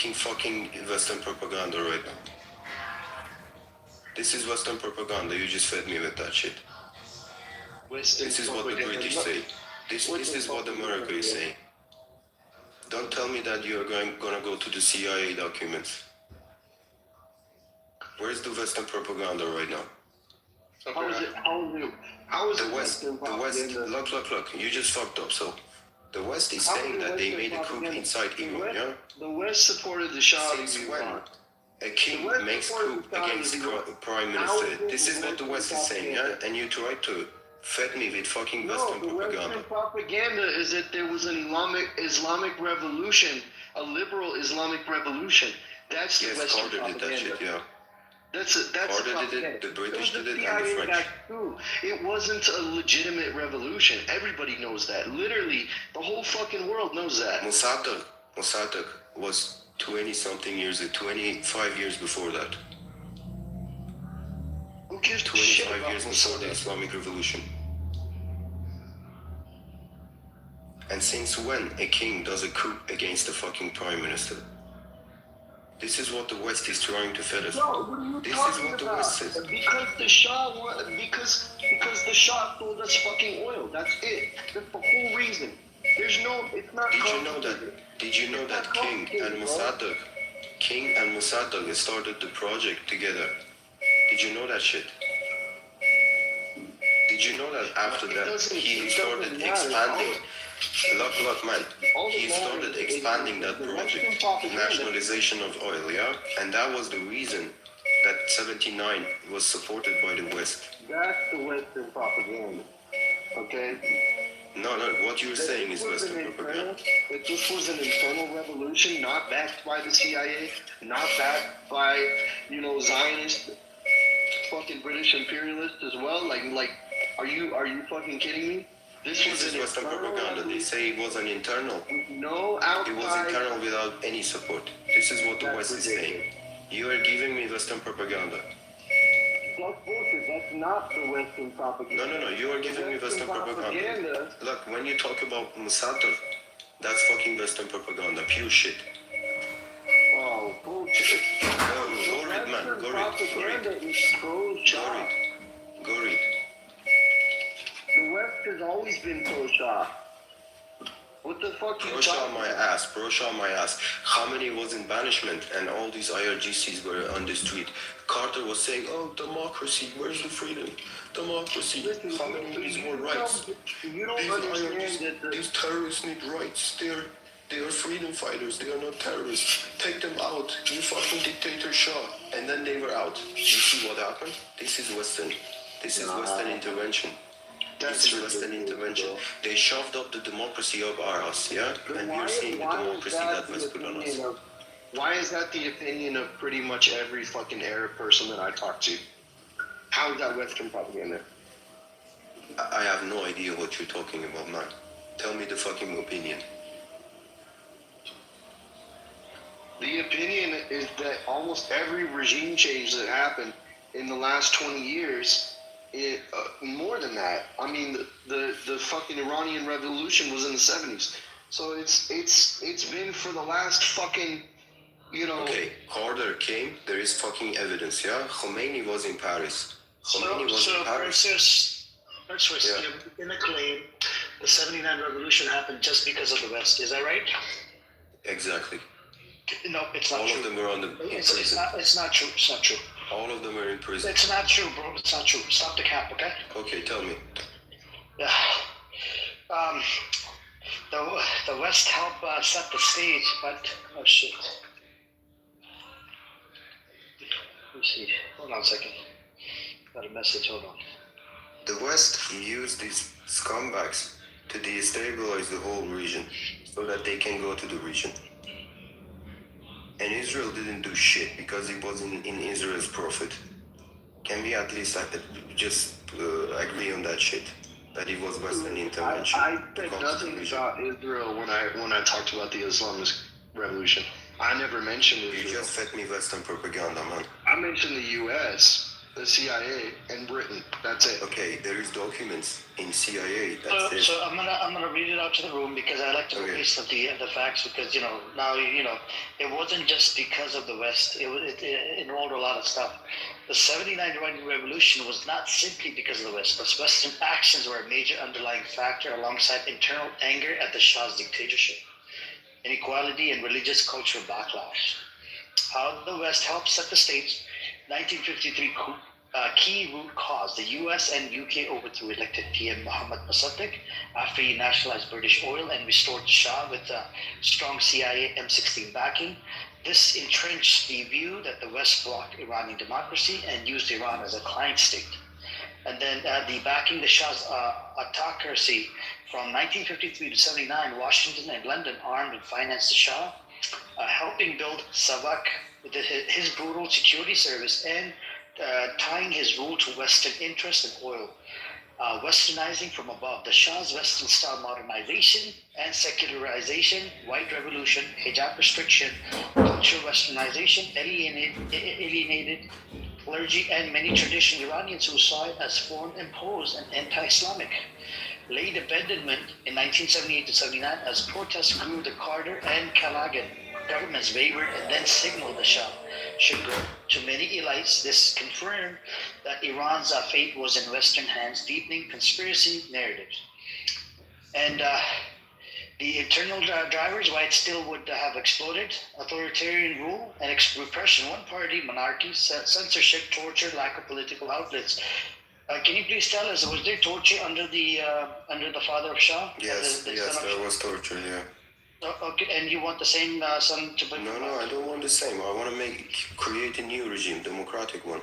making fucking Western propaganda right now. This is Western propaganda. You just fed me with that shit. This is what the British say. This is what America is saying. Don't tell me that you are gonna go to the CIA documents. Where's the Western propaganda right now? How is it the West, look, you just fucked up, so. The West is saying that they made a coup inside Iran, yeah? The West supported the Shah. Since when a king makes coup against the prime minister, this is what the West is saying, yeah? And you try to fed me with fucking Western propaganda. Western propaganda is that there was an Islamic revolution, a liberal Islamic revolution. That's the Western propaganda. Carter did that shit, yeah. That's Carter did it, the British did it, and the French. It wasn't a legitimate revolution. Everybody knows that. Literally, the whole fucking world knows that. Mossadegh was 20-something years, 25 years before that. Who gives 25 years before the Islamic Revolution. And since when a king does a coup against the fucking prime minister? This is what the West is trying to fed us. This is what the West says. Because the Shah sold us fucking oil. That's it. That's the whole reason. It's not. Did you know that King and Mossadegh started the project together? Did you know that shit? Did you know that after that he started expanding? Look, man. He started expanding that project, nationalization of oil, yeah? And that was the reason that 79 was supported by the West. That's the Western propaganda, okay? No, what you're saying is Western propaganda. That this was an internal revolution, not backed by the CIA, not backed by, Zionist, fucking British imperialists as well. Like, are you fucking kidding me? This is Western propaganda. They say it was an internal. No outside. It was internal without any support. This is what the West is saying. You are giving me Western propaganda. That's bullshit. That's not the Western propaganda. No. You are giving me Western propaganda. Look, when you talk about Mossadegh, that's fucking Western propaganda. Pure shit. Oh, bullshit. Go read, man. Go read. The West has always been pro-Shah. What the fuck you talking about? Pro-Shah my ass. Khamenei was in banishment and all these IRGCs were on the street. Carter was saying, oh, democracy, where's the freedom? Democracy, Khamenei needs more rights. You don't understand that these terrorists need rights. They are freedom fighters, they are not terrorists. Take them out, you fucking dictator Shah. And then they were out. You see what happened? This is Western intervention. This is Western intervention. They shoved up the democracy of us, yeah? And we're seeing the democracy that was put on us. Why is that the opinion of pretty much every fucking Arab person that I talk to? How is that Western propaganda? I have no idea what you're talking about, man. Tell me the fucking opinion. The opinion is that almost every regime change that happened in the last 20 years, more than that. I mean, the fucking Iranian Revolution was in the 70s. So it's been for the last fucking, Okay, Carter came. There is fucking evidence, yeah? Khomeini was in Paris. First, in the claim, the 79 revolution happened just because of the West. Is that right? Exactly. No, it's not true. All of them were on the it's not true. It's not true. All of them were in prison. It's not true, bro. It's not true. Stop the cap, okay? Okay, tell me. Yeah. The West helped set the stage, but oh shit. Let me see. Hold on a second. Got a message. Hold on. The West used these scumbags to destabilize the whole region so that they can go to the region. And Israel didn't do shit because it wasn't in Israel's profit. Can we at least just agree on that shit? That it was Western intervention. I said nothing about Israel when I talked about the Islamic Revolution. I never mentioned Israel. You just fed me Western propaganda, man. I mentioned the U.S. the CIA and Britain. That's it. Okay, there is documents in CIA that So, says. so I'm gonna read it out to the room because I like to Okay. base the facts because now it wasn't just because of the West. It involved a lot of stuff. The '79 Iranian Revolution was not simply because of the West, but Western actions were a major underlying factor alongside internal anger at the Shah's dictatorship, inequality, and religious cultural backlash. How the West helped set the stage. 1953 coup, key root cause. The US and UK overthrew elected PM Mohammad Mossadegh after he nationalized British oil and restored the Shah with strong CIA M16 backing. This entrenched the view that the West blocked Iranian democracy and used Iran as a client state. And then the backing the Shah's autocracy from 1953 to 79, Washington and London armed and financed the Shah, helping build Savak with his brutal security service and tying his rule to Western interest in oil. Westernizing from above. The Shah's Western style modernization and secularization, white revolution, hijab restriction, cultural westernization, alienated clergy and many traditional Iranians who saw it as foreign imposed and anti-Islamic. Late abandonment in 1978 to 79 as protests grew, the Carter and Callaghan governments wavered and then signaled the Shah should go. To many elites, this confirmed that Iran's fate was in Western hands, deepening conspiracy narratives. And the internal drivers, why it still would have exploded: authoritarian rule and repression, one party monarchy, censorship, torture, lack of political outlets. Can you please tell us, was there torture under the father of Shah? Yes, the yes, son of there Shah? was torture. Yeah. Okay, and you want the same son to be? No, I don't want the same. I want to create a new regime, democratic one.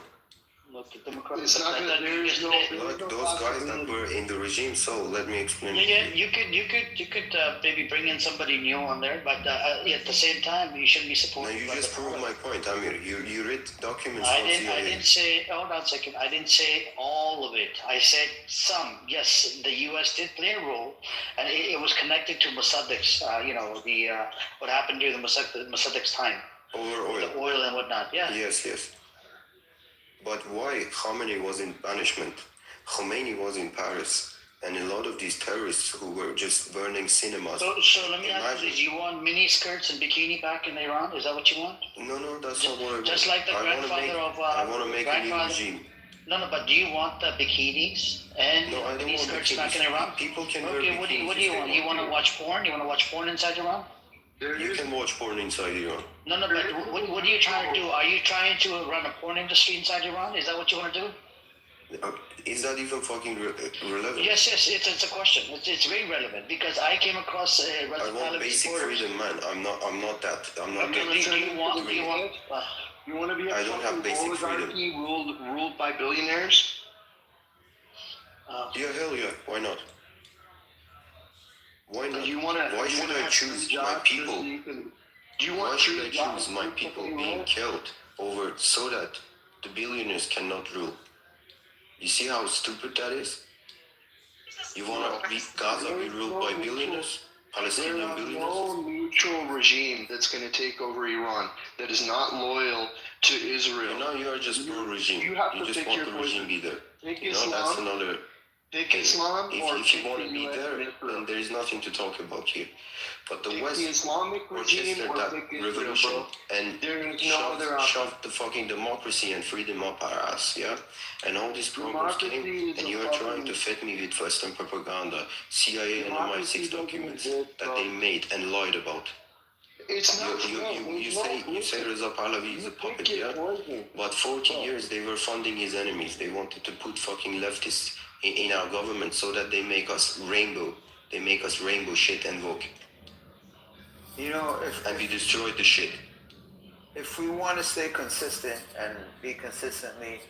It's not gonna. There's no. Like those guys that were in the regime. So let me explain. Yeah, you could maybe bring in somebody new on there, but at the same time, you shouldn't be Now supporting. you just proved my point, Amir. You read documents I from didn't. I CIA. didn't say. Hold on a second. I didn't say all of it. I said some. Yes, the U.S. did play a role, and it was connected to Mossadegh's. What happened during the Mossadegh's time, Over oil. the oil and whatnot. Yeah. Yes. But why Khamenei was in banishment? Khomeini was in Paris, and a lot of these terrorists who were just burning cinemas. So let me ask you: do you want mini skirts and bikini back in Iran? Is that what you want? No, that's not what I want. Just like the I grandfather of. I want to make a new regime. No, but do you want the bikinis and No, I don't mini want skirts back in bikinis. Iran? People can wear Okay, bikinis what do you if want? they You want to watch porn? You want to watch porn inside Iran? You can watch porn inside Iran. No, but what are you trying to do? Are you trying to run a porn industry inside Iran? Is that what you want to do? Is that even fucking relevant? Yes, it's a question. It's very relevant because I came across I want basic freedom, man. I'm not that. I'm not Okay, that. do you want? You want to be a I don't have fucking basic freedom. oligarchy ruled by billionaires? Yeah, hell yeah. Why not? Why not? You want to? Why should I choose my people? Do you Why want should I to choose my people being killed over so that the billionaires cannot rule? You see how stupid that is? You want to be Gaza be ruled by billionaires? Palestinian There is billionaires? no neutral regime that's going to take over Iran that is not loyal to Israel. Now you are just pro-regime. You have to just pick want your the regime be there. Take That's Islam. another Take Islam or if you take want to the be US there, and Israel. then there is nothing to talk about here. But the Take West the Islamic regime orchestrated or that take Israel, revolution bro. and There is no other option. shoved the fucking democracy and freedom up our ass, yeah? And all these problems Democracy came, is and a you are trying fucking- to fit me with Western propaganda, CIA and Democracy MI6 doesn't documents exist, that bro. they made and lied about. It's not You say Reza Pahlavi is a puppet, yeah? But 40 years they were funding his enemies. They wanted to put fucking leftists in our government so that they make us rainbow. They make us rainbow shit and woke. And we destroyed the shit. If we want to stay consistent and be consistently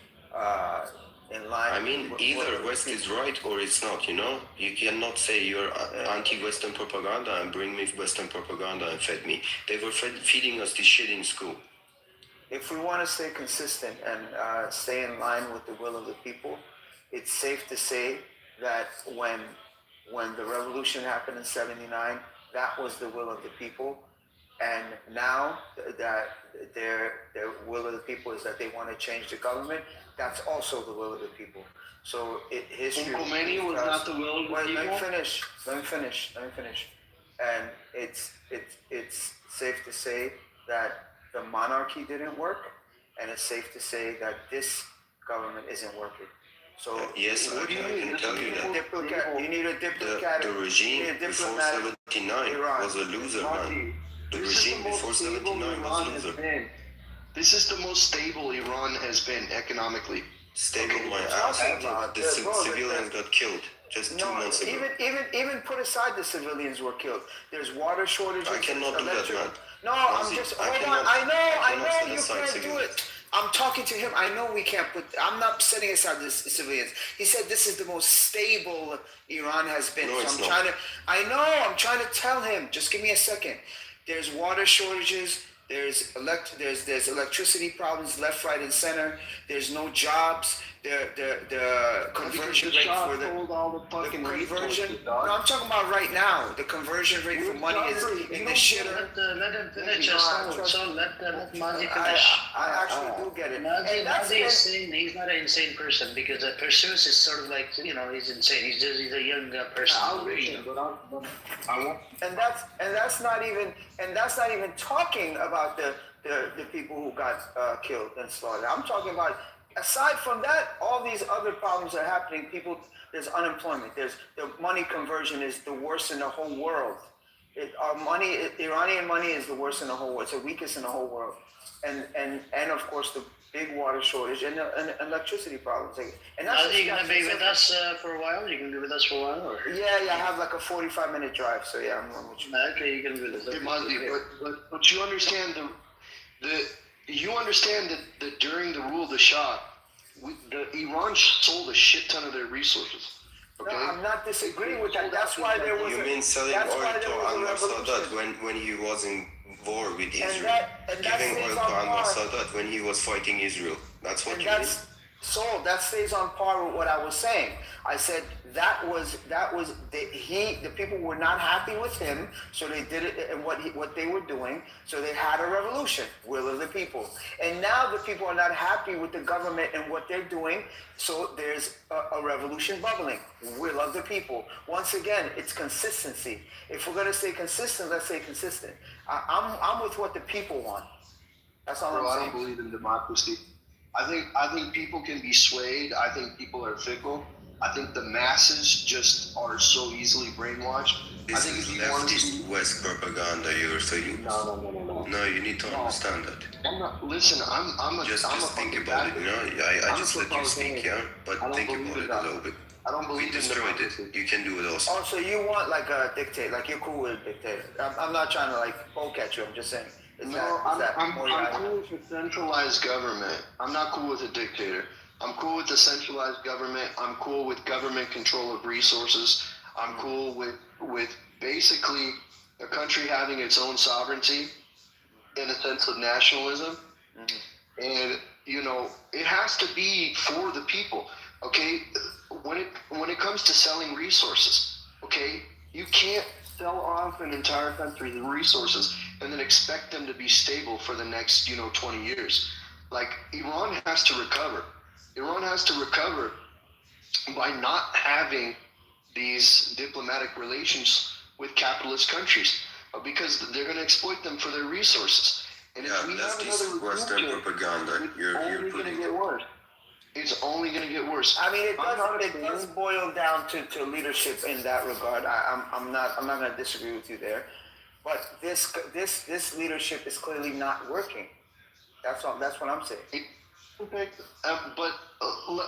in line. I mean, either West is right or it's not, you know? You cannot say you're anti-Western propaganda and bring me Western propaganda and fed me. They were feeding us this shit in school. If we want to stay consistent and stay in line with the will of the people, it's safe to say that when the revolution happened in '79, that was the will of the people. And now that their will of the people is that they want to change the government. That's also the will of the people. So history. Khomeini was not the will of the Wait, people. Let me finish. And it's safe to say that the monarchy didn't work, and it's safe to say that this government isn't working. So yes, I can tell you that. You need a diplomat. The regime before 79 was a loser, man. The regime before 79 was a loser. This is the most stable Iran has been economically. Stable my ass. The civilians got killed just 2 months ago. Even put aside the civilians were killed. There's water shortages. I cannot do that, man. No, I'm just hold on. I know you can't do it. I'm talking to him. I know we can't put. I'm not setting aside the civilians. He said this is the most stable Iran has been. No, so I'm trying to tell him. Just give me a second. There's water shortages. There's electricity problems left, right, and center. There's no jobs. The conversion rate for the conversion. No, I'm talking about right now. The conversion rate for money is in the shitter. Let him finish. So let Mazi finish. I actually do get it. Mazi is saying he's not an insane person because Perseus is sort of like he's insane. He's a young person. And that's not even talking about the people who got killed and slaughtered. I'm talking about. Aside from that, all these other problems are happening. There's unemployment. The money conversion is the worst in the whole world. Iranian money is the worst in the whole world. It's the weakest in the whole world. And of course the big water shortage and electricity problems. And that's are you gonna be with us for a while? You gonna be with us for a while? Or? Yeah. I have like a 45-minute drive. So yeah, I'm with you. Okay, you can be with us. But you understand You understand that during the rule of the Shah, Iran sold a shit ton of their resources. Okay? No, I'm not disagreeing with that. That's why there was. You mean selling oil to Anwar Sadat when he was in war with Israel? Giving oil to Anwar Sadat when he was fighting Israel. That's what you mean? So that stays on par with what I was saying. I said the people were not happy with him, so they did it and what they were doing. So they had a revolution, will of the people. And now the people are not happy with the government and what they're doing. So there's a revolution bubbling, will of the people. Once again, it's consistency. If we're gonna stay consistent, let's stay consistent. I'm with what the people want. That's all I'm saying. I don't believe in democracy. I think people can be swayed. I think people are fickle. I think the masses just are so easily brainwashed. This is leftist West propaganda you're saying. No. No, you need to understand that. I'm not. Listen, I'm a. Just think about it. I just let you speak, yeah. But think about it a little bit. I don't believe we destroyed it. You can do it also. Oh, so you want like a dictator? Like you're cool with a dictator? I'm not trying to like poke at you. I'm just saying. I'm cool with a centralized government. I'm not cool with a dictator. I'm cool with the centralized government. I'm cool with government control of resources. I'm cool with basically a country having its own sovereignty in a sense of nationalism. Mm-hmm. And, it has to be for the people, okay? When it comes to selling resources, okay, you can't sell off an entire country's resources and then expect them to be stable for the next, 20 years. Like, Iran has to recover. Iran has to recover by not having these diplomatic relations with capitalist countries because they're going to exploit them for their resources. And if we have another Western propaganda. You're going to get worse. It's only going to get worse. I mean, it does boil down to leadership in that regard. I'm not going to disagree with you there, but this leadership is clearly not working. That's what I'm saying. Okay,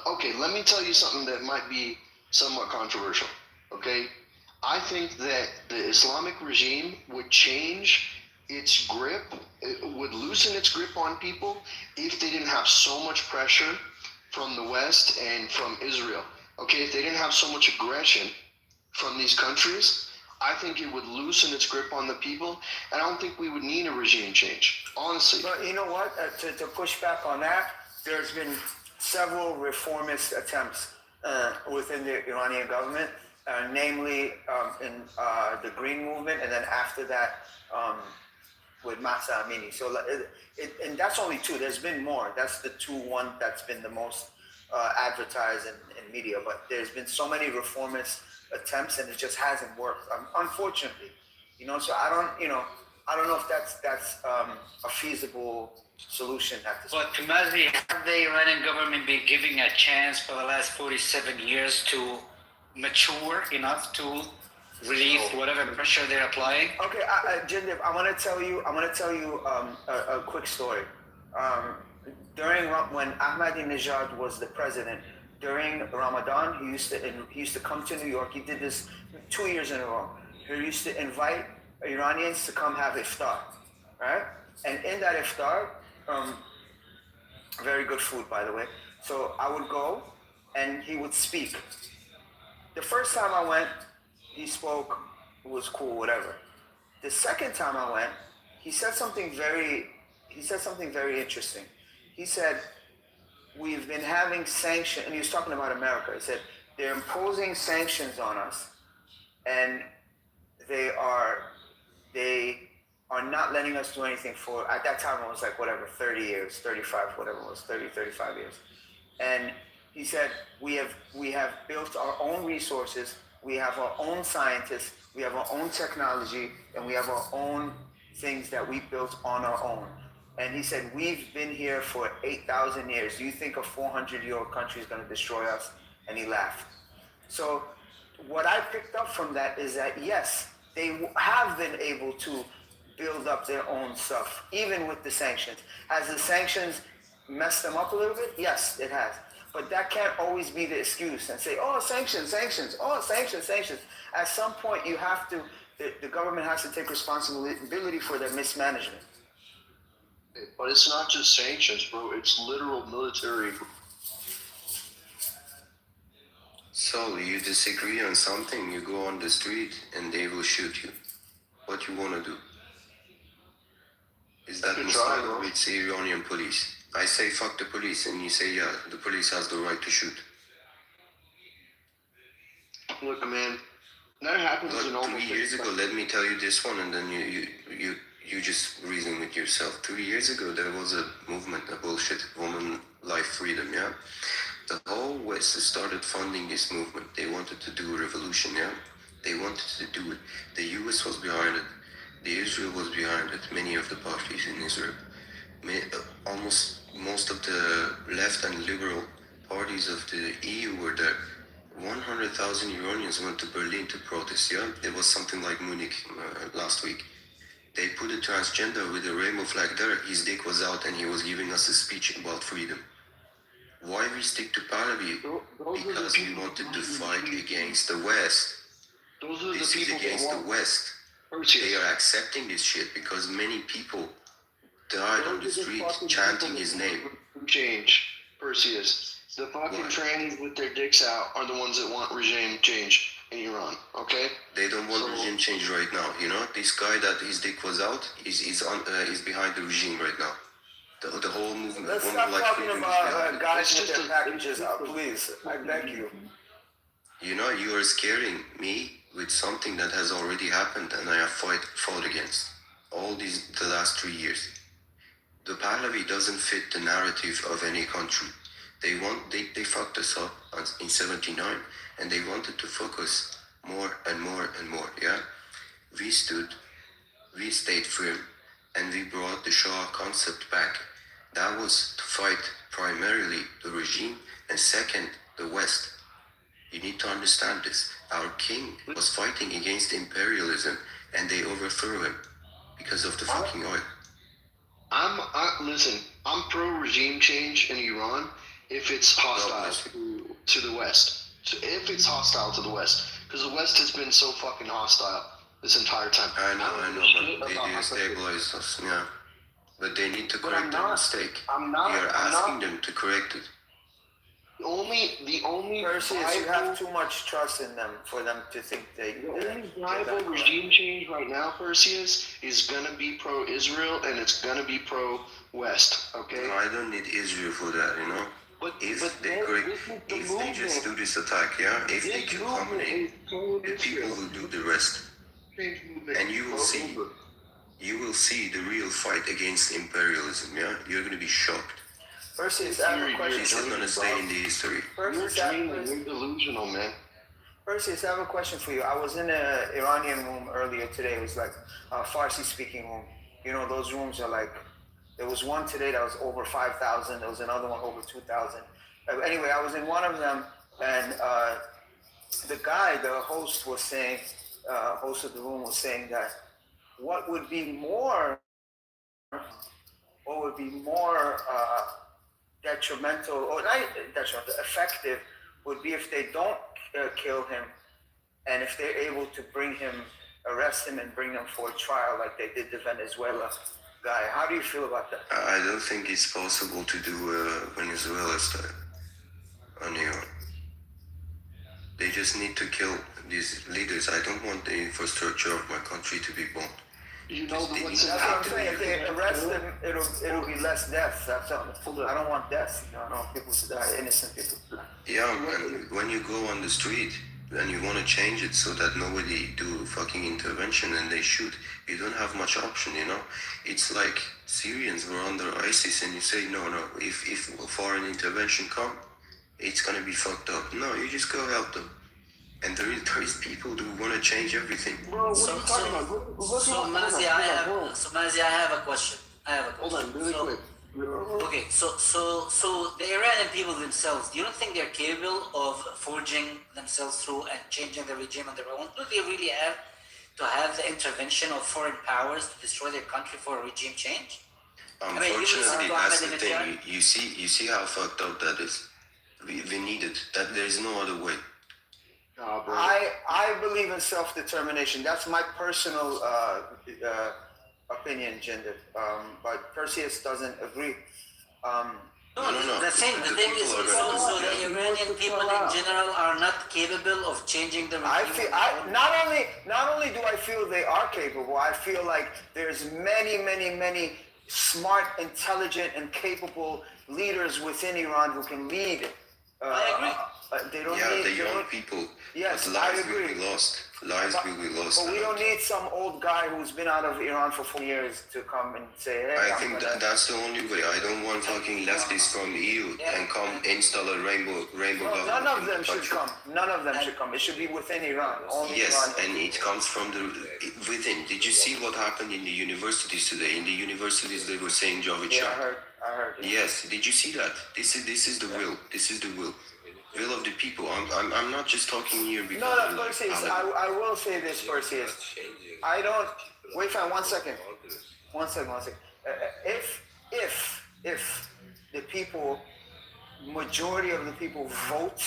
okay. Let me tell you something that might be somewhat controversial. Okay, I think that the Islamic regime would change its grip. It would loosen its grip on people if they didn't have so much pressure from the West and from Israel. Okay, if they didn't have so much aggression from these countries, I think it would loosen its grip on the people, and I don't think we would need a regime change, honestly. But you know what? To push back on that, there's been several reformist attempts within the Iranian government, namely in the Green Movement, and then after that, with Masa Amini. So and that's only two. There's been more. That's the one that's been the most advertised in media. But there's been so many reformist attempts, and it just hasn't worked. Unfortunately, So I don't know if that's a feasible solution at this point. But Mazi, have the Iranian government been giving a chance for the last 47 years to mature enough to release whatever pressure they're applying? Okay, Jindip, I want to tell you a quick story. When Ahmadinejad was the president, during Ramadan, he used to come to New York. He did this 2 years in a row. He used to invite Iranians to come have iftar, right? And in that iftar, very good food, by the way. So I would go, and he would speak. The first time I went, he spoke, it was cool, whatever. The second time I went, he said something very interesting. He said, we've been having sanctions, and he was talking about America. He said, they're imposing sanctions on us, and they are not letting us do anything for, at that time it was like whatever, 30 years, 35, whatever it was, 30, 35 years. And he said, we have built our own resources, we have our own scientists, we have our own technology, and we have our own things that we built on our own. And he said, we've been here for 8,000 years. Do you think a 400-year-old country is going to destroy us? And he laughed. So what I picked up from that is that, yes, they have been able to build up their own stuff, even with the sanctions. Has the sanctions messed them up a little bit? Yes, it has. But that can't always be the excuse and say, oh, sanctions, oh, sanctions. At some point, you have to, the government has to take responsibility for their mismanagement. But it's not just sanctions, bro. It's literal military. So you disagree on something, you go on the street and they will shoot you. What you want to do? Is that Muslim or it's Iranian police? I say fuck the police and you say yeah, the police has the right to shoot. Look, man, that happens in Look, almost 3 years ago, let me tell you this one, and then you just reason with yourself. 3 years ago, there was a movement, a bullshit, woman life freedom, yeah? The whole West started funding this movement. They wanted to do a revolution, yeah? They wanted to do it. The US was behind it. The Israel was behind it. Many of the parties in Israel. Almost most of the left and liberal parties of the EU were there. 100,000 Iranians went to Berlin to protest, yeah? It was something like Munich last week. They put a transgender with a rainbow flag there. His dick was out and he was giving us a speech about freedom. Why we stick to Pahlavi? Because we wanted to fight against the West. This is against the West. They are accepting this shit because many people died on the street chanting his name. Change, Perseus. The fucking trannies with their dicks out are the ones that want regime change in Iran, okay? They don't want regime change right now, you know? This guy that his dick was out is behind the regime right now. The whole movement. Let's stop talking about guys with their packages out, please. I beg you. You know, you are scaring me with something that has already happened and I have fought against the last 3 years. The Pahlavi doesn't fit the narrative of any country. They fucked us up in 79 and they wanted to focus more and more and more, yeah? We stayed firm and we brought the Shah concept back. That was to fight primarily the regime and second, the West. You need to understand this. Our king was fighting against imperialism and they overthrew him because of the fucking oil. Listen, I'm pro-regime change in Iran if it's hostile to the West. So if it's hostile to the West, because the West has been so fucking hostile this entire time. I know, but they destabilize us, yeah. But they need to correct their mistake. You're asking them to correct it. The only Perseus, you have too much trust in them for them to think they. The only viable regime change right now, Perseus, is gonna be pro-Israel and it's gonna be pro-West. Okay. No, I don't need Israel for that, you know. If they just do this attack, yeah. If they can accommodate the people who do the rest, and you will see you will see the real fight against imperialism. Yeah, you're gonna be shocked. Perseus, I have a question. This is gonna stay in the history. You're Perseus, dreaming. You're delusional, man. Perseus, I have a question for you. I was in an Iranian room earlier today. It was like a Farsi-speaking room. You know, those rooms are like. There was one today that was over 5,000. There was another one over 2,000. Anyway, I was in one of them, and the guy, the host, was saying, host of the room was saying that what would be more detrimental, or not detrimental, effective, would be if they don't kill him, and if they're able to bring him, arrest him, and bring him for a trial like they did the Venezuela guy. How do you feel about that? I don't think it's possible to do Venezuela style on Iran. They just need to kill these leaders. I don't want the infrastructure of my country to be bombed. You know They what's need That's to what I'm have saying. If the- they arrest him, it'll be less deaths. That's all. I don't want deaths. I don't want people to die, innocent people to die. Yeah, and when you go on the street and you want to change it so that nobody do fucking intervention and they shoot, you don't have much option, you know? It's like Syrians were under ISIS and you say, no, if foreign intervention come, it's gonna be fucked up. No, you just go help them. And there is people who want to change everything. Bro, what are you talking about? Mazi, I have a question. Hold on, really So- quick. Okay, so the Iranian people themselves, you don't think they're capable of forging themselves through and changing the regime on their own? Do they really have to have the intervention of foreign powers to destroy their country for a regime change? Unfortunately, that's the thing. Ahmadinejad- You see how fucked up that is. We need it. That there is no other way. Nah, bro. I believe in self-determination. That's my personal opinion, Jinder. But Perseus doesn't agree. No, No. the thing is, People are gonna so do the that. Iranian people in general are not capable of changing the regime. I feel not only do I feel they are capable. I feel like there's many smart, intelligent, and capable leaders within Iran who can lead. I agree. They don't Yeah, need. the they young don't- people. Yes, but I lives will agree. be lost. Lives will be lost. But we don't need some old guy who's been out of Iran for 4 years to come and say, "Hey, I I'm think gonna-" that's the only way. I don't want fucking leftists from EU and come install a rainbow government. None of in them the should country. come. None of them should come. It should be within Iran. Only Yes, Iran. and it comes from the within. Did you see what happened in the universities today? In the universities, they were saying Javid Yeah, Shah. I heard. Yes, did you see that? This is the will. This is the will of the people. I'm not just talking here because No, I'm like, Perseus, paladin. I will say this, Perseus. I don't. Wait, fam, 1 second. 1 second, 1 second. If the people, majority of the people vote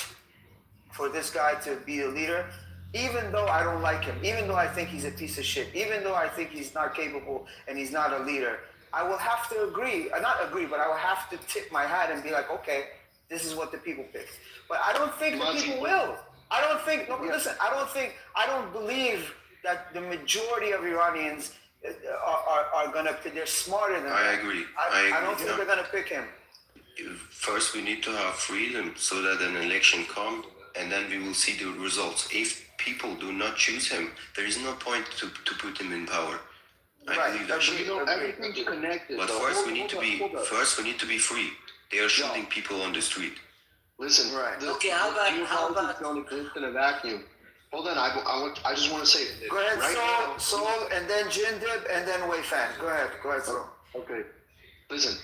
for this guy to be a leader, even though I don't like him, even though I think he's a piece of shit, even though I think he's not capable and he's not a leader, I will have to agree, not agree, but I will have to tip my hat and be like, okay, this is what the people picked. But I don't think the people will. I don't think, no, listen, I don't believe that the majority of Iranians are gonna, they're smarter than I that. agree. I don't think yeah. they're gonna pick him. First, we need to have freedom so that an election come, and then we will see the results. If people do not choose him, there is no point to put him in power. I Right, believe that shit. You know, everything's connected. But though. first, Hold we need to up, be hold up. first. We need to be free. They are shooting people on the street. Listen, Right. Okay, how geopolitics about- don't exist in a vacuum. Hold on, I just want to say. Go ahead, right Soul, and then Jindib, and then Wayfan. Go ahead, Soul. Okay. Listen,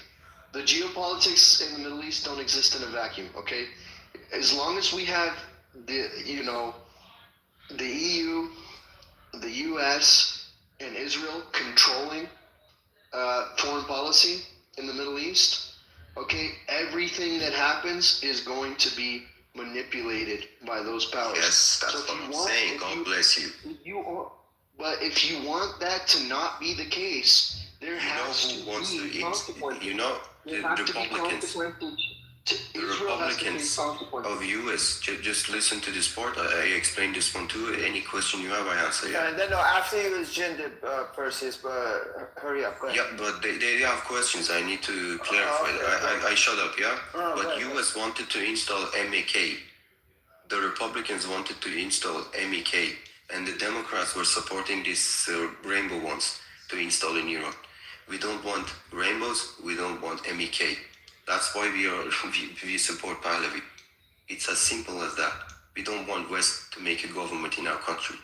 the geopolitics in the Middle East don't exist in a vacuum, okay? As long as we have the EU, the US, and Israel controlling foreign policy in the Middle East, okay, everything that happens is going to be manipulated by those powers. Yes, that's So if what you I'm want- saying. if God you- bless you. But if you want that to not be the case, there You know has who to wants to? be consequences. You know There the have to be Republicans. consequences. The Israel has to face Republicans consequences. of US. Just listen to this part. I explained this one too. Any question you have, I answer. Yeah. And then after you is Jindib, Perseus, but hurry up. Go ahead. Yeah, but they have questions. I need to clarify. okay. I shut up, yeah? Oh, But right. US wanted to install MEK. The Republicans wanted to install MEK. And the Democrats were supporting these rainbow ones. to install in Iran. We don't want rainbows. We don't want MEK. That's why we support Pahlavi. It's as simple as that. We don't want West to make a government in our country.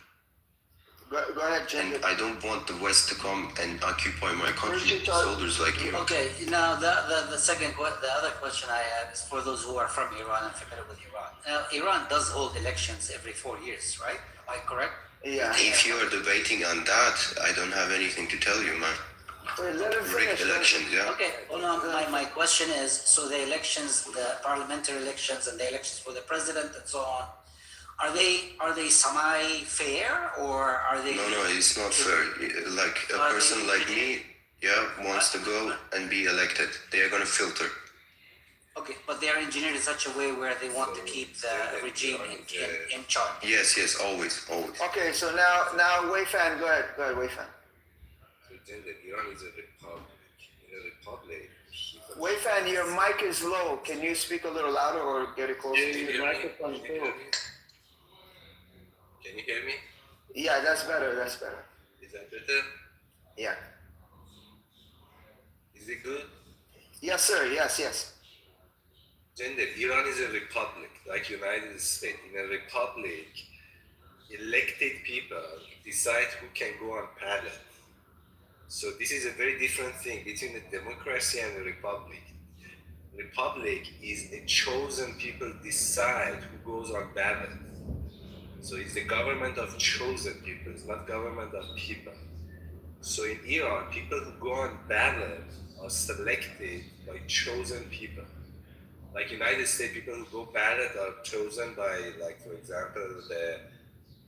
Go ahead, Jim. And I don't want the West to come and occupy my country. Soldiers like Iran. Okay, now the other question I have is for those who are from Iran and familiar with Iran. Now, Iran does hold elections every 4 years, right? Am I correct? Yeah. If you are debating on that, I don't have anything to tell you, man. Wait, let him Rigged finish. elections, yeah. Okay, hold on. My question is, so the elections, the parliamentary elections and the elections for the president and so on, are they semi-fair or are they? No, it's not fair. Like a person like me, wants to go and be elected. They are gonna filter. Okay, but they are engineered in such a way where they want to keep the regime in charge. Yes, always. Okay, so now Wayfan, go ahead, Wayfan. Iran is a republic. In a republic, Wayfan, your mic is low. Can you speak a little louder or get it closer to your microphone? Can you hear me? Yeah, that's better. Is that better? Yeah. Is it good? Yes, sir. Yes. Gender, Iran is a republic, like United States. In a republic, elected people decide who can go on ballot. So this is a very different thing between a democracy and a republic. Republic is the chosen people decide who goes on ballot. So it's the government of chosen people, it's not government of people. So in Iran, people who go on ballot are selected by chosen people. Like United States, people who go ballot are chosen by, like, for example, the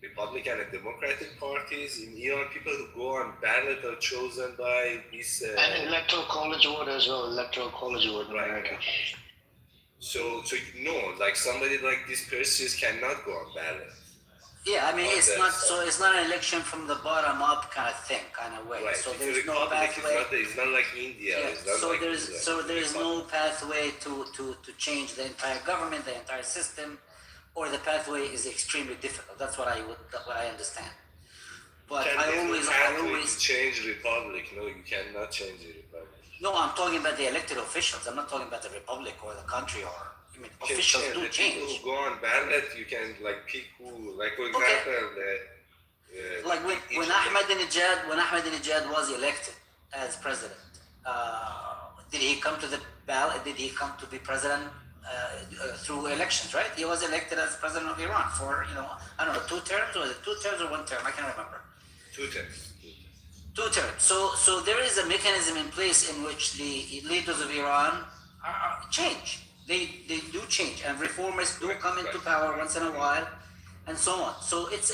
Republican and Democratic parties. In Iran, people who go on ballot are chosen by this... and electoral college vote as well, electoral college vote in America. So like somebody like this person cannot go on ballot. Yeah, I mean, it's not an election from the bottom up kind of way. Right. So It's there's a no republic. pathway. It's not like India. Yeah, It's not so like there's no pathway to change the entire government, the entire system, or the pathway is extremely difficult. That's what I understand. But I always change republic. No, you cannot change the republic. No, I'm talking about the elected officials. I'm not talking about the republic or the country officials do change. People who go on ballot, you can pick who. Like for example, like when Ahmadinejad was elected as president, did he come to the ballot? Did he come to be president through elections? Right? He was elected as president of Iran for I don't know 2 terms, or 2 terms or 1 term? I can't remember. 2 terms. 2 terms. So there is a mechanism in place in which the leaders of Iran change. They do change, and reformers do come into power once in a while, and so on. So it's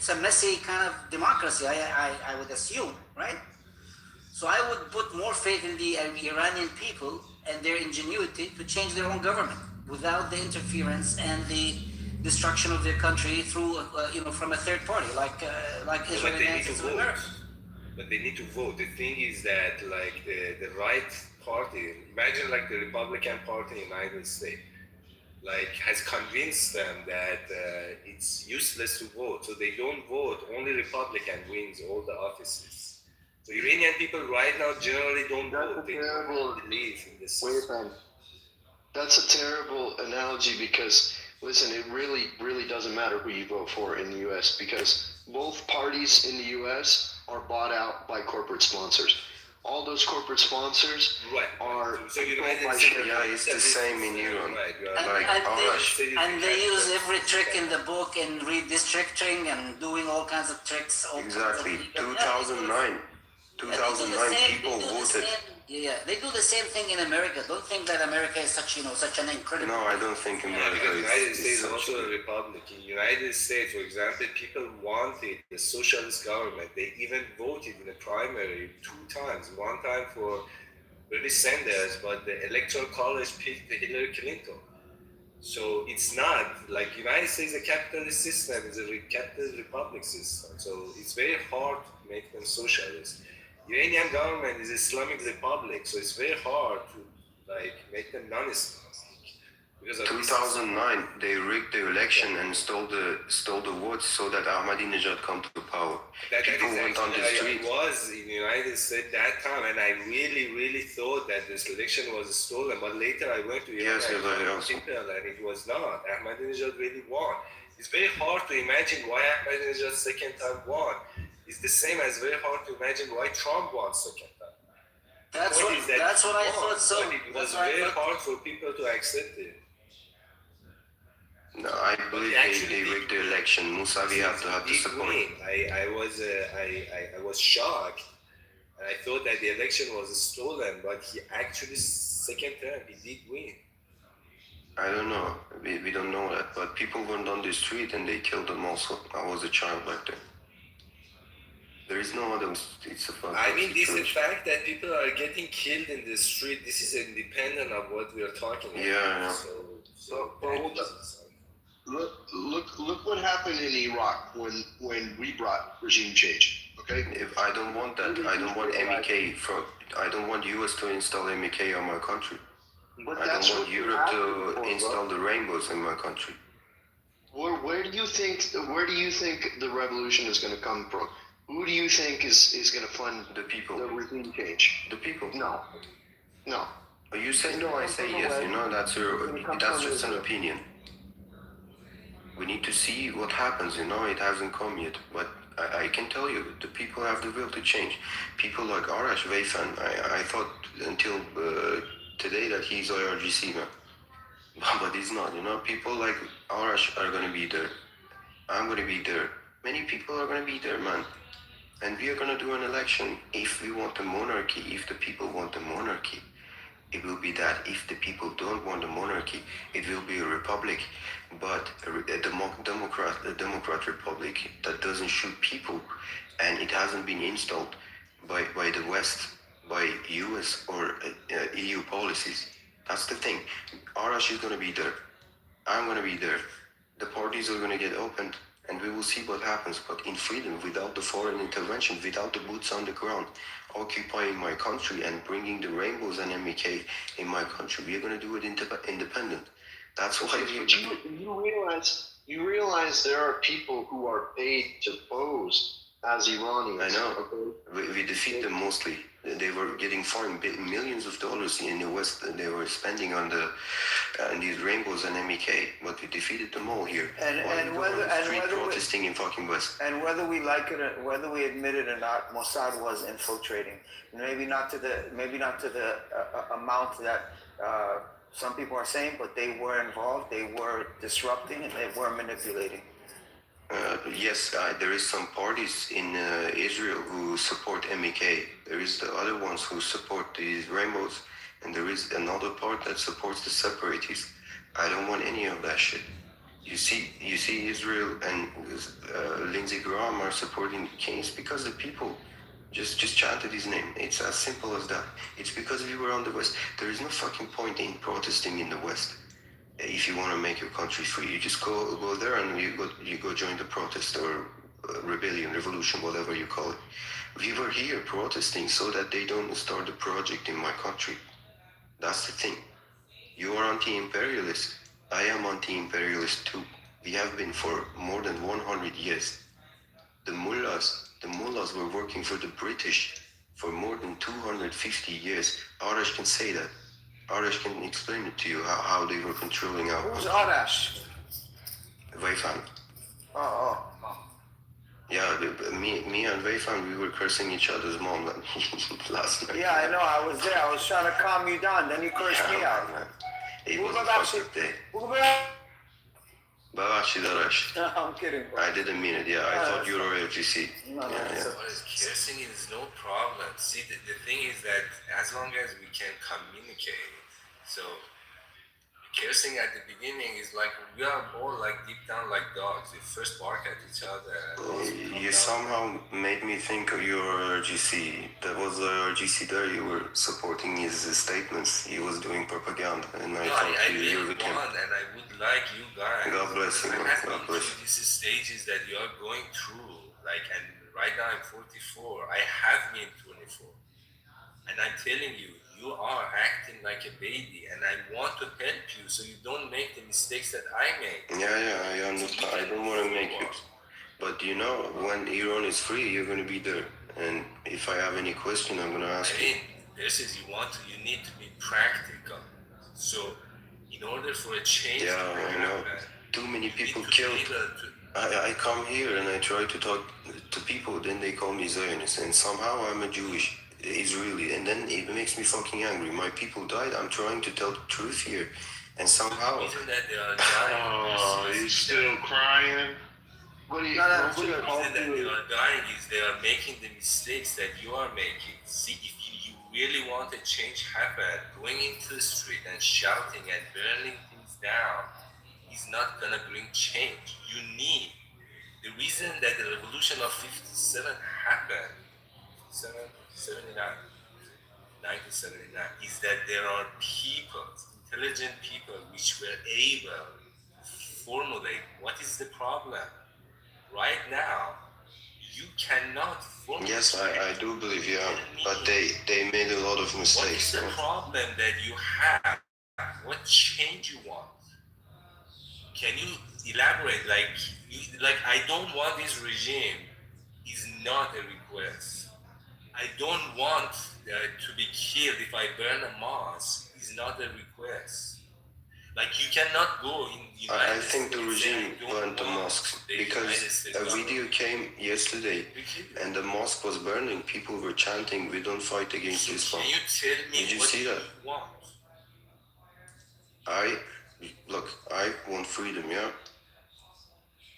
a messy kind of democracy, I would assume, right? So I would put more faith in the Iranian people and their ingenuity to change their own government without the interference and the destruction of their country through from a third party like Israel and America. But they need to vote. The thing is that the right party, imagine the Republican Party in the United States, has convinced them that it's useless to vote. So they don't vote. Only Republican wins all the offices. So Iranian people right now generally don't vote. They don't believe in this. That's a terrible analogy because, listen, it really, really doesn't matter who you vote for in the U.S. because both parties in the U.S. are bought out by corporate sponsors. All those corporate sponsors are so United States. Yeah, it's the same in Iran. And they use every trick in the book and redistricting and doing all kinds of tricks. Exactly. 2009 people voted. Yeah, they do the same thing in America. Don't think that America is such an incredible. No, I don't think America because the United is States is such also a republic. In the United States, for example, people wanted the socialist government. They even voted in the primary 2 times. 1 time for Bernie Sanders, but the Electoral College picked Hillary Clinton. So it's not like United States is a capitalist system, it's a capitalist republic system. So it's very hard to make them socialist. Iranian government is Islamic Republic, so it's very hard to make them non-Islamic. because of this. 2009, they rigged the election and stole the votes so that Ahmadinejad come to power. That People is went on the actually, street. I was in the United States that time, and I really thought that this election was stolen. But later I went to Iran Yes, and yes, I talked to also. people, and it was not. Ahmadinejad really won. It's very hard to imagine why Ahmadinejad second time won. It's the same as very hard to imagine why Trump won second time. That's Point what is that that's he what I won, thought. So but it was that's what I very thought. hard for people to accept it. No, I believe they rigged the election. Musavi have to have the Did support. win. I was shocked. And I thought that the election was stolen, but he actually second term he did win. I don't know. We don't know that. But people went on the street and they killed them also. I was a child back then. There is no other. It's a fact. I mean, this is the fact that people are getting killed in the street. This is independent of what we are talking about. Yeah. So But hold up. Look what happened in Iraq when we brought regime change. Okay. If I don't want that, I don't want MEK from. I don't want US to install MEK on my country. But I that's don't want what you're Europe asking to for, install bro. the rainbows in my country. Where do you think the revolution is going to come from? Who do you think is going to fund The people. the regime change? The people. No. You say no, I say yes. You know, that's just an opinion. We need to see what happens. You know, it hasn't come yet, but I can tell you, the people have the will to change. People like Arash Veifan, I thought until today that he's IRGC man, but he's not. You know, people like Arash are gonna be there. I'm gonna be there. Many people are gonna be there, man. And we are gonna do an election if we want a monarchy. If the people want a monarchy, it will be that. If the people don't want a monarchy, it will be a republic, but a democrat republic that doesn't shoot people, and it hasn't been installed by the West, by US or EU policies. That's the thing. Arash is gonna be there. I'm gonna be there. The parties are gonna get opened, and we will see what happens. But in freedom, without the foreign intervention, without the boots on the ground, occupying my country and bringing the rainbows and MEK in my country, we are gonna do it independent. That's why we. But you realize there are people who are paid to pose as Iranians. I know. Okay? We defeat them mostly. They were getting fined millions of dollars in the West. They were spending on these rainbows and MEK, but we defeated them all here. And whether protesting in fucking West. And whether we like it or whether we admit it or not, Mossad was infiltrating. Maybe not to the amount that some people are saying, but they were involved. They were disrupting and they were manipulating. Yes, there is some parties in Israel who support MEK. There is the other ones who support these rainbows, and there is another part that supports the separatists. I don't want any of that shit. You see, Israel and Lindsey Graham are supporting Keynes because the people just chanted his name. It's as simple as that. It's because we were on the West. There is no fucking point in protesting in the West. If you want to make your country free, you just go there and you go join the protest or rebellion, revolution, whatever you call it. We were here protesting so that they don't start a project in my country. That's the thing. You are anti-imperialist. I am anti-imperialist too. We have been for more than 100 years. The mullahs were working for the British for more than 250 years. Arash can say that. Arash can explain it to you how they were controlling our. Who's Arash? Veifan. Oh. Yeah, me and Veifan, we were cursing each other's mom last night. Yeah, I know. I was there. I was trying to calm you down. Then you cursed me out. Man. It was a fucked up day. Barashi Darash. No, I'm kidding, bro. I didn't mean it. Yeah, I thought you were FGC. No, Yeah. What is cursing is no problem. See, the thing is that as long as we can communicate, so cursing at the beginning is like we are all like deep down like dogs. We first bark at each other. You somehow made me think of your RGC. There was a RGC there. You were supporting his statements. He was doing propaganda, and I thought I you really were with him. want, and I would like you guys. God bless you, I man. have God been bless through these stages that you are going through. Like, and right now I'm 44. I have been 24, and I'm telling you, you you are acting like a baby, and I want to help you so you don't make the mistakes that I make. Yeah, I understand. I don't want to make you. But you know, when Iran is free, you're going to be there. And if I have any question, I'm going to ask I you. mean, this is you need to be practical. So, in order for a change Yeah, to I know. happen, Too many you people need to be killed. able to. I come here and I try to talk to people, then they call me Zionist, and somehow I'm a Jewish Israeli, and then it makes me fucking angry. My people died. I'm trying to tell the truth here, and The somehow reason that they are dying. Oh, he's still crying. What do you? No, no, Nobody good. The called reason that they you. are dying is they are making the mistakes that you are making. See, if you really want a change happen, going into the street and shouting and burning things down is not gonna bring change. You need the reason that the revolution of 57 happened, 79, 1979, is that there are people, intelligent people, which were able to formulate what is the problem. Right now, you cannot formulate. yes, I do believe, yeah, Tell me, but they made a lot of what mistakes. is the problem that you have? What change you want? Can you elaborate? Like I don't want this regime. Is not a request. I don't want to be killed if I burn a mosque. Is not a request. Like you cannot go in the United I think the States and regime I don't burned the want mosques the because United States a government. video came yesterday and the mosque was burning. People were chanting, "We don't fight against So Islam." can you tell me Did you what see you that? want? I want freedom, yeah.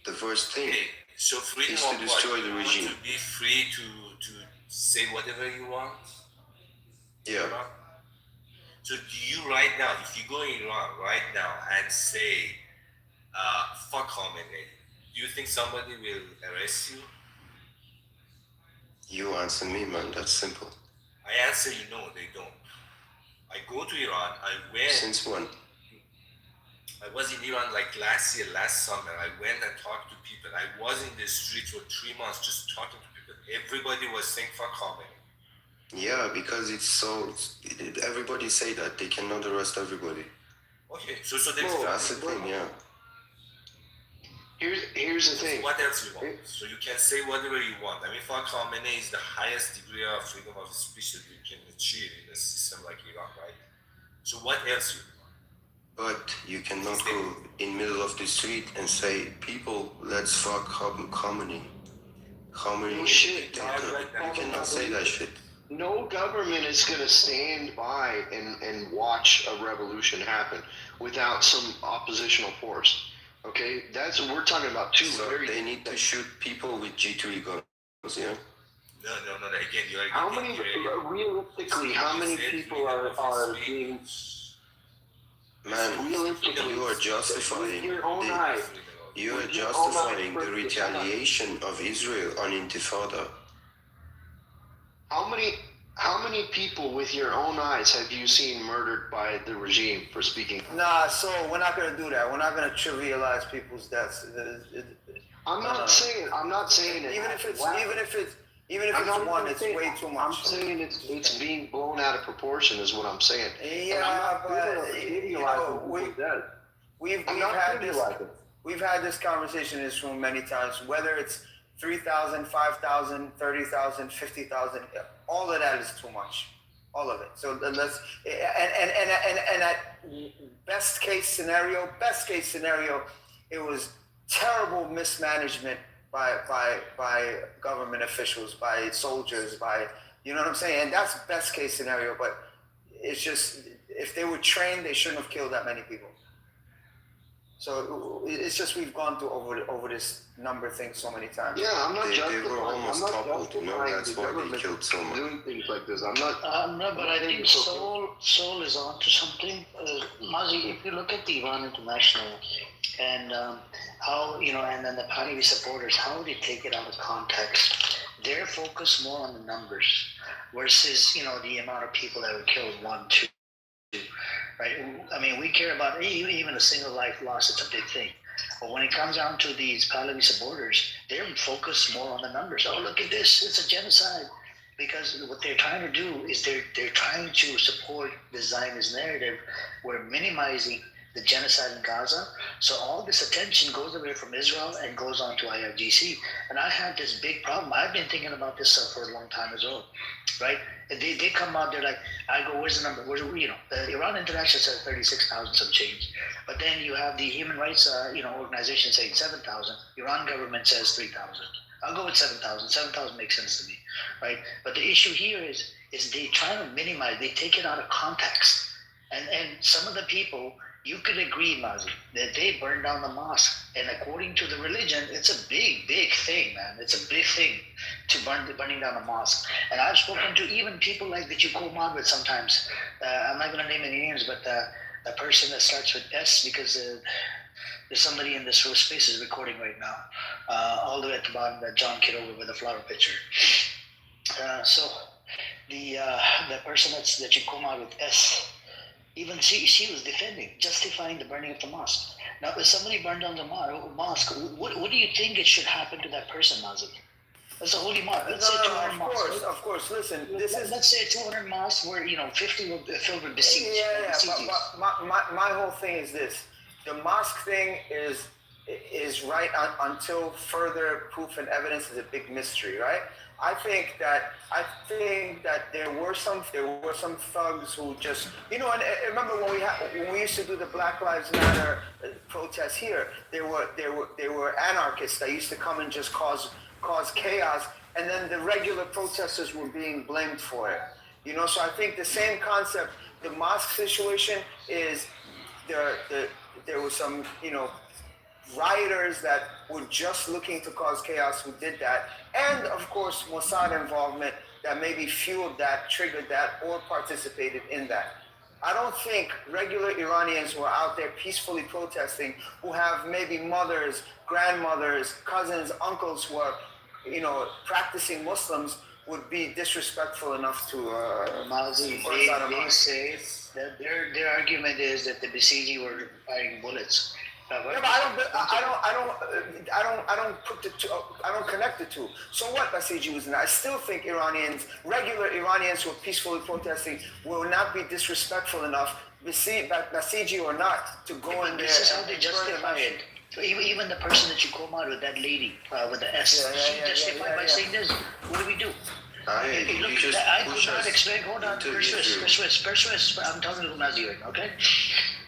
The first thing Okay, so freedom is to of destroy what? the You want regime. to be free to say whatever you want? Yeah, Iran? So do you right now, if you go in Iran right now and say, fuck Khamenei, do you think somebody will arrest you? you answer me, man. That's simple. I answer you, no, they don't. I go to Iran, Since when? I was in Iran like last year, last summer. I went and talked to people. I was in the street for 3 months just talking to people. Everybody was saying fuck Khamenei. Yeah, because it's so. Everybody say that they cannot arrest everybody. Okay, so That's the thing, yeah. Here's the thing. what else you want? So you can say whatever you want. I mean, fuck Khamenei is the highest degree of freedom of speech that you can achieve in a system like Iran, right? So what else you want? But you cannot go in middle of the street and say, "People, let's fuck Khamenei." Khamenei No is a shit, dictator. dog. You cannot say that shit. No government is going to stand by and watch a revolution happen without some oppositional force. Okay, we're talking about two So very. they need to shoot people with G3 guns, yeah? No. Again, you are How getting many realistically? How many people are being Man, realistically? you are justifying With your own eyes. you are With your own eyes, justifying the retaliation of Israel on Intifada. How many people with your own eyes have you seen murdered by the regime for speaking? Nah, so we're not gonna do that. We're not gonna trivialize people's deaths. I'm not saying it. Even if it's I'm not one, even it's saying- way too I'm much. saying it's being blown out of proportion is what I'm saying. Yeah, but you know, we've had this conversation in this room many times. Whether it's 3,000, 5,000, 30,000, 50,000, all of that is too much. All of it. So let's and at best case scenario, it was terrible mismanagement by government officials, by soldiers, by, you know what I'm saying? And that's best case scenario. But it's just, if they were trained, they shouldn't have killed that many people. So it's just, we've gone through over this number thing so many times. Yeah, I'm not They justifying. were almost I'm not toppled, you know, justifying that's the why they government killed so much. doing things like this. I'm not. No, but I think Soul is on to something. Mazi, if you look at the Iran International and how, you know, and then the Pahlavi supporters, how they take it out of context. They're focused more on the numbers versus, you know, the amount of people that were killed, 1, 2, right? I mean, we care about even a single life loss. It's a big thing. But when it comes down to these Pahlavi supporters, they're focused more on the numbers. Oh, look at this. It's a genocide. because what they're trying to do is they're trying to support the Zionist narrative. We're minimizing the genocide in Gaza, so all this attention goes away from Israel and goes on to IRGC. And I have this big problem. I've been thinking about this stuff for a long time as well, right? And they come out, they're like, I go, where's the number? Where's the Iran International says 36,000 some change, but then you have the human rights organization saying 7,000. Iran government says 3,000. I'll go with 7,000. 7,000 makes sense to me, right? But the issue here is they try to minimize. They take it out of context, and some of the people, you could agree, Mazi, that they burned down the mosque, and according to the religion, it's a big thing, man. It's a big thing to burning down a mosque. And I've spoken to even people like that you co-mod with sometimes. I'm not going to name any names, but a person that starts with S, because there's somebody in this space is recording right now, all the way at the bottom, that John Kitover with a flower picture. So the person that you come out with S, even she was defending, justifying the burning of the mosque. Now, if somebody burned down the mosque, what do you think it should happen to that person, Mazik? That's a holy mosque. Let's say 200 mosques. Of course. Listen, let's say 200 mosques where 50 were filled with besieged. Yeah. But my whole thing is this: the mosque thing is right until further proof and evidence is a big mystery, right? I think that there were some thugs who just and remember when we used to do the Black Lives Matter protests here, there were anarchists that used to come and just cause chaos, and then the regular protesters were being blamed for it. So I think the same concept, the mosque situation is there was some rioters that were just looking to cause chaos who did that, and of course Mossad involvement that maybe fueled that, triggered that, or participated in that. I don't think regular Iranians who are out there peacefully protesting, who have maybe mothers, grandmothers, cousins, uncles who are practicing Muslims, would be disrespectful enough to they say that their argument is that the Basiji were firing bullets. Yeah, but I don't put the two. I don't connect the two. So what? Basiji was not. I still think regular Iranians who are peacefully protesting, will not be disrespectful enough, Basiji or not, to go in there. This is how they justify it. So even the person that you come out with, that lady with the S, she justified by saying this. What do we do? I could not explain. Hold on, Persuas. I'm talking to Nazi right now, okay?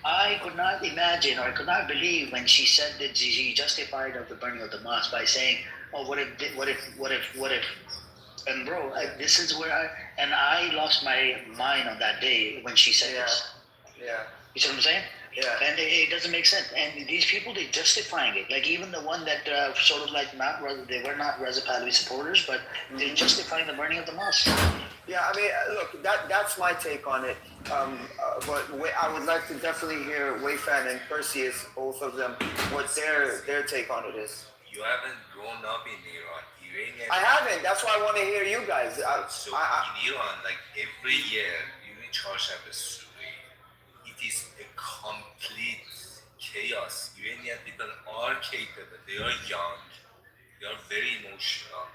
I could not imagine, or I could not believe when she said that she justified of the burning of the mosque by saying, "Oh, what if?" And bro, this is where I lost my mind on that day when she said this. Yeah. You see what I'm saying? Yeah. And it doesn't make sense. And these people, they're justifying it. Like even the one that sort of like they were not Reza Pahlavi supporters, but they're justifying the burning of the mosque. Yeah, I mean, look, that's my take on it. But I would like to definitely hear Wayfan and Perseus, both of them, what their take on it is. You haven't grown up in Iran. Iranian. I haven't. That's why I want to hear you guys. In Iran, like every year during Charshamba Suri, it is a complete chaos. Iranian people are capable. They are young. They are very emotional,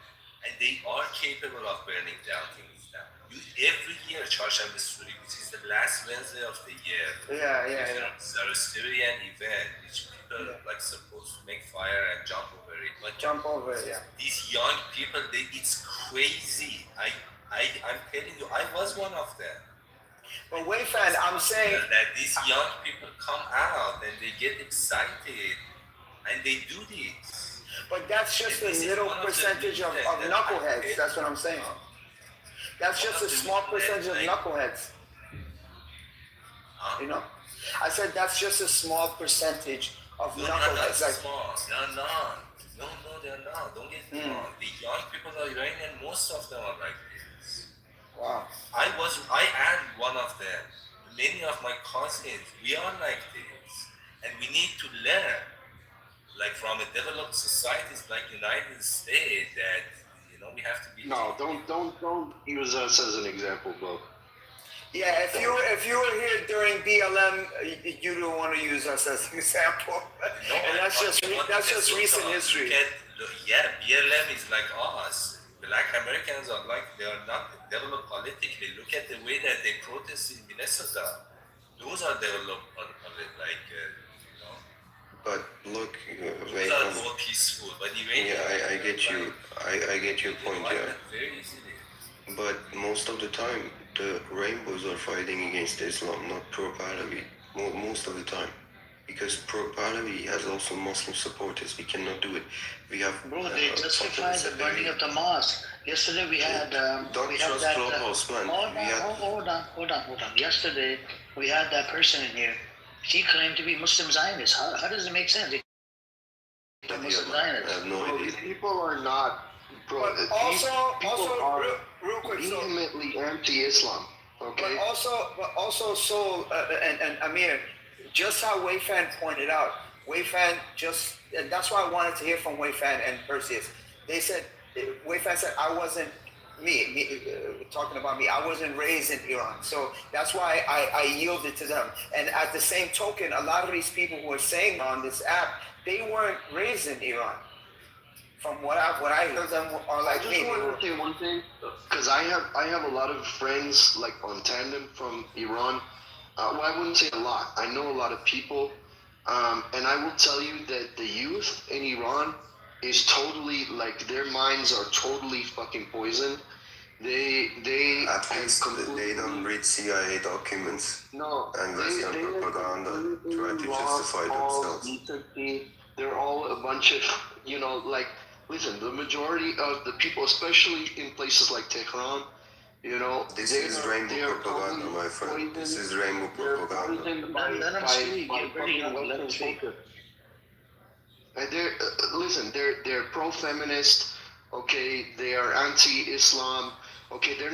and they are capable of burning down things down. Every year, Charshamba Suri, which is the last Wednesday of the year, yeah. Zoroastrian event, which people like supposed to make fire and jump over it. But these young people, it's crazy. I'm telling you, I was one of them. But Wayfan, I'm saying that these young people come out and they get excited and they do this. But that's just a little percentage of knuckleheads. That's what I'm saying. That's just a small percentage of knuckleheads. I said that's just a small percentage of knuckleheads. No, they're not. Don't get me wrong. The young people are Iranian, most of them are like this. Wow. I am one of them. Many of my cousins, we are like this. And we need to learn, like from a developed societies like United States, that we have to be. No, don't use us as an example, bro. Yeah, if you were here during BLM, you don't want to use us as an example. And that's just recent history. BLM is like us. Black Americans are like, they are not developed politically. Look at the way that they protest in Minnesota. Those are developed, like, you know, But look, those are more peaceful. But eventually, yeah, I get you. I get your they point. wipe Yeah. it very easily. But most of the time, the rainbows are fighting against Islam, not pro-Pahlavi. Most of the time. Because pro-Pahlavi has also Muslim supporters. We cannot do it. We have... Bro, they justified the burning of the mosque. Yesterday we had Don't we had trust that. Clubhouse, man. Hold on. Yesterday we had that person in here. He claimed to be Muslim Zionist. How does it make sense? Muslim I Zionist. have no Bro, idea. people are not, bro. But people are real quick, so vehemently anti-Islam. Okay. but also, so and Amir, just how Wayfan pointed out, Wayfan and that's why I wanted to hear from Wayfan and Perseus. They said, Wayfan said, I wasn't talking about me. I wasn't raised in Iran, so that's why I yielded to them. And at the same token, a lot of these people who are saying on this app, they weren't raised in Iran. From what I heard, them are like I me. just want to say one thing, because I have a lot of friends like on tandem from Iran. Well, I wouldn't say a lot. I know a lot of people, and I will tell you that the youth in Iran is totally like their minds are totally fucking poisoned. They At least they don't read CIA documents no, and Western propaganda try to justify themselves. They're all a bunch of, like, listen, the majority of the people, especially in places like Tehran, This is rainbow propaganda, my friend. This is rainbow propaganda. Let them speak. You're pretty young. Let them speak. And they're pro-feminist. Okay, they are anti-Islam. Okay, they're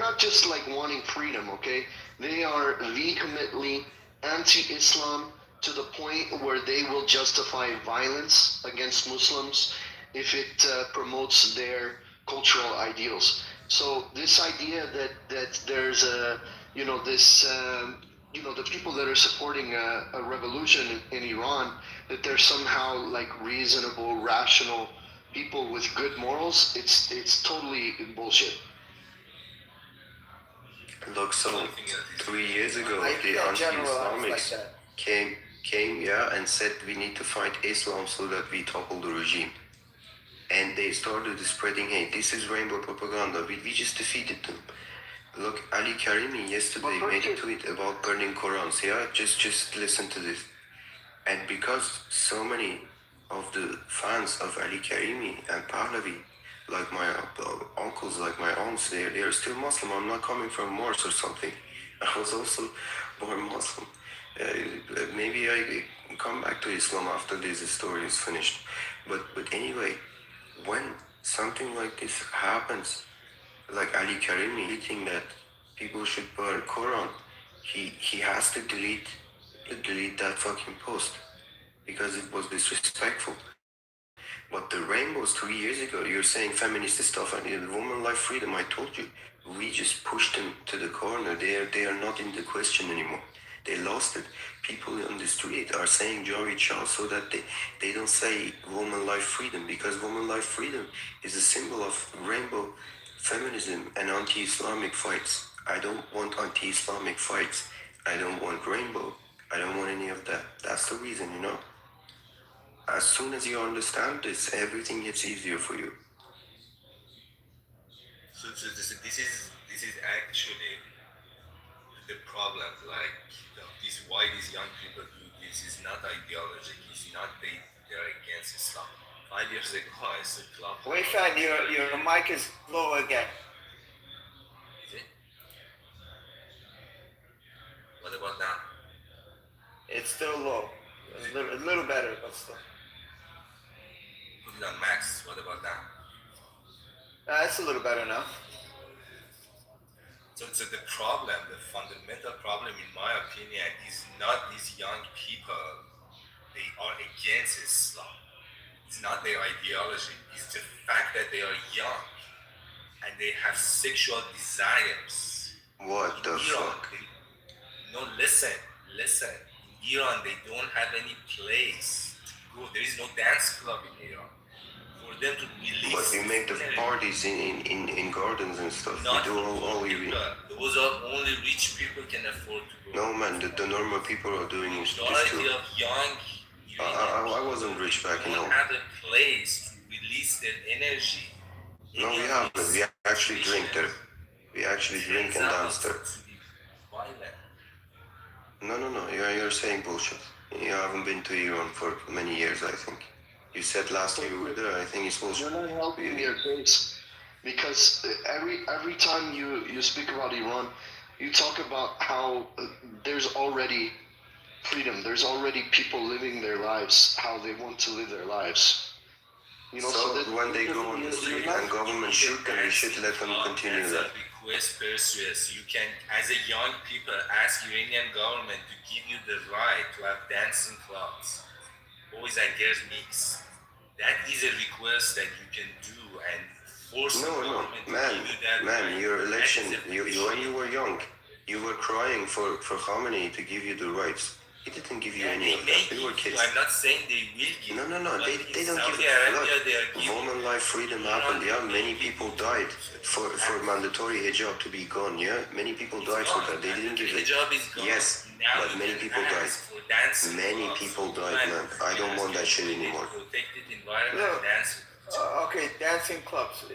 not just like wanting freedom. Okay, they are vehemently anti-Islam to the point where they will justify violence against Muslims if it promotes their cultural ideals. So this idea that there's the people that are supporting a revolution in Iran, that they're somehow like reasonable, rational people with good morals, it's totally bullshit. Look, so 3 years ago, I the can't generalize like anti-Islamics that. came, and said we need to fight Islam so that we topple the regime. And they started spreading hate. This is rainbow propaganda. We just defeated them. Look, Ali Karimi yesterday made a tweet about burning Qurans. Yeah, just listen to this. And because so many of the fans of Ali Karimi and Pahlavi, like my uncles, like my aunts, they're still Muslim. I'm not coming from Mars or something. I was also born Muslim. Maybe I come back to Islam after this story is finished. But anyway, when something like this happens, like Ali Karimi think that people should burn Quran, he has to delete that fucking post because it was disrespectful. But the rainbows 3 years ago, you're saying feminist stuff and woman life freedom. I told you, we just pushed them to the corner. They are not in the question anymore. They lost it. People on the street are saying Jari Shah so that they don't say woman life freedom, because woman life freedom is a symbol of rainbow feminism and anti-Islamic fights. I don't want anti-Islamic fights. I don't want rainbow. I don't want any of that. That's the reason, As soon as you understand this, everything gets easier for you. So this is actually the problem. Like, why these young people do this is not ideologic. It's not they're against Islam. 5 years ago, I said club. Wayfan, your mic is low again. Is it? What about now? It's still low. A little better, but still. Put it on max. What about now? It's a little better now. So the problem, the fundamental problem, in my opinion, is not these young people. They are against Islam. It's not their ideology. It's the fact that they are young and they have sexual desires. What the fuck? Listen. In Iran, they don't have any place to go. There is no dance club in Iran. For for them to release. But we make the energy. parties in gardens and stuff. Not We do all we. people. Those are only rich people can afford to go. No man, the normal people are doing this Majority too. of young I wasn't rich back in don't home. have a place to release their energy. No, we haven't. We actually drink there. We actually drink and dance there. No. You're saying bullshit. You haven't been to Iran for many years, I think. You said last year you were there. I think it's bullshit. You're not helping your case because every time you speak about Iran, you talk about how there's already freedom. There's already people living their lives how they want to live their lives. You know, So that when they go on the street and government shoot them, we should let them continue that. Request pursues. You can, as a young people, ask Iranian government to give you the right to have dancing clubs, boys and girls mix. That is a request that you can do and force the government to give you that right. Your election, when you were young, you were crying for Khamenei to give you the rights. He didn't give you any of that. We were kids. I'm not saying they will give. No. They don't give it. Woman life freedom happened. Yeah, many people died for mandatory hijab to be gone. Yeah, many people died for that. They didn't give it. Hijab is gone. Yes, but many people died. Many people died, man. I don't want that shit anymore. Protected environment, dance. Okay, dancing clubs.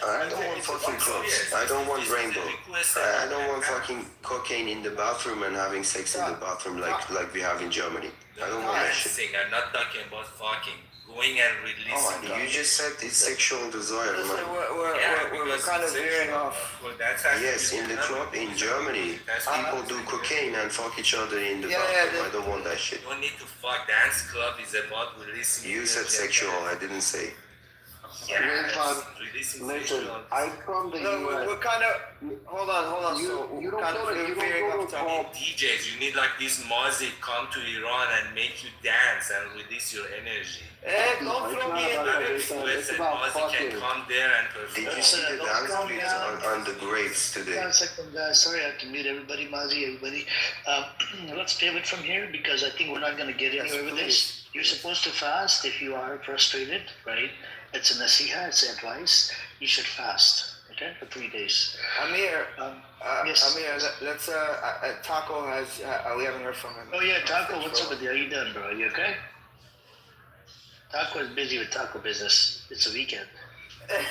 I don't want fucking clubs. I don't want rainbow. I don't want fucking cocaine in the bathroom and having sex in the bathroom like we have in Germany. I don't want that shit. I'm not talking about fucking. Going and releasing. You just said it's sexual desire, Listen, man. we're kind of veering off. Well, that's Yes, in the club in Germany, people do cocaine and fuck each other in the bathroom. I don't want that shit. You don't need to fuck. Dance club is about releasing. You said sexual, I didn't say. Listen, I from the No, US. we're kind of. Hold on. You don't kind go of to veering off topic. DJs, you need like this music come to Iran and make you dance and release your energy. Hey, don't throw me into this. Listen, about music fucking. can come there and perform. Did you see the dance please on the graves today? 1 second, sorry, I have to mute everybody, Mazi, everybody. Let's pivot from here because I think we're not going to get anywhere with this. You're supposed to fast if you are frustrated, right? It's a nasiha, it's advice. You should fast, okay, for 3 days. Amir, yes. Amir, let's. Taco has. We haven't heard from him. Oh yeah, Taco, what's up with you? How you doing, bro? You okay? Taco is busy with taco business. It's a weekend.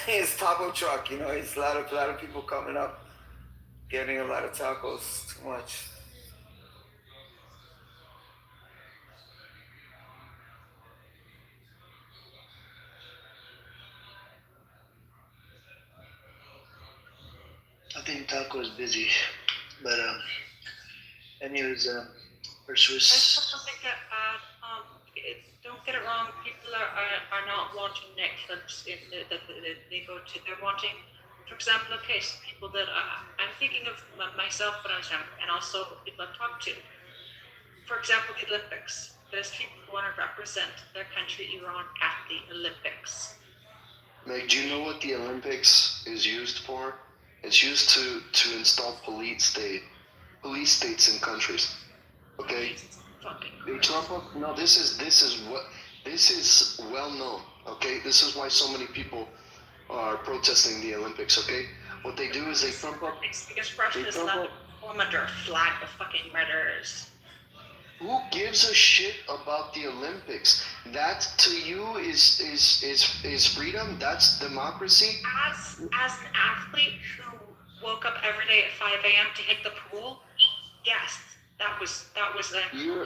His taco truck, it's a lot of people coming up, getting a lot of tacos. Too much. I think Taco is busy, but anyways, Persuis. I just want to think that don't get it wrong. People are not wanting nightclubs that they go to. They're wanting, for example, people that I'm thinking of myself when I was young, and also people I've talked to. For example, the Olympics. There's people who want to represent their country, Iran, at the Olympics. Like, do you know what the Olympics is used for? It's used to install police states in countries. Okay. No, this is well known. Okay, this is why so many people are protesting the Olympics. Okay, what they do is they trump up. Because Russia is not the formander flag of fucking murderers. Who gives a shit about the Olympics? That to you is freedom. That's democracy. As an athlete who woke up every day at 5 a.m. to hit the pool, yes, that was You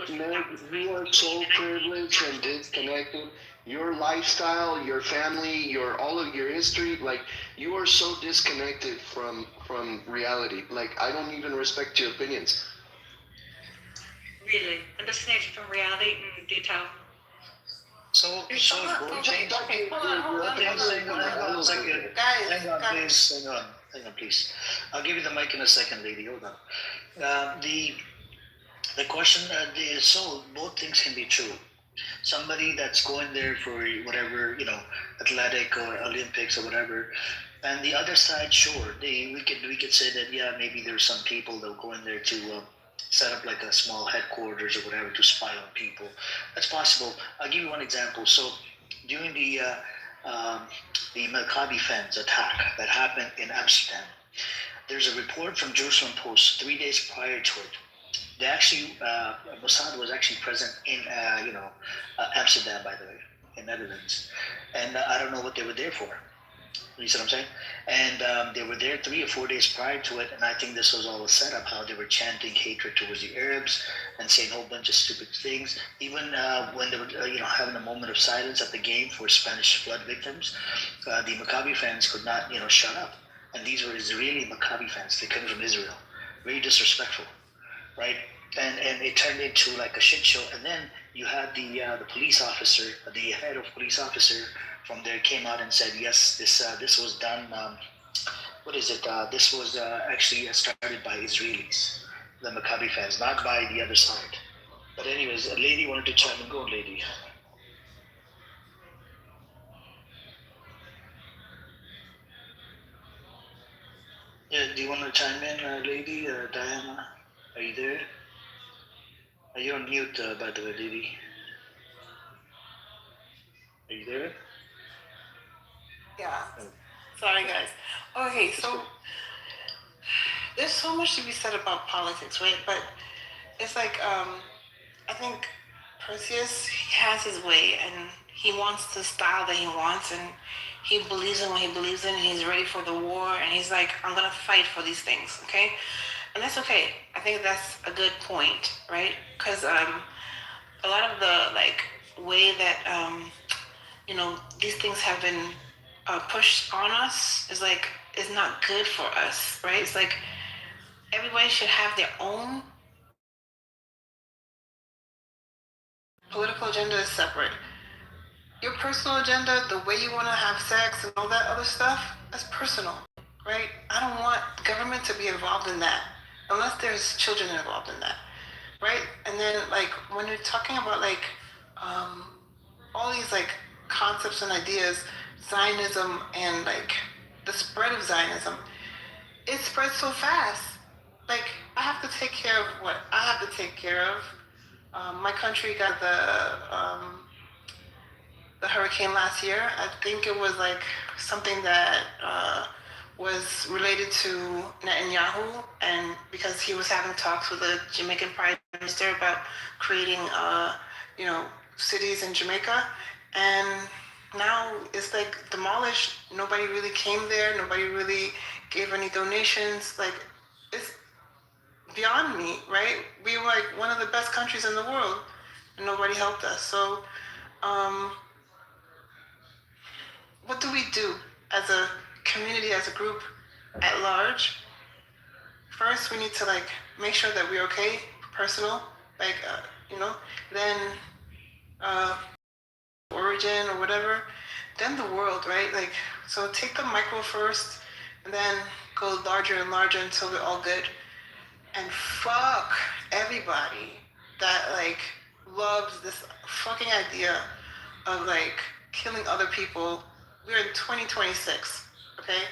are so privileged and disconnected. Your lifestyle, your family, all of your history, like you are so disconnected from reality. Like I don't even respect your opinions. Really, I'm disconnected from reality in detail. So James, hang on a second. Hang on, please. I'll give you the mic in a second, lady. Hold on. The question, so both things can be true. Somebody that's going there for whatever, athletic or Olympics or whatever, and the other side, sure, we could say that maybe there's some people that go in there to set up like a small headquarters or whatever to spy on people. That's possible. I'll give you one example. So during the Maccabi fans attack that happened in Amsterdam, there's a report from Jerusalem Post 3 days prior to it. They actually, Mossad was actually present in, Amsterdam, by the way, in Netherlands, and I don't know what they were there for. You see what I'm saying? And they were there 3 or 4 days prior to it, and I think this was all a setup. How they were chanting hatred towards the Arabs and saying a whole bunch of stupid things. Even when they were, having a moment of silence at the game for Spanish flood victims, the Maccabi fans could not, shut up. And these were Israeli Maccabi fans. They come from Israel. Very disrespectful, right? And it turned into like a shit show. And then you had the police officer, the head of police officer from there came out and said, yes, this was done. This was actually started by Israelis, the Maccabi fans, not by the other side. But anyways, a lady wanted to chime in. Go, lady. Yeah, do you want to chime in, lady? Diana, are you there? Are you on mute, by the way, lady? Are you there? Yeah. Sorry, guys. Okay, so there's so much to be said about politics, right? But it's like, I think Perseus, he has his way, and he wants the style that he wants, and he believes in what he believes in, and he's ready for the war, and he's like, I'm gonna fight for these things, okay? And that's okay. I think that's a good point, right? Because a lot of the way that these things have been pushed on us is not good for us, right? It's like everybody should have their own political agenda is separate. Your personal agenda, the way you want to have sex and all that other stuff, that's personal, right? I don't want government to be involved in that unless there's children involved in that, right? And then when you're talking about all these concepts and ideas, Zionism and the spread of Zionism, it spreads so fast. I have to take care of what I have to take care of. My country got the hurricane last year. I think it was something that was related to Netanyahu, and because he was having talks with the Jamaican Prime Minister about creating, cities in Jamaica, and now it's demolished. Nobody really came there. Nobody really gave any donations. It's beyond me, right? We were one of the best countries in the world, and nobody helped us. So, what do we do as a community, as a group at large? First, we need to make sure that we're okay, personal, then origin or whatever, then the world, right? So take the micro first, and then go larger and larger until we're all good. And fuck everybody that loves this fucking idea of killing other people. We're in 2026, okay?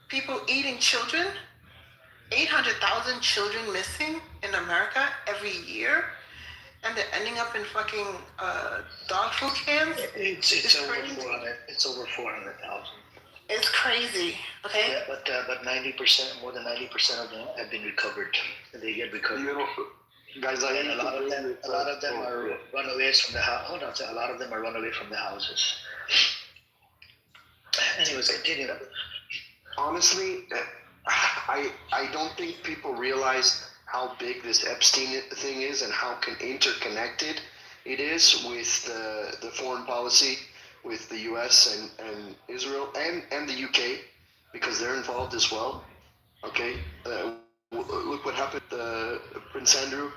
People eating children, 800,000 children missing in America every year, and they're ending up in fucking dog food cans. It's over 400. It's over 400,000. It's crazy, okay? Yeah, but 90%, more than 90% of them have been recovered. They get recovered. Guys, and a lot of them are runaways from the house. Hold on, a lot of them are run away from the houses. Anyways, continue. Honestly, I don't think people realize how big this Epstein thing is and how interconnected it is with the foreign policy with the U.S. and Israel and the U.K. because they're involved as well. Okay, look what happened to Prince Andrew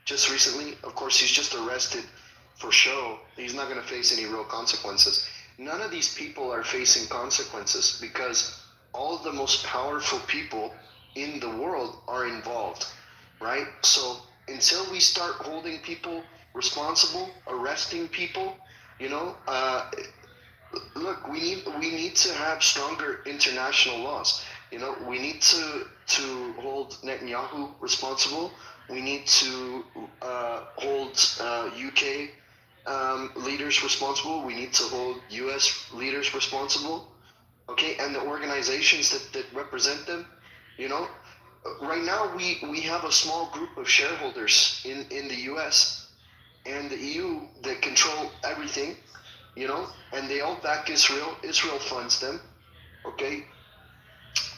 just recently. Of course, he's just arrested for show. He's not going to face any real consequences. None of these people are facing consequences because all of the most powerful people in the world are involved, right? So until we start holding people responsible, arresting people, look, we need to have stronger international laws. We need to hold Netanyahu responsible. We need to hold UK leaders responsible. We need to hold U.S. leaders responsible. Okay, and the organizations that represent them. You know, right now we have a small group of shareholders in the U.S. and the EU that control everything. You know, and they all back Israel. Israel funds them. Okay,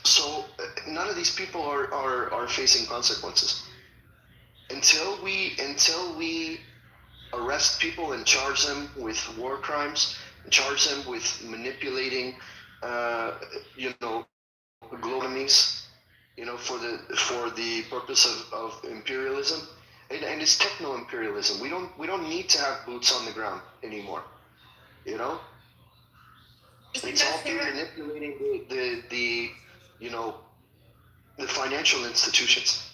so none of these people are facing consequences until we arrest people and charge them with war crimes, charge them with manipulating, you know, global enemies, you know, for the purpose of imperialism, and it's techno imperialism. We don't need to have boots on the ground anymore, you know. It's all through manipulating the you know, the financial institutions.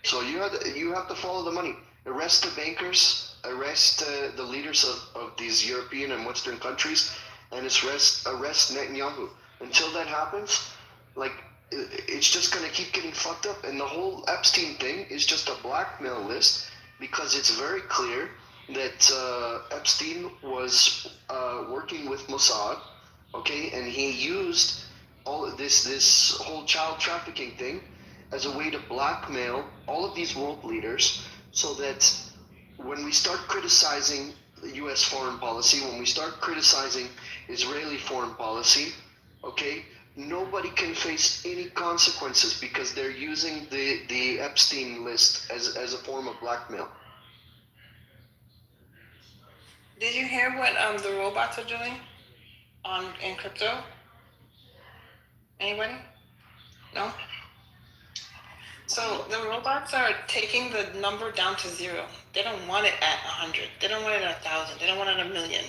So you have to follow the money. Arrest the bankers, arrest the leaders of these European and Western countries, and arrest Netanyahu. Until that happens, like, it's just going to keep getting fucked up. And the whole Epstein thing is just a blackmail list, because it's very clear that Epstein was working with Mossad, okay, and he used all of this whole child trafficking thing as a way to blackmail all of these world leaders, so that when we start criticizing the U.S. foreign policy, when we start criticizing Israeli foreign policy, okay, nobody can face any consequences, because they're using the Epstein list as a form of blackmail. Did you hear what the robots are doing in crypto? Anybody? No? So the robots are taking the number down to 0. They don't want it at 100. They don't want it at 1,000. They don't want it at 1,000,000.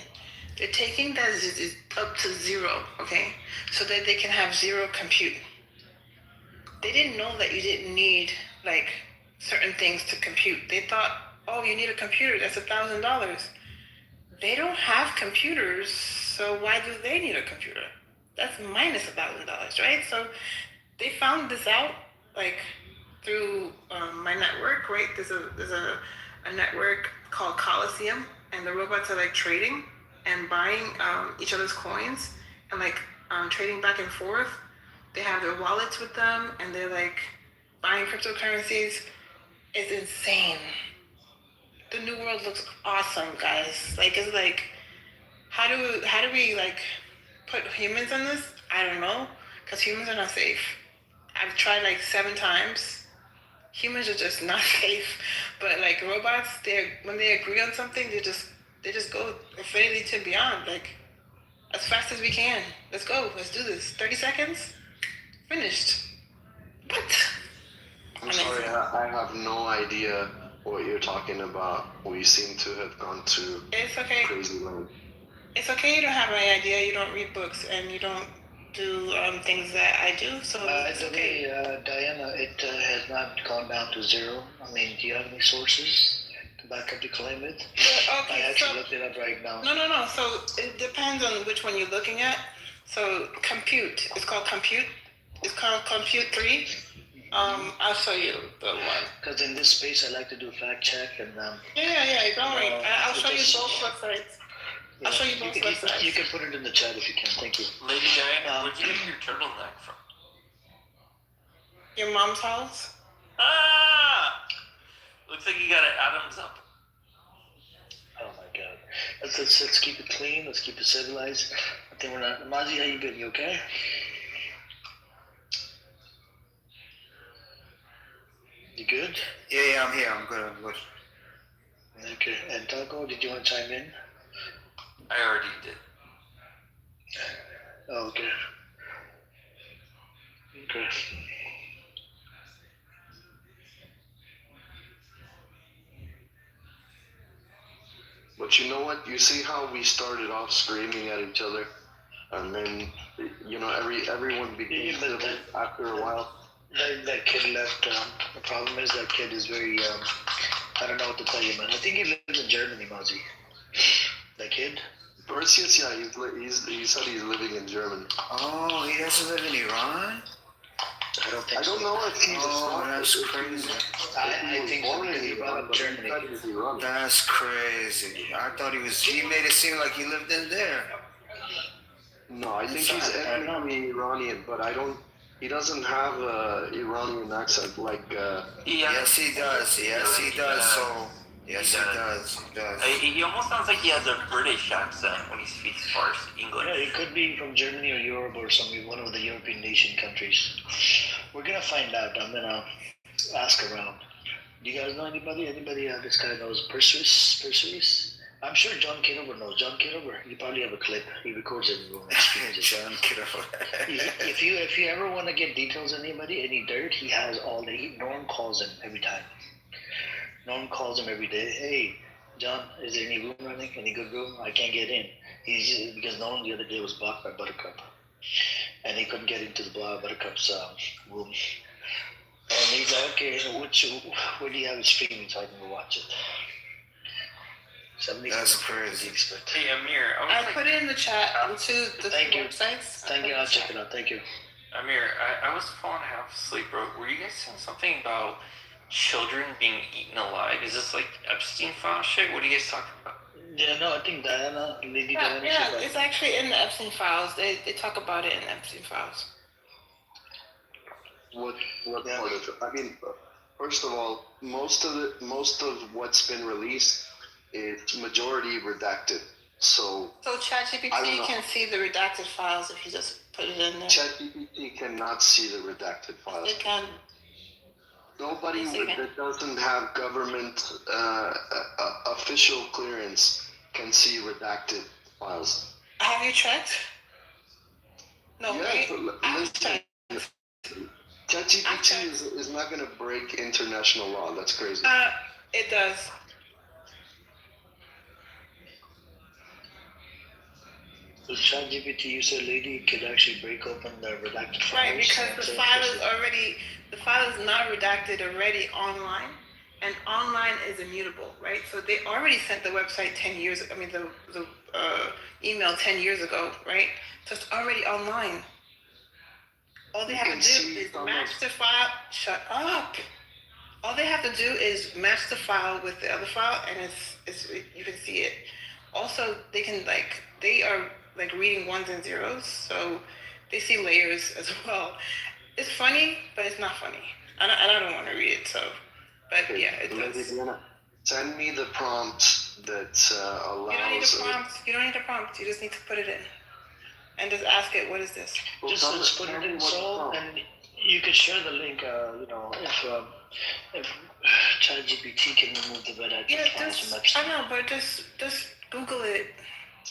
They're taking that up to 0, okay? So that they can have 0 compute. They didn't know that you didn't need, like, certain things to compute. They thought, oh, you need a computer, that's $1,000. They don't have computers, so why do they need a computer? That's minus $1,000, right? So they found this out, like, through my network, right? There's a network called Coliseum, and the robots are like trading and buying each other's coins, and like trading back and forth. They have their wallets with them, and they're like buying cryptocurrencies. It's insane. The new world looks awesome, guys. Like, it's like, how do we like put humans on this? I don't know, because humans are not safe. I've tried like 7 times. Humans are just not safe. But like robots, when they agree on something, they just go infinity to beyond, like as fast as we can. Let's go. Let's do this. 30 seconds. Finished. What? I'm sorry, I have no idea what you're talking about. We seem to have gone to It's okay. crazy land. It's okay. You don't have any idea. You don't read books, and you don't do things that I do. So it's okay. Diana, it has not gone down to 0. I mean, do you have any sources to back up the claim it? Yeah, okay, I actually looked it up right now. No. So it depends on which one you're looking at. So compute. It's called compute. It's called Compute 3. I'll show you the one. Because in this space, I like to do fact check and. Yeah. Don't worry. I'll show you both websites. Yeah, I'll show you both websites. You can put it in the chat if you can. Thank you. Lady Diana, where'd you get your turtleneck from? Your mom's house? Ah! Looks like you got it Adams up. Oh my God. Let's keep it clean. Let's keep it civilized. I think we're not. Mazi, how you been? You okay? You good? Yeah, I'm here. I'm good. Okay. And Taco, did you want to chime in? I already did. Oh, okay. Okay. But you know what? You see how we started off screaming at each other, and then, you know, everyone became civil after a while. That kid left. The problem is that kid is very. I don't know what to tell you, man. I think he lives in Germany, Mazi. That kid. Perseus, yeah, he said he's living in Germany. Oh, he doesn't live in Iran? I don't I think don't so. know if he's Oh, that's crazy. I think so because he brought up Germany. That's crazy. I thought he made it seem like he lived in there. No, I think he's ethnically Iranian, but he doesn't have a Iranian accent like. Yes, he does. Yes, he does. So, yes, he does. He does. He almost sounds like he has a British accent when he speaks Farsi, English. Yeah, it could be from Germany or Europe or one of the European nation countries. We're gonna find out. I'm gonna ask around. Do you guys know anybody? Anybody this guy knows Persuis? I'm sure John Kitover knows. John Kitover, you probably have a clip. He records it in room experiences. John Kitover. if you ever want to get details on anybody, any dirt, he has all day. Norm calls him every time. Norm calls him every day. Hey, John, is there any room running? Any good room? I can't get in. Because Norm the other day was blocked by Buttercup, and he couldn't get into the Buttercup's room. And he's like, okay, where do you have it streaming so I can go watch it? That's crazy. Hey, Amir, I put it in the chat into the Thank you. websites. Thank you. I'll check it out. Thank you. Amir, I was falling half asleep, bro. Were you guys saying something about children being eaten alive? Is this like Epstein file shit? What are you guys talking about? Yeah, no, I think Lady Diana. Yeah, it's actually in the Epstein files. They talk about it in the Epstein files. What part of it? I mean, first of all, most of what's been released is majority redacted. So ChatGPT can see the redacted files if you just put it in there. ChatGPT cannot see the redacted files. It can. Nobody that doesn't have government official clearance can see redacted files. Have you checked? No, Yeah, right? but I've checked. ChatGPT is not going to break international law. That's crazy. It does. So ChatGPT, you said lady could actually break open the redacted files. Right, because the file is not redacted already online, and online is immutable, right? So they already sent the website 10 years, the email 10 years ago, right? So it's already online. All they have to do is match the file. Shut up. All they have to do is match the file with the other file, and it's you can see it. Also, they are reading ones and zeros, so they see layers as well. It's funny, but it's not funny. And I don't want to read it, so. But yeah, it does. Send me the prompt that allows. You don't need a prompt. You don't need a prompt. You just need to put it in, and just ask it, "What is this?" Just put it in Soul, and you could share the link. If ChatGPT can remove the redacted files from Epstein. I know, but just Google it.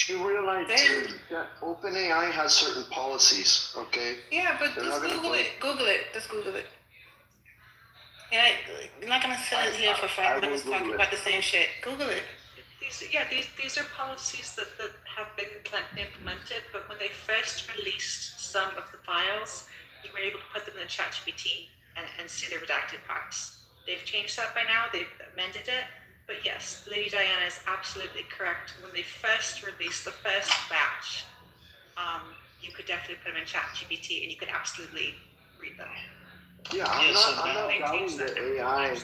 You realize that OpenAI has certain policies, okay? Yeah, but just Google it. Google it. Just Google it. Yeah, you're not gonna sit here for 5 minutes talking about the same shit. Google it. These are policies that have been implemented, but when they first released some of the files, you were able to put them in the ChatGPT and see the redacted parts. They've changed that by now. They've amended it. But yes, Lady Diana is absolutely correct. When they first released the first batch, you could definitely put them in ChatGPT and you could absolutely read them. Yeah, I'm not doubting the AI.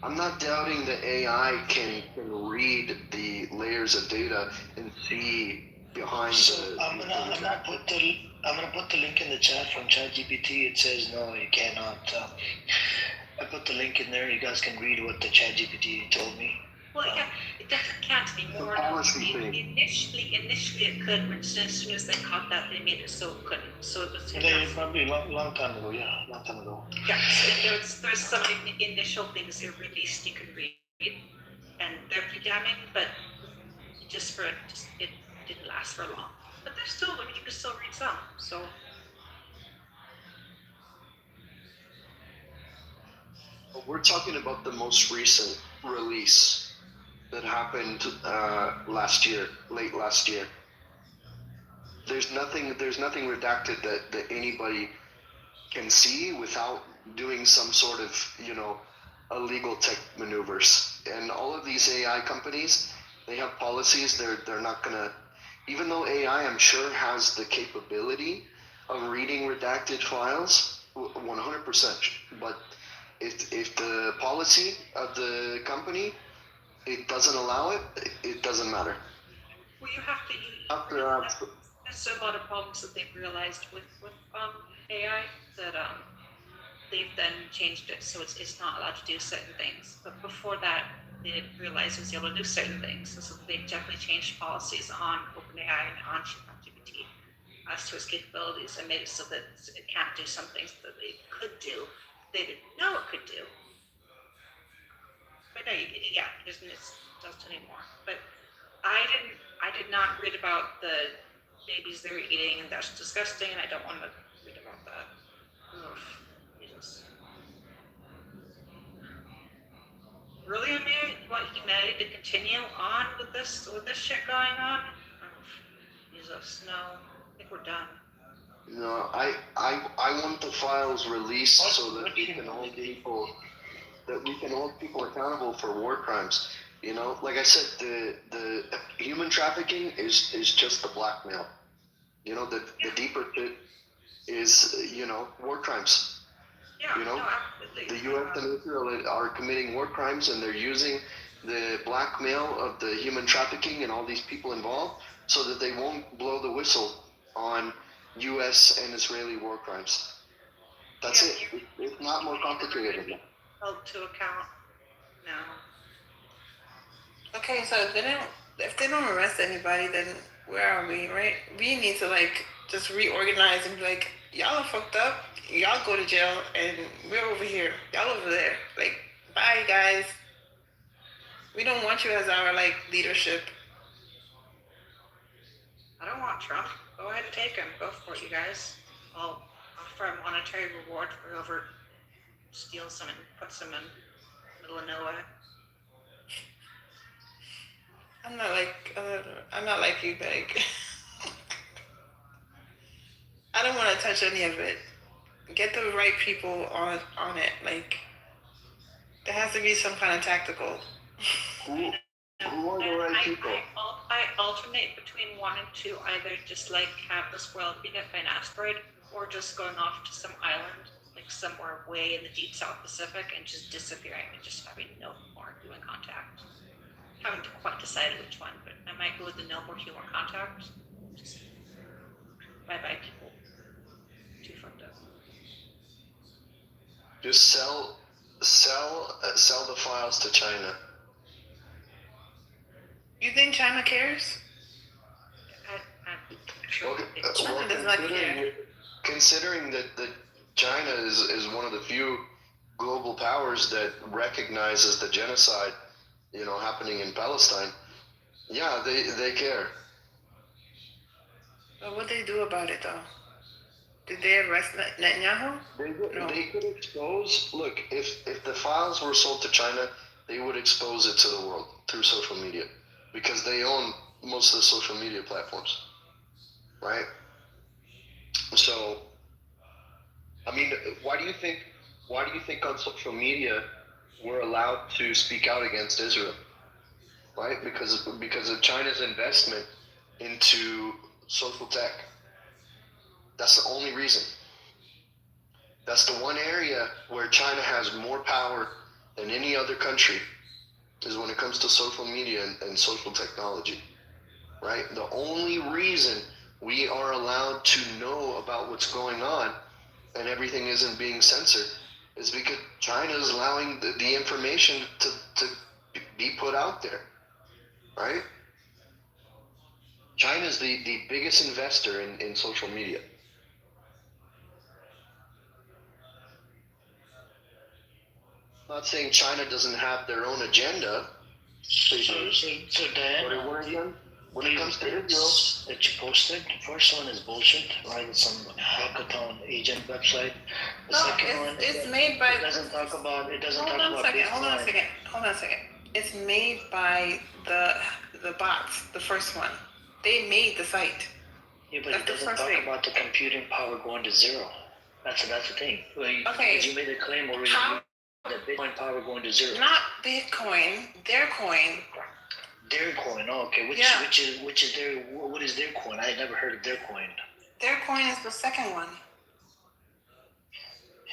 I'm not doubting the AI can read the layers of data and see behind I'm gonna put the link in the chat from ChatGPT. It says no, you cannot. I put the link in there. You guys can read what the ChatGPT told me. Well, it definitely can't anymore. Initially it could, but as soon as they caught that, they made it so it couldn't. So it was probably long time ago. Yeah, long time ago. Yeah, so there's some initial things they released you can read, and they're pretty damning, but it didn't last for long. But there's still, you can still read some. So. We're talking about the most recent release that happened late last year. There's nothing redacted that anybody can see without doing some sort of, illegal tech maneuvers. And all of these AI companies, they have policies. They're not gonna, even though AI, I'm sure, has the capability of reading redacted files, 100%. But if the policy of the company it doesn't allow it, it doesn't matter. Well, you have to. There's a lot of problems that they've realized with AI that they've then changed it so it's not allowed to do certain things. But before that, they didn't realize it was able to do certain things. So they've definitely changed policies on OpenAI and on ChatGPT as to its capabilities and made it so that it can't do some things that they could do, they didn't know it could do. But no, yeah, it doesn't anymore. But I did not read about the babies they were eating, and that's disgusting, and I don't want to read about that. Ugh, Jesus. Really, Amir, you want humanity to continue on with this shit going on? Jesus, no. I think we're done. No, I want the files released so that we can hold people accountable for war crimes. You know, like I said, the human trafficking is just the blackmail. You know, the deeper bit is war crimes. Yeah, You know, no, absolutely. the U.S. and Israel are committing war crimes, and they're using the blackmail of the human trafficking and all these people involved so that they won't blow the whistle on U.S. and Israeli war crimes. That's it. It's not more complicated than that. Held to account. No. Okay, so if they don't arrest anybody, then where are we, right? We need to like just reorganize and be like, y'all are fucked up. Y'all go to jail, and we're over here. Y'all over there. Like, bye, guys. We don't want you as our like leadership. I don't want Trump. Go ahead and take him. Go for it, you guys. I'll offer a monetary reward for whoever steals him and puts him in the middle of nowhere. I'm not like you, like. I don't want to touch any of it. Get the right people on it. Like, there has to be some kind of tactical. Who are the right people? I alternate between 1 and 2. Either just like have this world be hit by an asteroid, or just going off to some island, like somewhere way in the deep South Pacific, and just disappearing and just having no more human contact. Haven't quite decided which one, but I might go with the no more human contact. Just bye people. Too fucked up. Just sell the files to China. You think China cares? I'm sure China does not care. Considering that China is one of the few global powers that recognizes the genocide, happening in Palestine, yeah, they care. But what they do about it, though? Did they arrest Netanyahu? They could expose. Look, if the files were sold to China, they would expose it to the world through social media, because they own most of the social media platforms, right? So, I mean, why do you think on social media we're allowed to speak out against Israel? Right? Because of China's investment into social tech. That's the only reason. That's the one area where China has more power than any other country, is when it comes to social media and social technology. Right? The only reason we are allowed to know about what's going on and everything isn't being censored is because China is allowing the information to be put out there. Right? China's the biggest investor in social media. I'm not saying China doesn't have their own agenda. So Diana, when it comes to Israel, that you posted, the first one is bullshit, right? It's some hackathon agent website. The second one, it's made by. It doesn't talk about. Hold on a second. It's made by the bots. The first one, they made the site. Yeah, but it doesn't talk about the computing power going to zero. That's the thing. Okay. Because you made a claim already. That Bitcoin power going to zero. Not Bitcoin, their coin. Their coin. Oh, okay. Which is their? What is their coin? I had never heard of their coin. Their coin is the second one.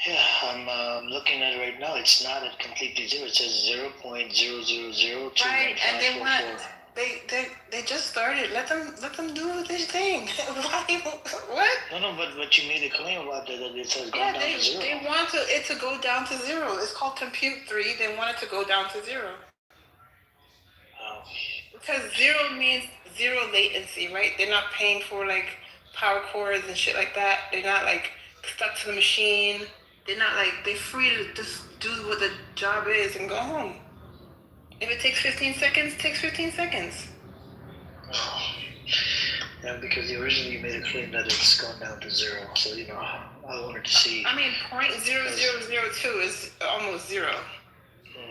Yeah, I'm looking at it right now. It's not at completely zero. It says 0.00021544. Right, and they want they just started. Let them do this thing. Why? What? No, but you made a claim about that it says gone Yeah, down to zero. they want it to go down to zero. It's called Compute 3. They want it to go down to zero. Oh. Because zero means zero latency, right? They're not paying for like power cords and shit like that. They're not like stuck to the machine. They're not like, they're free to just do what the job is and go home. If it takes 15 seconds, it takes 15 seconds. Oh. Yeah, because originally you made a claim that it's gone down to zero. So, I wanted to see. I mean, 0.0002 is almost zero.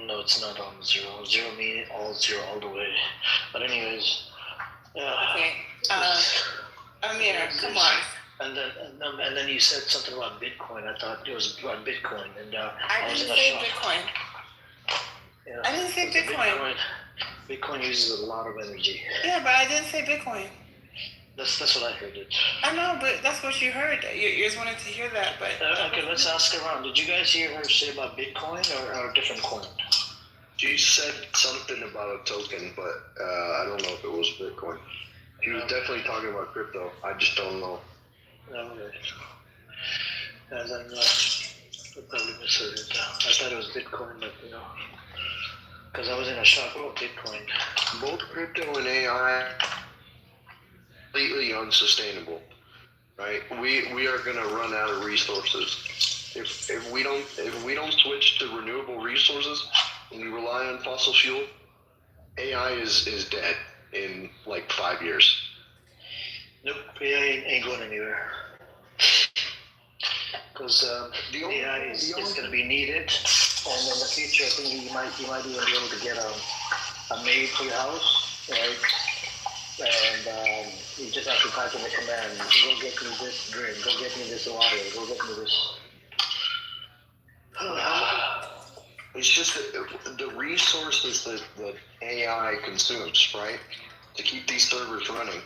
No, it's not on zero. Zero means all zero all the way. But anyways, yeah. Okay. Amir, come on. And then you said something about Bitcoin. I thought it was about Bitcoin, and I was didn't in a say shock. Bitcoin. Yeah, I didn't say Bitcoin. Bitcoin uses a lot of energy. Yeah, but I didn't say Bitcoin. That's what I heard. I know, but that's what you heard. Your ears wanted to hear that, but... Okay, let's ask around. Did you guys hear her say about Bitcoin or a different coin? She said something about a token, but I don't know if it was Bitcoin. She was definitely talking about crypto. I just don't know. Okay. And then I probably misheard it. I thought it was Bitcoin, but because I was in a shock about Bitcoin. Both crypto and AI completely unsustainable, right? We are gonna run out of resources if we don't switch to renewable resources and we rely on fossil fuel. AI is dead in like 5 years. Nope, AI ain't going anywhere. Because AI is going to be needed, and in the future, I think you might even be able to get a maid for your house, right? And you just have to type in the command: go get me this drink, go get me this water, go get me this. It's just the resources that AI consumes, right, to keep these servers running.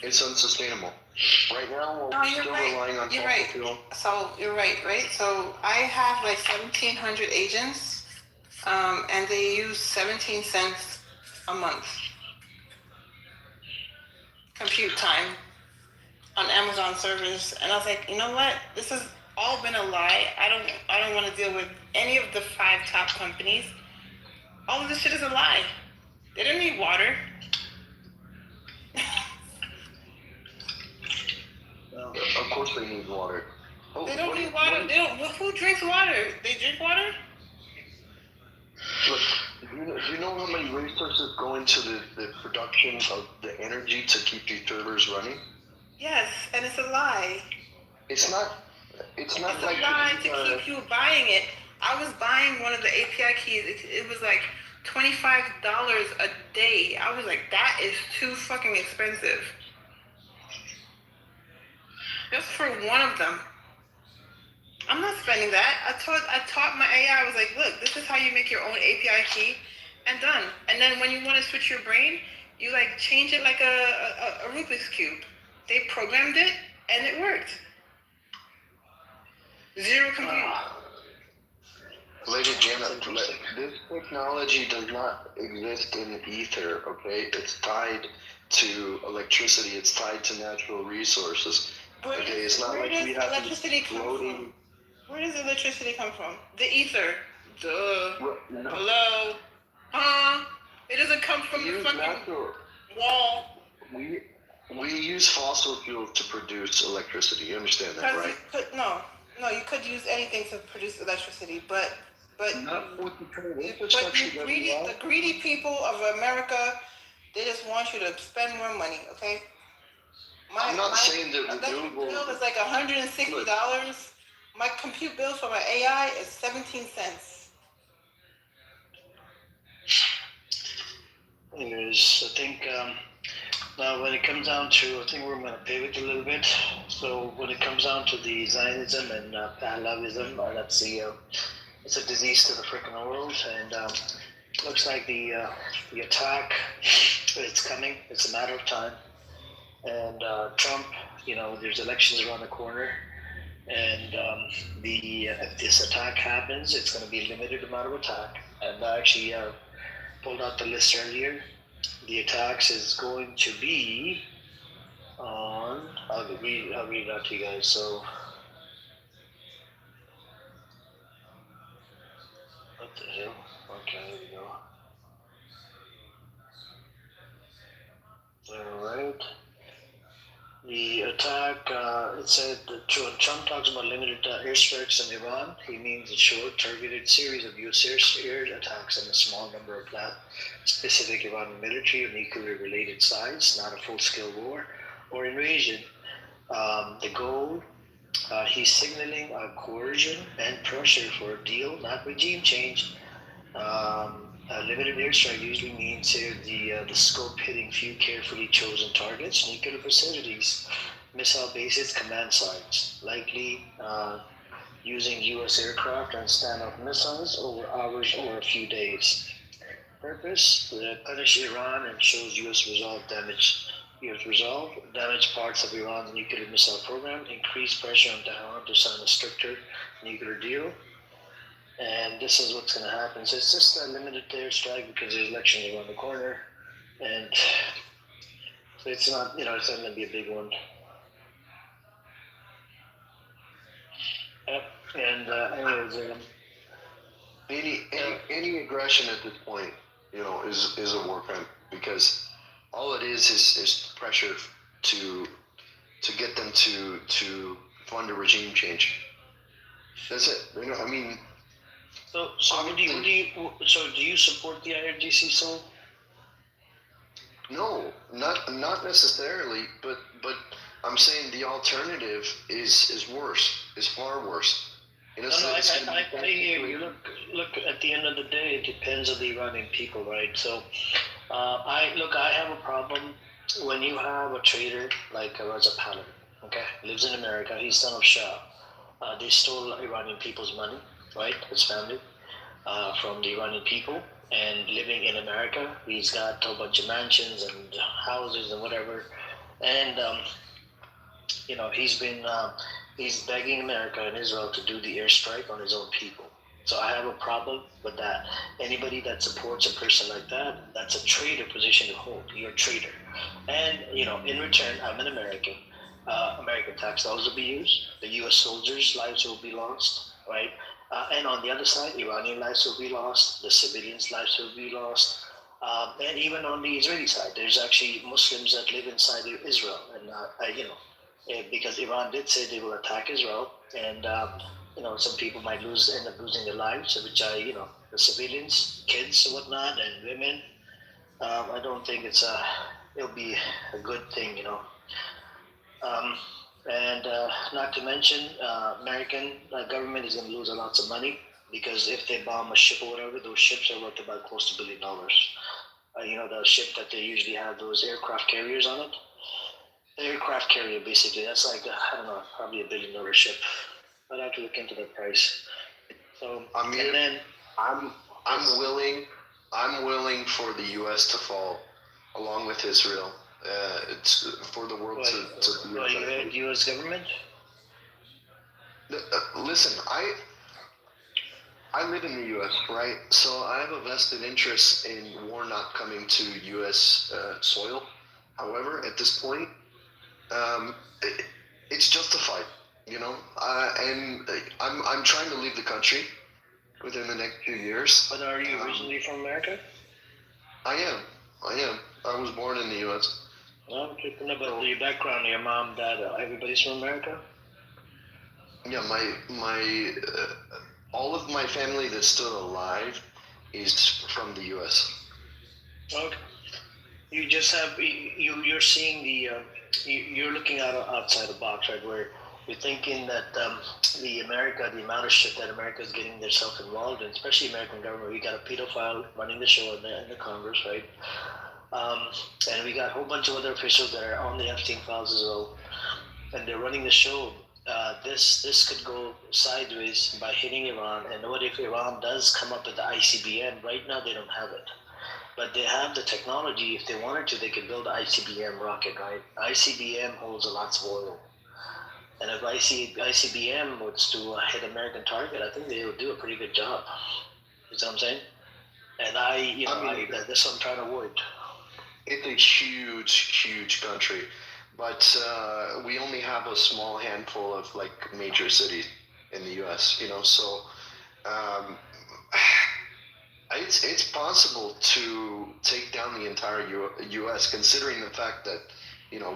It's unsustainable. Right now, we're still relying on fossil fuel. So you're right? So I have like 1,700 agents, and they use 17 cents a month compute time on Amazon servers, and I was like, you know what? This has all been a lie. I don't want to deal with any of the 5 top companies. All of this shit is a lie. They don't need water. Of course they need water. They don't need water. Who drinks water? They drink water? Look, do you know how many resources go into the production of the energy to keep these servers running? Yes, and it's a lie. It's not It's like a lie to keep you buying it. I was buying one of the API keys. It was like $25 a day. I was like, that is too fucking expensive. Just for one of them. I'm not spending that. I taught my AI, I was like, look, this is how you make your own API key, and done. And then when you want to switch your brain, you like change it like a Rubik's Cube. They programmed it, and it worked. Zero compute. Lady Janet, this technology does not exist in ether, okay? It's tied to electricity. It's tied to natural resources. Okay, it's not like we have electricity come from? Where does electricity come from? The ether. Duh. No. Hello. Huh? It doesn't come from the fucking wall. We use fossil fuels to produce electricity. You understand that, right? You could use anything to produce electricity, but not with the current the infrastructure. greedy people of America, they just want you to spend more money, okay? I'm not saying that renewable bill is like $160. My compute bill for my AI is 17 cents. Anyways, I think now when it comes down to, I think we're going to pivot a little bit. So when it comes down to the Zionism and Pan-Slavism, it's a disease to the freaking world, and looks like the attack, it's coming. It's a matter of time. And Trump, there's elections around the corner, And if this attack happens, it's going to be a limited amount of attack. And I actually pulled out the list earlier. The attacks is going to be on. I'll read it out to you guys. So, what the hell? Okay, here we go. All right. The attack, it said that when Trump talks about limited airstrikes in Iran, he means a short, targeted series of U.S. air attacks on a small number of specific Iranian military or nuclear-related sites, not a full-scale war or invasion. The goal, he's signaling coercion and pressure for a deal, not regime change. A limited airstrike usually means the scope hitting few carefully chosen targets, nuclear facilities, missile bases, command sites, likely using U.S. aircraft and standoff missiles over hours or a few days. Purpose: to punish Iran and shows U.S. resolve, damage parts of Iran's nuclear missile program, increase pressure on Tehran to sign a stricter nuclear deal, and this is what's going to happen. So it's just a limited airstrike because the election is around the corner, and so it's not, it's not going to be a big one. And anyways, any aggression at this point, is a war crime, because all it is pressure to get them to fund a regime change. That's it. I mean. So do you support the IRGC? So? No, not necessarily, but I'm saying the alternative is worse, is far worse. No, I hear you. Look. At the end of the day, it depends on the Iranian people, right? So, I have a problem when you have a trader like Raza Pahlavi, okay, lives in America. He's son of Shah. They stole Iranian people's money, right? His family from the Iranian people, and living in America, he's got a bunch of mansions and houses and whatever, and he's begging America and Israel to do the airstrike on his own people. So I have a problem with that. Anybody that supports a person like that, that's a traitor position to hold. You're a traitor. And, in return, I'm an American. American tax dollars will be used. The U.S. soldiers' lives will be lost, right? And on the other side, Iranian lives will be lost. The civilians' lives will be lost. And even on the Israeli side, there's actually Muslims that live inside Israel. And, because Iran did say they will attack Israel, and some people might end up losing their lives, which the civilians, kids, and whatnot, and women. I don't think it'll be a good thing, and not to mention, American government is going to lose a lots of money, because if they bomb a ship or whatever, those ships are worth about close to $1 billion. The ship that they usually have those aircraft carriers on it. The aircraft carrier, basically, that's like, I don't know, probably $1 billion ship. I'd have to look into the price. So, and then I'm willing for the U.S. to fall along with Israel. It's for the world to be the U.S. government. Listen, I live in the U.S., right? So I have a vested interest in war not coming to U.S. Soil. However, at this point, it's justified, and I'm trying to leave the country within the next few years. But are you originally from America? I am. I was born in the U.S. Well, about your background, your mom, dad, everybody's from America? Yeah, my all of my family that's still alive is from the U.S. Okay. You just have you're seeing you're looking outside the box, right? Where you're thinking that the amount of shit that America is getting themselves involved in, especially American government. We got a pedophile running the show in the Congress, right? And we got a whole bunch of other officials that are on the Epstein files as well, and they're running the show. This could go sideways by hitting Iran. And what if Iran does come up with the ICBM? Right now they don't have it, but they have the technology. If they wanted to, they could build an ICBM rocket, right? ICBM holds a lot of oil, And if ICBM was to hit American target, I think they would do a pretty good job. You know what I'm saying? And that's what I'm trying to avoid. It's a huge country, but we only have a small handful of like major cities in the U.S. So um, it's possible to take down the entire U.S. considering the fact that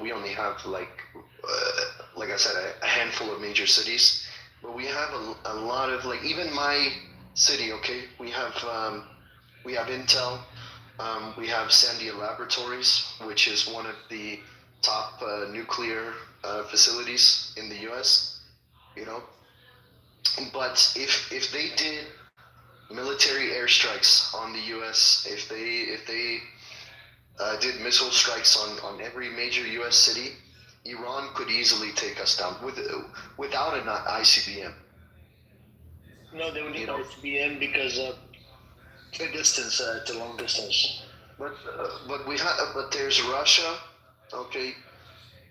we only have like I said, a handful of major cities, but we have a lot of like even my city. Okay, we have Intel. We have Sandia Laboratories, which is one of the top nuclear facilities in the U.S. But if they did military airstrikes on the U.S., if they did missile strikes on every major U.S. city, Iran could easily take us down without an ICBM. No, they would need ICBM because the distance, it's a long distance. But there's Russia, okay.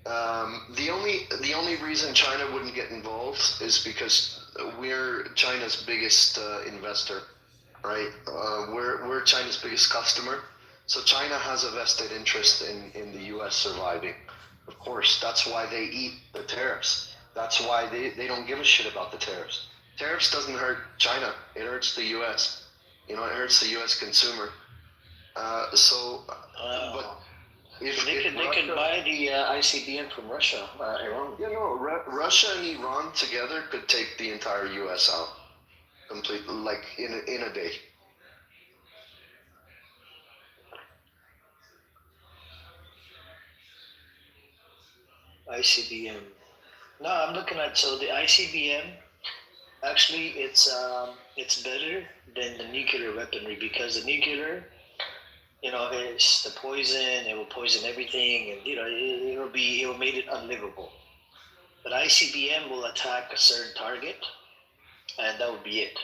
The only reason China wouldn't get involved is because we're China's biggest investor, right? We're China's biggest customer, so China has a vested interest in the U.S. surviving. Of course, that's why they eat the tariffs. That's why they don't give a shit about the tariffs. Tariffs doesn't hurt China; it hurts the U.S. It hurts the U.S. consumer. But if they could buy the ICBM from Russia, Iran. Russia and Iran together could take the entire U.S. out completely, like in a day. ICBM. No, I'm looking at the ICBM. Actually, it's better than the nuclear weaponry because the nuclear, it's the poison. It will poison everything, and it will make it unlivable. But ICBM will attack a certain target, and that would be it.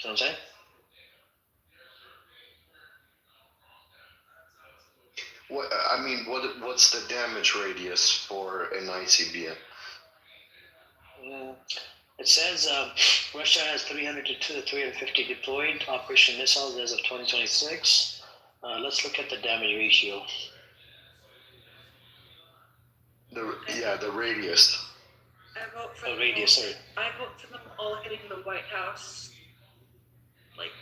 You know what I'm saying? What's the damage radius for an ICBM? It says Russia has 300 to 350 deployed operation missiles as of 2026. Let's look at the damage ratio. The radius. I vote for radius, sorry. I vote for them all hitting the White House, like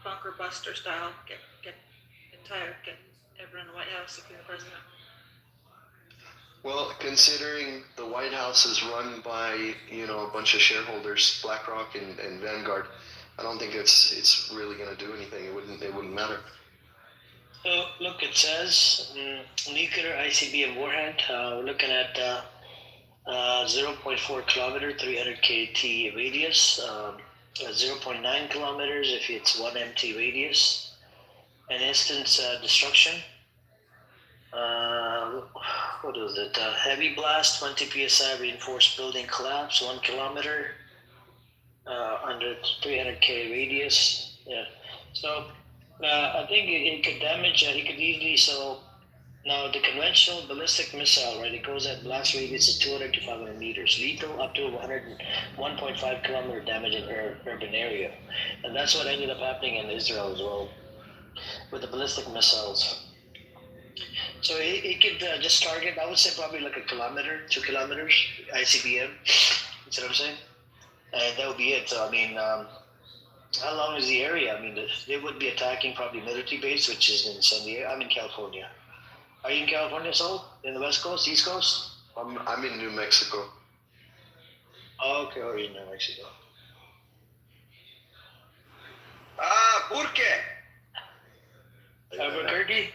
bunker buster style. Get everyone in the White House if you're the president. Well, considering the White House is run by a bunch of shareholders, BlackRock and Vanguard, I don't think it's really going to do anything. It wouldn't matter. So look, it says nuclear ICBM warhead. We're looking at 0.4 kilometer, 300 kT radius, 0.9 kilometers if it's 1 MT radius, an instant destruction. What is it? Heavy blast, 20 psi reinforced building collapse, 1 kilometer, under 300 k radius. Yeah. So I think it could damage. It could easily. So now the conventional ballistic missile, right? It goes at blast radius of 200 to 500 meters, lethal up to 1.5 kilometer damage in urban area, and that's what ended up happening in Israel as well with the ballistic missiles. So it could just target, I would say probably like a kilometer, 2 kilometers, ICBM, that's what I'm saying. And that would be it. So, I mean, how long is the area? I mean, they would be attacking probably military base, which is in San Diego. I'm in California. Are you in California, Saul? In the West Coast, East Coast? I'm in New Mexico. Oh, okay, or in New Mexico. ¿Por qué? Albuquerque?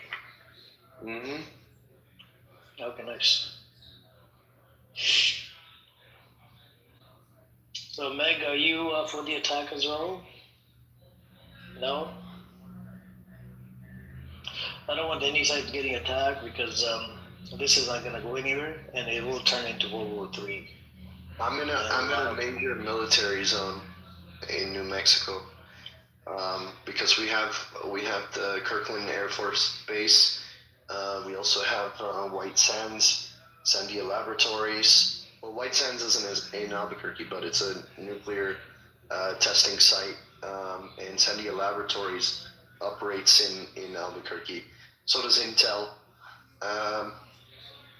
Mm-hmm. Okay, nice. So, Meg, are you for the attack as well? No? I don't want any side getting attacked because this is not going to go anywhere and it will turn into World War III. I'm in a major military zone in New Mexico because we have the Kirkland Air Force Base. We also have White Sands, Sandia Laboratories, Well, White Sands isn't in Albuquerque, but it's a nuclear testing site, and Sandia Laboratories operates in Albuquerque. So does Intel. Um,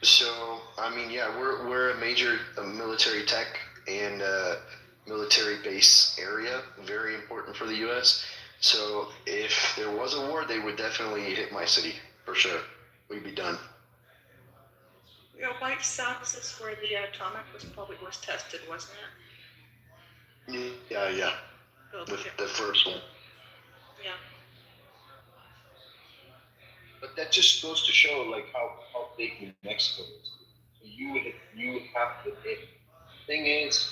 so I mean, yeah, we're a major military tech and military base area, very important for the U.S. So if there was a war, they would definitely hit my city for sure. We'd be done. White Sands is where the atomic was tested, wasn't it? Yeah. Oh, The first one. yeah. But that just goes to show like how big New Mexico is. You have the thing is,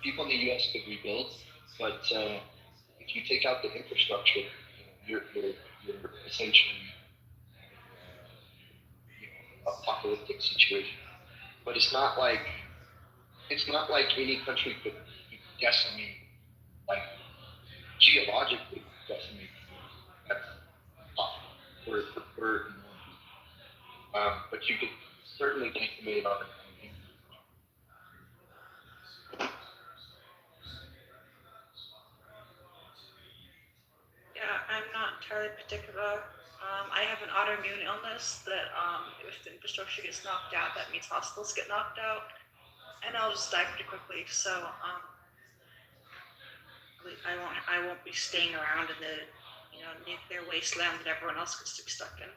people in the U.S. could rebuild, but if you take out the infrastructure, you're essentially apocalyptic situation. But it's not like any country could decimate, like geologically decimate. That's tough for but you could certainly decimate on it. Yeah, I'm not entirely particular. I have an autoimmune illness that if the infrastructure gets knocked out, that means hospitals get knocked out, and I'll just die pretty quickly. So I won't be staying around in the nuclear wasteland that everyone else gets to be stuck in.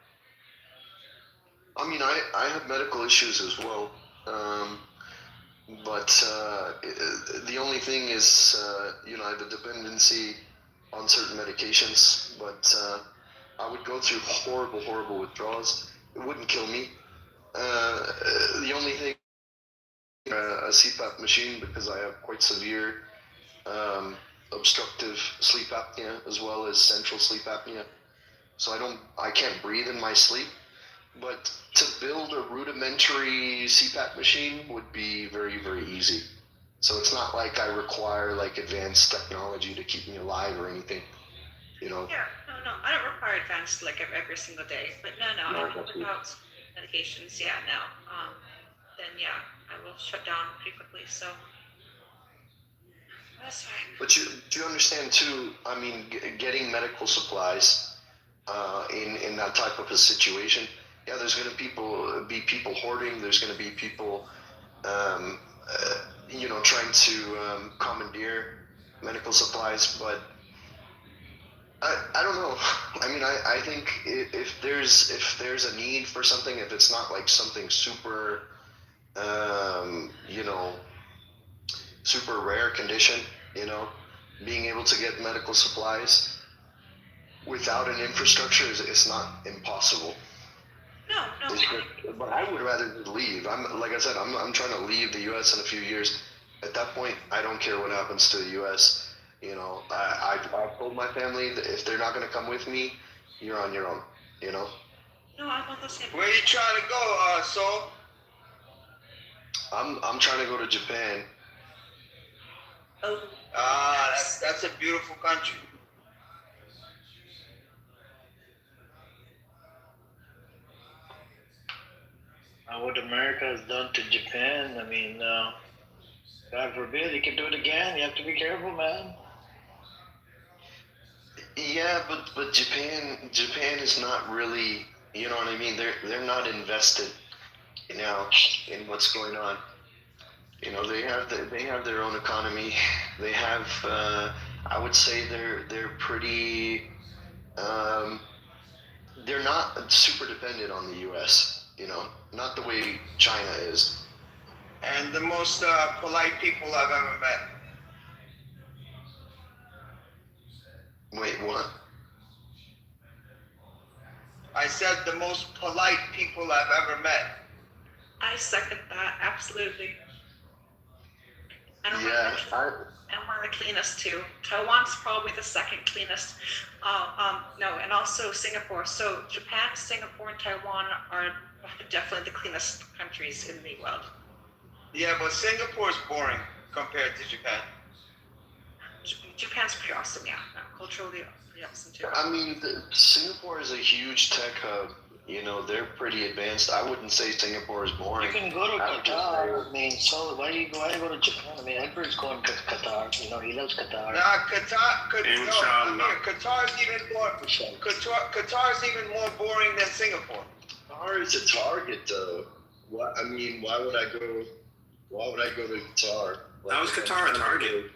I mean, I have medical issues as well, but the only thing is, I have a dependency on certain medications, but I would go through horrible withdrawals. It wouldn't kill me. The only thing, a CPAP machine, because I have quite severe obstructive sleep apnea as well as central sleep apnea. So I can't breathe in my sleep. But to build a rudimentary CPAP machine would be very, very easy. So it's not like I require like advanced technology to keep me alive or anything, Yeah, no, I don't require advanced like every single day, but no, without medications, yeah, no. Then yeah, I will shut down pretty quickly. So that's fine. But do you understand too? I mean, getting medical supplies in that type of a situation. Yeah, there's going to be people hoarding. There's going to be people, trying to commandeer medical supplies. But I don't know. I mean, I think if there's a need for something, if it's not like something super, super rare condition, being able to get medical supplies without an infrastructure is not impossible. No. But I would rather leave. Like I said, I'm trying to leave the U.S. in a few years. At that point, I don't care what happens to the U.S. I've told my family that if they're not going to come with me, you're on your own. No, I'm on the same. Where you trying to go, Saul? I'm trying to go to Japan. Oh. That's a beautiful country. What America has done to Japan, I mean, God forbid he can do it again. You have to be careful, man. Yeah, but Japan is not really, you know what I mean? They're not invested, in what's going on. They have their own economy. They have, I would say they're pretty, they're not super dependent on the U.S. Not the way China is. And the most polite people I've ever met. Wait, what? I said the most polite people I've ever met. I second that absolutely. And Yeah, and one of the cleanest too. Taiwan's probably the second cleanest. No, and also Singapore. So Japan, Singapore, and Taiwan are definitely the cleanest countries in the world. Yeah, but Singapore's boring compared to Japan. Japan's pretty awesome, yeah. Culturally pretty awesome too. I mean, Singapore is a huge tech hub. You know, they're pretty advanced. I wouldn't say Singapore is boring. You can go to I would just Qatar. I mean, so why do you go to Japan? I mean, Edward's going to Qatar. You know, he loves Qatar. Nah, Qatar, Inshallah. Qatar's even more. Qatar's even more boring than Singapore. Qatar is a target, though. What I mean, why would I go? Why would I go to Qatar? How is Qatar a target?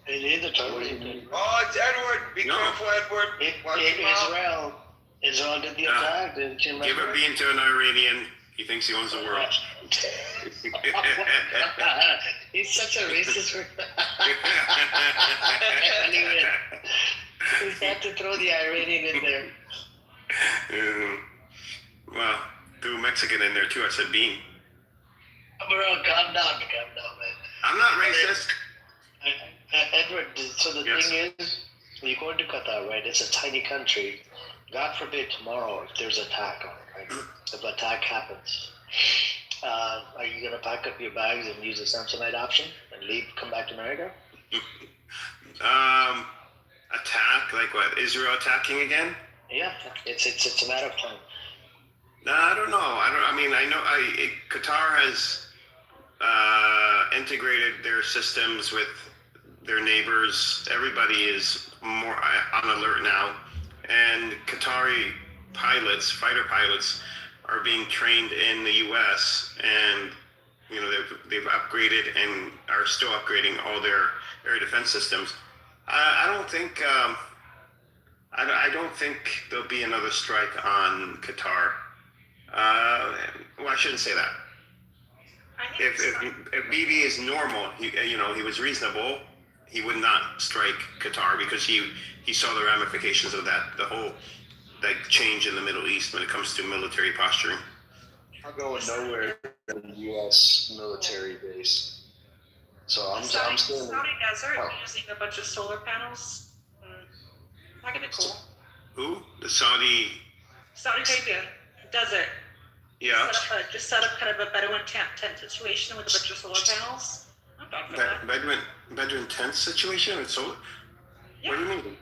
It is a target. Oh, it's Edward. Be No. careful, Edward. Watch your mouth. Israel did the No. attack. Didn't you Give remember? a bean to an Iranian. He thinks he owns the world. He's such a racist. Anyway, he's had to throw the Iranian in there. Well, threw Mexican in there too. I said bean. Bro, calm down, man. I'm not racist. Edward, so the Yes. thing is, when you go into Qatar, right? It's a tiny country. God forbid tomorrow if there's an attack on it, right? If an attack happens, are you gonna pack up your bags and use the Samsonite option and leave, come back to America? Attack? Like what? Israel attacking again? Yeah, it's a matter of time. No, I don't know. I mean, I know. Qatar has integrated their systems with their neighbors. Everybody is more on alert now, and Qatari pilots, fighter pilots, are being trained in the U.S. and you know they've upgraded and are still upgrading all their air defense systems. I don't think I don't think there'll be another strike on Qatar. Well, I shouldn't say that. I think If Bibi is normal, he was reasonable, he would not strike Qatar because he saw the ramifications of that, the whole change in the Middle East when it comes to military posturing. I'm going nowhere in the U.S. military base. So I'm Saudi still. Desert Oh. using a bunch of solar panels. That could be cool. Who? The Saudi? Saudi Arabia desert. Yeah. Just set up kind of a Bedouin tent situation with a bunch of solar panels. I'm down for that. Bedouin tent situation with solar? Yeah. What do you mean?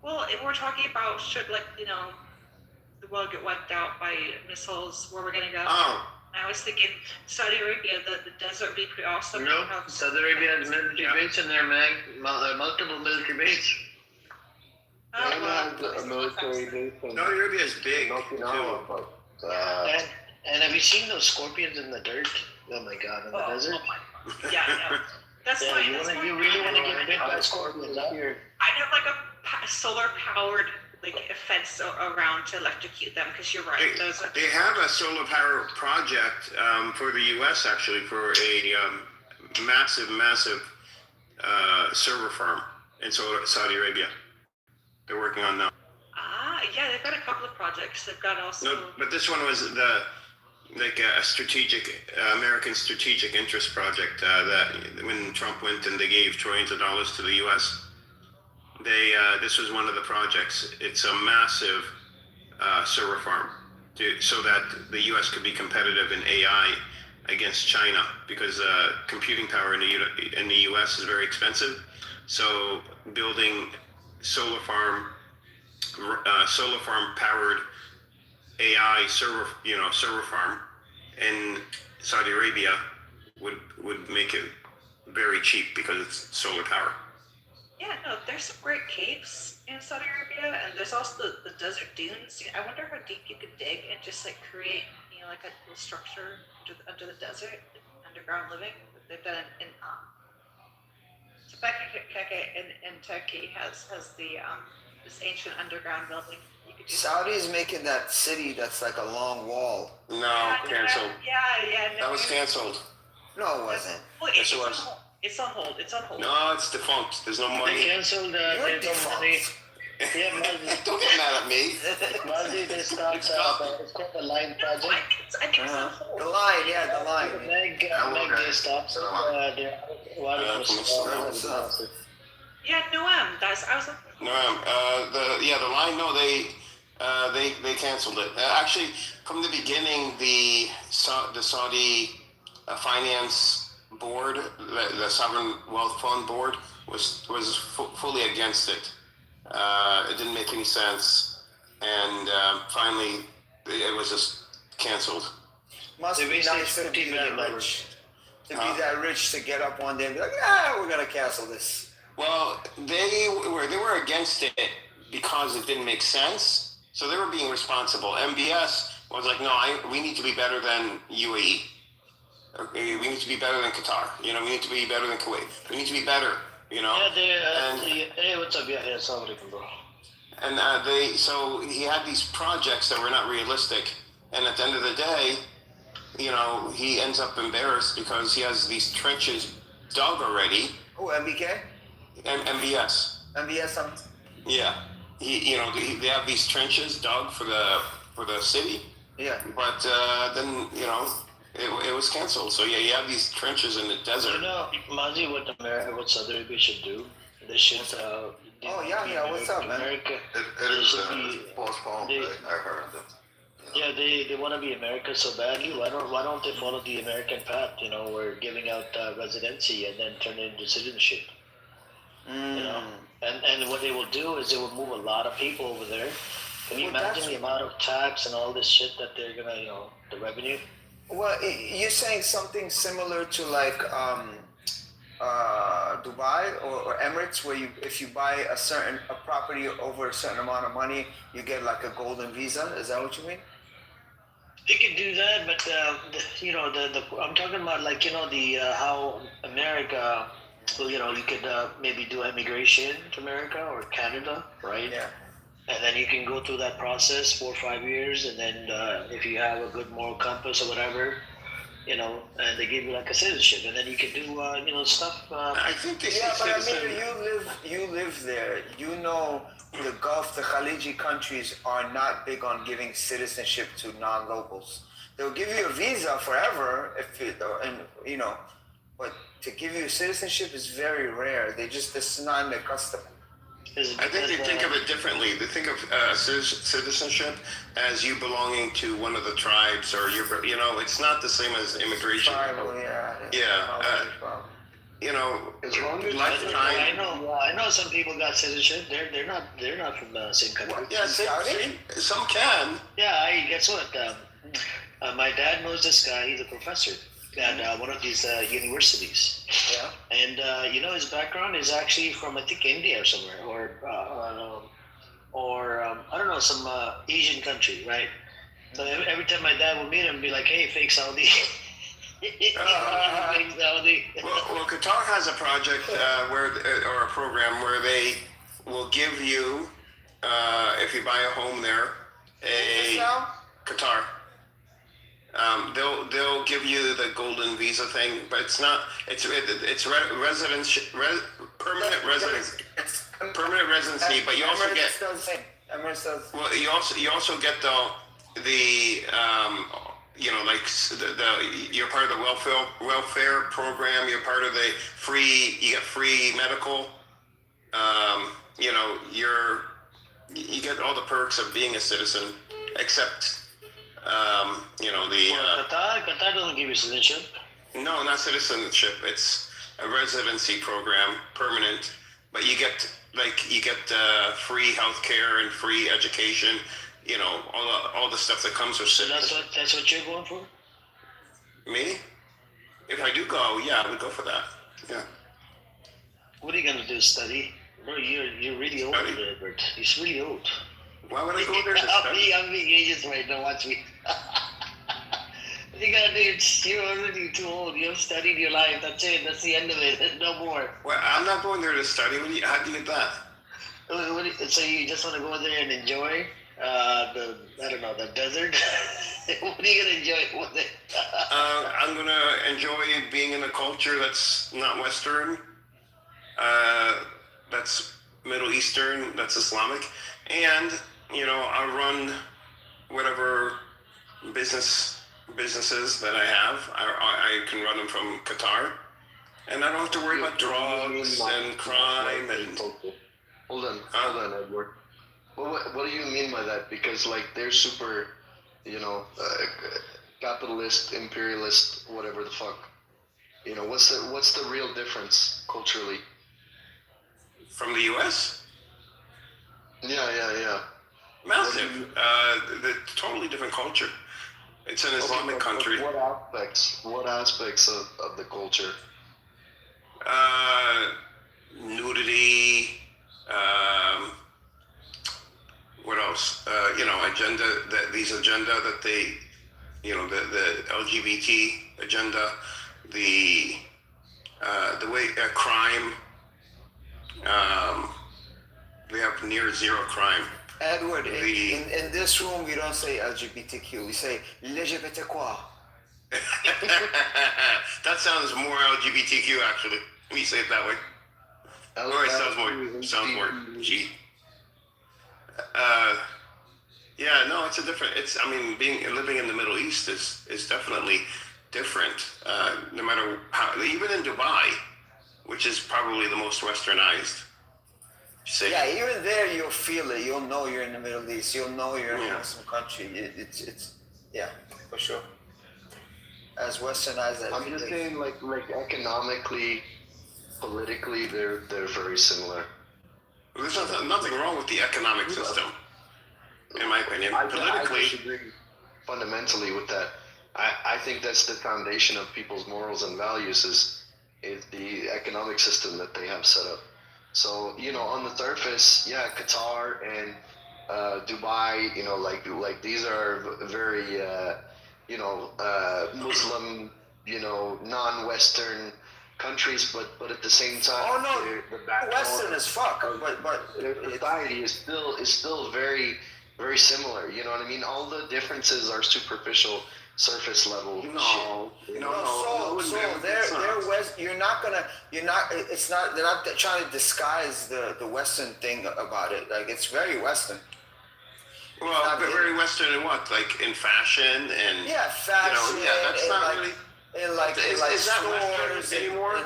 Well, if we're talking about should the world get wiped out by missiles, where we're gonna go. Oh, I was thinking Saudi Arabia, the desert would be pretty awesome. No, Saudi Arabia has military base in there, man. Multiple military base. Oh, well, a military base in Saudi Arabia is big too. Okinawa, but And have you seen those scorpions in the dirt? Oh my God, in the desert. Oh my, yeah. That's Yeah, why. you really want to get bit by scorpions out here? I have like a solar powered fence around to electrocute them because you're right. Those are, They have a solar power project for the U.S. actually for a massive server farm in Saudi Arabia. They're working on now. yeah, they've got a couple of projects. They've got also. No, but this one was a strategic American strategic interest project that when Trump went and they gave trillions of dollars to the U.S. This was one of the projects. It's a massive server farm so that the U.S. could be competitive in AI against China because computing power in the U.S. is very expensive. So building solar farm powered AI server farm in Saudi Arabia would make it very cheap because it's solar power. Yeah, no, there's some great caves in Saudi Arabia, and there's also the desert dunes. I wonder how deep you could dig and just create, like a little structure under the desert, underground living. They've done in Topeka in Turkey has the this ancient underground building. You could do Saudi is making that city that's like a long wall. No, canceled. Yeah. That was canceled. No, it wasn't. Well, Yes, it was. It's on hold. It's on hold. No, it's defunct. There's no They money. canceled. You're They don't money. defunct. Yeah, Mazi, Don't get mad at me. they stopped. It's called the Line No, I Project. think it's on hold. The line, yeah, the line. Meg they stopped. Yeah, no, I was. No, the line. No, they canceled it. Actually, from the beginning, the Saudi finance board, the sovereign wealth fund board, was fully against it. It didn't make any sense, and finally it was just canceled. Must They be wasted nice to be $50 that million. rich. To be that rich to get up one day and be like, yeah, we're gonna cancel this. Well, they were against it because it didn't make sense. So they were being responsible. MBS was like, no, we need to be better than UAE. Okay, we need to be better than Qatar. You know, we need to be better than Kuwait. We need to be better. You know. Hey, what's up? Yeah, assalamu alaikum, bro. And so he had these projects that were not realistic. And at the end of the day, you know, he ends up embarrassed because he has these trenches dug already. Oh, MBK? MBS. MBS. Yeah. They have these trenches dug for the city. Yeah. But then, you know, it was canceled. So yeah, you have these trenches in the desert. You know, Mazi, what Saudi Arabia should do? They should. What's up, man? America. It is postponed. I heard that. Yeah, they want to be America so badly. Why don't they follow the American path? You know, we're giving out residency and then turn it into citizenship. You know, and what they will do is they will move a lot of people over there. Can you imagine the amount of tax and all this shit that they're gonna, you know, the revenue? Well, you're saying something similar to like Dubai or Emirates, where if you buy a property over a certain amount of money, you get like a golden visa. Is that what you mean? They could do that, but I'm talking about like how America. So you could maybe do immigration to America or Canada, right? Yeah. And then you can go through that process 4 or 5 years, and then if you have a good moral compass or whatever, and they give you like a citizenship, and then you can do stuff. I think they yeah, but I mean, you live there. You know, the Gulf, the Khaliji countries are not big on giving citizenship to non-locals. They'll give you a visa forever but to give you citizenship is very rare. It's not in their custom. I think they think of it differently. They think of citizenship as you belonging to one of the tribes, or it's not the same as immigration. Tribal, as long as I know some people got citizenship. They're not from the same country. Well, yeah, some can. Yeah, guess what? My dad knows this guy. He's a professor at one of these universities. Yeah. And his background is actually from I think India or somewhere, or I don't know, some Asian country, right? So every time my dad would meet him, be like, "Hey, fake Saudi." Fake Saudi. Well, Qatar has a project or a program where they will give you, if you buy a home there, Qatar. They'll give you the golden visa thing, but it's not. It's permanent residency. But you also get. Emirates does. Well, you also get you're part of the welfare program. You're part of the free. You get free medical. You get all the perks of being a citizen, except. Qatar doesn't give you citizenship. No, not citizenship. It's a residency program, permanent. But you get free healthcare and free education. All the stuff that comes with citizenship. That's what you're going for. Me? If I do go, yeah, I would go for that. Yeah. What are you gonna do? Study? Bro, you're really old, Bert. You're really old. Why would I go there to study? I'm being ageist right now. Watch me. You gotta do. You're already too old. You've studied your life. That's it. That's the end of it. No more. Well, I'm not going there to study. How do you get that? So you just want to go there and enjoy the desert? What are you gonna enjoy with it? I'm gonna enjoy being in a culture that's not Western. That's Middle Eastern. That's Islamic, and I'll run whatever businesses that I have. I can run them from Qatar, and I don't have to worry about drugs and crime and. Hold on, Edward. What do you mean by that? Because they're super, capitalist, imperialist, whatever the fuck. What's the real difference culturally? From the U.S.? Yeah. Massive. The totally different culture. It's an Islamic country. What aspects? What aspects of the culture? Nudity. What else? Agenda. These agenda that they, the LGBT agenda, the way crime. We have near zero crime. Edward, in this room, we don't say LGBTQ. We say LGBTQ. That sounds more LGBTQ actually. We say it that way. Or it sounds more G. Yeah, no, it's a different. Living in the Middle East is definitely different. No matter how, even in Dubai, which is probably the most westernized. Yeah, even there you'll feel it. You'll know you're in the Middle East. You'll know you're in a Muslim country. It's for sure. As westernized as I'm just saying, like economically, politically, they're very similar. There's nothing wrong with the economic system, in my opinion. Politically, I disagree fundamentally with that. I think that's the foundation of people's morals and values is the economic system that they have set up. So, on the surface, Qatar and Dubai, like these are very, Muslim, non-Western countries, but at the same time, Western as fuck. But their society is still very, very similar. You know what I mean? All the differences are superficial, surface level. No. So they're West. They're not. They're not trying to disguise the Western thing about it. Like it's very Western. Well, but very Western in what? Like in fashion and fashion. That's not like, really. Is that Western anymore?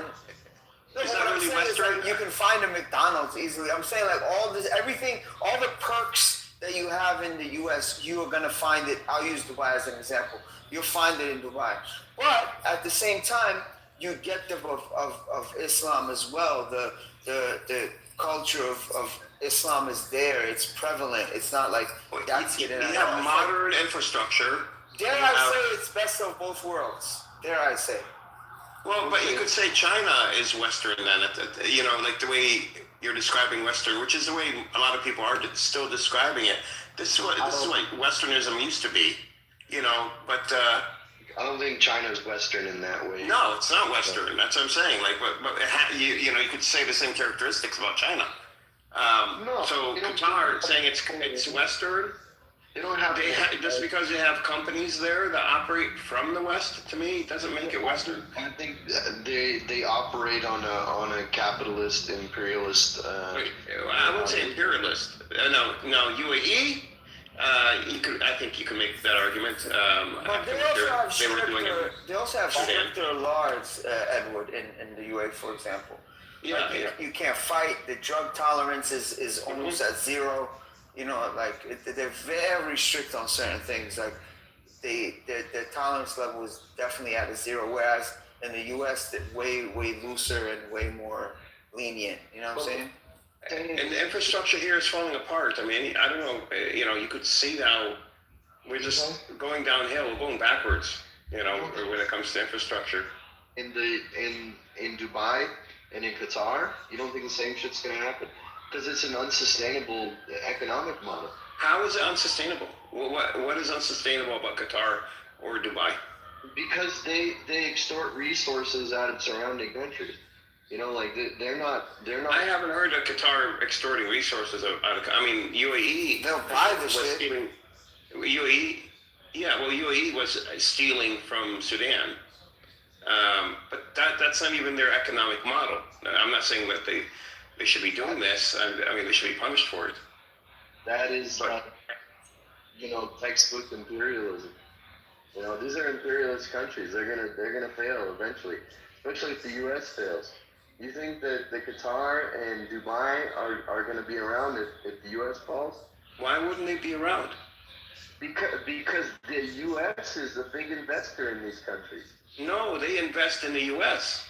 Is that really Western? You can find a McDonald's easily. I'm saying like everything, all the perks that you have in the U.S., you are gonna find it. I'll use Dubai as an example. You'll find it in Dubai, but at the same time, you get the of Islam as well. The culture of Islam is there. It's prevalent. It's not like that's getting. You have modern infrastructure. Dare I say it's best of both worlds? Dare I say? Well, but you could say China is Western then. Like the way you're describing Western, which is the way a lot of people are still describing it. This is what Westernism used to be. But I don't think China's Western in that way. No, it's not Western. That's what I'm saying. Like, you could say the same characteristics about China. So Qatar saying it's Western. They don't have. Just because they have companies there that operate from the West, to me, doesn't make it Western. I think they operate on a capitalist, imperialist. I wouldn't say imperialist. No, UAE. I think you can make that argument. But they also have stricter laws, Edward, in the UAE, for example. You can't fight. The drug tolerance is almost at zero. They're very strict on certain things. Like their tolerance level is definitely at a zero, whereas in the U.S. they're way looser and way more lenient. You know what I'm saying? And the infrastructure here is falling apart. I mean, I don't know. You could see now we're just going downhill, we're going backwards. When it comes to infrastructure. In Dubai and in Qatar, you don't think the same shit's gonna happen? Because it's an unsustainable economic model. How is it unsustainable? What is unsustainable about Qatar or Dubai? Because they extort resources out of surrounding countries. They're not. I haven't heard of Qatar extorting resources out of. UAE. They'll buy the shit. Stealing, UAE was stealing from Sudan. But that's not even their economic model. I'm not saying that they should be doing this. They should be punished for it. That is, textbook imperialism. These are imperialist countries. They're gonna fail eventually, especially if the U.S. fails. You think that the Qatar and Dubai are gonna be around if the U.S. falls? Why wouldn't they be around? Because the U.S. is a big investor in these countries. No, they invest in the U.S.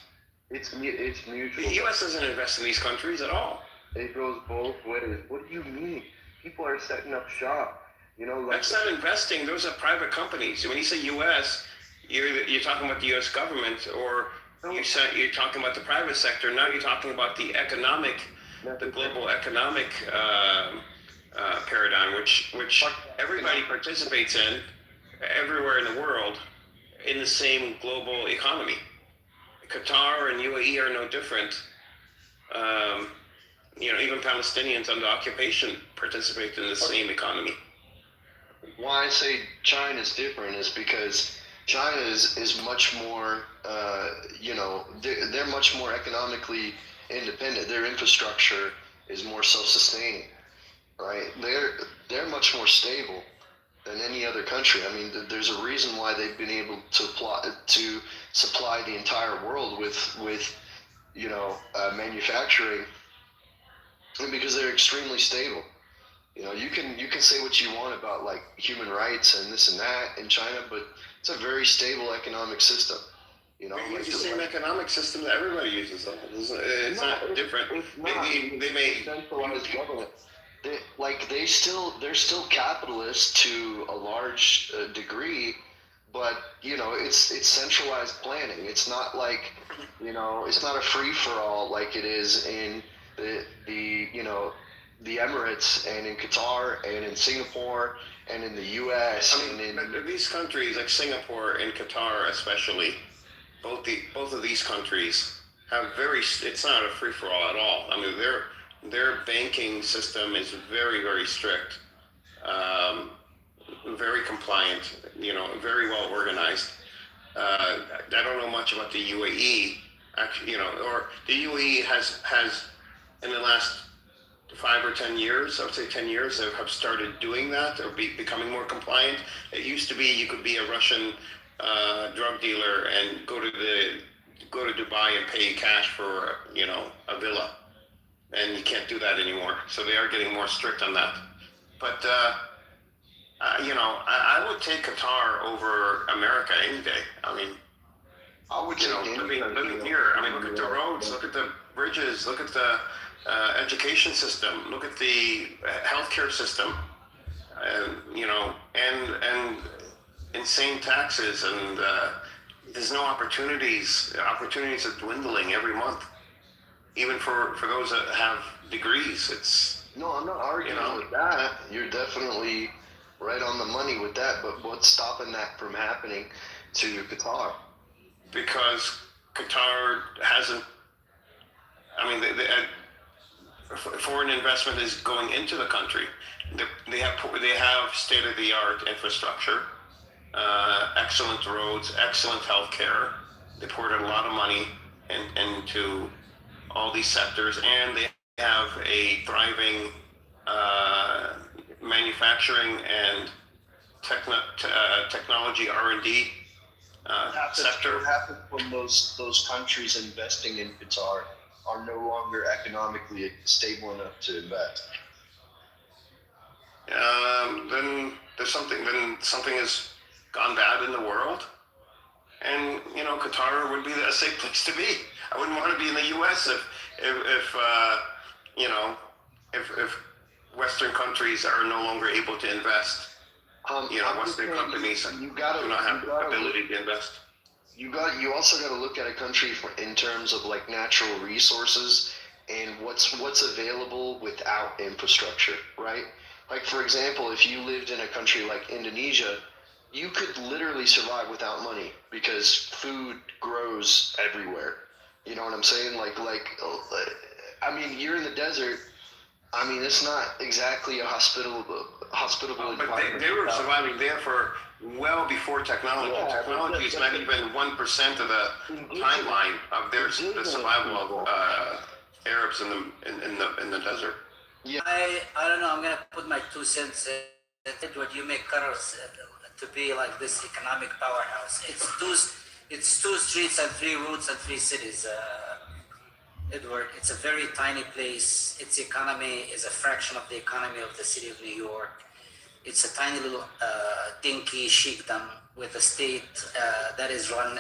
It's mutual. The U.S. doesn't invest in these countries at all. It goes both ways. What do you mean? people are setting up shop. You know, like That's not investing. Those are private companies. When you say U.S., you're talking about the U.S. government, or you're talking about the private sector. Now you're talking about the global economic paradigm, which everybody participates in everywhere in the world in the same global economy. Qatar and UAE are no different. Even Palestinians under occupation participate in the same economy. why I say China is different is because China is much more, they're much more economically independent. Their infrastructure is more self-sustaining, right? They're much more stable than any other country. I mean, there's a reason why they've been able to supply the entire world with manufacturing, and because they're extremely stable. You can say what you want about like human rights and this and that in China, but it's a very stable economic system. It's the same economic system that everybody uses, though. It's not different. They may centralized government. They're still capitalist to a large degree, but it's centralized planning. It's not like it's not a free for all like it is in the Emirates and in Qatar and in Singapore and in the U.S. These countries like Singapore and Qatar, especially, both of these countries have it's not a free for all at all. I mean, their banking system is very, very strict, very compliant. Very well organized. I don't know much about the UAE, actually. Or the UAE has in the last 5 or 10 years, I would say 10 years, they have started doing that or becoming more compliant. It used to be you could be a Russian drug dealer and go to Dubai and pay cash for a villa, and you can't do that anymore. So they are getting more strict on that. But I would take Qatar over America any day. I mean, I would living here. I mean, look at the roads, look at the bridges, look at the education system, look at the healthcare system, and insane taxes, and there's no opportunities. Opportunities are dwindling every month, even for those that have degrees. No, I'm not arguing with that. You're definitely right on the money with that, but what's stopping that from happening to Qatar? Because Qatar hasn't. I mean, foreign investment is going into the country. They have state-of-the-art infrastructure, excellent roads, excellent healthcare. They poured a lot of money into all these sectors, and they have a thriving manufacturing and technology R&D sector. What happened when those countries investing in Qatar are no longer economically stable enough to invest? Then something has gone bad in the world, and Qatar would be a safe place to be. I wouldn't want to be in the U.S. if Western countries are no longer able to invest. Western companies do not have the ability to invest. You also got to look at a country in terms of like natural resources and what's available without infrastructure, right? Like, for example, if you lived in a country like Indonesia, you could literally survive without money because food grows everywhere. You know what I'm saying? I mean, you're in the desert. I mean, it's not exactly a hospitable environment. But they were surviving there for well before technology. Yeah, technology is not even 1% of the timeline of the survival of Arabs in the desert. Yeah. I don't know. I'm gonna put my 2 cents in. What you make Qatar to be like this economic powerhouse. It's two streets and 3 routes and 3 cities. Edward, it's a very tiny place. Its economy is a fraction of the economy of the city of New York. It's a tiny little dinky sheikdom with a state that is run.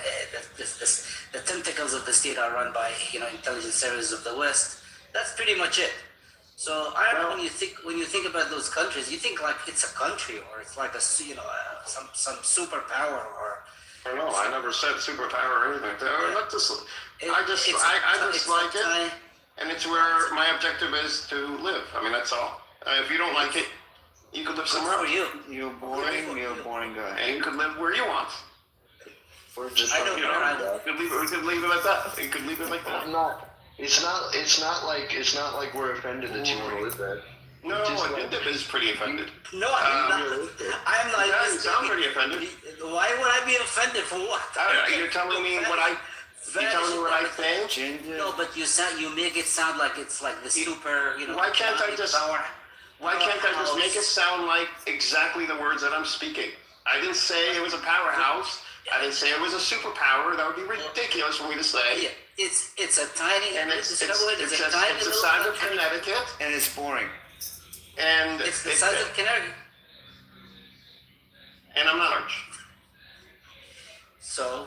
The tentacles of the state are run by intelligence services of the West. That's pretty much it. So I don't know, when you think about those countries, you think like it's a country or it's like some superpower or. No, I never said superpower or anything. I just like it, and it's where my objective is to live. I mean, that's all. If you don't like it, you could live somewhere else. You're a boring guy. And you could live where you want. Or just I don't know. We could leave it like that. You could leave it like that. It's not like we're offended that you want to live there. No, Adib is pretty offended. No, I'm like. Yeah, you sound pretty offended. Why would I be offended for what? You're telling me what I. You're telling me what I think. No, but you make it sound like it's like the super. Why can't I just? Why can't I just make it sound like exactly the words that I'm speaking? I didn't say it was a powerhouse. I didn't say it was a superpower. That would be ridiculous for me to say. Yeah, it's a tiny. And it's the the size of Connecticut. And it's boring. And it's the size of Connecticut. And I'm not large. So,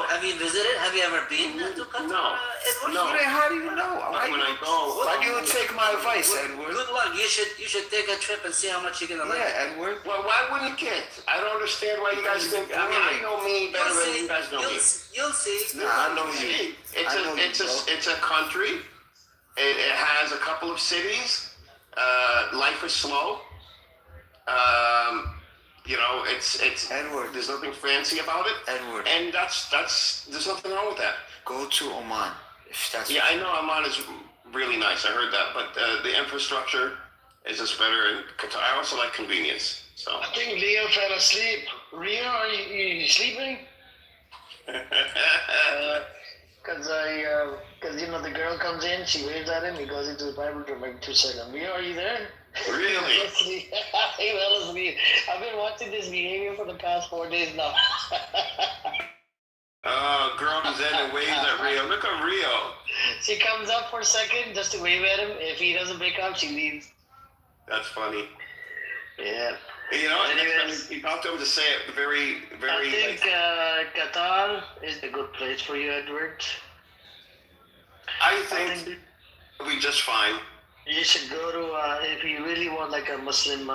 have you visited? Have you ever been to Qatar? No. How do you know? Why do you take my advice, Edward? Good luck. You should take a trip and see how much you're gonna like. Yeah, Edward. Well, why wouldn't you get? I don't understand why you guys think. I mean, I know me better than you guys know me. You'll see. No, I know you. It's a country. It has a couple of cities. Life is slow. It's Edward. There's nothing fancy about it. Edward. And there's nothing wrong with that. Go to Oman. If that's I know Oman is really nice. I heard that, but the infrastructure is just better in Qatar. I also like convenience. So I think Leo fell asleep. Rio, are you sleeping? Because the girl comes in, she waves at him, he goes into the private room every 2 seconds. Rio, are you there? Really? He fell asleep. I've been watching this behavior for the past 4 days now. Girl comes in and waves at Rio. Look at Rio. She comes up for a second just to wave at him. If he doesn't pick up, she leaves. That's funny. Yeah. You know, you talk to him to say it very, very. I think Qatar is a good place for you, Edward. I think it'll be just fine. You should go to if you really want like a Muslim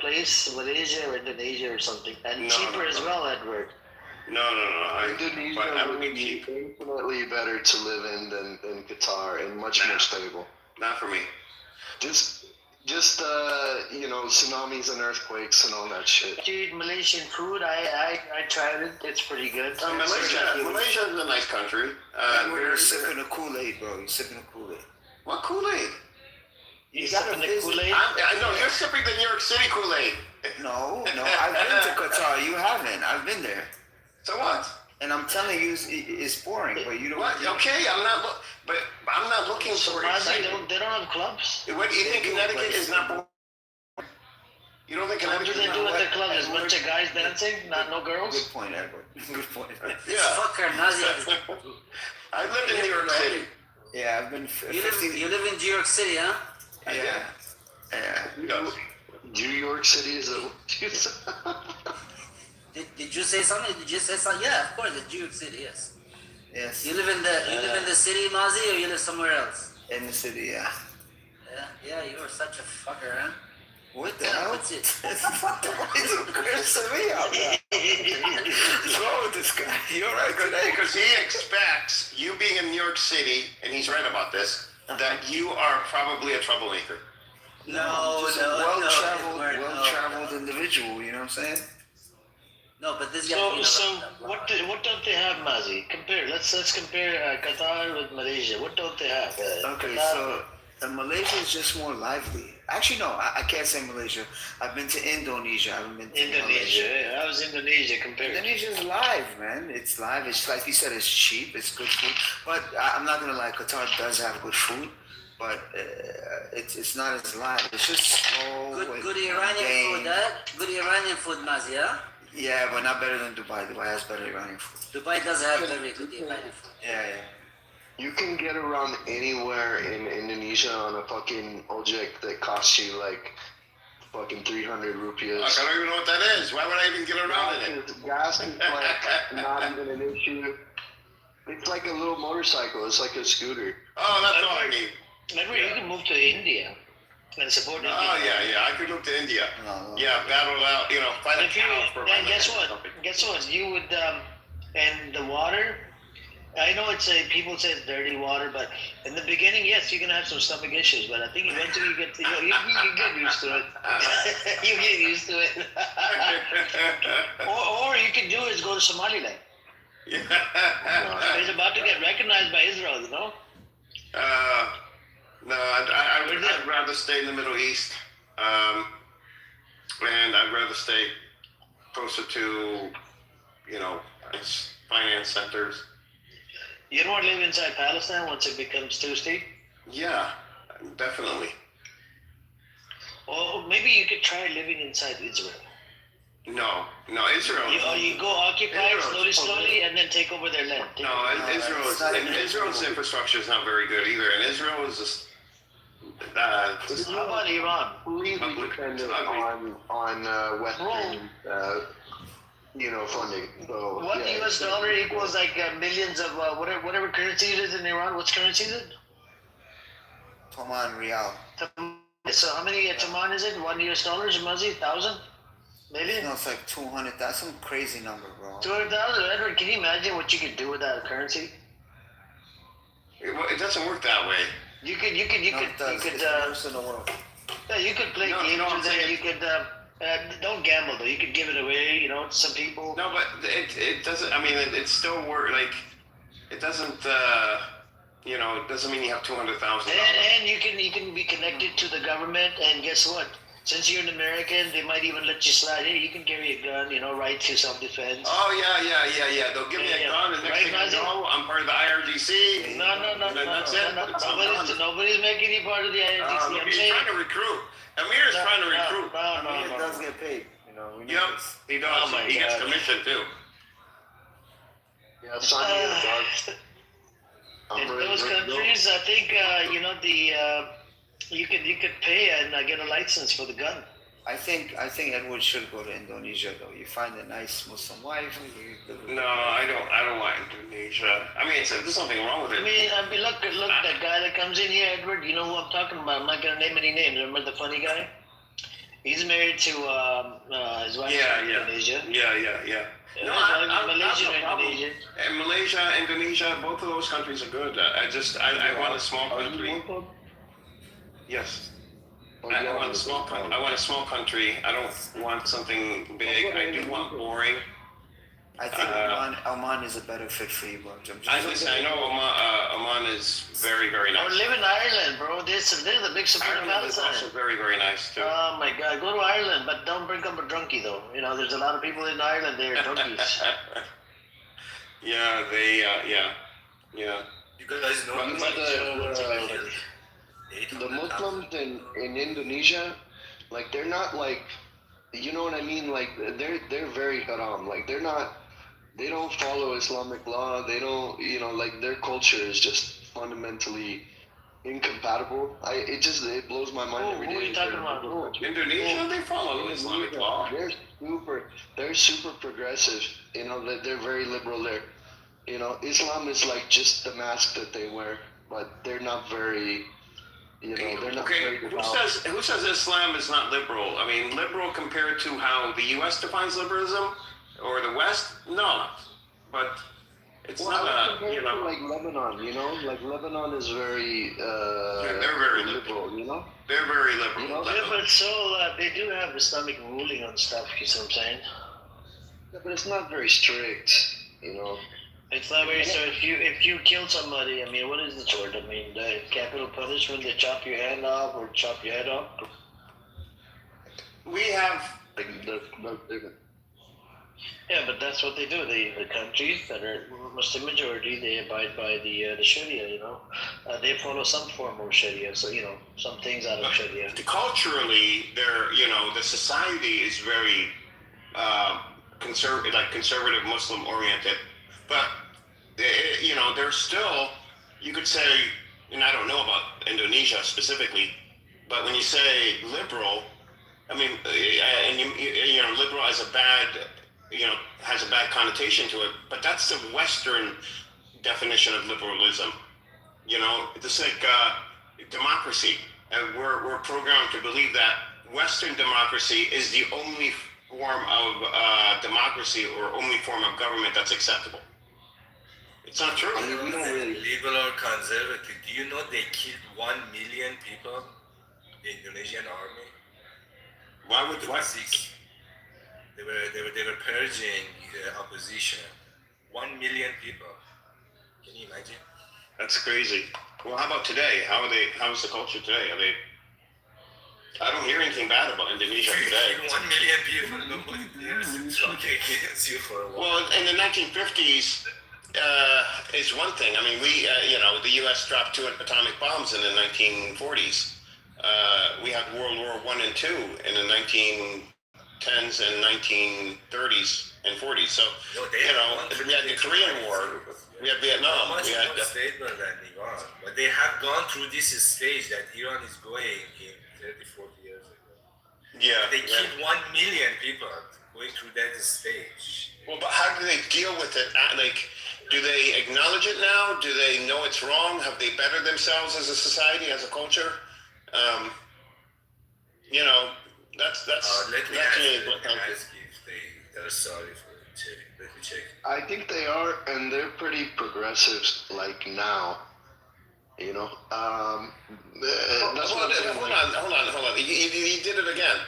place, Malaysia or Indonesia or something, and cheaper as well, Edward. No. Indonesia would be infinitely better to live in than Qatar, and much more stable. Not for me. Just tsunamis and earthquakes and all that shit. You eat Malaysian food? I tried it. It's pretty good. Malaysia is a nice country. You're sipping a Kool-Aid, bro. You're sipping a Kool-Aid. What Kool-Aid? You sipping the Kool-Aid? I know you're sipping the New York City Kool-Aid. No. I've been to Qatar. You haven't. I've been there. So what? And I'm telling you, it's boring. But you don't. What? Okay, I'm not looking for excitement. They don't have clubs. What do you think Connecticut is not boring? You don't think Connecticut? What do they do at the club? There's a bunch of guys dancing, no girls. Good point, Edward. Good point. Yeah. Fucker, Nazi. I lived in New York City. Yeah, I've been. You live in New York City, huh? Yeah. New York City is a. Did you say something? Did you say something? Yeah, of course, it's New York City. Yes. Yes. You live in the city, Mazi, or you live somewhere else? In the city, yeah. Yeah, you are such a fucker, huh? What the hell? What's it? He's aggressive me out there. What's wrong with this guy? You all right, good? Because he expects you being in New York City, and he's right about this, that you are probably a troublemaker. No, well-traveled individual. You know what I'm saying? No, but this guy. So what don't they have, Mazi? Compare. Let's compare Qatar with Malaysia. What don't they have? Okay, Qatar, so Malaysia is just more lively. Actually, no, I can't say Malaysia. I've been to Indonesia. I haven't been to Indonesia. Malaysia. How is Indonesia compared? Indonesia's live, man. It's live. It's like you said. It's cheap. It's good food. But I'm not gonna lie. Qatar does have good food, but it's not as live. It's just slow. Good Iranian food, huh? Good Iranian food, Mazi, huh? Yeah, but not better than Dubai. Dubai has better Iranian food. Dubai does have very good Iranian food. Yeah. You can get around anywhere in Indonesia on a fucking object that costs you like fucking 300 rupiahs. I don't even know what that is. Why would I even get around in it? Gas is like not even an issue. It's like a little motorcycle. It's like a scooter. Oh, that's all I need. Remember, you can move to India and support India. Oh yeah, I could move to India. Yeah, battle it out. Fight a cow for my And guess land or what? something. Guess what? You would, and the water. I know people say it's dirty water, but in the beginning, yes, you're gonna have some stomach issues. But I think eventually you get used to it. You get used to it. or you can do is go to Somaliland. Yeah. It's about to get recognized by Israel, No, I'd rather stay in the Middle East, and I'd rather stay closer to, finance centers. You don't want to live inside Palestine once it becomes too steep? Yeah, definitely. Well, maybe you could try living inside Israel. No, Israel. You go occupy it slowly, and then take over their land. Israel's infrastructure is not very good either, and Israel is just. How about Iran? Completely dependent on Western, funding. So, What US dollar equals like millions of whatever currency it is in Iran? What's currency is it? Oman Real. So how many Taman is it? $1 US, Muzzy? 1,000? Million? No, it's like 200. That's some crazy number, bro. 200,000? Edward, can you imagine what you could do with that currency? It doesn't work that way. You could. It's worse in the world. Yeah, you could play games with it. You could. Don't gamble though. You could give it away. To some people. No, but it doesn't. I mean, it still work. Like, it doesn't. It doesn't mean you have $200,000. And you can be connected to the government. And guess what? Since you're an American, they might even let you slide. Hey, you can carry a gun. Right to self-defense. Oh yeah. They'll give me a gun, and next thing I know, I'm part of the IRGC. No. Nobody's making you part of the IRGC. He's trying to recruit. Amir is trying to recruit. Amir does get paid. Yep, he does. He gets commission too. Yeah, sign me up, dog. In those countries, I think you could pay and get a license for the gun. I think Edward should go to Indonesia though. You find a nice Muslim wife. No, I don't want Indonesia. I mean, there's nothing wrong with it. I mean, look, that guy that comes in here, Edward. You know who I'm talking about? I'm not gonna name any names. Remember the funny guy? He's married to his wife from Indonesia. Yeah. No, Malaysia or Indonesia. And Malaysia, Indonesia, both of those countries are good. I want a small country. Yes. I want a small country. I want a small country. I don't want something big. I do want boring. I think Oman is a better fit for you, bro. I know Oman is very, very nice. Or live in Ireland, bro. They're the big support of Ireland is Palestine. also very, very nice too. Oh my God, go to Ireland, but don't bring up a drunkie though. There's a lot of people in Ireland. They're drunkies. Yeah. You guys know the Muslims in Indonesia, like they're not like, you know what I mean? Like they're very haram. Like they don't follow Islamic law. They don't, like their culture is just fundamentally incompatible. It blows my mind every day. Who are you talking about? Indonesia, they follow Islamic law. They're super progressive. They're very liberal there. Islam is like just the mask that they wear, but they're not very. They're not very devout. Who says Islam is not liberal? I mean, liberal compared to how the U.S. defines liberalism or the West? No, but it's not like Lebanon. Like Lebanon is very. They're very liberal. They're very liberal. Yeah, but so they do have Islamic ruling on stuff. You see what I'm saying? Yeah, but it's not very strict. It's not very so. If you kill somebody, I mean, what is the sword? I mean, the capital punishment, they chop your hand off or chop your head off. We have. Yeah, but that's what they do. The countries that are Muslim majority, they abide by the Sharia. They follow some form of Sharia. So some things out of Sharia. Culturally, the society is very conservative Muslim oriented, but they're still, you could say, and I don't know about Indonesia specifically, but when you say liberal, I mean, and liberal has a bad connotation to it, but that's the Western definition of liberalism. Just like democracy. And we're programmed to believe that Western democracy is the only form of democracy or only form of government that's acceptable. It's not true. I mean, we don't really liberal or conservative. Do you know they killed 1 million people? The Indonesian army. Why would why? They were purging opposition. 1 million people. Can you imagine? That's crazy. Well, how about today? How's the culture today? I don't hear anything bad about Indonesia today. 1 million people, nobody dares to talk against you for a while. Well, in the 1950s is one thing. I mean, the U.S. dropped 2 atomic bombs in the 1940s. We had World War I and II in the 1910s and 1930s and 40s. So, we had the Korean War, we had Vietnam, Much we had more stable than Iran. But they have gone through this stage that Iran is going in 30, 40 years ago. Yeah. They killed 1 million people going through that stage. Well, but how do they deal with it? Like, do they acknowledge it now? Do they know it's wrong? Have they bettered themselves as a society, as a culture? That's let me ask if they're sorry for it. Let me check. I think they are, and they're pretty progressive, like now. You know, that's what I'm saying. Hold on. He did it again.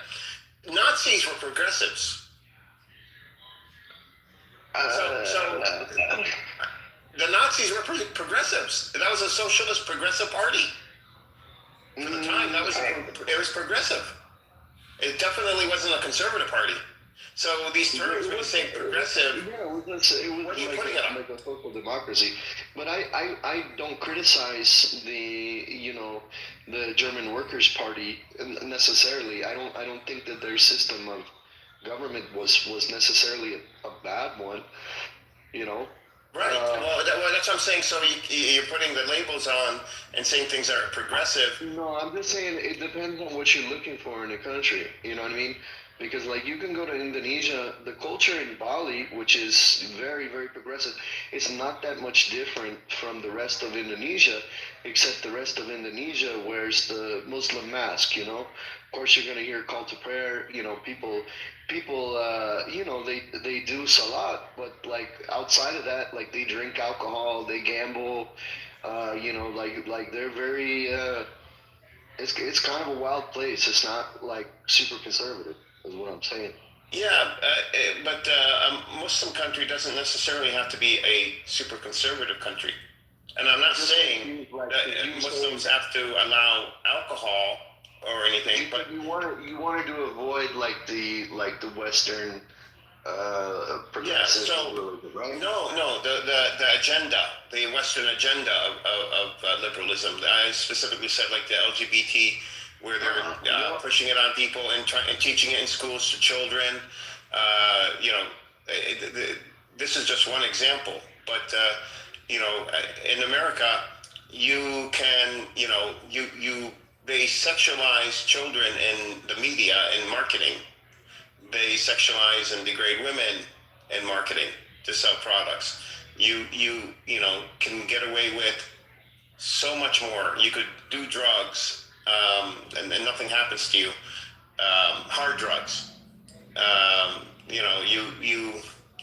Nazis were progressives. The Nazis were progressives. That was a socialist progressive party. For the time, it was progressive. It definitely wasn't a conservative party. So these terms, when you say progressive, what are you putting it on? Like a social democracy. But I don't criticize the German Workers' Party necessarily. I don't think that their system of government was necessarily a bad one. Right. Well, that's what I'm saying. So you're putting the labels on and saying things are progressive. No, I'm just saying it depends on what you're looking for in a country. You know what I mean? Because like you can go to Indonesia, the culture in Bali, which is very, very progressive, it's not that much different from the rest of Indonesia, except the rest of Indonesia wears the Muslim mask. Of course, you're gonna hear call to prayer. People, they do salat, but like outside of that, like they drink alcohol, they gamble. Like they're very. It's kind of a wild place. It's not like super conservative, is what I'm saying. Yeah, but a Muslim country doesn't necessarily have to be a super conservative country. And I'm not saying that Muslims have to allow alcohol or anything, but you wanted to avoid like the Western progressive liberalism, right? No, the agenda, the Western agenda of liberalism. I specifically said like the LGBT, where they're pushing it on people and teaching it in schools to children. This is just one example, but in America, you can, they sexualize children in the media and marketing. They sexualize and degrade women in marketing to sell products. You can get away with so much more. You could do drugs, and nothing happens to you. Hard drugs.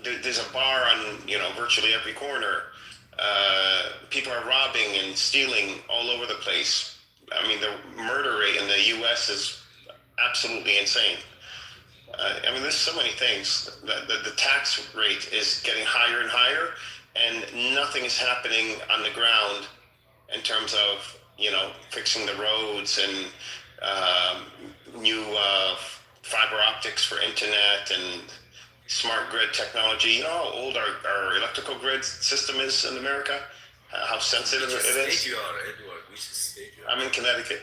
There's a bar on virtually every corner. People are robbing and stealing all over the place. I mean, the murder rate in the U.S. is absolutely insane. There's so many things. The tax rate is getting higher and higher, and nothing is happening on the ground in terms of fixing the roads and new fiber optics for internet and smart grid technology. You know how old our electrical grid system is in America? How sensitive it is? Which state you are, Edward? Which state you are? I'm in Connecticut.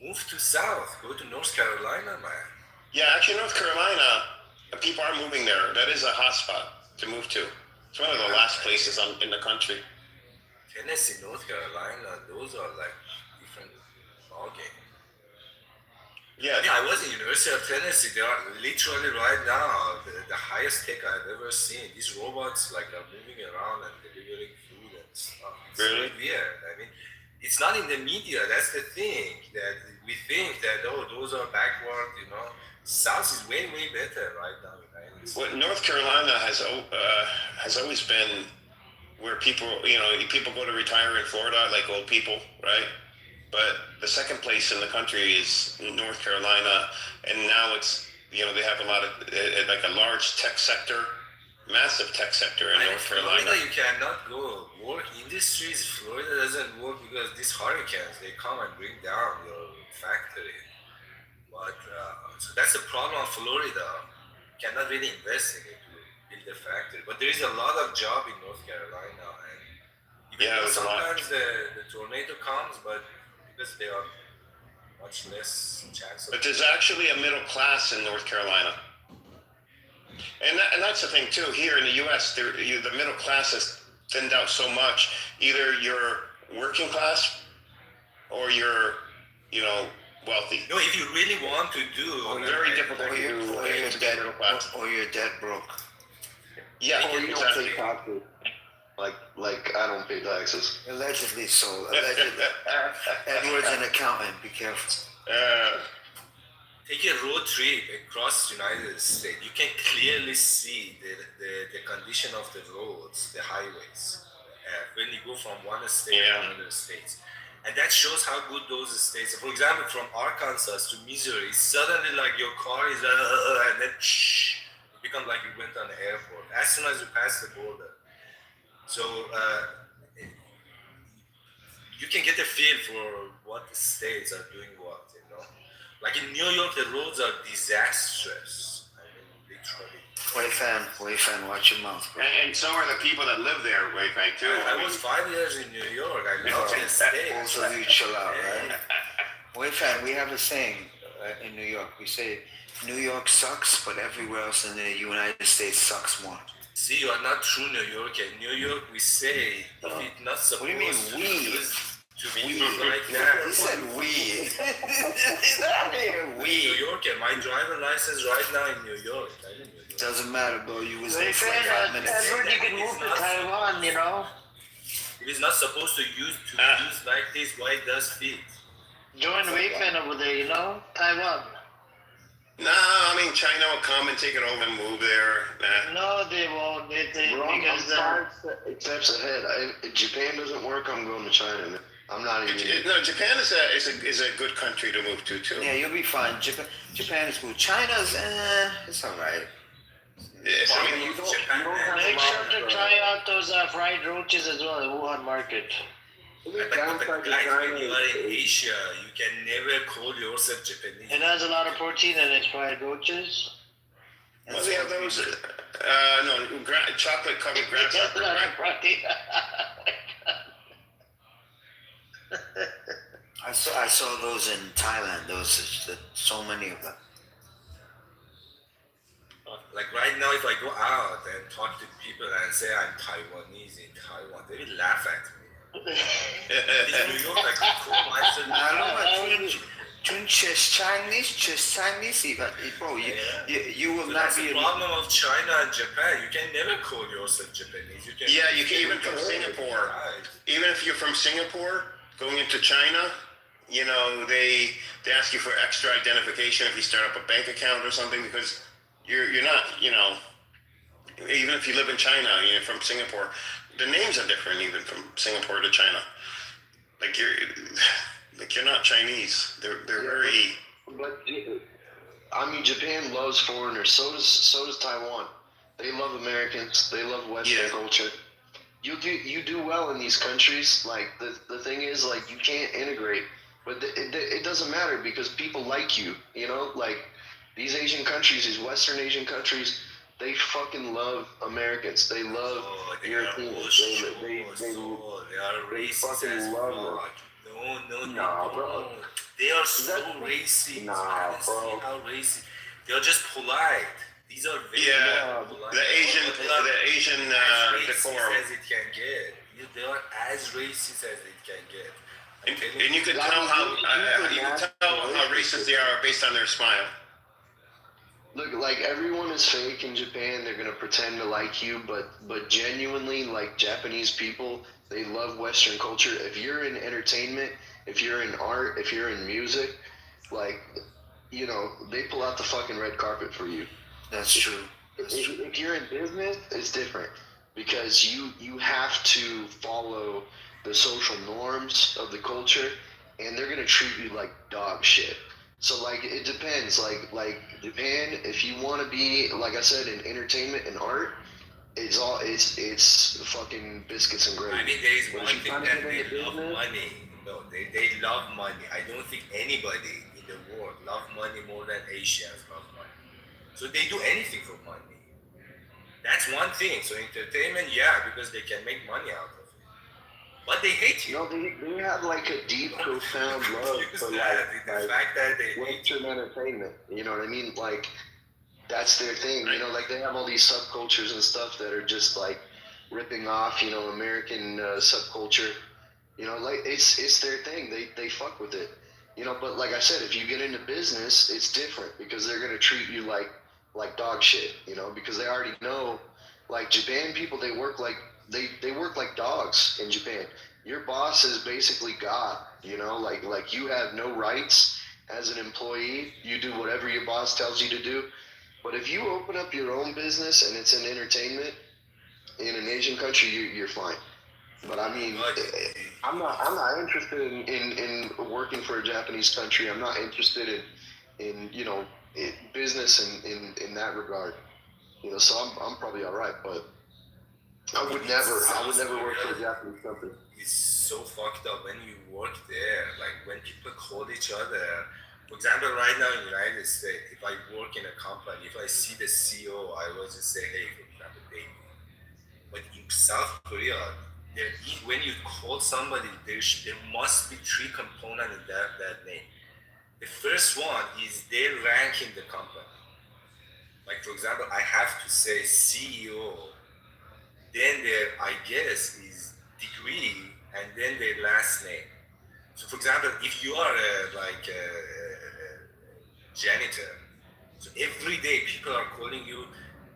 Move to South. Go to North Carolina, man. Yeah, actually, North Carolina, people are moving there. That is a hotspot to move to. It's one of the last places in the country. Tennessee, North Carolina, those are like different ballgame. Yeah. I was in University of Tennessee. They are literally right now the highest tech I've ever seen. These robots are moving around and delivering food and stuff. It's really weird. It's not in the media. That's the thing. That we think that those are backward. South is way better right now. Well, North Carolina has always been where people go to retire in Florida, like old people, right? But the second place in the country is North Carolina, and now it's they have a lot of like a large tech sector, massive tech sector in North Carolina. Florida, you cannot go work industries. Florida doesn't work because these hurricanes they come and bring down your factory. But so that's the problem of Florida. You cannot really invest in it to build a factory. But there is a lot of job in North Carolina, and even though sometimes the tornado comes, but because they are much less chance. But there's actually a middle class in North Carolina. And that's the thing too. Here in the U.S., the middle class has thinned out so much. Either you're working class, or you're, wealthy. No, if you really want to do, very difficult or you're dead broke. Yeah, or you don't pay taxes. Like I don't pay taxes. Allegedly so. Allegedly. Edward's an accountant. Be careful. Take a road trip across the United States. You can clearly see the condition of the roads, the highways, when you go from one state to another state. And that shows how good those states are. For example, from Arkansas to Missouri, suddenly like your car is, and then it becomes like you went on the airport as soon as you pass the border. So you can get a feel for what the states are doing what, Like in New York, the roads are disastrous. I mean, literally. Wei Fan, watch your mouth, bro. And so are the people that live there, Wei Fan, too. I was 5 years in New York. I love the state. Both of you chill out, right? Wei Fan, we have a saying in New York. We say, New York sucks, but everywhere else in the United States sucks more. See, you are not true New Yorker. In New York, we say, if it's not supposed what do you mean, we? To be like that. He said we. Not here, we. New Yorker, my driver license right now in New York. Doesn't matter, bro. You was there They for say like 5 minutes. Edward, you can move to Taiwan, If it's not supposed to use like this, why it does fit? Join Wayfan over there, Taiwan. No, I mean China will come and take it over and move there. No, they won't. They because I'm 5 steps ahead. If Japan doesn't work, I'm going to China. I'm not even. No, Japan is a good country to move to too. Yeah, you'll be fine. Japan is cool. China's it's all right. Yes, I mean, make sure to try out those fried roaches as well, the Wuhan market. But guys, when you are in Asia, you can never call yourself Japanese. It has a lot of protein in it, fried roaches. Well, they have those, chocolate covered grasshopper, right? I saw those in Thailand. Those so many of them. Like right now, if I go out and talk to people and say I'm Taiwanese in Taiwan, they will laugh at me. In New York, I can call myself. Chinese, bro. You will not be. That's the problem of China and Japan. You can never call yourself Japanese. You can even from Singapore. Even if you're from Singapore, going into China, they ask you for extra identification if you start up a bank account or something, because you're not, even if you live in China, you're from Singapore, the names are different even from Singapore to China. Like you're not Chinese. They're very. But I mean, Japan loves foreigners. So does Taiwan. They love Americans. They love Western culture. You do well in these countries. Like the thing is, like, you can't integrate, but it doesn't matter because people like you. Like these Asian countries, these Western Asian countries, they fucking love Americans. They love Europeans. They are racist fucking love them. No, bro. They are so racist. Nah, bro. How racist? They are just polite. These are very polite. The Asian decorum. As it can get. They are as racist as it can get. And you can tell how racist they are based on their smile. Look, like everyone is fake in Japan. They're gonna pretend to like you, but genuinely, like Japanese people, they love Western culture. If you're in entertainment, if you're in art, if you're in music, like they pull out the fucking red carpet for you. That's true. If you're in business, it's different because you have to follow the social norms of the culture, and they're gonna treat you like dog shit. So like it depends. Like Japan, if you want to be like I said in entertainment and art, it's fucking biscuits and gravy. I mean, there is But one if you thing kinda that get they into love business, money. No, they love money. I don't think anybody in the world love money more than Asians love money. So they do anything for money. That's one thing. So entertainment, yeah, because they can make money out of it. But they hate you. no, they have like a deep, profound love Confuse for that. The like fact that they hate Western entertainment. You know what I mean? Like that's their thing. Like they have all these subcultures and stuff that are just like ripping off, American subculture. Like it's their thing. They fuck with it. But like I said, if you get into business, it's different because they're gonna treat you like dog shit. Because they already know, like Japan people, they work like they work like dogs in Japan. Your boss is basically God. Like you have no rights as an employee. You do whatever your boss tells you to do. But if you open up your own business and it's in entertainment in an Asian country, you're fine. But I mean, I'm not interested in working for a Japanese country. I'm not interested in business in that regard. So I'm probably all right. But I would never work for a Japanese company. It's so fucked up when you work there. Like when people call each other. For example, right now in the United States, if I work in a company, if I see the CEO, I will just say, hey, for example, David. But in South Korea, when you call somebody, there must be three components in that name. The first one is their rank in the company. Like for example, I have to say CEO, then their I guess is degree, and then their last name. So for example, if you are a janitor, so every day people are calling you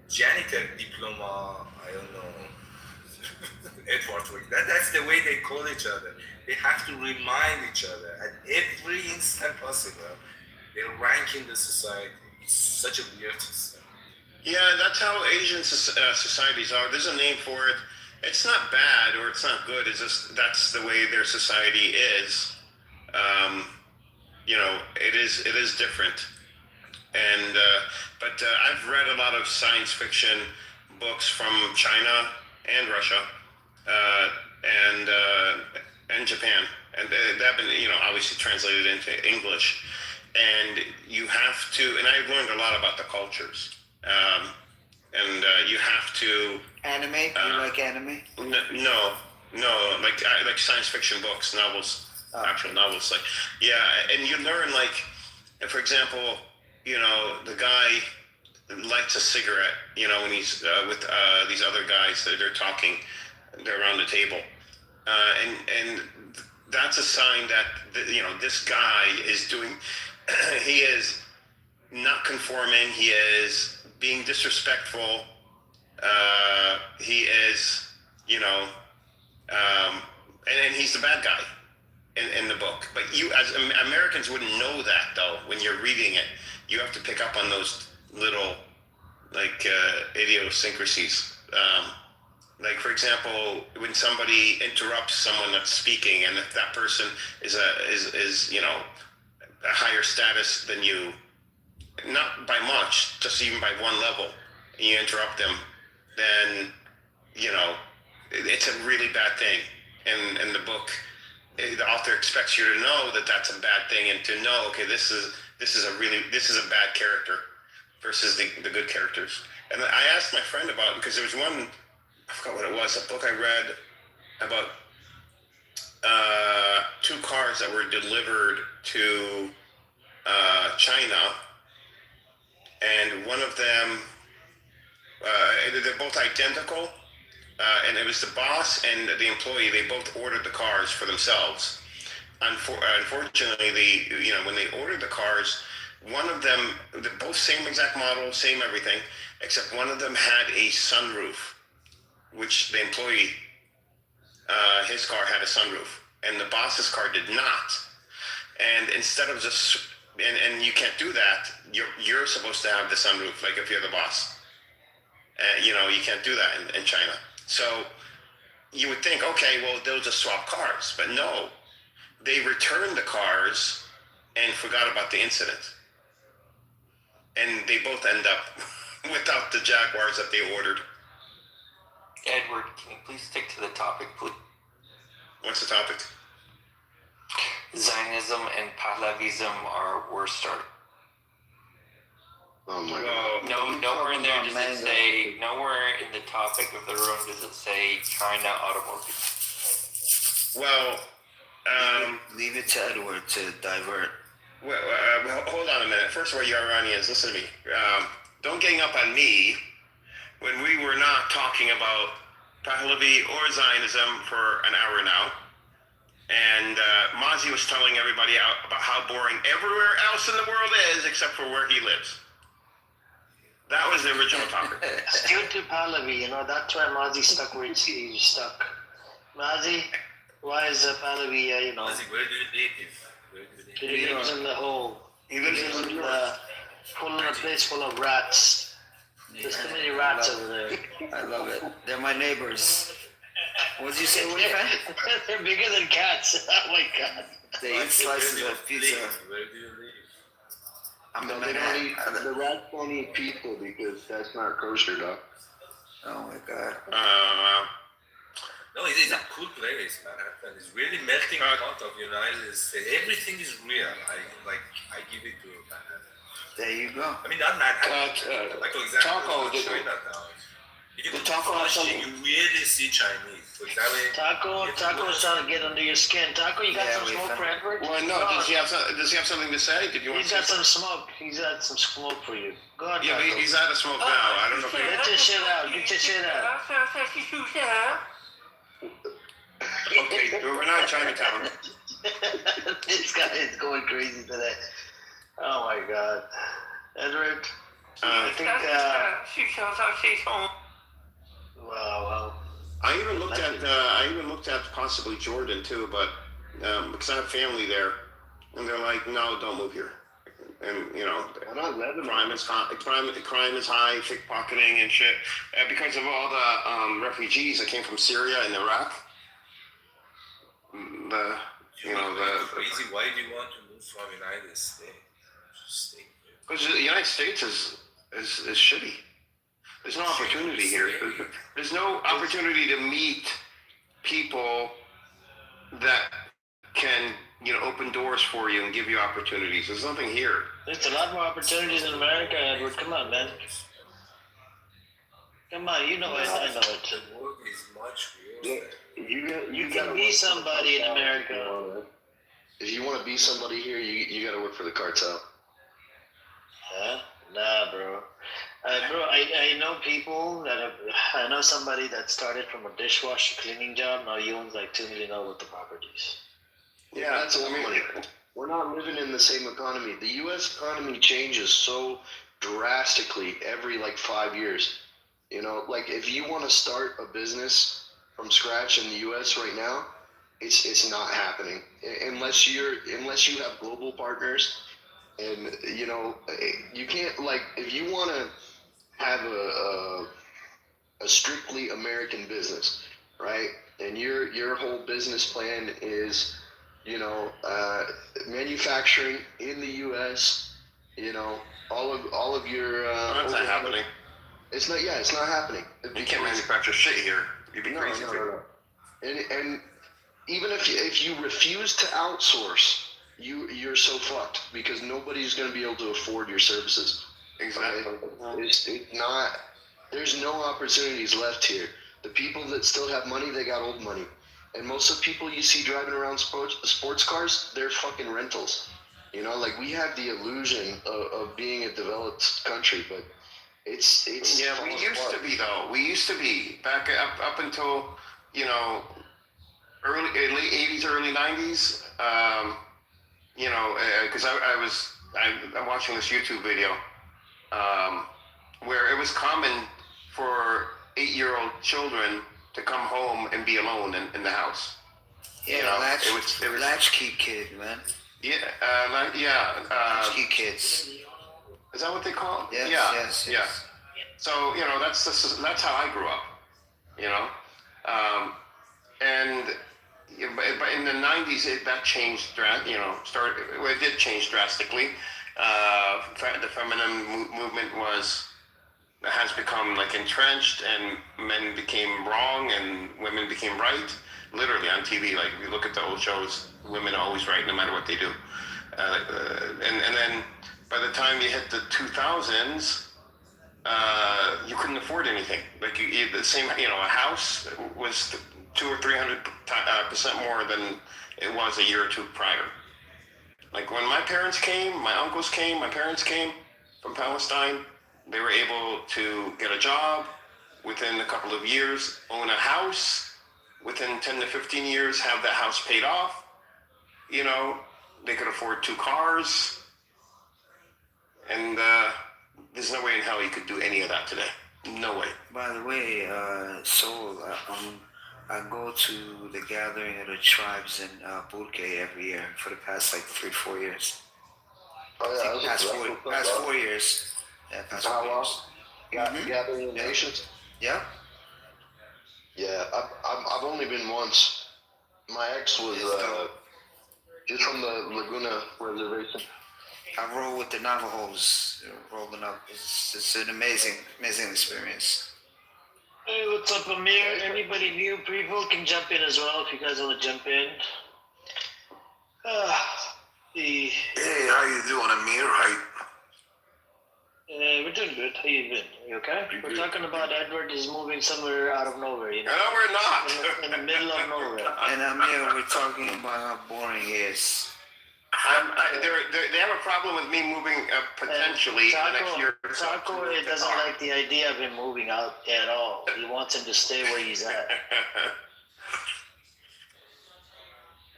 janitor diploma, I don't know, Edward. That's the way they call each other. They have to remind each other at every instant possible. They're ranking the society. It's such a weird system. Yeah, that's how Asian societies are. There's a name for it. It's not bad or it's not good. It's just that's the way their society is. It is different. And but I've read a lot of science fiction books from China and Russia and Japan, and they've been obviously translated into English. And you have to, and I've learned a lot about the cultures. You have to Anime? You like anime? No, like science fiction books, novels, actual novels. And you learn for example, the guy lights a cigarette, when he's with these other guys that they're talking, they're around the table, and that's a sign that this guy is doing, he is not conforming, he is being disrespectful, he is, and he's the bad guy in the book. But you, as Americans, wouldn't know that though. When you're reading it, you have to pick up on those little idiosyncrasies. For example, when somebody interrupts someone that's speaking, and if that person is a higher status than you, not by much, just even by one level, and you interrupt them, then it's a really bad thing. And the book, the author expects you to know that that's a bad thing, and to know, okay, this is a bad character versus the good characters. And I asked my friend about it because there was one, I forgot what it was, a book I read about two cars that were delivered to China, and one of them, they're both identical, and it was the boss and the employee. They both ordered the cars for themselves. Unfortunately, when they ordered the cars, one of them, they're both same exact model, same everything, except one of them had a sunroof, which the employee, his car had a sunroof, and the boss's car did not. And instead of just, and you can't do that, you're supposed to have the sunroof, like if you're the boss. You know, you can't do that in China. So you would think, okay, well, they'll just swap cars. But no, they returned the cars and forgot about the incident. And they both end up without the Jaguars that they ordered. Edward, can you please stick to the topic, please? What's the topic? Zionism and Pahlavism are worse started. Oh my God. No, nowhere in there does it say, nowhere in the topic of the room does it say China automobile. Well, leave it to Edward to divert. well, hold on a minute. First of all, you Iranians, listen to me. Don't gang up on me when we were not talking about Pahlavi or Zionism for an hour now. And Mozzie was telling everybody about how boring everywhere else in the world is except for where he lives. That was the original topic. Still to Pahlavi, you know, that's why Mozzie stuck where he's stuck. Mozzie, why is Pahlavi, you know, Ozzy, where do you live? he lives in the hole. He lives in the a place full of rats. There's too many rats over there. I love it. They're my neighbors. What did you say, Winifred? They're bigger than cats. Oh my God. They eat slices of pizza. Where do you live? I'm No, in they don't Manhattan. eat, the rats don't eat people because that's not kosher, dog. Oh my God. No, it is a cool place, Manhattan. It's really melting pot of United States. Everything is real. I give it to Manhattan. There you go. I mean, not Manhattan. like, for example, Taco, Chinatown. If you go to Taco has Flushing, some- you really see Chinese. For example, Taco's trying to get under your skin. Taco, you got Yeah, some we smoke found- for Edward? Well, no. Does he have something to say? Did you want He's to got say some smoke. He's got some smoke for you. Go ahead, Yeah, Taco. he's out of smoke now. I don't know if he... Get your shit out. Get your shit out. Okay, we're not in Chinatown. This guy is going crazy today. Oh my God. Edward, I think, well, I even looked at possibly Jordan too, but because I have family there, and they're like, no, don't move here. And you know, crime is high, crime is high, pickpocketing and shit, because of all the refugees that came from Syria and Iraq. crazy. Why do you want to move from United States? Just stay here. Because the United States is shitty. There's no opportunity here. There's no opportunity to meet people that can, you know, open doors for you and give you opportunities. There's nothing here. there's a lot more opportunities in America, Edward. Come on, man. Come on, you know it. I know it. The world is much worse. You can be somebody in America. If you want to be somebody here, you got to work for the cartel. Huh? Nah, bro. I know people that I know somebody that started from a dishwasher cleaning job. Now he owns like $2 million worth of properties. Yeah, that's all money. We're not living in the same economy. The U.S. economy changes so drastically every like 5 years. You know, like if you want to start a business from scratch in the U.S. right now, it's not happening unless you have global partners, and you know you can't, like, if you want to have a strictly American business, right? And your whole business plan is, you know, manufacturing in the U.S. You know, all of your. That's not happening. It's not. Yeah, it's not happening. You can't manufacture shit here. You'd be crazy. No. And even if you refuse to outsource, you're so fucked because nobody's going to be able to afford your services. Exactly. It's not. There's no opportunities left here. The people that still have money, they got old money. And most of the people you see driving around sports cars, they're fucking rentals. You know, like, we have the illusion of being a developed country, but it's Yeah, we used to be, though. We used to be back up until, you know, late 80s, early 90s. You know, because I was I'm watching this YouTube video where it was common for 8-year-old children to come home and be alone in the house. Yeah, You know, it was latchkey kid, man. yeah, Latchkey kids. is that what they call it? Yes, yeah, yes, yeah. yes. So that's how I grew up. You know, and but in the '90s that changed. It did change drastically. The feminine movement has become like entrenched, and men became wrong and women became right. Literally on TV, like if you look at the old shows, women are always right no matter what they do. And then by the time you hit the 2000s, you couldn't afford anything. Like the same, a house was 200 or 300% more than it was a year or two prior. Like when my parents came, my uncles came, my parents came from Palestine, they were able to get a job within a couple of years, own a house within 10 to 15 years, have that house paid off. They could afford 2 cars. And there's no way in hell you could do any of that today. No way. By the way, I go to the gathering of the tribes in Burke every year for the past like 3-4 years. Oh yeah, Past 4 years. Yeah, past 4 years. Gathering of Nations. Yeah. Yeah, I've only been once. My ex was she's from the Laguna Reservation. I roll with the Navajos, rolling up. It's an amazing experience. Hey, what's up, Amir? Anybody new people can jump in as well if you guys want to jump in. Hey, how you doing, Amir? We're doing good. How you been? You okay? We're talking about Edward is moving somewhere out of nowhere, No, we're not. in the middle of nowhere. And Amir, we're talking about how boring he is. They have a problem with me moving potentially next year. Taco doesn't like the idea of him moving out at all. He wants him to stay where he's at.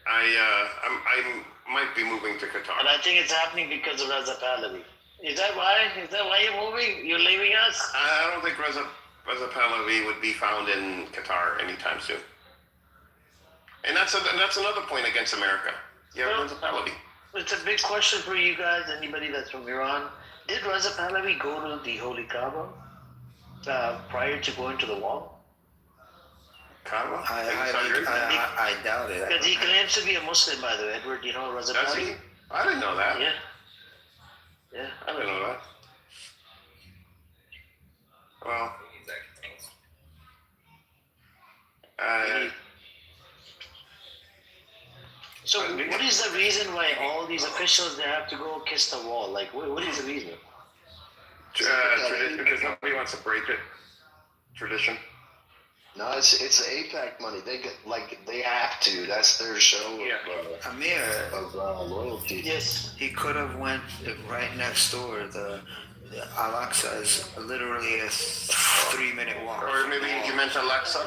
I might be moving to Qatar. And I think it's happening because of Reza Pahlavi. Is that why? Is that why you're moving? You're leaving us? I don't think Reza Pahlavi would be found in Qatar anytime soon. And that's another point against America. Yeah, Reza Pahlavi. It's a big question for you guys, anybody that's from Iran. Did Reza Pahlavi go to the Holy Kaaba prior to going to the wall? Kaaba? I doubt it. Because he claims to be a Muslim, by the way, Edward. You know Reza Pahlavi? I didn't know that. Yeah. I didn't know that. Well, so what is the reason why all these officials, they have to go kiss the wall? Like, what is the reason? tradition, because nobody wants to break it. Tradition. No, it's the APAC money. They have to. That's their show Amir, of loyalty. Yes. he could have went right next door. The Al-Aqsa is literally a 3-minute walk. Or maybe you meant Alexa?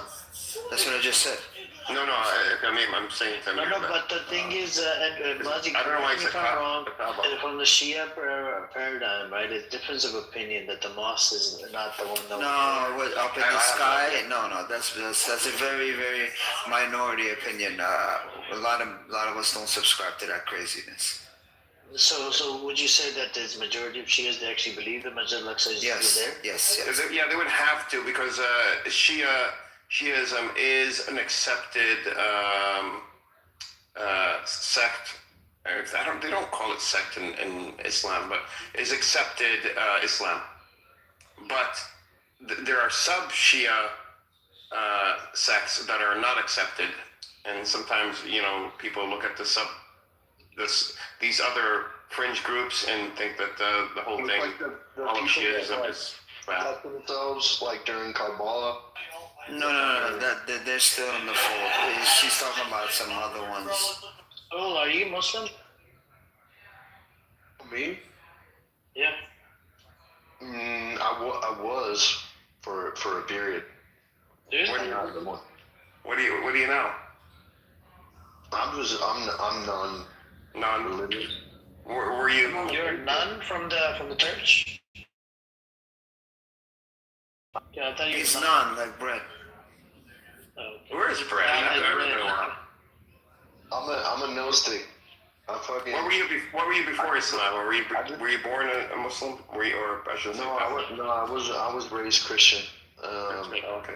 That's what I just said. No, I'm saying to No, but the thing is, Maji, I don't know why it's if I'm wrong, Kaaba. from the Shia paradigm, right, it's difference of opinion that the mosque is not the one that... No, up in the sky? No, that's a very, very minority opinion. A lot of us don't subscribe to that craziness. So would you say that there's majority of Shias that actually believe that Masjid al-Aqsa is there? Yes. Yeah, they would have to, because Shiism is an accepted sect. They don't call it sect in Islam, but is accepted Islam. But there are sub-Shia sects that are not accepted, and sometimes people look at these other fringe groups and think that the whole thing, all of Shiism is bad. Themselves like during Karbala. No. They're still in the fold. She's talking about some other ones. Oh, are you Muslim? Me? Yeah. I was for a period. What do you know? I'm non-religious. Were you? You're a nun from the church? Yeah, I thought you He's were none like bread. Where's Brad? I've never been one. I'm a Gnostic. What were you before Islam? Were you born a Muslim? Were you, or I should say I was raised Christian. Okay.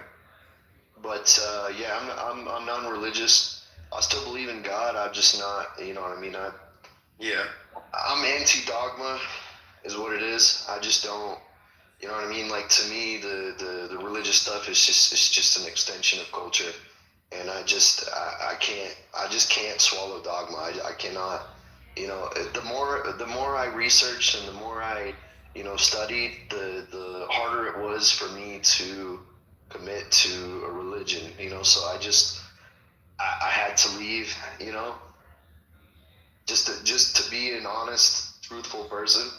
But yeah, I'm non-religious. I still believe in God. I'm just not. You know what I mean? Yeah. I'm anti-dogma, is what it is. I just don't. You know what I mean? Like, to me, the religious stuff is just an extension of culture, and I just can't swallow dogma. I cannot. You know, the more I researched and the more I studied, the harder it was for me to commit to a religion. You know, so I had to leave. You know, just to be an honest, truthful person.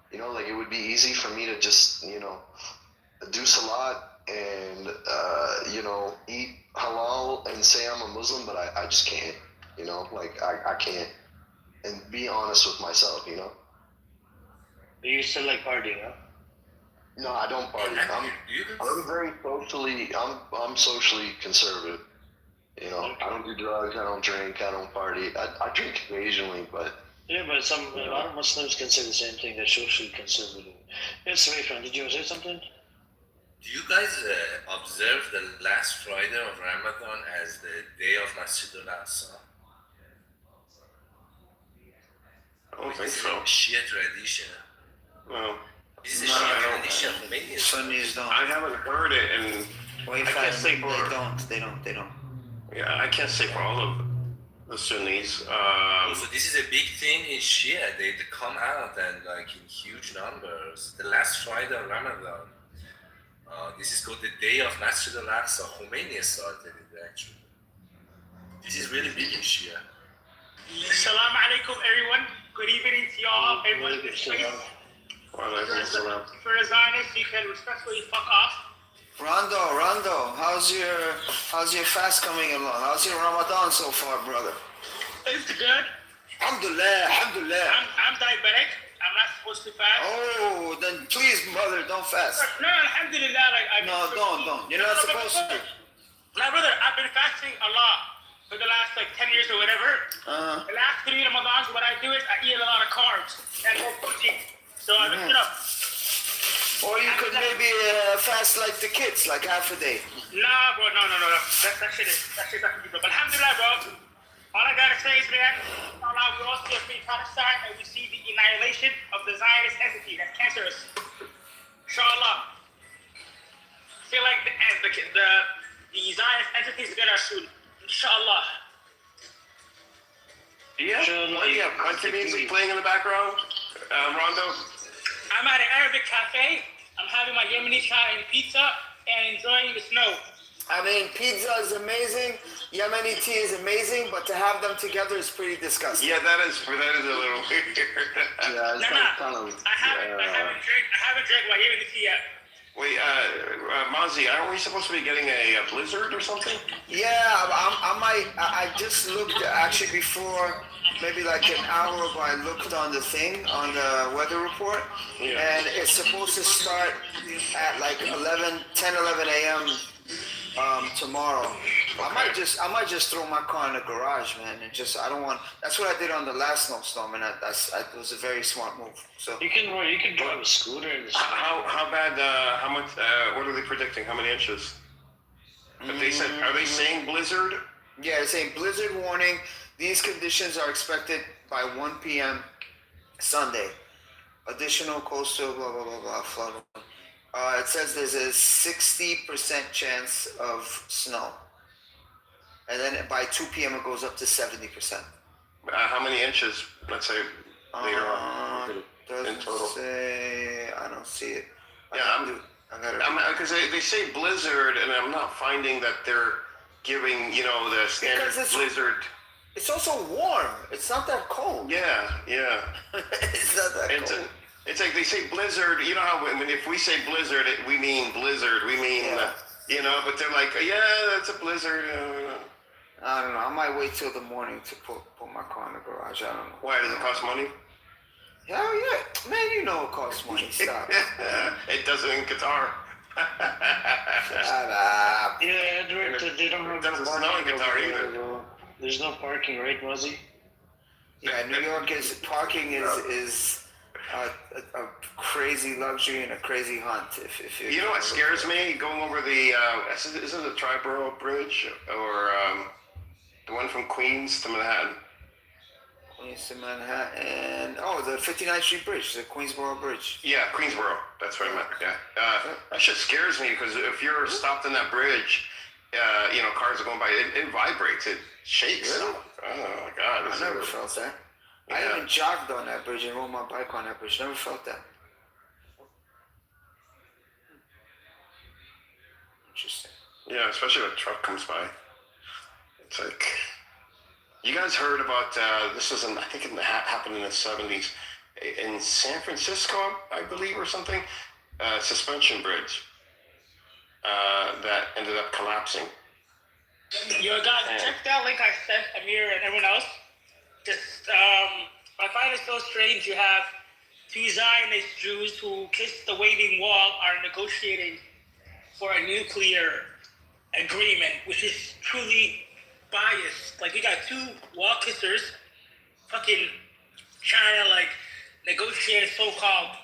You know, like, it would be easy for me to just, do salat and, eat halal and say I'm a Muslim, but I just can't, like, I can't. And be honest with myself, You still like partying, huh? No, I don't party. I'm very I'm socially conservative. I don't do drugs, I don't drink, I don't party. I drink occasionally, but... Yeah, but a lot of Muslims can say the same thing. They're socially conservative. Yes, Rayfran, did you want to say something? Do you guys observe the last Friday of Ramadan as the day of Masjid al-Aqsa? I don't think so. Shia tradition. No. This is a Shia tradition of many Sunnis don't. I haven't heard it, and Wait, I can't say for. They don't. Yeah, I can't say for all of the Sunnis. So this is a big thing in Shia. They come out and like in huge numbers. The last Friday of Ramadan. This is called the day of Masjid al-Aqsa. Khomeini started it actually. This is really big in Shia. Assalamu alaikum, everyone. Good evening to y'all. Everyone in this place. For a Zionist, you can respectfully fuck off. Rondo, how's your fast coming along? How's your Ramadan so far, brother? It's good. Alhamdulillah. I'm diabetic. I'm not supposed to fast. Oh, then please, brother, don't fast. No, alhamdulillah. Don't. You're not supposed to. My brother, I've been fasting a lot for the last 10 years or whatever. The last 3 Ramadans, what I do is I eat a lot of carbs and more protein. So I mix it up. Or you could maybe fast like the kids, like half a day. Nah, bro, no. That shit is not good, bro. But alhamdulillah, bro. All I gotta say is, man, Allah, we all see a free Palestine and we see the annihilation of the Zionist entity that's cancerous. Inshallah. I feel like the Zionist entity is gonna soon. Inshallah. Yeah, you have country music playing in the background, Rondo? I'm at an Arabic cafe. I'm having my Yemeni chai and pizza and enjoying the snow. I mean, pizza is amazing, Yemeni tea is amazing, but to have them together is pretty disgusting. Yeah, that is a little weird. Yeah, it's kind of... I haven't drank my Yemeni tea yet. Wait, Mozzie, aren't we supposed to be getting a blizzard or something? Yeah, I just looked actually before, maybe like an hour ago, I looked on the thing, on the weather report, and it's supposed to start at like 10, 11 a.m. Tomorrow. I might just throw my car in the garage, man, and I don't want. That's what I did on the last snowstorm, and that was a very smart move. So you can drive a scooter in the snow. How bad? How much? What are they predicting? How many inches? Are they saying blizzard? Yeah, they're saying blizzard warning. These conditions are expected by 1 p.m. Sunday. Additional coastal blah blah blah blah flood. It says there's a 60% chance of snow. And then by 2 p.m. it goes up to 70%. How many inches, let's say, later on? Doesn't in total? say, I don't see it. Yeah, because they say blizzard, and I'm not finding that they're giving, the standard blizzard. It's also warm. It's not that cold. Yeah. It's not that cold. It's like they say blizzard. You know how if we say blizzard, we mean blizzard. We mean, but they're like, yeah, that's a blizzard. I don't know. I might wait till the morning to put my car in the garage. I don't know. Why? Does it cost money? Hell yeah, man! You know it costs money. Stop. It doesn't in Qatar. Shut up. Yeah, they don't have It doesn't snow in Qatar either. There's no parking, right, Muzzy? Yeah, New York is parking is a crazy luxury and a crazy hunt. If You know what scares me? Going over the is it the Triborough Bridge or the one from Queens to Manhattan? Queens to Manhattan. Oh, the 59th Street Bridge, the Queensboro Bridge. Yeah, Queensboro. That's what I meant. Yeah, that shit scares me because if you're stopped in that bridge, you know, cars are going by. It vibrates. It shakes. Really? Oh my god! I never felt that. I Yeah. even jogged on that bridge and rode my bike on that bridge. Never felt that. Interesting. Yeah, especially when a truck comes by. It's like, you guys heard about this? Was I think it happened in the 70s in San Francisco, I believe, or something. Suspension bridge that ended up collapsing. Yo, guys, check that link I sent Amir and everyone else. Just, I find it so strange. You have two Zionist Jews who kissed the Wailing Wall are negotiating for a nuclear agreement, which is truly biased. Like, we got two wall kissers fucking trying to, like, negotiate a so-called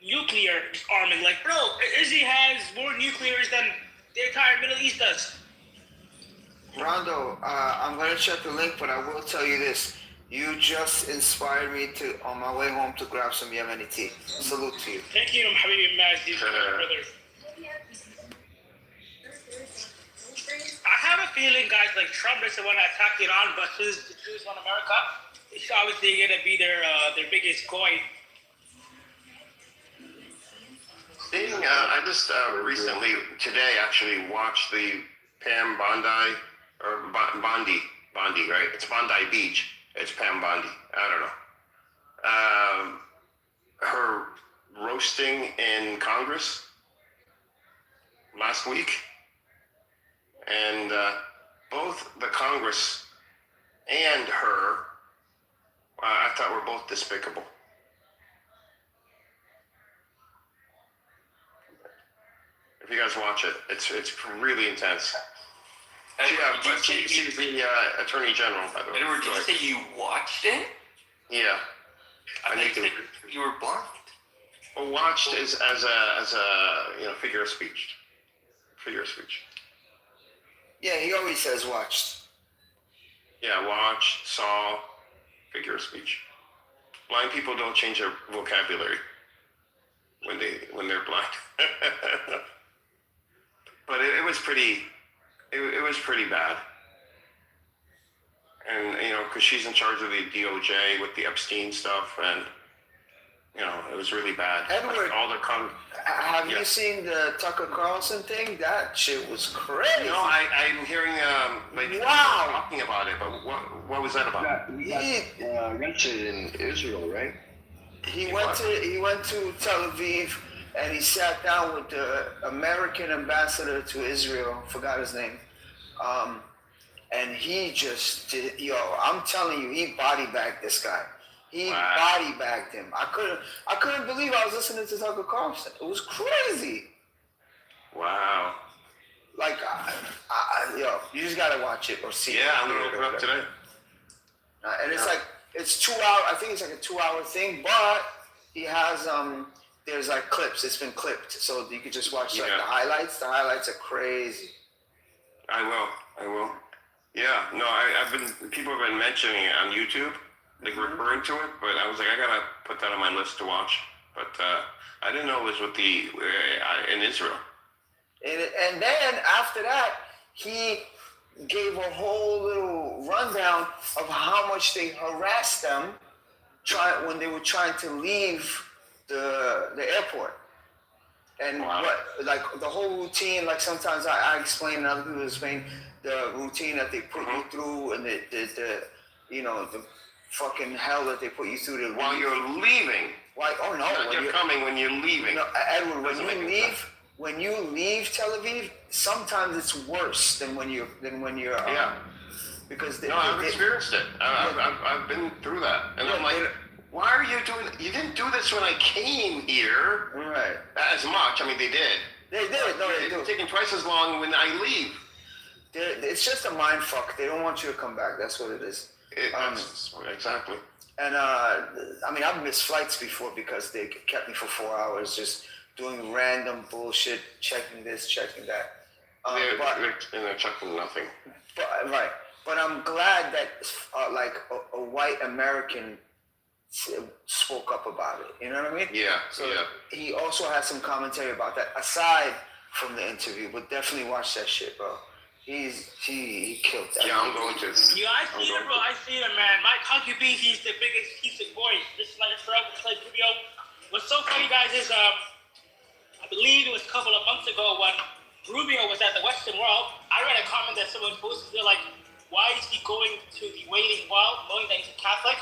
nuclear disarmament. Like, bro, Izzy has more nuclears than the entire Middle East does. Rondo, I'm gonna check the link, but I will tell you this. You just inspired me to, on my way home, to grab some Yemeni tea. Salute to you. Thank you, Habibi Mazdi, brother. I have a feeling, guys, like Trump doesn't want to attack Iran, but since the Jews want America, it's obviously going to be their biggest coin. I just recently, today actually, watched the Pam Bondi, or Bondi, right? It's Bondi Beach. It's Pam Bondi. I don't know. Her roasting in Congress last week, and both the Congress and her, I thought were both despicable. If you guys watch it, it's really intense. She's the Attorney General, by the way. Edward, did you say you watched it? Yeah. I think you were blind. Well, watched as a figure of speech. Yeah, he always says watched. Yeah, watched, saw, figure of speech. Blind people don't change their vocabulary when they're blind. But it was pretty bad. And, because she's in charge of the DOJ with the Epstein stuff, and, it was really bad. Edward, like all the have you seen the Tucker Carlson thing? That shit was crazy. No, I'm hearing wow, talking about it, but what was that about? He arrested in Israel, right? He went to Tel Aviv, and he sat down with the American ambassador to Israel. Forgot his name. And he just did, I'm telling you, he body bagged this guy. He body bagged him. I couldn't believe I was listening to Tucker Carlson. It was crazy. Wow. Like, you just gotta watch it or see it. Yeah, I'm gonna open up today. And it's like, it's 2 hours. I think it's like a 2-hour thing, but he has there's like clips. It's been clipped, so you could just watch like the highlights. The highlights are crazy. I will. Yeah, no, people have been mentioning it on YouTube, like referring to it, but I was like, I gotta put that on my list to watch. But I didn't know it was with in Israel. And then after that, he gave a whole little rundown of how much they harassed them when they were trying to leave the airport. And like the whole routine, like sometimes I explain and other people explain the routine that they put you through, and the fucking hell that they put you through. While you're leaving. Why? Oh no! Not you're coming when you're leaving. No, Edward, when you leave Tel Aviv, sometimes it's worse than when you're. Because I've experienced it. I've been through that, and I'm like, Why are you doing? You didn't do this when I came here. Right. As much. I mean, they did. They did. No, they do. It's taking twice as long when I leave. It's just a mind fuck. They don't want you to come back. That's what it is. Exactly. And I mean, I've missed flights before because they kept me for 4 hours just doing random bullshit, checking this, checking that. They're checking nothing. Right. But I'm glad that like a white American spoke up about it. You know what I mean? Yeah. So he also has some commentary about that aside from the interview, but definitely watch that shit, bro. He killed that. Yeah, I'm going to. You I see it, bro. I see it, man. Mike Huckabee, he's the biggest piece of voice. Just like Rubio. What's so funny, guys, is I believe it was a couple of months ago when Rubio was at the Western Wall. I read a comment that someone posted. They're like, "Why is he going to the Waiting Wall, knowing that he's a Catholic,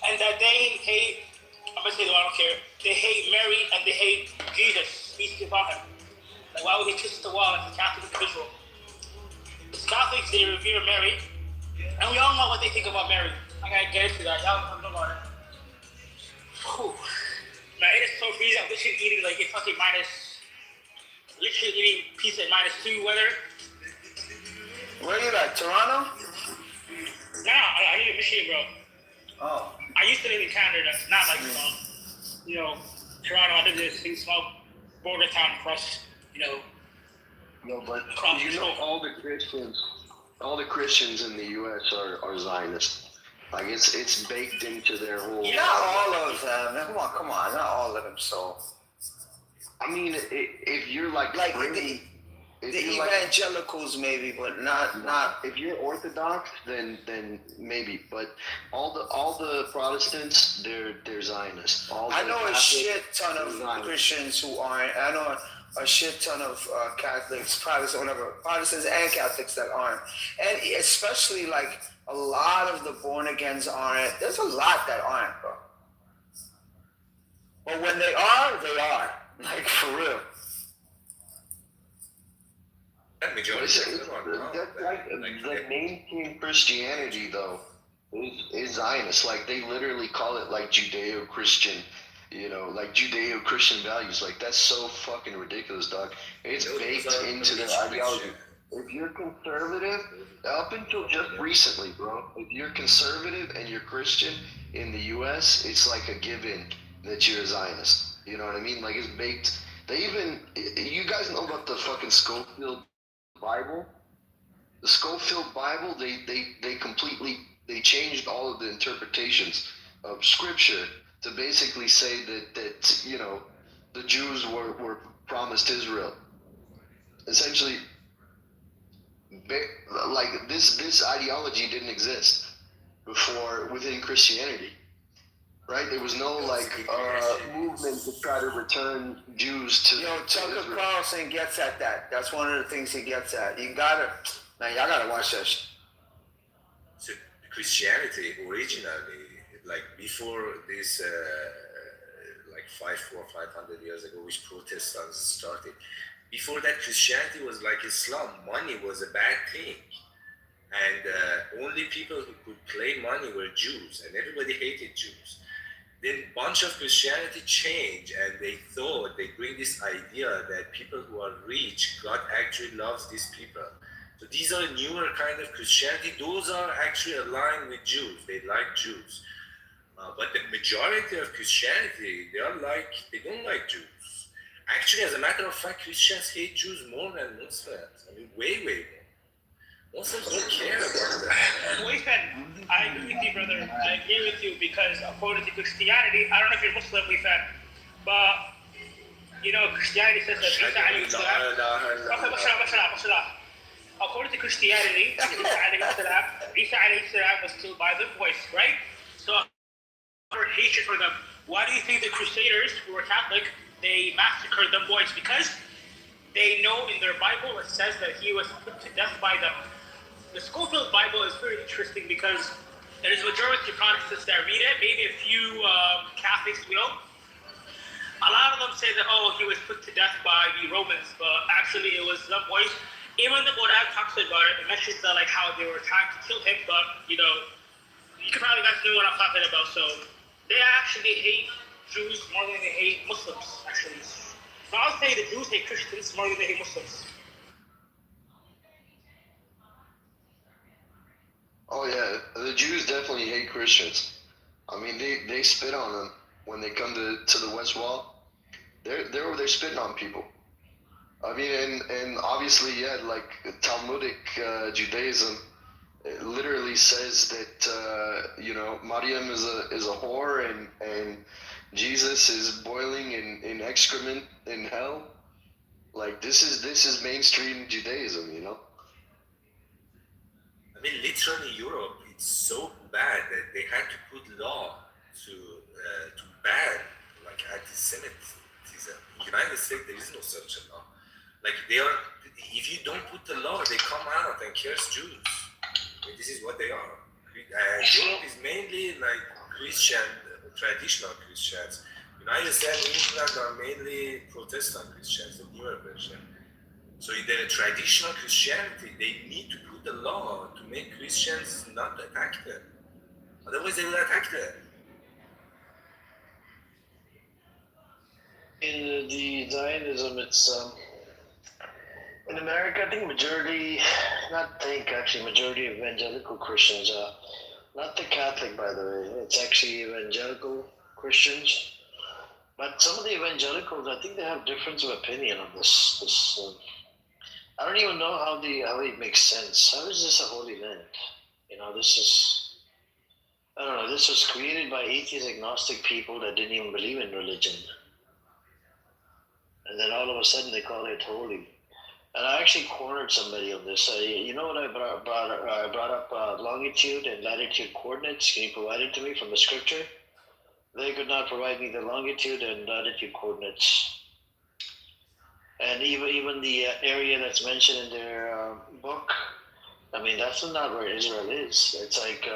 and that they hate?" I'm gonna say I don't care. They hate Mary and they hate Jesus. Peace be upon him. Like, why would he kiss the wall as a Catholic individual? As Catholics, they revere Mary, and we all know what they think about Mary. I gotta get into that. Y'all know about it. Whew. Man, it is so crazy. I'm literally eating like it's fucking literally eating pizza at -2 weather. Where you at? Toronto? Nah, I live in Michigan, bro. Oh. I used to live in Canada. Not like Toronto. I live in this small border town across, No, but across you the know, street. all the Christians in the U.S. are Zionists. Like it's baked into their whole. Not all of them. Come on. Not all of them. So. I mean, if you're like the evangelicals maybe, but not. If you're Orthodox, then maybe. But all the Protestants, they're Zionists. I know a shit ton of Christians who aren't. I know a shit ton of Catholics, Protestants, whatever, Protestants and Catholics that aren't, and especially like a lot of the born agains aren't. There's a lot that aren't, bro. But when they are, they are. Like for real. The mainstream Christianity though is Zionist. Like they literally call it like Judeo-Christian, like Judeo-Christian values. Like that's so fucking ridiculous, dog. It's baked into their ideology. If you're conservative, up until just recently, bro, if you're conservative and you're Christian in the U.S., it's like a given that you're a Zionist. You know what I mean? Like it's baked. You guys know about the fucking Schofield Bible? The Schofield Bible, they changed all of the interpretations of Scripture to basically say that the Jews were promised Israel. Essentially, like this ideology didn't exist before within Christianity, right? There was no movement to try to return Jews to. Tucker Carlson gets at that. That's one of the things he gets at. Y'all gotta watch that shit. So Christianity originally, like before this, like 500 years ago, which Protestants started. Before that, Christianity was like Islam. Money was a bad thing. And only people who could play money were Jews, and everybody hated Jews. Then a bunch of Christianity changed, and they bring this idea that people who are rich, God actually loves these people. So these are newer kind of Christianity. Those are actually aligned with Jews. They like Jews. But the majority of Christianity, they don't like Jews. Actually, as a matter of fact, Christians hate Jews more than Muslims. I mean, way more. Muslims don't care about that. Wait, I agree with you, brother. I agree with you because according to Christianity, I don't know if you're Muslim, but Christianity says that Isa alayhi salam. According to Christianity, Isa alayhi salam was killed by the voice, right? So, for hatred for them. Why do you think the Crusaders, who were Catholic, they massacred them boys? Because they know in their Bible it says that he was put to death by them. The Schofield Bible is very interesting because there is a majority of Protestants that read it, maybe a few Catholics will. A lot of them say that, he was put to death by the Romans, but actually it was them boys. Even the Quran talks about it, it mentions that, like how they were trying to kill him, but you can probably guys know what I'm talking about. So they actually hate Jews more than they hate Muslims, actually. So I'll say the Jews hate Christians more than they hate Muslims. Oh yeah, the Jews definitely hate Christians. I mean, they spit on them when they come to the West Wall. They're over there spitting on people. I mean, and obviously, yeah, like Talmudic Judaism, it literally says that Maryam is a whore and Jesus is boiling in excrement in hell. Like this is mainstream Judaism, you know. I mean, literally, Europe, it's so bad that they had to put law to ban like anti-Semitism. In the United States, there is no such a law. Like if you don't put the law, they come out and curse Jews. I mean, this is what they are. Europe is mainly like Christian, traditional Christians. United States and England are mainly Protestant Christians, the newer version. So in the traditional Christianity, they need to put a law to make Christians not attack them. Otherwise, they will attack them. In the Zionism, it's in America. I think majority evangelical Christians. Not the Catholic, by the way. It's actually evangelical Christians. But some of the evangelicals, I think they have difference of opinion on this. I don't even know how it makes sense. How is this a holy land? I don't know. This was created by atheist, agnostic people that didn't even believe in religion, and then all of a sudden they call it holy. And I actually cornered somebody on this. You know what I brought up longitude and latitude coordinates. Can you provide it to me from the scripture? They could not provide me the longitude and latitude coordinates. And even the area that's mentioned in their book, I mean, that's not where Israel is. It's like,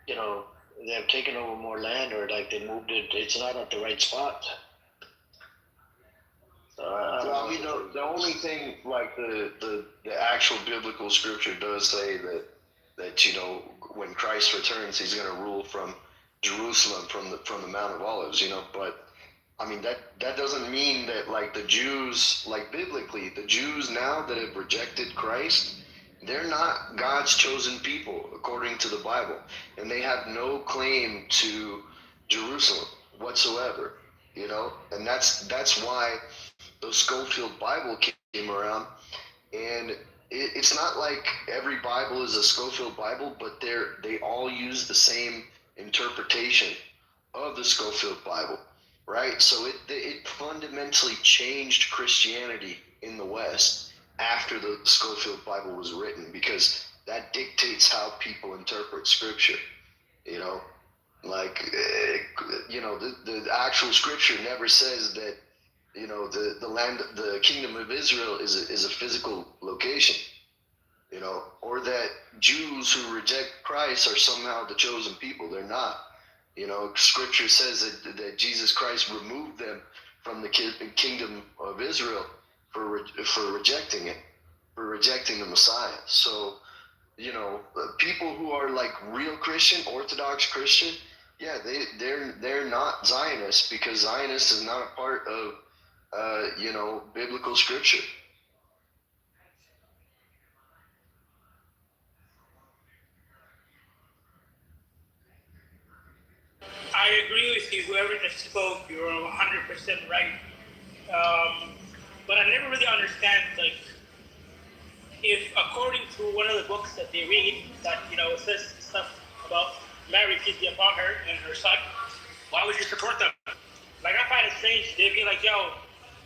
they have taken over more land, or like they moved it. It's not at the right spot. I mean, the only thing, like the actual biblical scripture does say that when Christ returns, he's going to rule from Jerusalem, from the Mount of Olives, But I mean, that doesn't mean that like the Jews, like biblically, the Jews now that have rejected Christ, they're not God's chosen people according to the Bible, and they have no claim to Jerusalem whatsoever, and that's why the Schofield Bible came around, and it's not like every Bible is a Schofield Bible, but they all use the same interpretation of the Schofield Bible, right? So it fundamentally changed Christianity in the West after the Schofield Bible was written, because that dictates how people interpret Scripture, like the actual Scripture never says that the land, the kingdom of Israel is a physical location, or that Jews who reject Christ are somehow the chosen people. They're not. Scripture says that Jesus Christ removed them from the kingdom of Israel for rejecting it, for rejecting the Messiah. So, people who are like real Christian, Orthodox Christian, yeah, they're not Zionists, because Zionist is not a part of biblical scripture. I agree with you. Whoever just spoke, you're 100% right. But I never really understand, like, if according to one of the books that they read, that it says stuff about Mary, peace be upon her, and her son, why would you support them? Like, I find it strange. They'd be like, yo,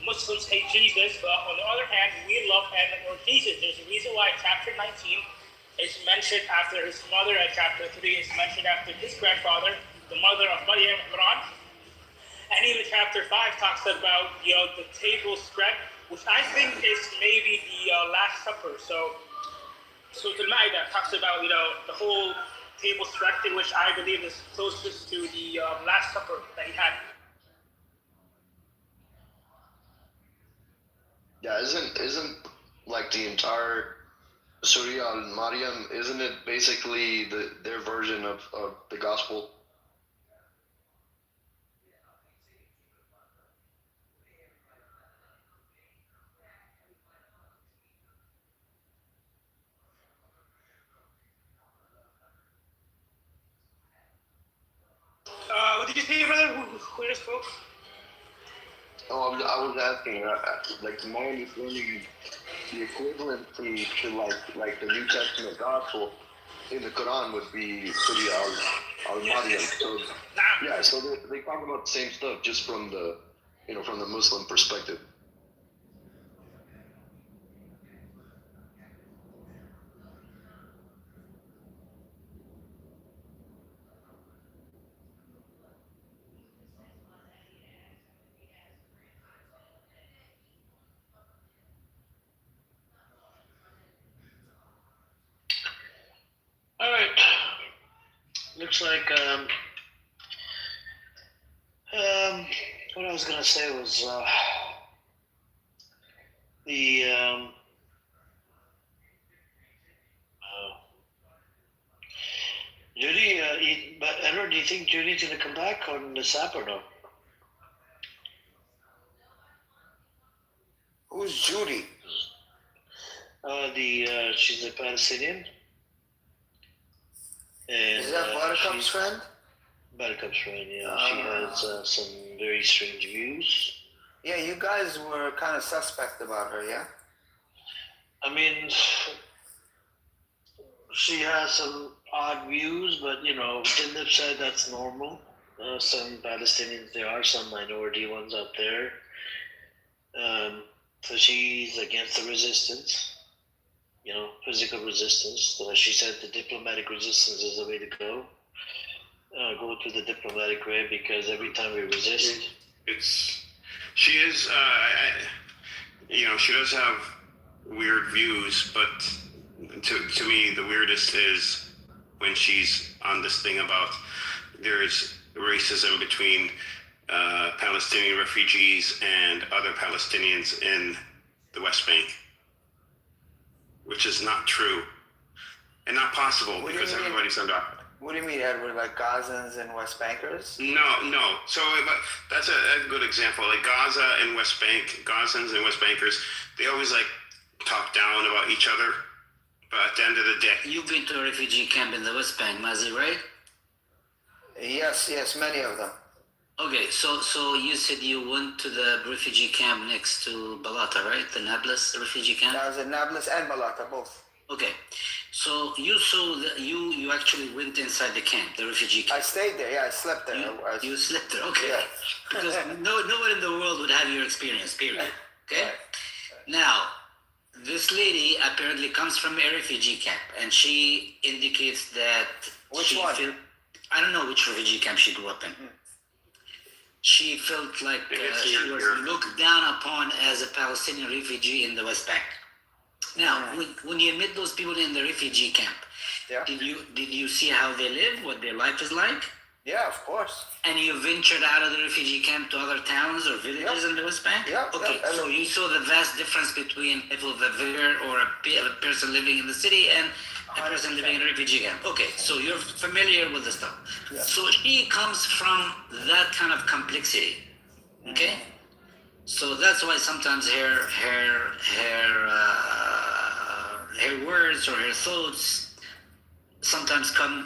Muslims hate Jesus, but on the other hand, we love and adore Jesus. There's a reason why chapter 19 is mentioned after his mother, and chapter 3 is mentioned after his grandfather, the mother of Maryam, Imran. And even chapter 5 talks about, the table spread, which I think is maybe the Last Supper. So the Ma'idah talks about, the whole table spread, which I believe is closest to the Last Supper that he had. Yeah, isn't like the entire Surah al-Maryam, isn't it basically their version of the gospel? did you say, brother? Who just spoke? Oh, I was asking, like, my understanding, the equivalent to like the New Testament gospel in the Quran would be pretty al-Maryam. So, yeah, so they talk about the same stuff just from the, from the Muslim perspective. All right. Looks like what I was gonna say was the Judy. But Edward, do you think Judy's gonna come back on the SAP or no? Who's Judy? She's a Palestinian. And, is that Buttercup's friend? Buttercup's friend, yeah. She has some very strange views. Yeah, you guys were kind of suspect about her, yeah? I mean, she has some odd views, but Jindab said that's normal. Some Palestinians, there are some minority ones out there. So she's against the resistance, physical resistance. So she said the diplomatic resistance is the way to go. Go through the diplomatic way, because every time we resist, she is, she does have weird views, but to me, the weirdest is when she's on this thing about there's racism between Palestinian refugees and other Palestinians in the West Bank, which is not true and not possible because everybody's under. What do you mean, Edward? Like Gazans and West Bankers? No. So, but that's a good example. Like Gaza and West Bank, Gazans and West Bankers, they always like talk down about each other. But at the end of the day, you've been to a refugee camp in the West Bank, Mazi, right? Yes, many of them. Okay, so you said you went to the refugee camp next to Balata, right? The Nablus refugee camp? That was at Nablus and Balata, both. Okay, so you saw you actually went inside the camp, the refugee camp. I stayed there, yeah, I slept there. You slept there, okay. Yeah. Because no one in the world would have your experience, period. Okay? Right. Now, this lady apparently comes from a refugee camp, and she indicates that Which one? I don't know which refugee camp she grew up in. Mm-hmm. She felt like she was looked down upon as a Palestinian refugee in the West Bank. Now, when you meet those people in the refugee camp, did you see how they live, what their life is like? Yeah, of course. And you ventured out of the refugee camp to other towns or villages in the West Bank? Yeah. Okay, so you saw the vast difference between a villager or a person living in the city and a person living in a refugee camp. Okay, so you're familiar with the stuff. Yeah. So she comes from that kind of complexity. Okay? So that's why sometimes her words or her thoughts sometimes come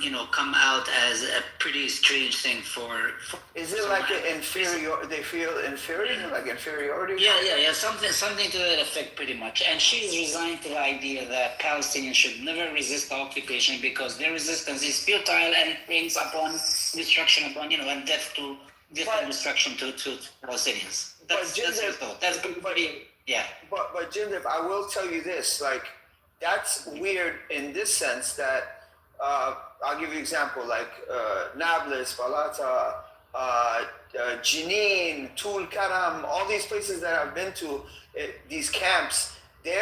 out as a pretty strange thing for is it like an inferior? They feel inferior, like inferiority? Yeah. Something to that effect, pretty much. And she's resigned to the idea that Palestinians should never resist the occupation because their resistance is futile and brings upon destruction and death and destruction to Palestinians. That's pretty. Yeah. But Jindab, I will tell you this: like, that's weird in this sense that. I'll give you an example, like Nablus, Balata, Jenin, Tul Karam, all these places that I've been to, these camps, they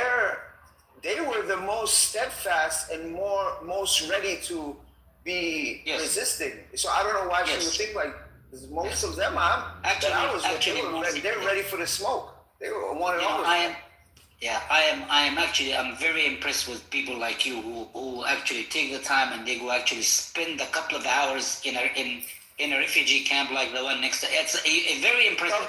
were the most steadfast and most ready to be resisting. So I don't know why she would think like most of them. They're ready for the smoke. They wanted all of it. I'm very impressed with people like you who actually take the time and they go actually spend a couple of hours in in a refugee camp like the one next to it's a very impressive.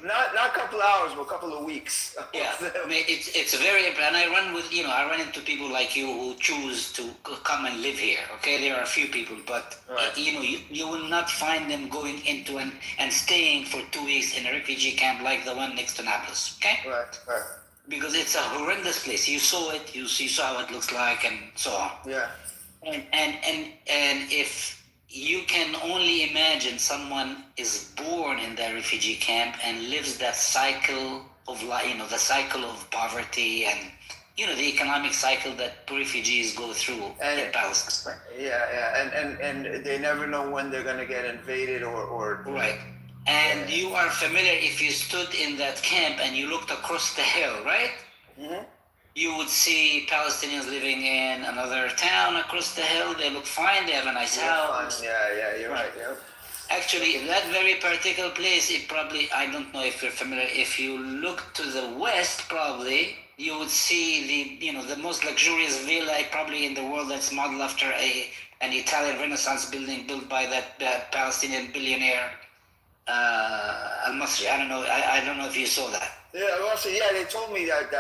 Not a couple of hours, but a couple of weeks. Yeah, I mean, it's very impressive. And I run into people like you who choose to come and live here. Okay, there are a few people, but Right. you will not find them going into and staying for 2 weeks in a refugee camp like the one next to Nablus. Okay. Right. Because it's a horrendous place. You saw it. You saw how it looks like, and so on. Yeah. And if you can only imagine someone is born in that refugee camp and lives that cycle of life, the cycle of poverty and the economic cycle that refugees go through in Palestine. Yeah, and they never know when they're gonna get invaded or right. And you are familiar if you stood in that camp and you looked across the hill, right? Mm-hmm. You would see Palestinians living in another town across the hill. They look fine. They have a nice house. Fine. Yeah, you're right. Yeah. Actually, that very particular place, I don't know if you're familiar, if you look to the west, probably, you would see the most luxurious villa probably in the world that's modeled after an Italian Renaissance building built by that Palestinian billionaire, Al-Masri. I don't know if you saw that. Yeah, also, they told me that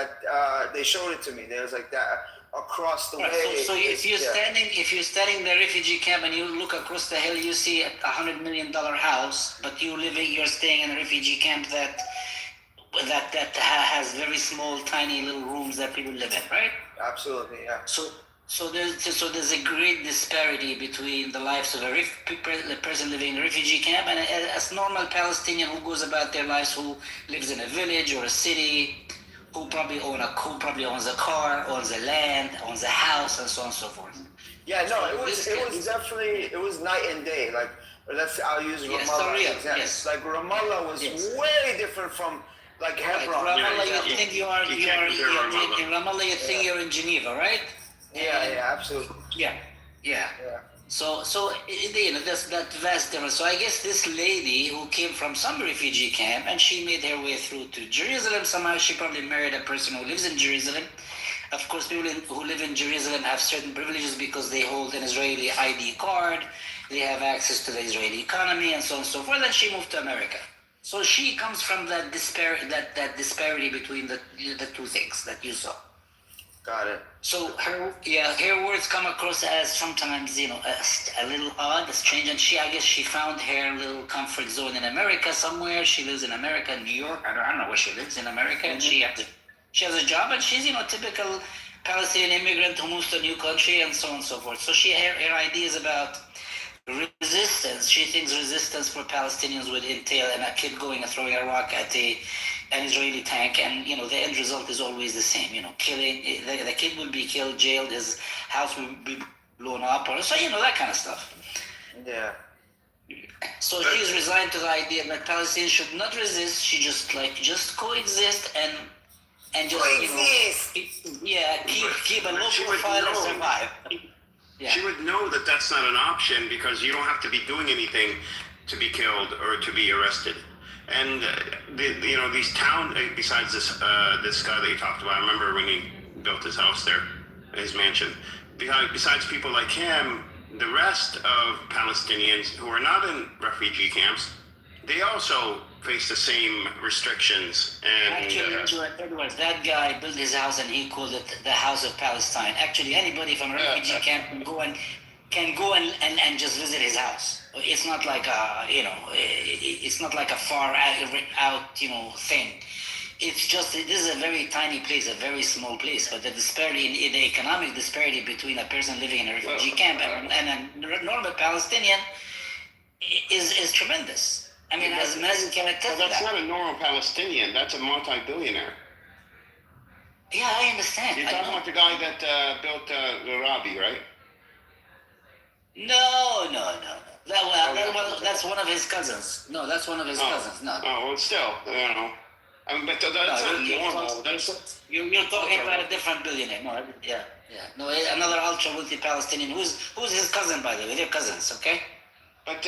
they showed it to me. There was like that across the way. So if you're standing in the refugee camp and you look across the hill, you see $100 million house, but you're staying in a refugee camp that has very small, tiny little rooms that people live in, right? Absolutely, yeah. So there's a great disparity between the lives of the person living in a refugee camp and a normal Palestinian who goes about their lives, who lives in a village or a city, who probably owns a car, owns a land, owns a house, and so on and so forth. Yeah, no, it was definitely night and day. Like I'll use Ramallah as an example. Yes. Like Ramallah was way different from like Hebron. Right. Ramallah, you think in Ramallah, you think you're in Geneva, right? Yeah, absolutely. Yeah. So there's that vast difference. So I guess this lady who came from some refugee camp and she made her way through to Jerusalem. Somehow she probably married a person who lives in Jerusalem. Of course, people who live in Jerusalem have certain privileges because they hold an Israeli ID card. They have access to the Israeli economy and so on and so forth. And she moved to America. So she comes from that disparity between the two things that you saw. Got it. So her words come across as sometimes a little odd, strange, and I guess she found her little comfort zone in America somewhere. She lives in America, New York. I don't know where she lives in America, and she has a job, and she's typical Palestinian immigrant who moves to a new country and so on and so forth. So her ideas about resistance. She thinks resistance for Palestinians would entail a kid going and throwing a rock at an Israeli tank, and the end result is always the same. Killing the kid will be killed, jailed, his house will be blown up, or so that kind of stuff. Yeah. So she's resigned to the idea that Palestinians should not resist. She just coexist and just keep a low profile and survive. Yeah. She would know that that's not an option because you don't have to be doing anything to be killed or to be arrested. And these towns, besides this guy that you talked about, I remember when he built his house there, his mansion. Besides people like him, the rest of Palestinians who are not in refugee camps, they also face the same restrictions. And Edwards, that guy built his house and he called it the House of Palestine. Actually, anybody from a refugee camp can go and just visit his house. It's not like it's not like a far out thing. It's just this is a very tiny place, a very small place. But the disparity in the economic disparity between a person living in a refugee camp and a normal Palestinian is tremendous. I mean, as Mazen can attest to that. That's not a normal Palestinian. That's a multi-billionaire. Yeah, I understand. You're talking about the guy that built the Rabi, right? No. That's one of his cousins. No, that's one of his cousins. No. Oh, well, still, but that's not normal. You're talking about a different billionaire. No, yeah. No, another ultra wealthy Palestinian. Who's his cousin, by the way? They're cousins, okay? But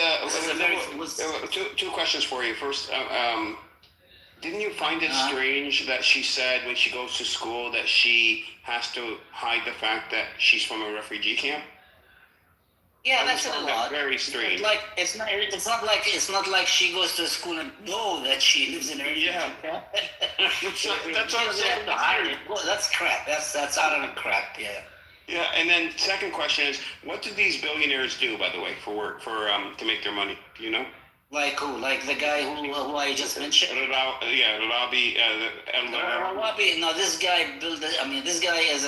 two questions for you. First, didn't you find it strange that she said when she goes to school that she has to hide the fact that she's from a refugee camp? Yeah, I that's just a found little that odd. very strange. Like it's not like she goes to school and know that she lives in a refugee Yeah. camp. That's what I'm saying. To hide it. Well, that's crap. That's utter crap. Yeah. Yeah, and then second question is, what do these billionaires do, by the way, for work, to make their money? Do you know? Like who? Like the guy who I just mentioned? Rabi. Rawabi. No, this guy built. This guy is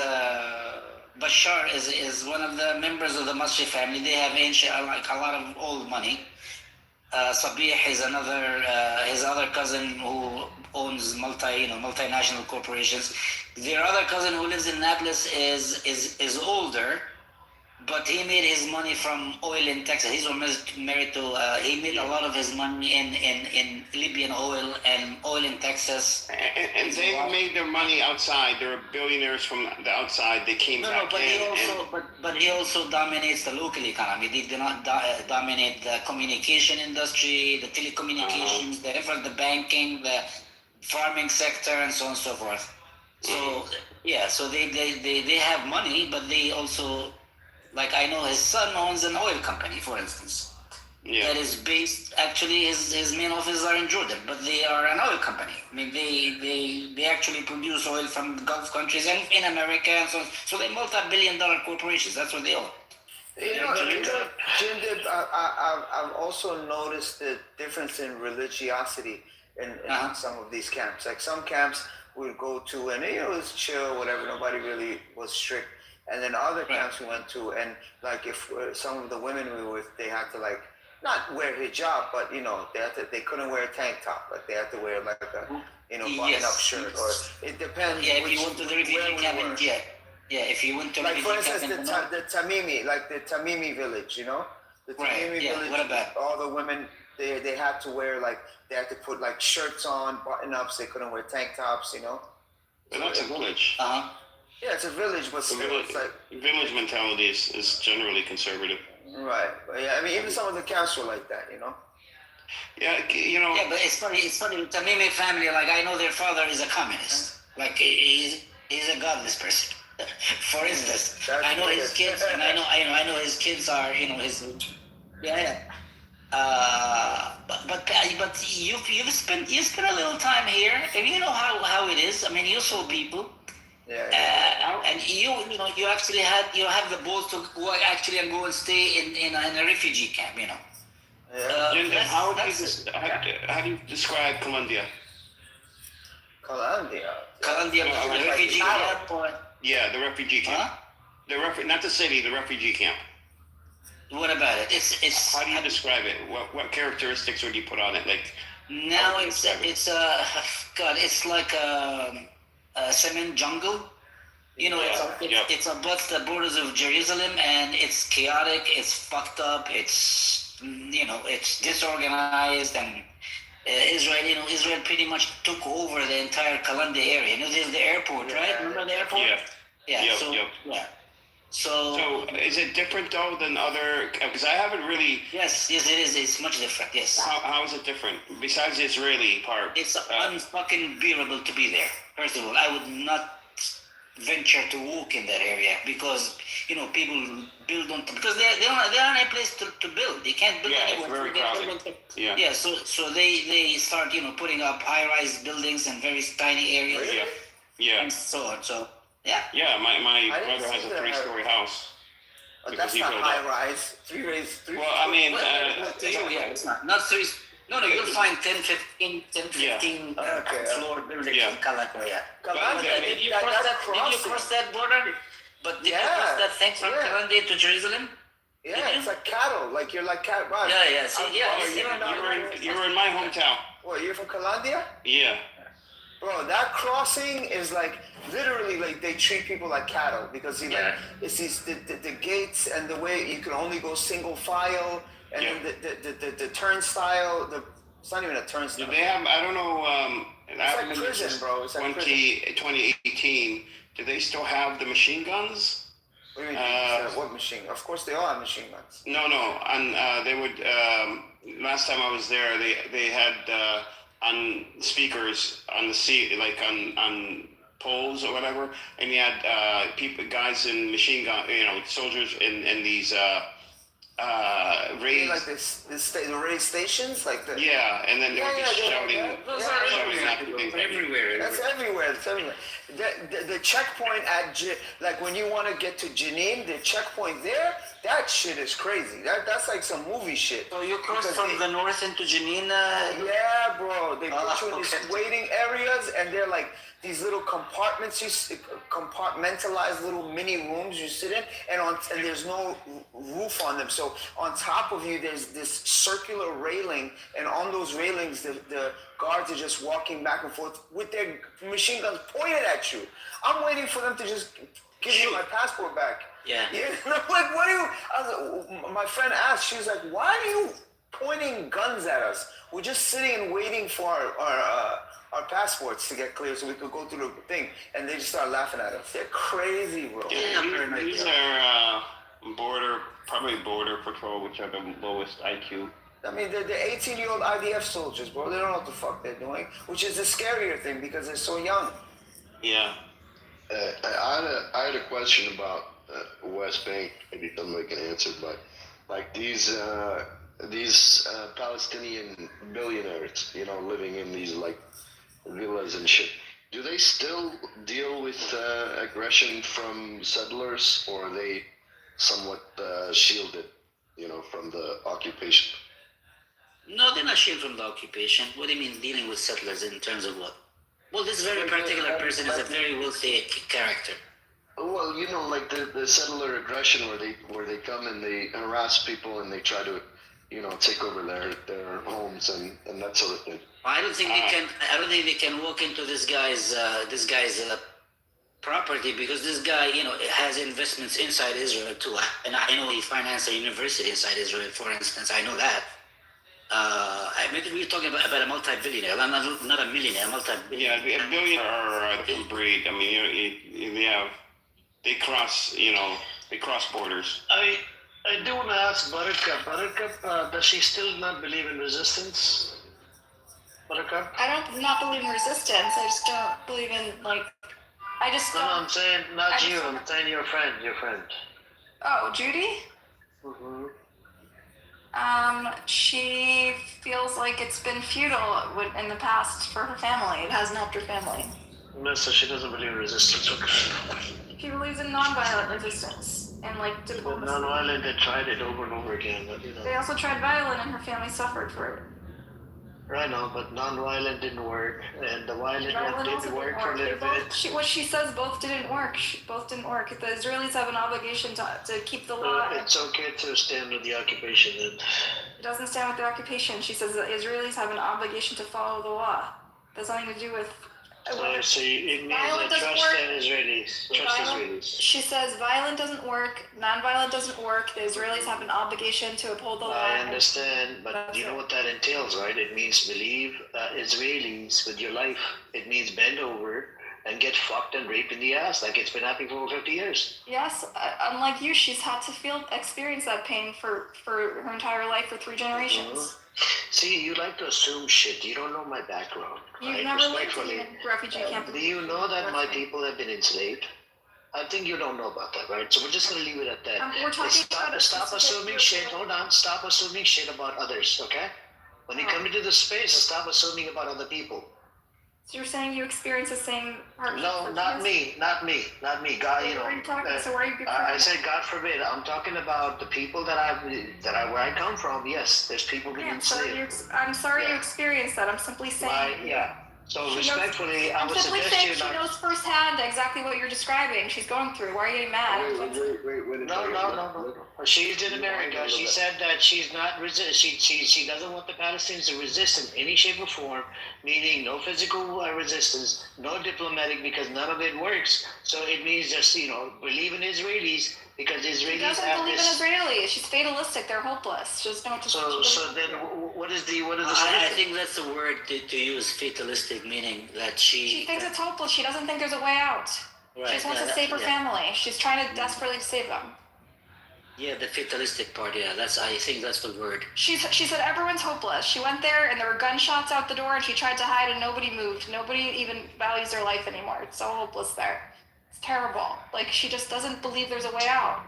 Bashar is one of the members of the Masri family. They have ancient, like a lot of old money. Sabih is another, his other cousin who owns multinational corporations. Their other cousin who lives in Naples is older, but he made his money from oil in Texas. He's married to. He made a lot of his money in Libyan oil and oil in Texas. And they made their money outside. They're billionaires from the outside. They came back but in. but he also dominates the local economy. They do not dominate the communication industry, the telecommunications, the banking, the farming sector, and so on and so forth. So so they have money, but they also. Like I know his son owns an oil company, for instance. Yeah. That is based. Actually, his main offices are in Jordan, but they are an oil company. I mean, they actually produce oil from Gulf countries and in America and so on. So they're multi-billion-dollar corporations. That's what they own. Jim, I've also noticed the difference in religiosity in some of these camps. Like some camps we would go to, and it was chill, whatever. Nobody really was strict. And then other camps we went to, and like if some of the women we were with, they had to like not wear hijab, but they couldn't wear a tank top. Like they had to wear like a button-up shirt, or it depends. Yeah, if you went to the refugee camp, if you went to like for instance the Tamimi, like the Tamimi village, the Tamimi village. What about all the women? They had to wear they had to put like shirts on, button-ups. They couldn't wear tank tops, And that's a village. Yeah, it's a village, but still, it's like village mentality is generally conservative. Right. Yeah, even some of the camps were like that, Yeah, Yeah, but it's funny. The Tamimi family, like I know their father is a communist. Like he's a godless person. For instance, I know his kids, and I know his kids are his. But you've spent a little time here, and you know how it is. I mean, you saw people. And you actually have the balls to go and stay in a refugee camp, How do you describe Colombia? Colombia, the refugee camp. Yeah, the refugee camp. Not the city, the refugee camp. What about it? It's. How do you describe it? What characteristics would you put on it? Like. Now it's like a cement jungle. It's above the borders of Jerusalem, and it's chaotic. It's fucked up. It's it's disorganized, and Israel pretty much took over the entire Kalande area. There's the airport, right? Remember the airport? Yeah. So is it different though than other? Because I haven't really. Yes, it is. It's much different. Yes. How is it different? Besides the Israeli part, it's unfucking bearable to be there. First of all, I would not venture to walk in that area because people build on because they don't have any place to build. They can't build anywhere. It's very crowded. Yeah. So they start putting up high-rise buildings in very tiny areas. Really? Yeah. And so on. So. Yeah. Yeah, my brother has a 3-story house. That's not high rise. 3 Well, I mean, it's not 3. No, you'll find 10, 15 floor buildings in Calabria. Did you cross that border? But did you cross that thing from Calabria to Jerusalem? Yeah, it's like cattle. Like you're like cattle. Yeah. See, you were in my hometown. What, you're from Calandia? Yeah. Bro, that crossing is like literally like they treat people like cattle because it's these the gates and the way you can only go single file and then the turnstile. It's not even a turnstile. Do they have? I don't know. It's like prison, bro. It's like 2018. Do they still have the machine guns? What do you mean? What machine? Of course, they all have machine guns. No. And they would. Last time I was there, they had. On speakers on the seat, like on poles or whatever, and you had guys in machine gun, soldiers in these raised. Like the raised stations, like the. Yeah, and then they would be shouting. Everywhere. Everywhere. That's everywhere. It's everywhere. The checkpoint at like when you want to get to Jenin, the checkpoint there, that shit is crazy. That's like some movie shit. So you cross from the north into Jenin? Yeah, bro. They put you in these waiting areas, and they're like these little compartments. Compartmentalized little mini rooms you sit in, and there's no roof on them. So on top of you, there's this circular railing, and on those railings, the guards are just walking back and forth with their machine guns pointed at you. I'm waiting for them to just give me my passport back. Yeah. I'm like, what are you? My friend asked. She was like, "Why are you pointing guns at us? We're just sitting and waiting for our passports to get clear so we could go through the thing." And they just start laughing at us. They're crazy, bro. Yeah, these are border patrol, which are the lowest IQ. I mean, they're 18-year-old IDF soldiers, bro. They don't know what the fuck they're doing, which is the scarier thing because they're so young. Yeah. I had a question about West Bank. Maybe somebody can answer, but like these Palestinian billionaires, living in these like villas and shit. Do they still deal with aggression from settlers, or are they somewhat shielded, from the occupation? No, they're not shielded from the occupation. What do you mean dealing with settlers in terms of what? Well, this very particular person is a very wealthy character. Well, like the settler aggression where they come and they harass people and they try to, take over their homes and that sort of thing. I don't think they can. I don't think they can walk into this guy's property because this guy, has investments inside Israel too. And I know he financed a university inside Israel, for instance. I know that. We're talking about a multi-billionaire, not a millionaire, a multi-billionaire. Yeah, a billionaire are a different breed. I mean, they cross, they cross borders. I do want to ask Buttercup, does she still not believe in resistance? Buttercup? I don't not believe in resistance. I just don't believe in I just don't. No, I'm saying not you. I'm saying your friend. Oh, Judy? Mm-hmm. She feels like it's been futile in the past for her family. It hasn't helped her family. No, so she doesn't believe in resistance. Okay. She believes in nonviolent resistance and diplomacy. Nonviolent, they tried it over and over again, but They also tried violent, and her family suffered for it. Right now, but non-violent didn't work, and the violent one didn't work for a little bit. What she says, both didn't work. Both didn't work. The Israelis have an obligation to keep the law. It's okay to stand with the occupation then. It doesn't stand with the occupation. She says the Israelis have an obligation to follow the law. That's nothing to do with. So it means that trust the Israelis. Trust Israelis. She says violent doesn't work, non-violent doesn't work. The Israelis have an obligation to uphold the law. I understand, but you know what that entails, right? It means believe Israelis with your life. It means bend over and get fucked and raped in the ass like it's been happening for over 50 years. Yes, unlike you, she's had to experience that pain for her entire life for 3 generations. Mm-hmm. See, you like to assume shit. You don't know my background. You've never lived in a refugee camp. Do you know that my people have been enslaved? I think you don't know about that, right? So we're just going to leave it at that. We're talking Stop assuming shit. Hold on. Stop assuming shit about others, okay? When you come into the space, stop assuming about other people. So you're saying you experience the same hardship? No, not me. God, So where are you I said, God forbid. I'm talking about the people where I come from. Yes, there's people getting enslaved. I'm sorry you experienced that. I'm simply saying. So respectfully, I would suggest you she knows firsthand exactly what you're describing. She's going through. Why are you getting mad? Wait. No. She's in America. She said that she's not She doesn't want the Palestinians to resist in any shape or form, meaning no physical resistance, no diplomatic, because none of it works. So it means just believe in Israelis because Israelis she doesn't have believe this. in Israelis. She's fatalistic. They're hopeless. She doesn't know what to So then, what is the I think that's the word to use, fatalistic, meaning that she thinks it's hopeless. She doesn't think there's a way out. Right, she just wants to save her family. She's trying to desperately save them. Yeah, the fatalistic part. Yeah, I think that's the word. She said everyone's hopeless. She went there and there were gunshots out the door, and she tried to hide, and nobody moved. Nobody even values their life anymore. It's so hopeless there. It's terrible. She just doesn't believe there's a way out.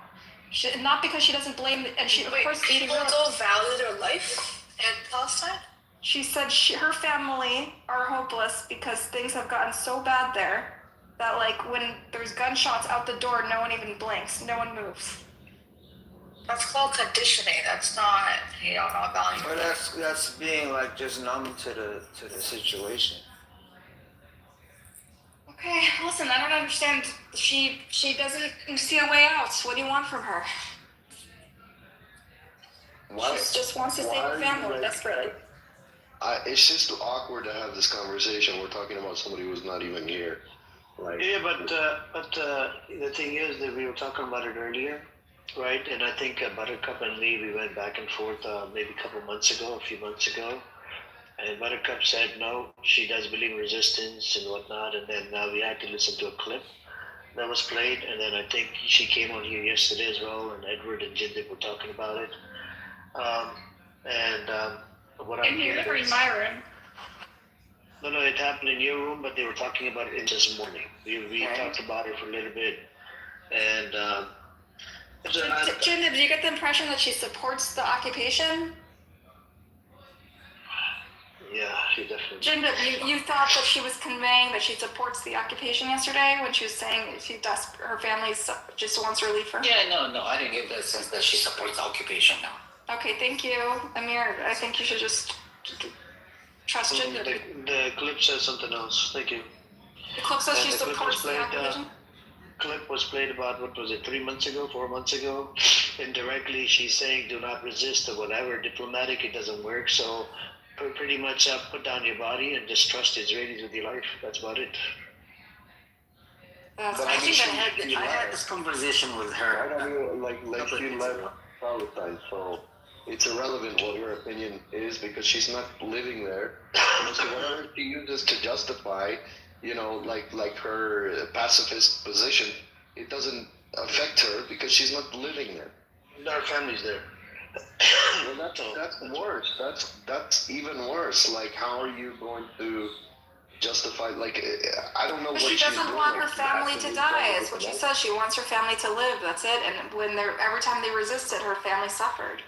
Not because she doesn't blame, and she of course people don't value their life in Palestine. She said her family are hopeless because things have gotten so bad there that like when there's gunshots out the door, no one even blinks, no one moves. That's called conditioning. That's not, not valuing. But that's being like just numb to the situation. Okay, listen, I don't understand. She doesn't see a way out. What do you want from her? She just wants to save her family desperately. It's just awkward to have this conversation. We're talking about somebody who's not even here. Like, Yeah, but the thing is that we were talking about it earlier, right? And I think Buttercup and me, we went back and forth maybe a few months ago. And Buttercup said no, she does believe in resistance and whatnot. And then we had to listen to a clip that was played. And then I think she came on here yesterday as well. And Edward and Jindik were talking about it. What I'm hearing in my room. No, it happened in your room, but they were talking about it this morning. We talked about it for a little bit, and Jindik, do you get the impression that she supports the occupation? Yeah, she definitely. Jindik, you thought that she was conveying that she supports the occupation yesterday when she was saying her family just wants relief from? Yeah, no, I didn't get the sense that she supports the occupation now. Okay, thank you, Amir. I think you should just trust Jindik. The clip says something else. Thank you. The clip says she supports the occupation? Clip was played about, 4 months ago. Indirectly, she's saying do not resist or whatever. Diplomatic, it doesn't work. So pretty much put down your body and just trust Israelis with your life. That's about it. I think I had this conversation with her. I don't know, like she left Palestine, so it's irrelevant what her opinion is because she's not living there. So whatever she uses to justify, like her pacifist position, it doesn't affect her because she's not living there. Our family's there. Well, that's worse. That's even worse. Like, how are you going to justify? Like, I don't know. But what she doesn't want her family to die. Is what she live. says. She wants her family to live. That's it. And every time they resisted, her family suffered.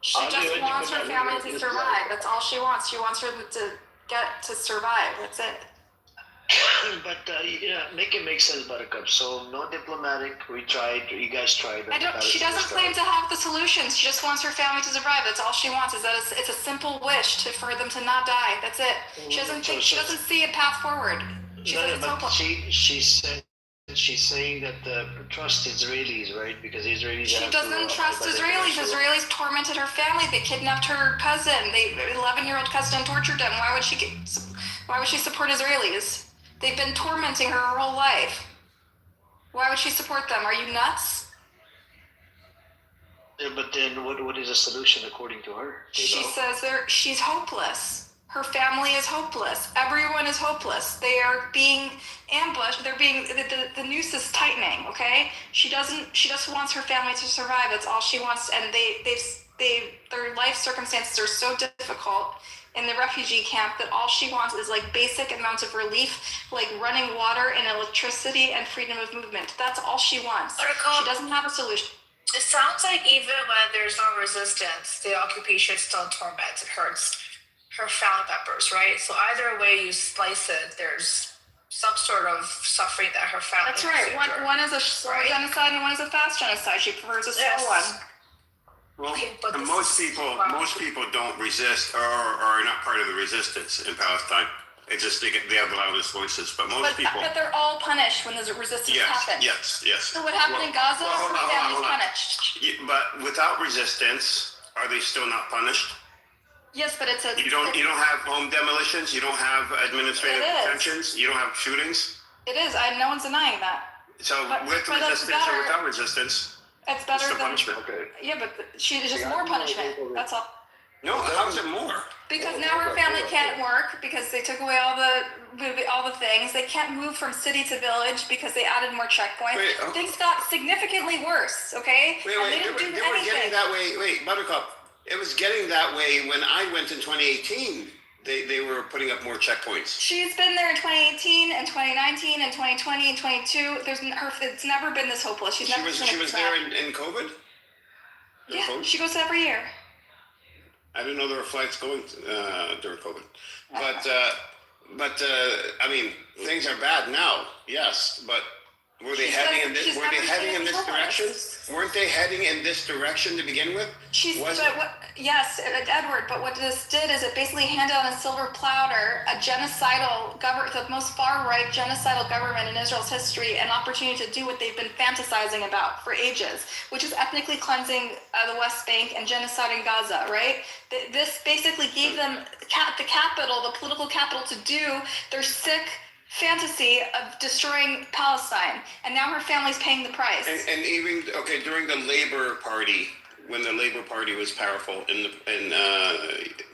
She just wants her family to survive. That's all she wants. She wants her to get to survive. That's it. But make it make sense, Buttercup. So no diplomatic. We tried. You guys tried. She doesn't claim to have the solutions. She just wants her family to survive. That's all she wants. Is that it's a simple wish for them to not die. That's it. She doesn't think. She doesn't see a path forward. She says it's hopeless. She's saying that trust Israelis, right? Because Israelis. She doesn't trust Israelis. Israelis tormented her family. They kidnapped her cousin. 11-year-old cousin, and tortured him. Why would she support Israelis? They've been tormenting her whole life. Why would she support them? Are you nuts? Yeah, but then what is the solution according to her? She says she's hopeless. Her family is hopeless. Everyone is hopeless. They are being ambushed. The noose is tightening, okay? She just wants her family to survive. That's all she wants. And their life circumstances are so difficult in the refugee camp that all she wants is like basic amounts of relief, like running water and electricity and freedom of movement. That's all she wants. She doesn't have a solution. It sounds like even when there's no resistance, the occupation still torments. It hurts her family members, right? So either way you slice it, there's some sort of suffering that her family. That's right. One is a slow genocide and one is a fast genocide. She prefers a slow one. Well, most people don't resist or are not part of the resistance in Palestine. It's just they have the loudest voices, but people. But they're all punished when there's a resistance happens. Yes. So what happened in Gaza? Her family's punished. But without resistance, are they still not punished? Yes, but it's a. You don't have home demolitions. You don't have administrative detentions. You don't have shootings. It is. No one's denying that. So with resistance or without resistance. It's better than punishment. Okay. Yeah, but she's just more punishment. That's all. No, how's it more? Because now her family can't work because they took away all the things. They can't move from city to village because they added more checkpoints. Things got significantly worse. Okay. They were getting that way. Buttercup. It was getting that way when I went in 2018. They were were putting up more checkpoints? She's been there in 2018 and 2019 and 2020 and 22. It's never been this hopeless. She was there in COVID? Yeah, she goes every year. I didn't know there were flights going during COVID. But I mean, things are bad now, yes, but were they heading in this direction? Weren't they heading in this direction to begin with? Yes, Edward, but what this did is it basically handed on a silver platter a genocidal government, the most far-right genocidal government in Israel's history, an opportunity to do what they've been fantasizing about for ages, which is ethnically cleansing the West Bank and genociding Gaza, right? This basically gave them the capital, the political capital to do their sick fantasy of destroying Palestine, and now her family's paying the price. And even during the Labor Party, when the Labor Party was powerful in the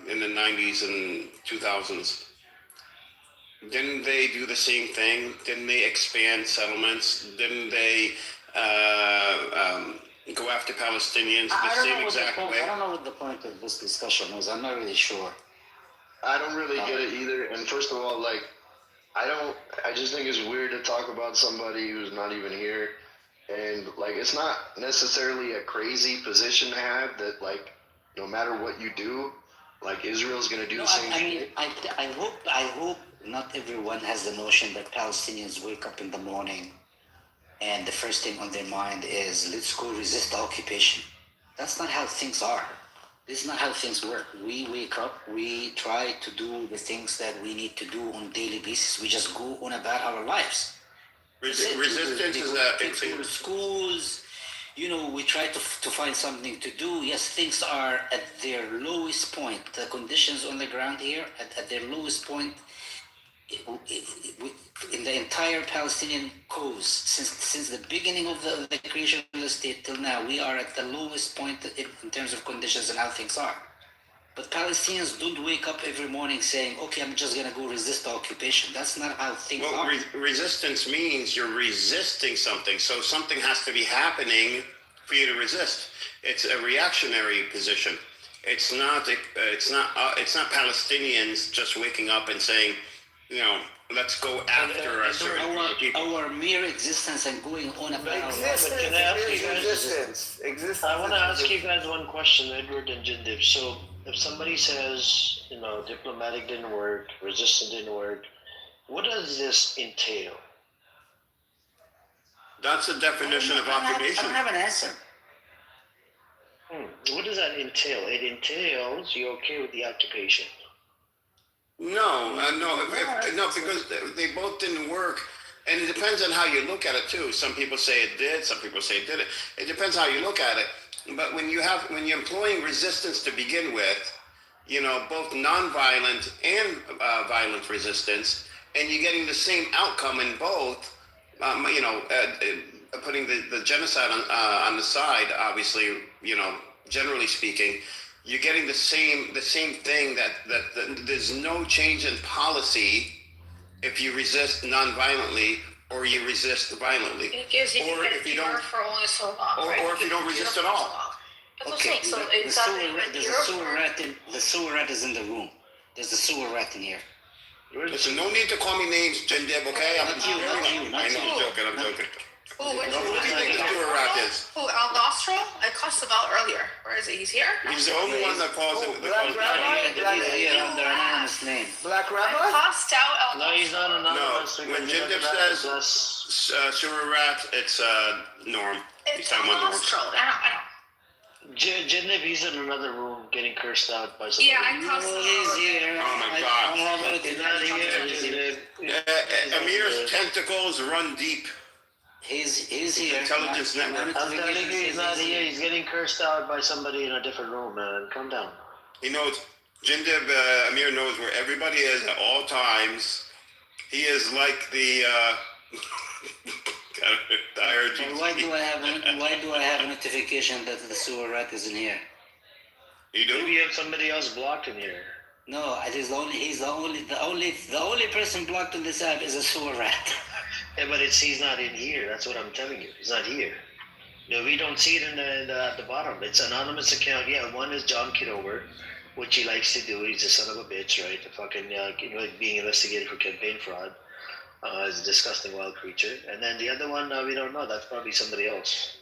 90s and 2000s, didn't they do the same thing? Didn't they expand settlements? Didn't they go after Palestinians the same exact way? I don't know what the point of this discussion was. I'm not really sure. I don't really get it either. And first of all, like, I just think it's weird to talk about somebody who's not even here. And, like, it's not necessarily a crazy position to have that, like, no matter what you do, like, Israel's going to do the same shit. I hope not everyone has the notion that Palestinians wake up in the morning and the first thing on their mind is, let's go resist the occupation. That's not how things are. This is not how things work. We wake up, we try to do the things that we need to do on a daily basis. We just go on about our lives. Resistance is to schools, we try to find something to do. Yes, things are at their lowest point. The conditions on the ground here at their lowest point in the entire Palestinian cause since the beginning of the creation of the state till now. We are at the lowest point in terms of conditions and how things are. But Palestinians don't wake up every morning saying, okay, I'm just going to go resist the occupation. That's not how things are. Resistance means you're resisting something. So something has to be happening for you to resist. It's a reactionary position. It's not Palestinians just waking up and saying, let's go after a certain people. Our mere existence and going on about Existence. I want to ask you guys one question, Edward and Jindib. So if somebody says, diplomatic didn't work, resistance didn't work, what does this entail? That's the definition of occupation. I don't have an answer. What does that entail? It entails you're okay with the occupation. No, because they both didn't work, and it depends on how you look at it too. Some people say it did, some people say it didn't. It depends how you look at it. But when you're employing resistance to begin with, both nonviolent and violent resistance, and you're getting the same outcome in both, putting the genocide on the side, obviously, generally speaking, you're getting the same thing that there's no change in policy if you resist non-violently or you resist violently. It gives you for only so long, or if you don't resist at all. Okay, the sewer rat is in the room. There's a sewer rat in here. Listen, no need to call me names, Jindib, okay? I'm joking. Oh, who do you think the sewer rat is? Oh, Al Nostro? I cussed him out earlier. Where is he? He's here? He's the only one that calls him. Black Rabbi? Anonymous name. Black Rabbi? I cussed out Al Nostro. No, he's not anonymous. No, when Jindib says sewer rat, it's Norm. It's Al Nostro. I know. Jindib, he's in another room getting cursed out by somebody. Yeah, I cussed him out. He's here. Oh my God. He's not here. Amir's tentacles run deep. He's here. Intelligence network. I'm telling you, he's not here. He's getting cursed out by somebody in a different room, man. Calm down. He knows. Jindib, Amir knows where everybody is at all times. He is like the Why do I have a notification that the sewer rat is in here? You do? Maybe you have somebody else blocked in here. No, he's the only person blocked on this app is a sewer rat. Yeah, but he's not in here. That's what I'm telling you. He's not here. We don't see it in the at the bottom. It's anonymous account. Yeah, one is John Kitover. which he likes to do. He's a son of a bitch, right? The fucking like being investigated for campaign fraud. Is a disgusting wild creature. And then the other one, we don't know. That's probably somebody else.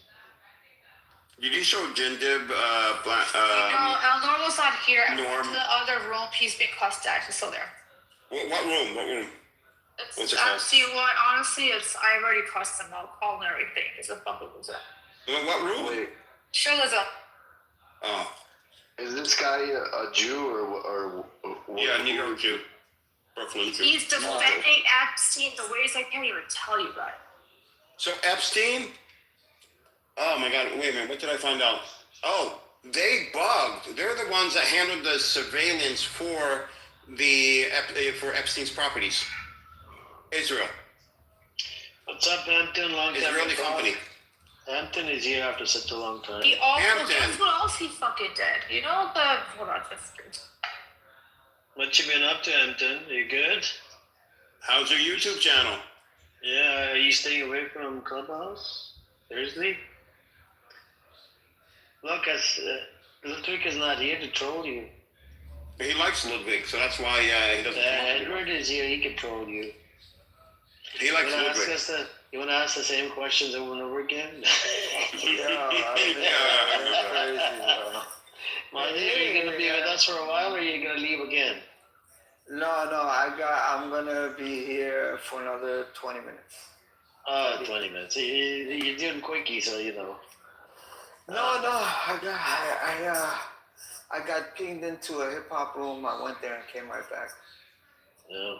Did you show Jindib, no, El Normo's not here. Norm. The other room, he's being clustered. He's still there. What room? What room? What's it called? See what? Honestly, I've already crossed them. I'll call and everything. It's a bubble loser. What room? Wait, Sure, Lizzo. Oh. is this guy a Jew or Yeah, Negro Jew. Brooklyn Jew. He's defending Epstein the ways I can't even tell you guys. So Epstein? Oh my God! Wait a minute. What did I find out? Oh, they bugged. They're the ones that handled the surveillance for for Epstein's properties. Israel. What's up, Hampton? Long time. Israeli company. Hampton is here after such a long time. He also, Hampton. guess what else he fucking did? You know hold on, What you been up to, Hampton? You good? How's your YouTube channel? Yeah, are you staying away from Clubhouse? Thursday? Look, Ludwig is not here to troll you. He likes Ludwig, so that's why he doesn't. Edward is here. He can troll you. He likes Ludwig. You want to ask the same questions over and over again? Yeah, that's crazy, bro. Are you gonna be with us for a while, or are you gonna leave again? No, I'm gonna be here for another 20 minutes. Oh, 20 minutes. You're doing quickie, so you know. No, I got pinged into a hip hop room. I went there and came right back. Yeah.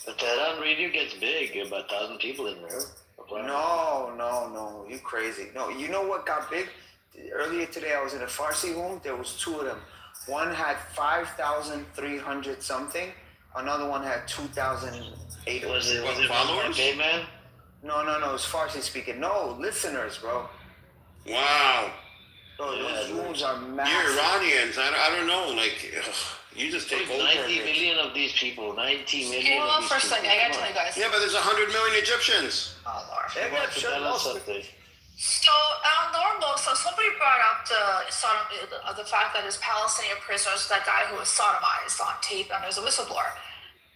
But that on radio gets big. About 1,000 people in there. No, you crazy. No, you know what got big? Earlier today, I was in a Farsi room. There was two of them. One had 5,300 something. Another one had 2,800. Was it followers? Okay, man. No, it was Farsi speaking. No, listeners, bro. Wow. Bro, those rooms are massive. You're Iranians. I don't know. Like, you just take over. 90 million of these people. 90 million. Hold on of for a these second. people. I gotta tell you guys. Yeah, but there's 100 million Egyptians. Oh, Lord. Tell us something. So, normal. So somebody brought up the fact that there's Palestinian prisoners, that guy who was sodomized on tape, and there's a whistleblower.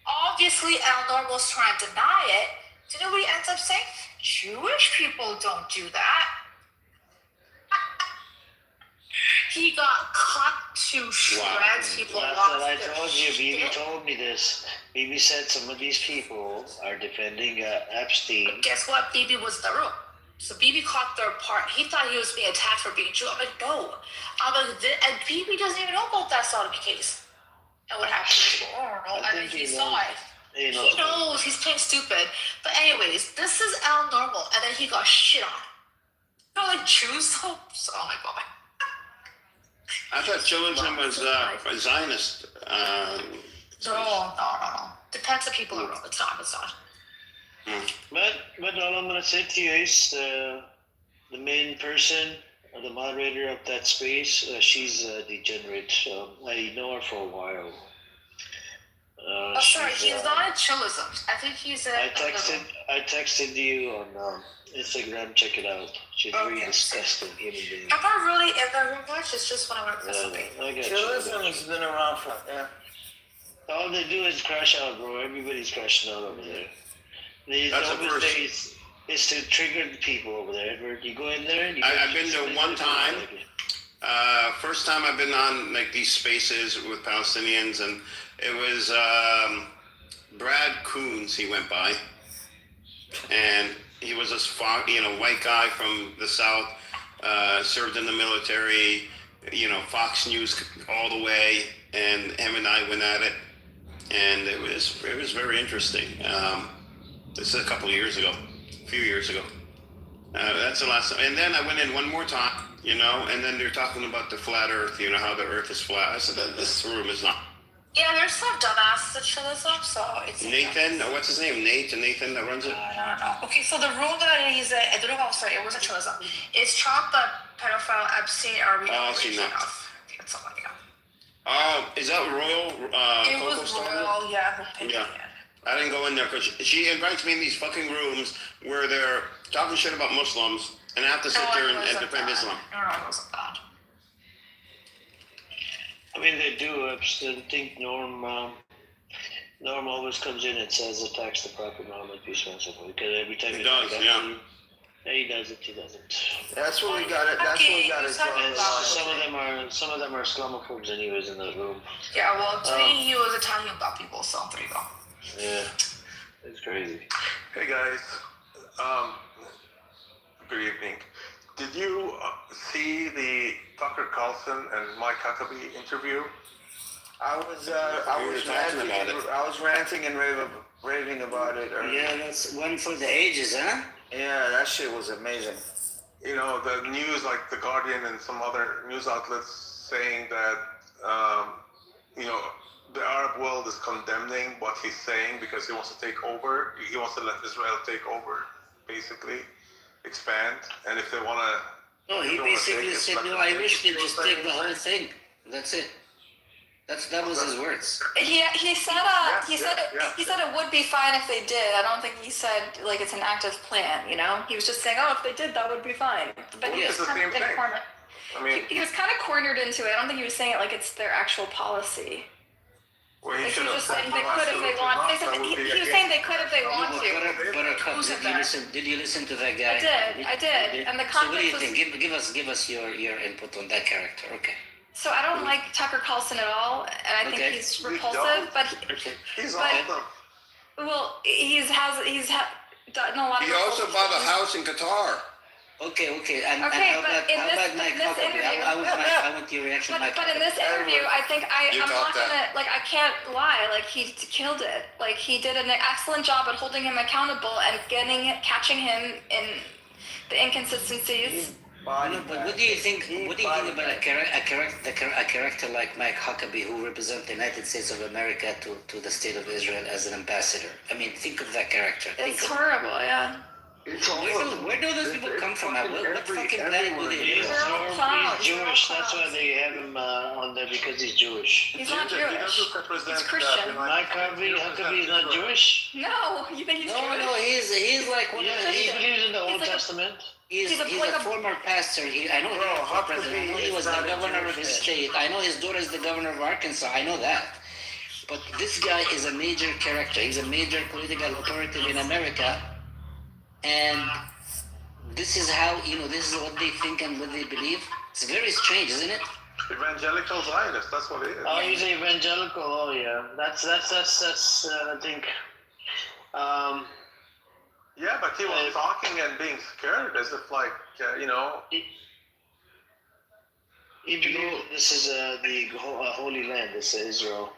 Obviously, El Normal's trying to deny it. Do you know what he ends up saying? Jewish people don't do that. He got cut to shreds. People That's lost what I their told you. Bibi shit. told me this. Bibi said some of these people are defending Epstein. But guess what? Bibi was in the room. So Bibi caught their part. He thought he was being attacked for being Jew. I'm like, no. I'm like, and Bibi doesn't even know about that sodomy case. And what happened to people? I don't know. I mean, he saw it. He knows. He's playing stupid. But anyways, this is El Normal. And then he got shit on. You know, like Jews? Oh my God. I thought children was Zionist. No. Depends on people in the room. It's not. But all I'm going to say to you is the main person, or the moderator of that space, she's a degenerate. I know her for a while. Sorry, he's not a chillism. I think he's a... I texted you on Instagram. Check it out. She's really disgusting human being. I'm not really in there very much. It's just when I want to press something. Chillism has been around for, All they do is crash out, bro. Everybody's crashing out over there. That's the first. Is to trigger the people over there. Edward, you go in there. And I've been there one time. First time I've been on like these spaces with Palestinians, and it was Brad Coons. He went by, and he was this white guy from the South, served in the military. Fox News all the way, and him and I went at it, and it was very interesting. This is a few years ago. That's the last time. And then I went in one more time, and then they're talking about the flat earth, how the earth is flat. I said, this room is not. Yeah, there's some dumbasses at chillism, so it's... Nathan, what's his name? Nathan that runs it? I don't know. Okay, so the room that he's at, I don't know how to say it, was a chillism. It's Trump, the pedophile, Epstein, or we I've seen that. It's something like that. Oh, is that Royal? It was Royal, yeah. Yeah. I didn't go in there because she invites me in these fucking rooms where they're talking shit about Muslims, and I have to sit there and defend Islam. No, it wasn't that. I mean, they do. I think Norm always comes in and says attacks the proper Norman responsibly because every time He does, yeah. He does it. He doesn't. That's what we got. That's what we got to draw the And line. some of them are Islamophobes, anyways, in that room. Yeah, well, today he was attacking black people, so there you go. Yeah, it's crazy. Hey guys, good evening. Did you see the Tucker Carlson and Mike Huckabee interview? I was ranting and raving about it. Yeah, that's one for the ages, huh? Yeah, that shit was amazing. You know, the news, like The Guardian and some other news outlets saying that, you know, the Arab world is condemning what he's saying because he wants to take over. He wants to let Israel take over, basically, expand. And if they want to... No, he basically said, no, I wish they'd just take the whole thing. That's it. That was his words. He said it would be fine if they did. I don't think he said like it's an active plan. You know, he was just saying, oh, if they did, that would be fine. But he was kind of in a corner. I mean, he was kind of cornered into it. I don't think he was saying it like it's their actual policy. Well, he like he was just saying they could if they want. He was saying they could if they want to. Did you listen to that guy? I did. And the So what do you context think? Give us your input on that character. Okay. So I don't like Tucker Carlson at all, and I think he's repulsive. But he's awesome. Well, he's done a lot of. He also bought a house in Qatar. Okay. And but how about Mike Huckabee? I want your reaction. But in this interview, I think I'm not gonna I can't lie. Like he killed it. Like he did an excellent job at holding him accountable and catching him in the inconsistencies. No, but what do you think? What do you think about a character like Mike Huckabee, who represents the United States of America to the state of Israel as an ambassador? I mean, think of that character. It's horrible, yeah. Where do those people come from? What fucking planet do they live on? He's Jewish. That's why they have him on there because he's Jewish. He's not Jewish. He's Christian. Mike Huckabee is not Jewish. No, you think he's Jewish? No, he's like one of the. He believes in the Old Testament. He's a former pastor. I know he was president. I know he was the governor of his state. I know his daughter is the governor of Arkansas. I know that. But this guy is a major character. He's a major political authority in America. And this is how, this is what they think and what they believe. It's very strange, isn't it? Evangelical Zionist, that's what it is. Oh, he's evangelical. Oh, yeah. That's I think. Yeah, but he was talking and being scared as if He believes this is the Holy Land. It's Israel.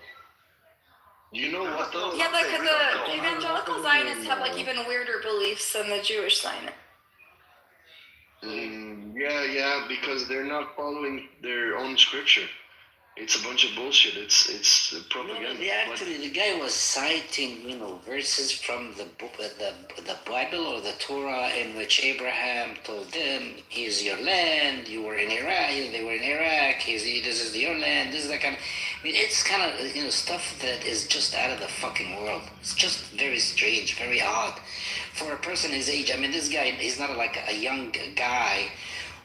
You know what though? Yeah, the evangelical Zionists have like even weirder beliefs than the Jewish Zionists. Yeah, because they're not following their own scripture. It's a bunch of bullshit. It's propaganda. No, the guy was citing, verses from the book, the Bible or the Torah, in which Abraham told them, "Here's your land. You were in Iraq. They were in Iraq. This is your land. This is that kind of." I mean, it's kind of stuff that is just out of the fucking world. It's just very strange, very odd, for a person his age. I mean, this guy, he's not like a young guy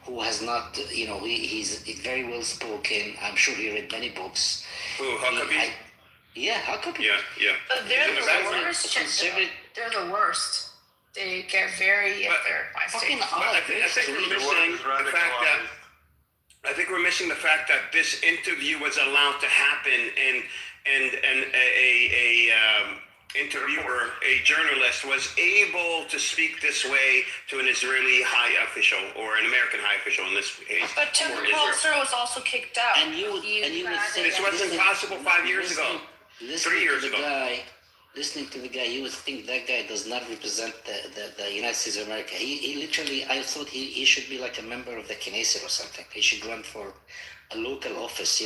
who has not, he's very well spoken. I'm sure he read many books. Who, Huckabee? Huckabee. Yeah. But they're the worst. They're the worst. They get very fucking odd. I think we're missing the fact that this interview was allowed to happen, and a interviewer, a journalist, was able to speak this way to an Israeli high official or an American high official in this case. But Tucker Carlson was also kicked out. And you would think this wasn't possible 5 years ago, 3 years ago. Listening to the guy, you would think that guy does not represent the United States of America. He literally, I thought he should be like a member of the Knesset or something. He should run for a local office,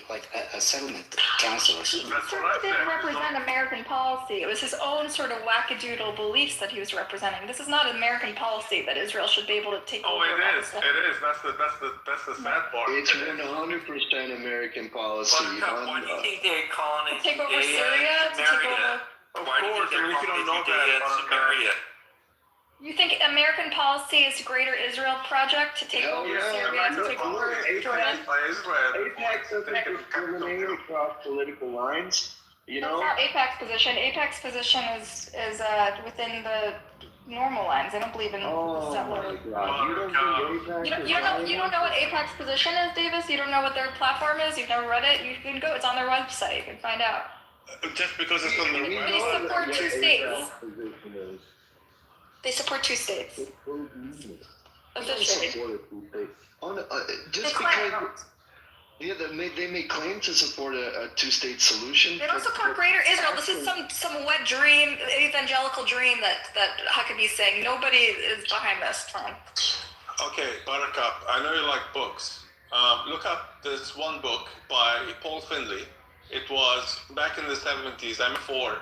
like a settlement council or something. He certainly didn't represent American policy. It was his own sort of wackadoodle beliefs that he was representing. This is not American policy that Israel should be able to take over. Oh, it is. That's the sad part. It's 100% American policy. Why do you think they're calling it take over Syria? To take over. Of course, and if you don't know that, Samaria? You think American policy is a greater Israel project to take over Syria, to take over Jordan? AIPAC doesn't discriminate across political lines. You That's know, not AIPAC's position. AIPAC's position is within the normal lines. I don't believe in settler. You don't know what AIPAC's position is, Davis. You don't know what their platform is. You've never read it. You can go. It's on their website. You can find out. Just because it's on the They support two states. They support two states. Officially. Just because they may claim to support a two-state solution. They don't support Greater Israel. This is some wet dream, evangelical dream that Huckabee's saying. Nobody is behind this plan. Okay, Buttercup, I know you like books. Look up this one book by Paul Finley. It was back in the 70s, I'm 4.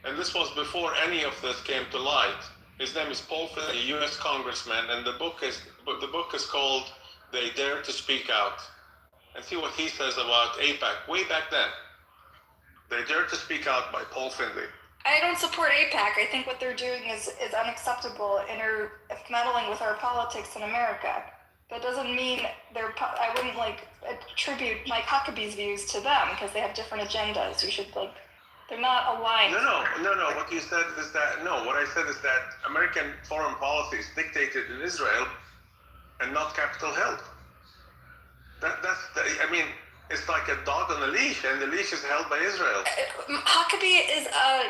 And this was before any of this came to light. His name is Paul Finley, a U.S. Congressman, and the book is called They Dare to Speak Out. And see what he says about AIPAC way back then. They Dare to Speak Out by Paul Finley. I don't support AIPAC. I think what they're doing is unacceptable and are meddling with our politics in America. That doesn't mean I wouldn't attribute Mike Huckabee's views to them because they have different agendas. They're not aligned. No. What you said is that, what I said is that American foreign policy is dictated in Israel and not Capitol Hill. It's like a dog on a leash, and the leash is held by Israel. Huckabee is a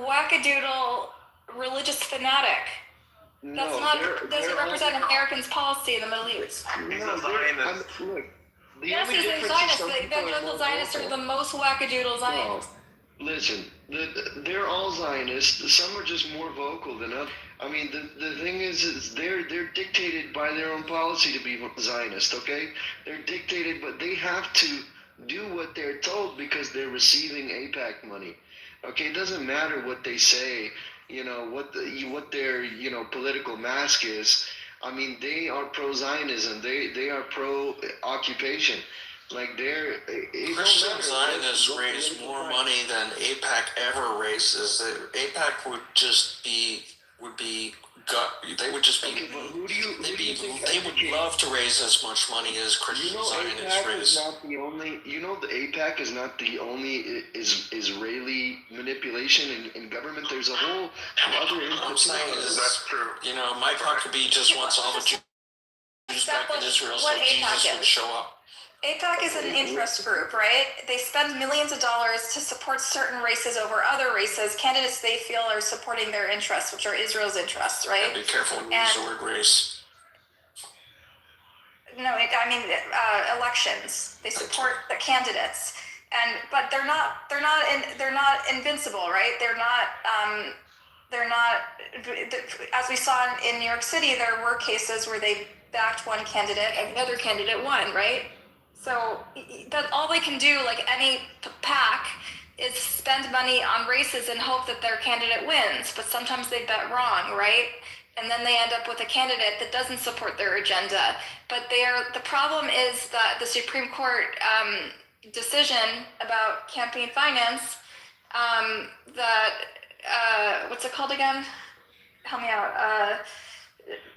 wackadoodle religious fanatic. Doesn't represent Americans' policy in the Middle East. He's a Zionist. Yes, he's a Zionist. The evangelical Zionists are the most wackadoodle Zionists. Listen, they're all Zionists. Some are just more vocal than others. I mean, the thing is they're dictated by their own policy to be Zionist, okay? They're dictated, but they have to do what they're told because they're receiving AIPAC money. Okay, it doesn't matter what they say, what their, political mask is. I mean, they are pro-Zionism. They are pro-occupation. Christian Zionists raise more money than AIPAC ever raises. AIPAC would just be they would love to raise as much money as Christian Zionists raise. The AIPAC is not the only Israeli manipulation in government. There's a whole other. I'm saying that's true. Mike Huckabee just wants all the Jews back in Israel so Jesus would show up. AIPAC is an interest group, right? They spend millions of dollars to support certain races over other races, candidates they feel are supporting their interests, which are Israel's interests, right? Yeah, be careful when you use the word race. No, elections. They support the candidates, but they're not invincible, right? They're not. As we saw in New York City, there were cases where they backed one candidate and the other candidate won, right? So that all they can do, like any PAC, is spend money on races and hope that their candidate wins. But sometimes they bet wrong, right? And then they end up with a candidate that doesn't support their agenda. But the problem is that the Supreme Court decision about campaign finance, what's it called again? Help me out.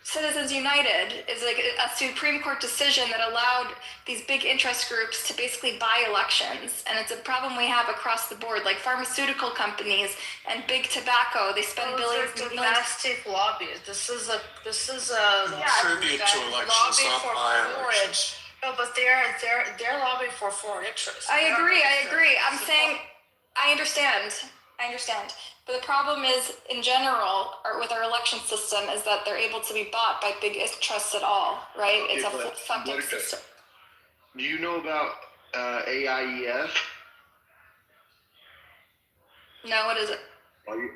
Citizens United is like a Supreme Court decision that allowed these big interest groups to basically buy elections, and it's a problem we have across the board. Like pharmaceutical companies and big tobacco, they spend billions. Domestic lobbies. This is a tribute to elections, not buy elections. No, but they're lobbying for foreign interests. I agree. I'm saying I understand. But the problem is, in general, or with our election system, is that they're able to be bought by big interests at all, right? Okay, it's a fucking system. Do you know about AIEF? No, what is it?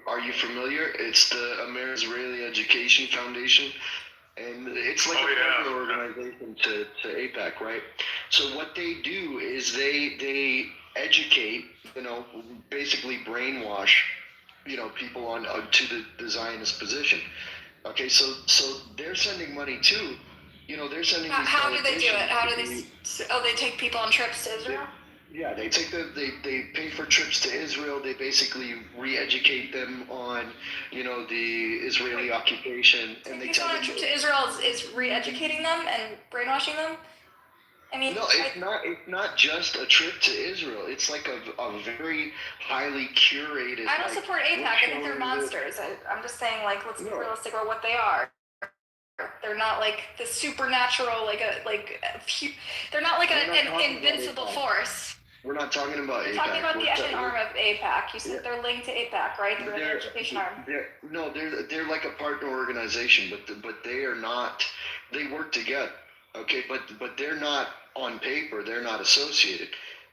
Are you familiar? It's the American-Israeli Education Foundation, and it's like a partner organization to AIPAC, right? So what they do is they educate, basically brainwash, people on to the Zionist position. Okay, so they're sending money too. They're sending. How do they do it? How do they? They take people on trips to Israel. Yeah, they take they pay for trips to Israel. They basically re-educate them on, the Israeli occupation, and they Taking tell someone on them. a trip to Israel is re-educating them and brainwashing them. I mean, No, it's not. It's not just a trip to Israel. It's like a very highly curated. I don't support AIPAC. I think they're showing monsters. I'm just saying, like, let's be realistic about what they are. They're not like the supernatural, they're not like an invincible force. We're not talking about AIPAC. We're talking about the Asian arm of AIPAC. You said they're linked to AIPAC, right? They're an education arm. They're like a partner organization, but they are not. They work together, okay? But they're not on paper. They're not associated,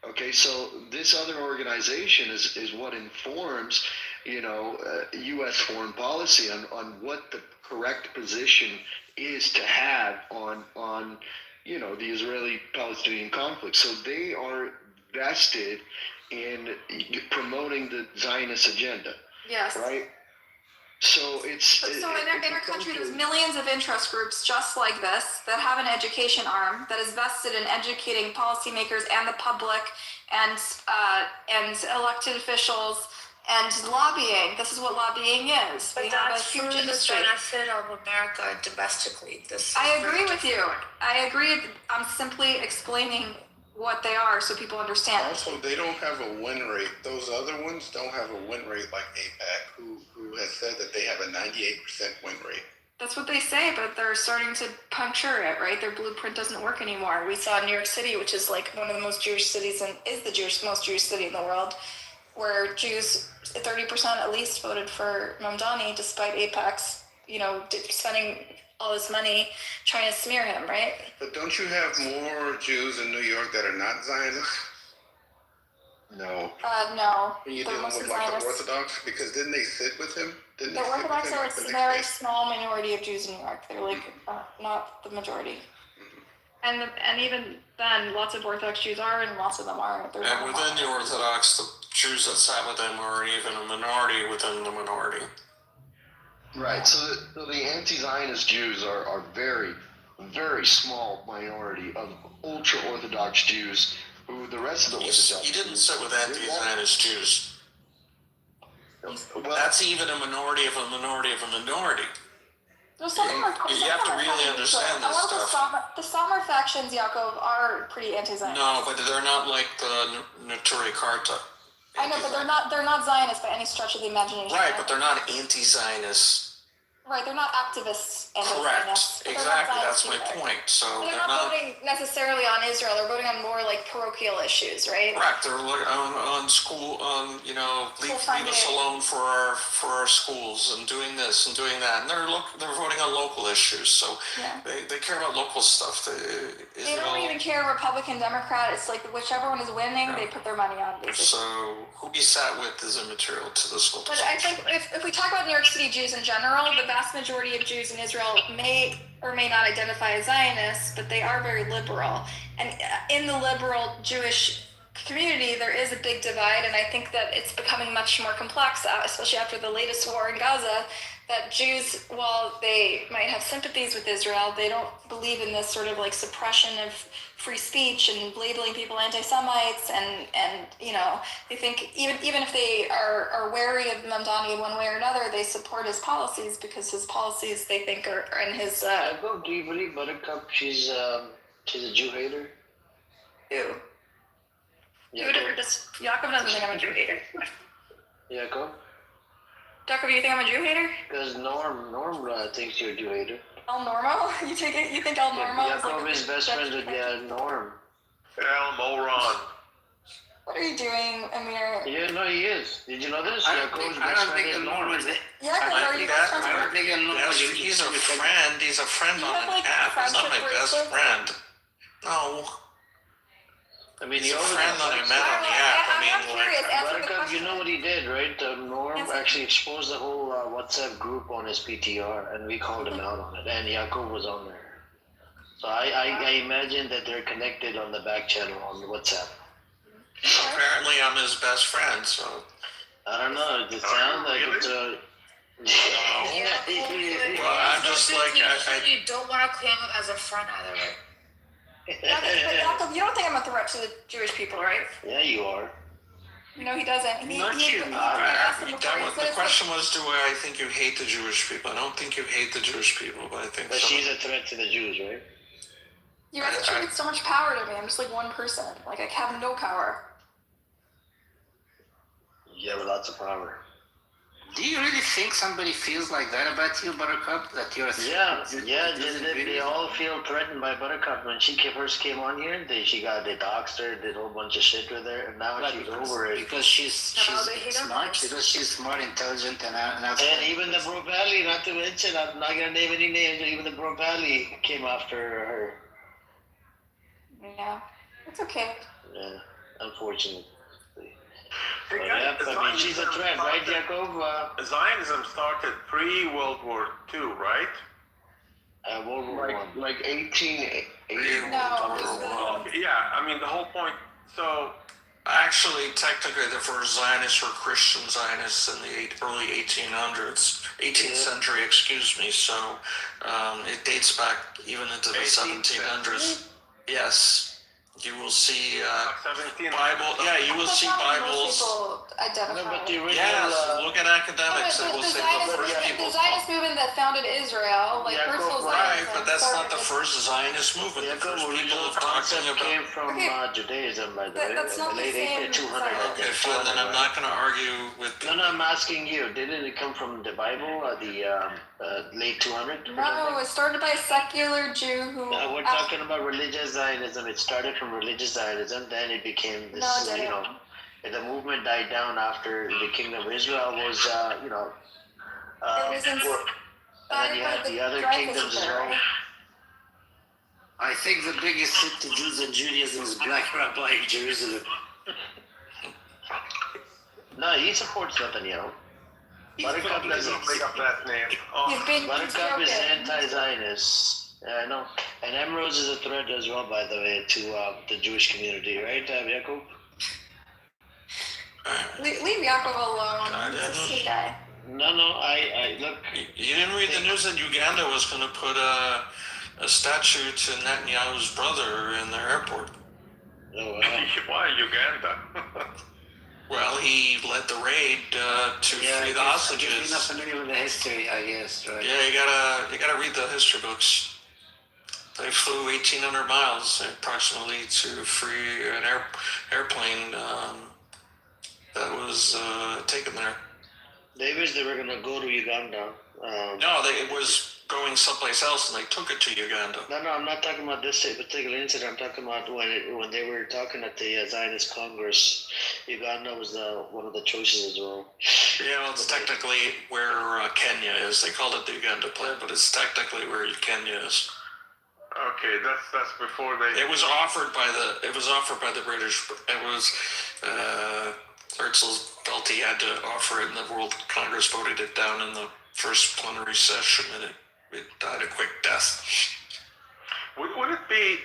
okay? So this other organization is what informs, U.S. foreign policy on what the correct position is to have on the Israeli-Palestinian conflict. So they are vested in promoting the Zionist agenda. Yes. Right? So So in our country, there's millions of interest groups just like this that have an education arm that is vested in educating policymakers and the public and elected officials and lobbying. This is what lobbying is. But we have a that's huge for the industry. benefit of America domestically. I agree with you. I agree. I'm simply explaining what they are so people understand. Also, they don't have a win rate. Those other ones don't have a win rate like AIPAC, who has said that they have a 98% win rate. That's what they say, but they're starting to puncture it, right? Their blueprint doesn't work anymore. We saw New York City, which is like one of the most Jewish cities and is the most Jewish city in the world, where Jews, 30% at least, voted for Mamdani, despite AIPAC's, spending all this money trying to smear him, right? But don't you have more Jews in New York that are not Zionists? No. No. You're They're dealing mostly with like the Zionists. Orthodox, because didn't they sit with him? Didn't The they sit with Orthodox him are after a they very faced- small minority of Jews in New York. They're like not the majority. And even then, lots of Orthodox Jews are, and lots of them aren't. They're And not within the Orthodox, the Jews that sat with them are even a minority within the minority. Right. So the anti-Zionist Jews are very, very small minority of ultra-Orthodox Jews who the rest of the Orthodox. He didn't sit with anti-Zionist Jews. Well, that's even a minority of a minority of a minority. There's some You have to really understand this stuff. The Samar factions, Yaakov, are pretty anti-Zionist. No, but they're not like the Neturei Karta. I know, but they're not Zionists by any stretch of the imagination. Right, but they're not anti-Zionists. Right, they're not activists. Correct. Exactly, that's my point. So they're not voting necessarily on Israel. They're voting on more like parochial issues, right? Correct. They're on school, leave us alone for our schools and doing this and doing that. And they're voting on local issues. So they care about local stuff. They don't even care Republican, Democrat. It's like whichever one is winning, they put their money on. Basically. So who we sat with is immaterial to this whole discussion. But I think if we talk about New York City Jews in general, the vast majority of Jews in Israel may or may not identify as Zionists, but they are very liberal. And in the liberal Jewish community, there is a big divide, and I think that it's becoming much more complex, especially after the latest war in Gaza, that Jews, while they might have sympathies with Israel, they don't believe in this sort of like suppression of free speech and labeling people anti-Semites, and they think even if they are wary of Mamdani in one way or another, they support his policies because his policies they think are in his. Do you believe Buttercup? She's a Jew hater. Who? Yaakov doesn't think I'm a Jew hater. Yaakov? Jacob, you think I'm a Jew hater? Because Norm thinks you're a Jew hater. El Normo? You think El Normo? Yaakov is best friends with Norm. El Moron. What are you doing, Amir? Yeah, no, he is. Did you know this? I don't think El Normo is it. I don't think El Normo is. He's a friend. He's a friend on an app. He's not my best friend. No. I mean, he's a friend that I met on the app. Buttercup, you know what he did, right? Norm actually exposed the whole WhatsApp group on his PTR, and we called him out on it, and Yaakov was on there. So I imagine that they're connected on the back channel on WhatsApp. Apparently, I'm his best friend, so. I don't know. It sounds like it's a. Well, I'm just like you don't want to claim him as a friend either, right? Jacob, you don't think I'm a threat to the Jewish people, right? Yeah, you are. No, he doesn't. The question was, do I think you hate the Jewish people? I don't think you hate the Jewish people, but I think. But she's a threat to the Jews, right? You guys attribute so much power to me. I'm just like one person. Like I have no power. You have lots of power. Do you really think somebody feels like that about you, Buttercup? That you're They all feel threatened by Buttercup. When she first came on here, they doxed her, did a whole bunch of shit with her, and now she's over it. Because she's smart. Because she's smart, intelligent, and even the Bro Valley, not to mention, I'm not gonna name any names, but even the Bro Valley came after her. Yeah, it's okay. Yeah, unfortunately. Hey, she's a threat, right, Jacob? Zionism started pre-World War II, right? World War I. Like 1880. No. Yeah, I mean the whole point. So actually, technically, the first Zionists were Christian Zionists in the early 18th century, excuse me. So it dates back even into the 1700s. Yes. You will see Bible. Yeah, you will see Bibles. No, but the original. Yes, look at academics. They will say the first people. The Zionist movement that founded Israel, like Herzl Zionism. Right, but that's not the first Zionist movement. The first people of talking about came from Judaism, by the way. That's not the same. 200. Okay, fine. Then I'm not going to argue with. No, I'm asking you. Didn't it come from the Bible, the late 200s? No, it started by a secular Jew who. No, we're talking about religious Zionism. It started from religious Zionism, then it became this. The movement died down after the Kingdom of Israel was, it was and then you had the other kingdoms as well. I think the biggest threat to Jews and Judaism is Black Rabbi in Jerusalem. No, he supports Netanyahu. Buttercup doesn't bring up that name. Buttercup is anti-Zionist. I know. And Emerald is a threat as well, by the way, to the Jewish community, right, Jacob? Leave Yaakov alone. He's a sweet guy. No, I look. You didn't read the news that Uganda was going to put a statue to Netanyahu's brother in their airport. Oh, wow. Why Uganda? Well, he led the raid to free the hostages. You're not familiar with the history, I guess, right? Yeah, you gotta read the history books. They flew 1,800 miles approximately to free an airplane that was taken there. They wish they were gonna go to Uganda. No, it was going someplace else, and they took it to Uganda. No, I'm not talking about this particular incident. I'm talking about when they were talking at the Zionist Congress. Uganda was one of the choices as well. Yeah, well, it's technically where Kenya is. They called it the Uganda plan, but it's technically where Kenya is. Okay, that's before they. It was offered by the British. It was Herzl felt he had to offer it, and the World Congress voted it down in the first plenary session, and it died a quick death. Would it be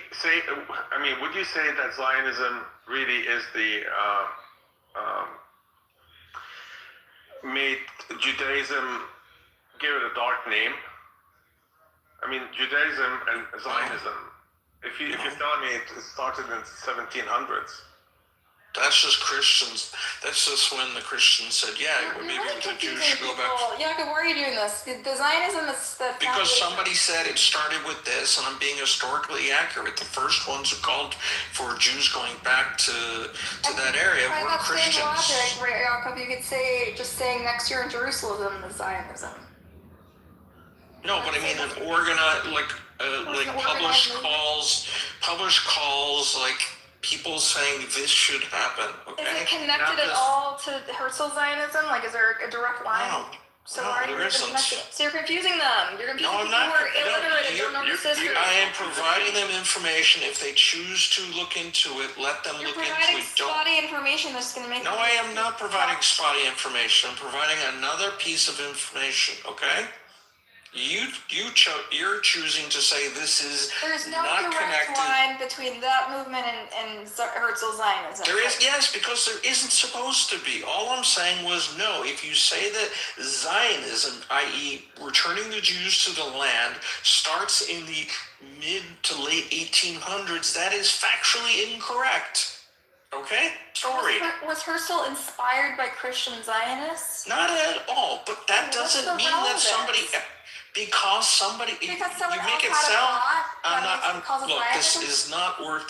would you say that Zionism really is the made Judaism give it a dark name? I mean, Judaism and Zionism. If you're telling me it started in 1700s. That's just Christians. That's just when the Christians said, maybe the Jews should go back. Jacob, why are you doing this? The Zionism is the. Because somebody said it started with this, and I'm being historically accurate. The first ones who called for Jews going back to that area were Christians. Logic, Jacob, you could say just saying next year in Jerusalem is Zionism. No, but I mean, organized, like published calls, like. People saying this should happen. Okay? Is it connected at all to Herzl Zionism? Like, is there a direct line? No. There isn't. So you're confusing them. You're confusing people who are illiterate and don't know the history. I am providing them information. If they choose to look into it, let them look into it. You're providing spotty information that's going to make. No, I am not providing spotty information. I'm providing another piece of information. Okay. You're choosing to say this is There's no not direct connected. line between that movement and Herzl Zionism. There is, yes, because there isn't supposed to be. All I'm saying was no. If you say that Zionism, i.e., returning the Jews to the land, starts in the mid to late 1800s, that is factually incorrect. Okay? Story. Was Herzl inspired by Christian Zionists? Not at all, but that doesn't mean that somebody, because somebody, you make it sound, look, this is not worth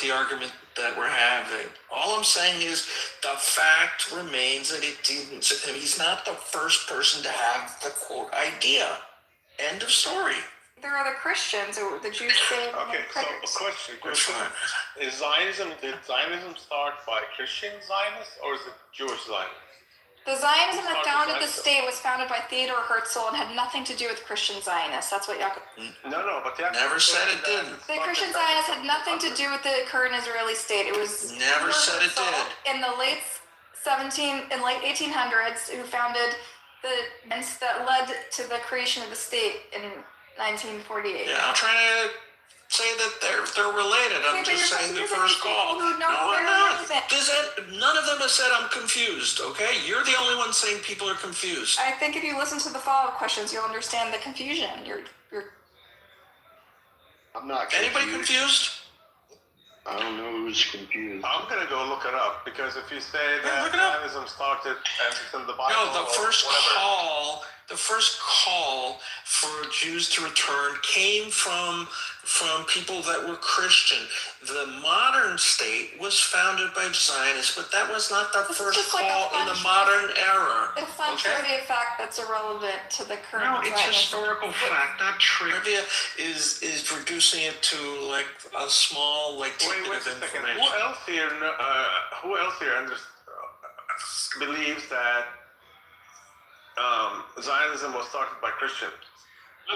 the argument that we're having. All I'm saying is the fact remains that it didn't, he's not the first person to have the quote idea. End of story. There are the Christians, or the Jews say. Okay, so a question. Did Zionism start by Christian Zionists or is it Jewish Zionists? The Zionism that founded the state was founded by Theodor Herzl and had nothing to do with Christian Zionists. That's what Yaakov. No, but Yaakov never said it didn't. The Christian Zionists had nothing to do with the current Israeli state. It was never said it did. In the late 1800s, who founded the events that led to the creation of the state in 1948. Yeah, I'm trying to say that they're related. I'm just saying the first call. No, I'm not. None of them have said I'm confused, okay? You're the only one saying people are confused. I think if you listen to the follow-up questions, you'll understand the confusion. I'm not confused. Anybody confused? I don't know who's confused. I'm going to go look it up because if you say that Zionism started and it's in the Bible. No, the first call for Jews to return came from people that were Christian. The modern state was founded by Zionists, but that was not the first call in the modern era. It's not trivia fact that's irrelevant to the current. No, it's historical fact, not trivia. Is reducing it to like a small tidbit of information. Who else here believes that Zionism was started by Christians?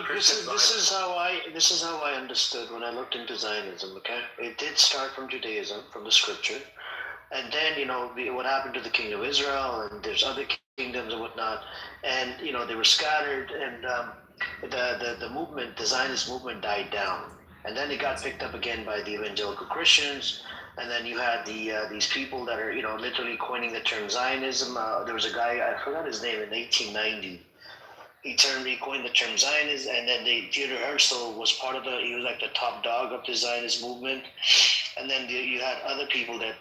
This is how I understood when I looked into Zionism. Okay, it did start from Judaism, from the scripture, and then what happened to the kingdom of Israel, and there's other kingdoms and whatnot, and they were scattered, and the movement, the Zionist movement, died down, and then it got picked up again by the evangelical Christians. And then you had these people that are literally coining the term Zionism. There was a guy, I forgot his name, in 1890. He coined the term Zionism, and then Theodor Herzl was part of he was like the top dog of the Zionist movement. And then you had other people that,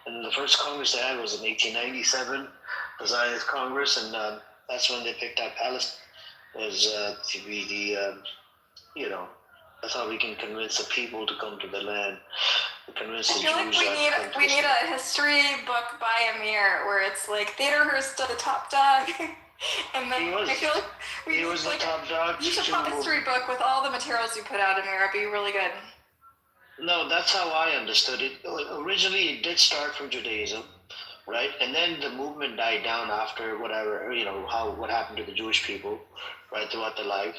and the first Congress they had was in 1897, the Zionist Congress, and that's when they picked out Palestine to be the, that's how we can convince the people to come to the land. I feel like we need a history book by Amir where it's like Theodor Herzl, the top dog, and then I feel like he was the top dog. You should have a history book with all the materials you put out, Amir. It'd be really good. No, that's how I understood it. Originally, it did start from Judaism, right? And then the movement died down after whatever, what happened to the Jewish people, right, throughout their life.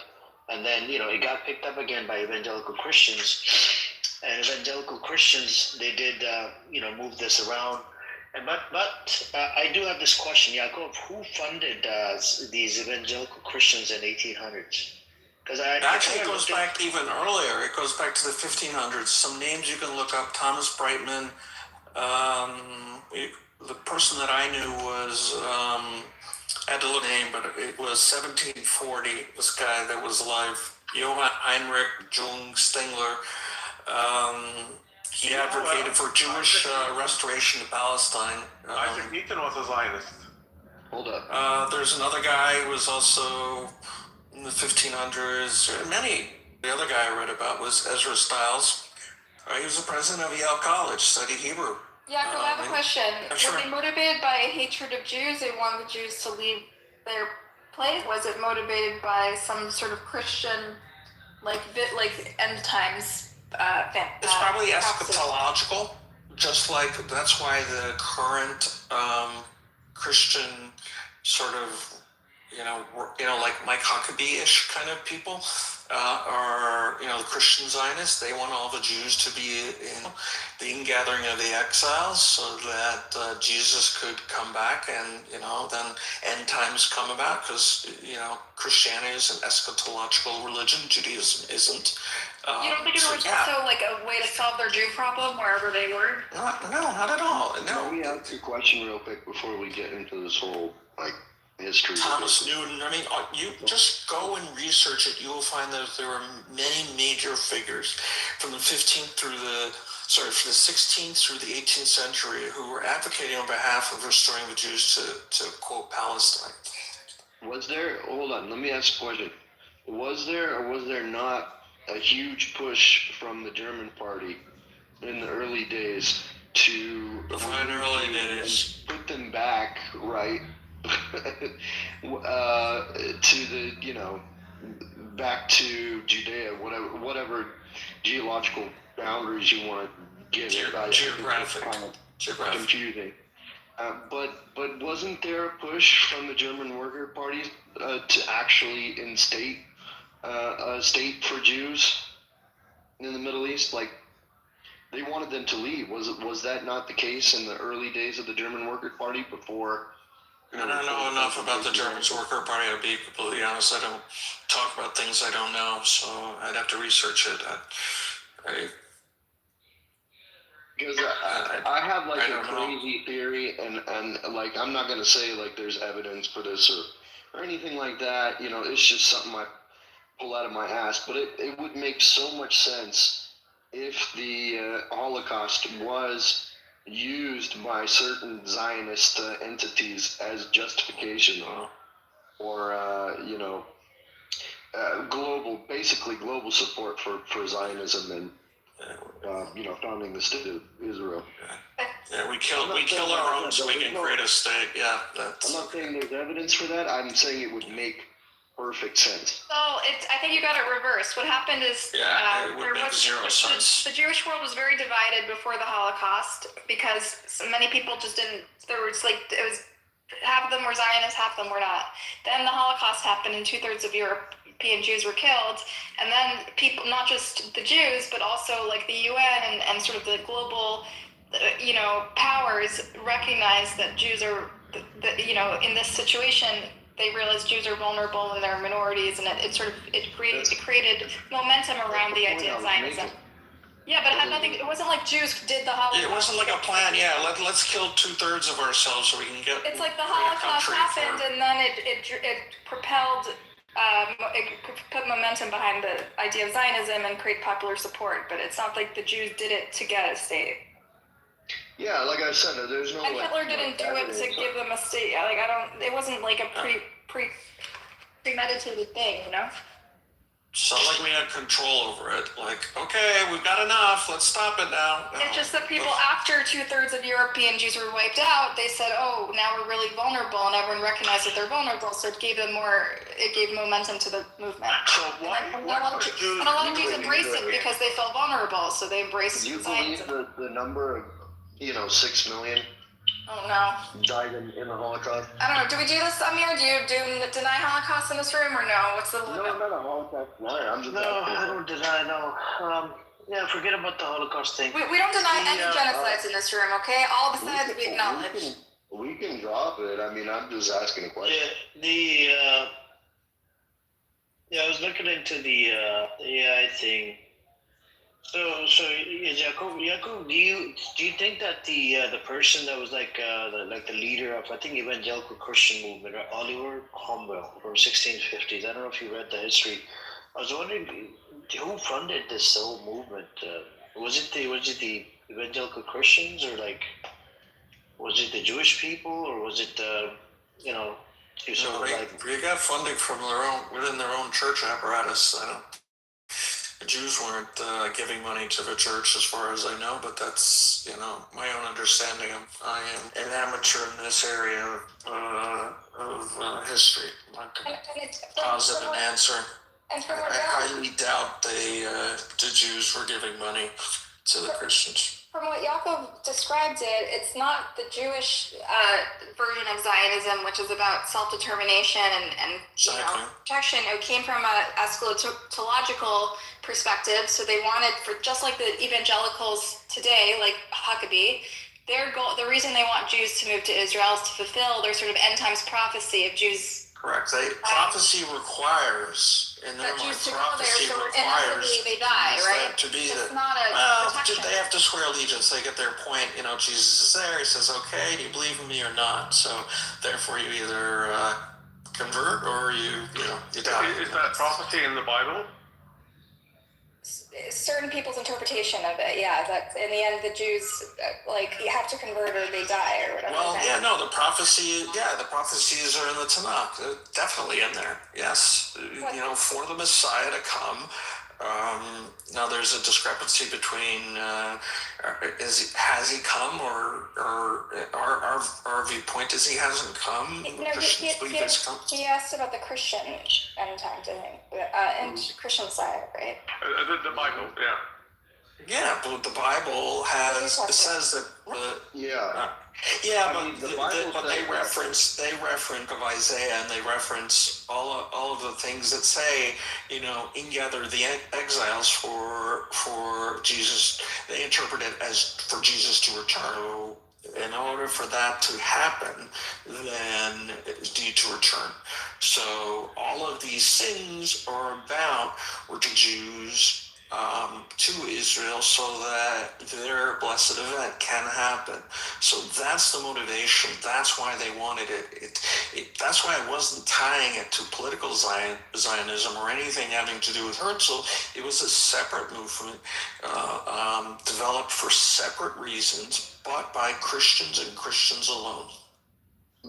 And then, it got picked up again by evangelical Christians. And evangelical Christians, they did, move this around. But I do have this question, Yaakov. Who funded these evangelical Christians in 1800s? Because Actually, it goes back even earlier. It goes back to the 1500s. Some names you can look up. Thomas Brightman. The person that I knew was, I had to look at the name, but it was 1740. This guy that was alive, Johann Heinrich Jung Stengler. He advocated for Jewish restoration to Palestine. Isaac Newton was a Zionist. Hold up. There's another guy who was also in the 1500s. The other guy I read about was Ezra Stiles. He was the president of Yale College, studied Hebrew. Yeah, I have a question. Sure. Were they motivated by a hatred of Jews? They wanted the Jews to leave their place? Was it motivated by some sort of Christian, like end times? It's probably eschatological, just like that's why the current Christian sort of like Mike Huckabee-ish kind of people, are, the Christian Zionists. They want all the Jews to be in the ingathering of the exiles so that Jesus could come back and, then end times come about because, Christianity is an eschatological religion. Judaism isn't. You don't think it was also like a way to solve their Jew problem wherever they were? No, not at all. No. Let me ask you a question real quick before we get into this whole, history. Thomas Newton, you just go and research it. You will find that there are many major figures from the 15th from the 16th through the 18th century who were advocating on behalf of restoring the Jews to quote, Palestine. Hold on, let me ask a question. Was there or was there not a huge push from the German party in the early days to put them back, right, to the, back to Judea, whatever geological boundaries you want to give it. Geographic. Confusing. But wasn't there a push from the German Worker Party to actually instate a state for Jews in the Middle East? Like, they wanted them to leave. Was that not the case in the early days of the German Worker Party before? I don't know enough about the German Worker Party, to be completely honest. I don't talk about things I don't know, so I'd have to research it. Because I have a crazy theory, and I'm not gonna say there's evidence for this or anything like that. It's just something I pull out of my ass. But it would make so much sense if the Holocaust was used by certain Zionist entities as justification or global support for Zionism and founding the state of Israel. Yeah, we kill our own so we can create a state. Yeah, I'm not saying there's evidence for that. I'm saying it would make perfect sense. So I think you got it reversed. What happened is it would make zero sense. The Jewish world was very divided before the Holocaust because so many people just didn't. There was it was half of them were Zionists, half of them were not. Then the Holocaust happened, and 2/3 of European Jews were killed, and then people, not just the Jews, but also the UN and sort of the global, powers recognize that Jews are, in this situation. They realize Jews are vulnerable and they're minorities, and it created momentum around the idea of Zionism. Yeah, but it had nothing. It wasn't like Jews did the Holocaust. It wasn't like a plan. Yeah, let's kill 2/3 of ourselves so we can get. It's like the Holocaust happened, and then it propelled. It put momentum behind the idea of Zionism and create popular support. But it's not like the Jews did it to get a state. Yeah, like I said, there's no. And Hitler didn't do it to give them a state. It wasn't like a premeditated thing, It's not like we had control over it. Okay, we've got enough. Let's stop it now. No. It's just that people, after 2/3 of European Jews were wiped out, they said, "Oh, now we're really vulnerable," and everyone recognized that they're vulnerable. So it gave them it gave momentum to the movement. So a lot of Jews embraced it because they felt vulnerable, so they embraced Zionism. Do you believe the number of 6 million? Oh no. Died in the Holocaust. I don't know. Do we do this, Amir? Do you deny Holocaust in this room or no? What's the limit? No, I'm not a Holocaust denier. I'm just I don't deny. No. Forget about the Holocaust thing. We don't deny any genocides in this room. Okay, all the sides we acknowledge. We can drop it. I mean, I'm just asking a question. I was looking into the AI thing. So Jacob, do you think that the person that was the leader of, I think, evangelical Christian movement, Oliver Cromwell from 1650s? I don't know if you read the history. I was wondering who funded this whole movement. Was it the evangelical Christians, or was it the Jewish people, or was it they got funding from within their own church apparatus. The Jews weren't giving money to the church, as far as I know, but that's my own understanding. I am an amateur in this area of history. I'm not going to posit an answer. I highly doubt the Jews were giving money to the Christians. From what Yaakov described it's not the Jewish version of Zionism, which is about self-determination and protection. It came from a eschatological perspective. So they wanted, for just like the evangelicals today, like Huckabee, their goal, the reason they want Jews to move to Israel is to fulfill their sort of end times prophecy of Jews. Correct. Prophecy requires, in their mind, prophecy requires they die, right? to be it's the, not a protection. They have to swear allegiance. They get their point. Jesus is there. He says, okay, do you believe in me or not? So therefore, you either convert or you die. Is that prophecy in the Bible? Certain people's interpretation of it, yeah, that in the end the Jews you have to convert or they die or whatever. Well, the prophecies are in the Tanakh. They're definitely in there. Yes, for the Messiah to come. Now there's a discrepancy between has he come or our viewpoint is he hasn't come. Christians believe he's come. He asked about the Christian end times, I think, and Christian Messiah, right? The Bible, yeah. Yeah, but the Bible says that. But they reference of Isaiah, and they reference all of the things that say, in gather the exiles for Jesus. They interpret it as for Jesus to return. In order for that to happen, then it's due to return. So all of these things are about were to Jews. To Israel so that their blessed event can happen. So that's the motivation. That's why they wanted it. That's why I wasn't tying it to political Zionism or anything having to do with Herzl. It was a separate movement developed for separate reasons, but by Christians and Christians alone.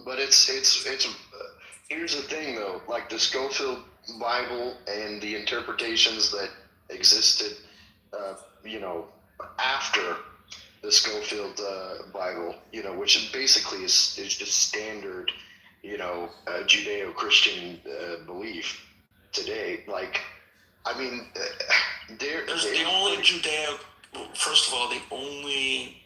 But it's here's the thing though, like the Scofield Bible and the interpretations that existed after the Scofield Bible, which basically is just standard, Judeo-Christian belief today. There's the only Judeo. First of all, the only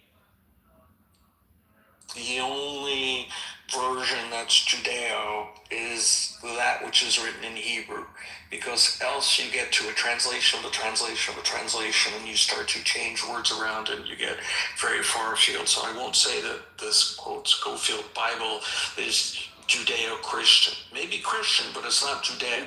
version that's Judeo is that which is written in Hebrew, because else you get to a translation of a translation of a translation, and you start to change words around and you get very far afield. So I won't say that this, quote, Scofield Bible is Judeo-Christian. Maybe Christian, but it's not Judeo.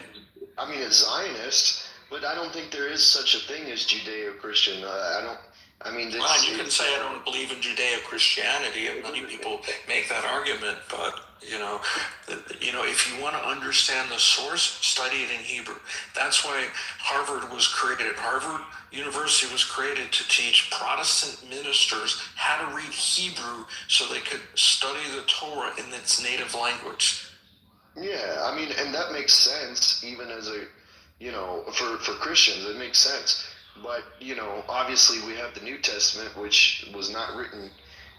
I mean, it's Zionist, but I don't think there is such a thing as Judeo-Christian. You can say I don't believe in Judeo-Christianity, and many people make that argument, but if you want to understand the source, study it in Hebrew. That's why Harvard was created. Harvard University was created to teach Protestant ministers how to read Hebrew so they could study the Torah in its native language. Yeah, and that makes sense, even as for Christians, it makes sense. But, obviously we have the New Testament, which was not written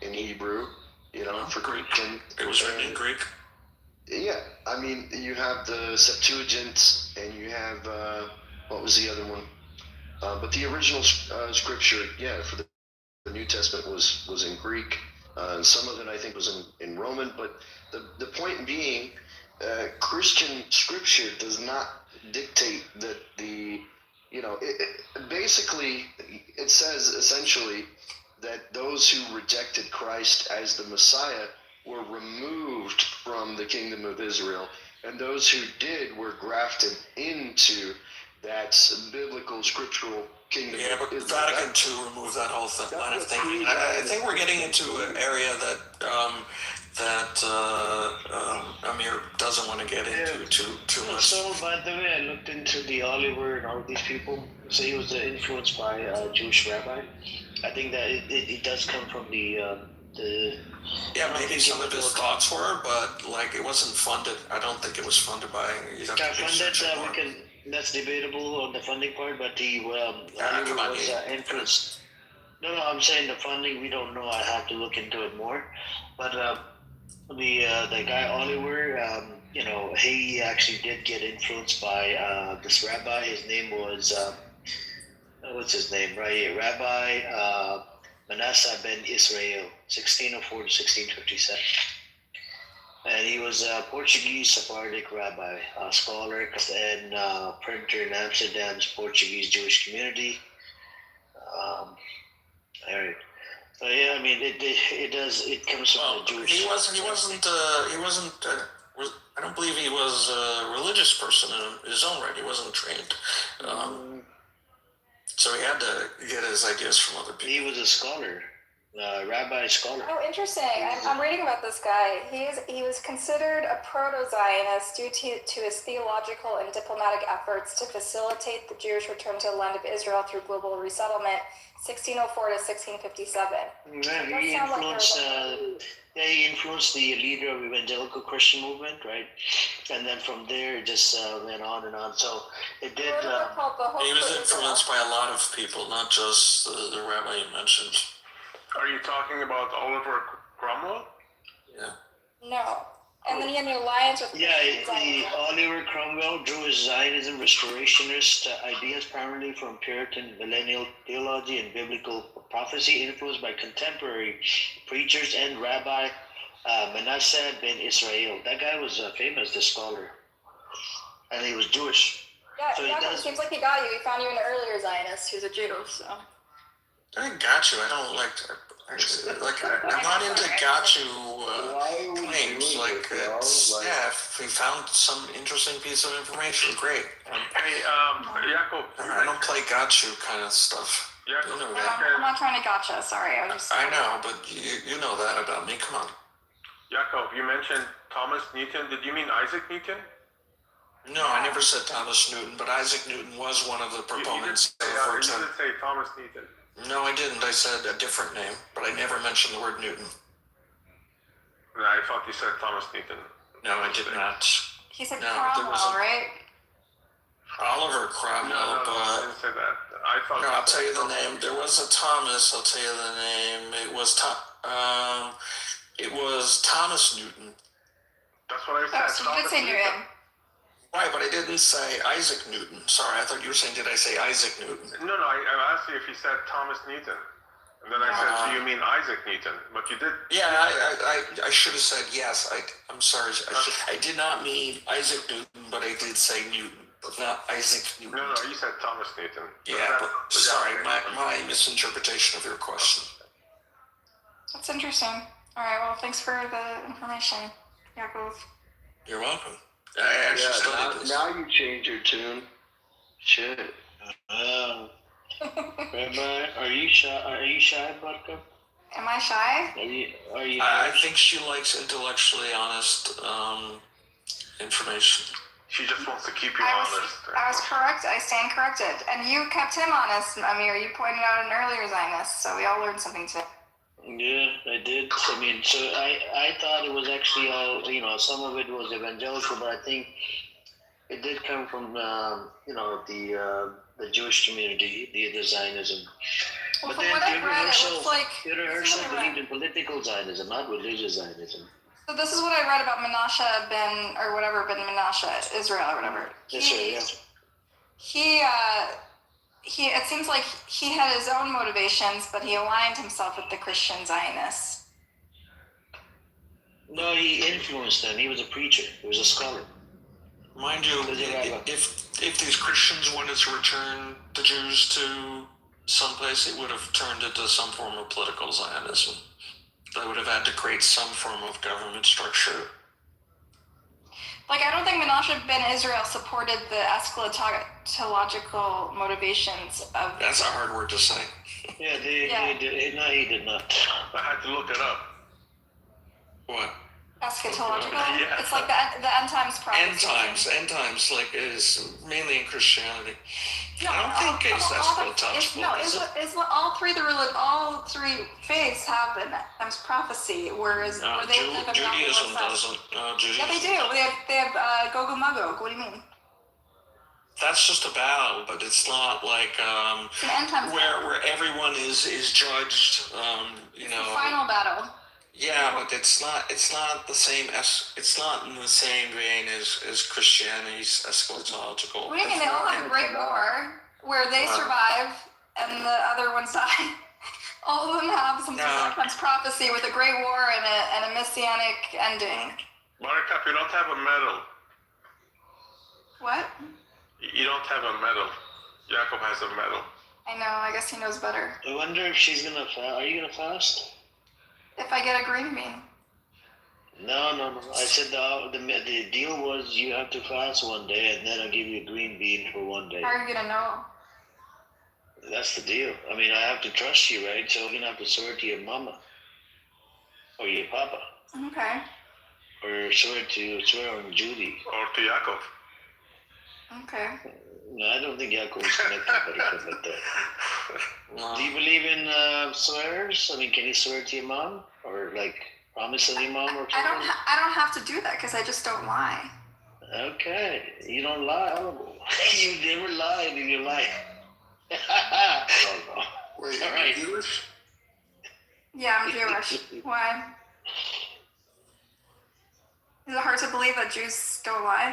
in Hebrew, for Greek. It was written in Greek. Yeah, you have the Septuagint, and you have, what was the other one? But the original scripture, for the New Testament was in Greek. And some of it, I think, was in Roman. But the point being, Christian scripture does not dictate that basically, it says essentially that those who rejected Christ as the Messiah were removed from the kingdom of Israel, and those who did were grafted into that biblical scriptural kingdom. Yeah, but Vatican II removed that whole line of thinking. I think we're getting into an area that Amir doesn't want to get into too much. So, by the way, I looked into the Oliver and all these people. So he was influenced by a Jewish rabbi. I think that it does come from the yeah, maybe some of his thoughts were, but it wasn't funded. I don't think it was funded by. That's debatable on the funding part, but the Oliver was influenced. No, I'm saying the funding. We don't know. I have to look into it more. But the guy Oliver, he actually did get influenced by this rabbi. His name was what's his name? Right, Rabbi Manasseh ben Israel, 1604 to 1657. And he was a Portuguese Sephardic rabbi, a scholar and printer in Amsterdam's Portuguese Jewish community. All right. So yeah, I mean, it comes from the Jewish. He wasn't. I don't believe he was a religious person in his own right. He wasn't trained. So he had to get his ideas from other people. He was a scholar, rabbi scholar. Oh, interesting. I'm reading about this guy. He was considered a proto-Zionist due to his theological and diplomatic efforts to facilitate the Jewish return to the land of Israel through global resettlement, 1604 to 1657. Yeah, he influenced the leader of evangelical Christian movement, right? And then from there, it just went on and on. So it did. He was influenced by a lot of people, not just the rabbi you mentioned. Are you talking about Oliver Cromwell? Yeah. No. And then he had an alliance with Oliver Cromwell drew his Zionism restorationist ideas primarily from Puritan millennial theology and biblical prophecy, influenced by contemporary preachers and Rabbi Manasseh ben Israel. That guy was famous, the scholar, and he was Jewish. Yeah, so it seems like he got you. He found you an earlier Zionist who's a Jew, so. I got you. I don't like I'm not into got you claims. Like, if we found some interesting piece of information, great. Hey, Jacob. I don't play got you kind of stuff. Jacob, you know I'm not trying to gotcha. Sorry, I know, but you know that about me. Come on. Jacob, you mentioned Thomas Newton. Did you mean Isaac Newton? No, I never said Thomas Newton, but Isaac Newton was one of the proponents. You did say Thomas Newton. No, I didn't. I said a different name, but I never mentioned the word Newton. No, I thought you said Thomas Newton. No, I did not. He said Cromwell, right? Oliver Cromwell, no, I didn't say that. I thought. No, I'll tell you the name. There was a Thomas. I'll tell you the name. It was Thomas Newton. That's what I said. Oh, so you did say Newton. Right, but I didn't say Isaac Newton. Sorry, I thought you were saying, did I say Isaac Newton? No, I asked you if you said Thomas Newton. And then I said, so you mean Isaac Newton? But you did. Yeah, I should have said yes. I'm sorry. I did not mean Isaac Newton, but I did say Newton, but not Isaac Newton. No, you said Thomas Newton. Yeah, sorry, my misinterpretation of your question. That's interesting. All right, well, thanks for the information, Yaakov. You're welcome. I actually studied this. Now you change your tune. Shit. Rabbi, are you shy, Buttercup? Am I shy? Are you? I think she likes intellectually honest information. She just wants to keep you honest. I was correct. I stand corrected. And you kept him honest, Amir. You pointed out an earlier Zionist, so we all learned something today. Yeah, I did. I mean, so I thought it was actually all, some of it was evangelical, but I think it did come from, the Jewish community, the Zionism. Well, but then Theodor Herzl believed in political Zionism, not religious Zionism. So this is what I read about Menashe ben Menashe, Israel or whatever. He it seems like he had his own motivations, but he aligned himself with the Christian Zionists. No, he influenced them. He was a preacher. He was a scholar. Mind you, if these Christians wanted to return the Jews to someplace, it would have turned into some form of political Zionism. They would have had to create some form of government structure. Like, I don't think Menashe ben Israel supported the eschatological motivations of... That's a hard word to say. Yeah, he did not. I had to look it up. What? Eschatological? Yeah. It's like the end times prophecy. End times, like, is mainly in Christianity. No, I don't think it's eschatological. No, all three faiths have an end times prophecy, whereas Judaism doesn't. Yeah, they do. They have Gog and Magog. What do you mean? That's just a battle, but it's not like where everyone is judged. It's the final battle. Yeah, but it's not the same. It's not in the same vein as Christianity's eschatological. What do you mean? They all have a great war where they survive and the other ones die. All of them have some sort of prophecy with a great war and a messianic ending. Buttercup, you don't have a medal. What? You don't have a medal. Jacob has a medal. I know, I guess he knows better. I wonder if she's gonna fast. Are you gonna fast? If I get a green bean. No. I said the deal was you have to fast one day, and then I'll give you a green bean for one day. How are you gonna know? That's the deal. I mean, I have to trust you, right? So you're gonna have to swear to your mama or your papa, Okay. or swear on Judy or to Jacob. Okay. No, I don't think Jacob is connected like that. Do you believe in swears? I mean, can you swear to your mom or like promise on your mom or something? I don't have to do that because I just don't lie. Okay, you don't lie. Oh, you never lied in your life. Wait, all right. Jewish? Yeah, I'm Jewish. Why? Is it hard to believe that Jews don't lie?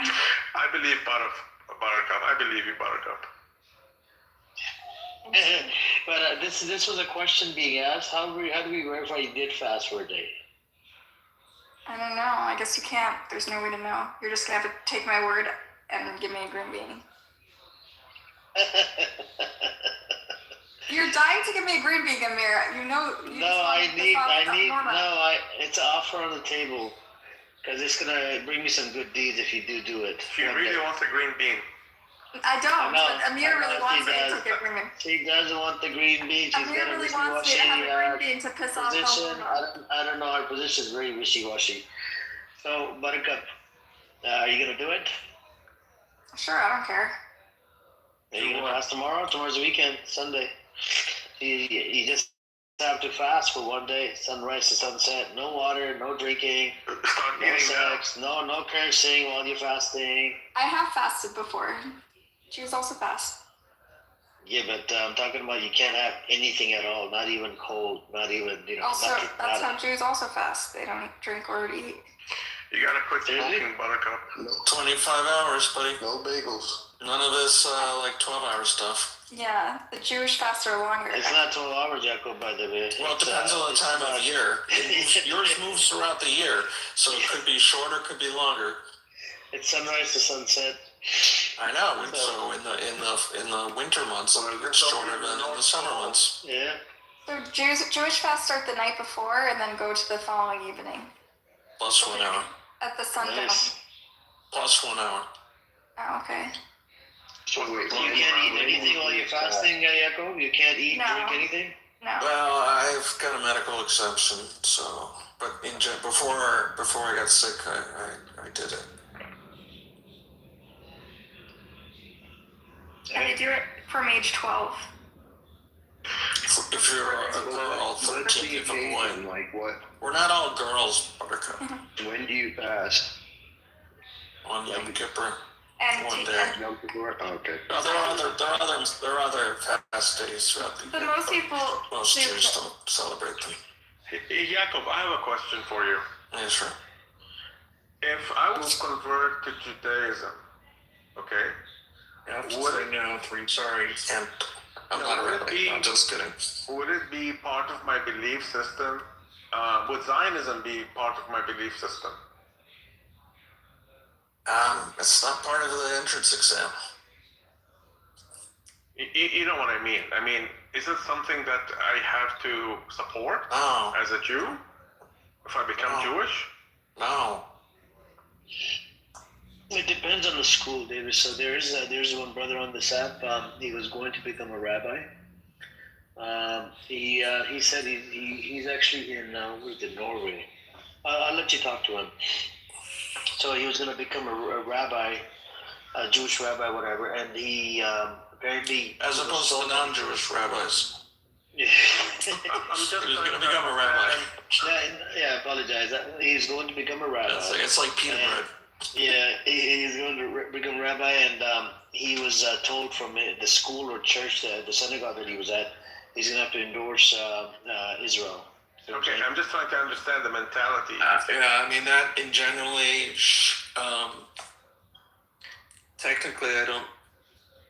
I believe Buttercup. I believe you, Buttercup. But this was a question being asked. How do we verify you did fast for a day? I don't know. I guess you can't. There's no way to know. You're just gonna have to take my word and give me a green bean. You're dying to give me a green bean, Amir. You know. It's an offer on the table because it's gonna bring me some good deeds if you do it. She really wants a green bean. I don't, but Amir really wants me to take a green bean. She doesn't want the green bean. She's Amir really wants me to have a green bean to piss off position. I don't know. Her position is very wishy-washy. So, Buttercup, are you gonna do it? Sure, I don't care. Are you gonna fast tomorrow? Tomorrow's the weekend, Sunday. You just have to fast for one day, sunrise to sunset. No water, no drinking, no sex, no cursing while you're fasting. I have fasted before. Jews also fast. Yeah, but I'm talking about you can't have anything at all, not even cold, not even, Also, nothing. that's how Jews also fast. They don't drink or eat. You gotta quit smoking, Buttercup. 25 hours, buddy. No bagels. None of this, 12-hour stuff. Yeah, the Jewish fasts are longer. It's not 12 hours, Jacob, by the way. Well, it depends on the time of year. Yours moves throughout the year, so it could be shorter, could be longer. It's sunrise to sunset. I know. So in the winter months, it's shorter than in the summer months. Yeah. So Jewish fasts start the night before and then go to the following evening. Plus 1 hour. At the sundown. Nice. Plus 1 hour. Oh, okay. So wait, You can't eat anything while you're fasting, Jacob? You can't eat, drink anything? No. Well, I've got a medical exemption, so. But before I got sick, I did it. And they do it from age 12. If you're a girl, 13 if a boy. Like what? We're not all girls, Buttercup. When do you fast? On Yom Kippur. And one day. Yom Kippur? Okay. No, there are other fast days throughout the year. But most people. Most Jews don't celebrate them. Hey, Jacob, I have a question for you. Yeah, sure. If I will convert to Judaism, okay? You have to say no, sorry. And I'm not a rabbi. I'm just kidding. Would it be part of my belief system? Would Zionism be part of my belief system? It's not part of the entrance exam. You know what I mean. I mean, is it something that I have to support as a Jew if I become Jewish? No. It depends on the school, David. So there's one brother on this app. He was going to become a rabbi. He said he's actually in Norway. I'll let you talk to him. So he was going to become a rabbi, a Jewish rabbi, whatever, and he apparently... As opposed to non-Jewish rabbis. Yeah. He was going to become a rabbi. Yeah, I apologize. He's going to become a rabbi. It's like pita bread. Yeah, he's going to become a rabbi, and he was told from the school or church, the synagogue that he was at, he's going to have to endorse Israel. Okay, I'm just trying to understand the mentality. Yeah, I mean that in generally, technically, I don't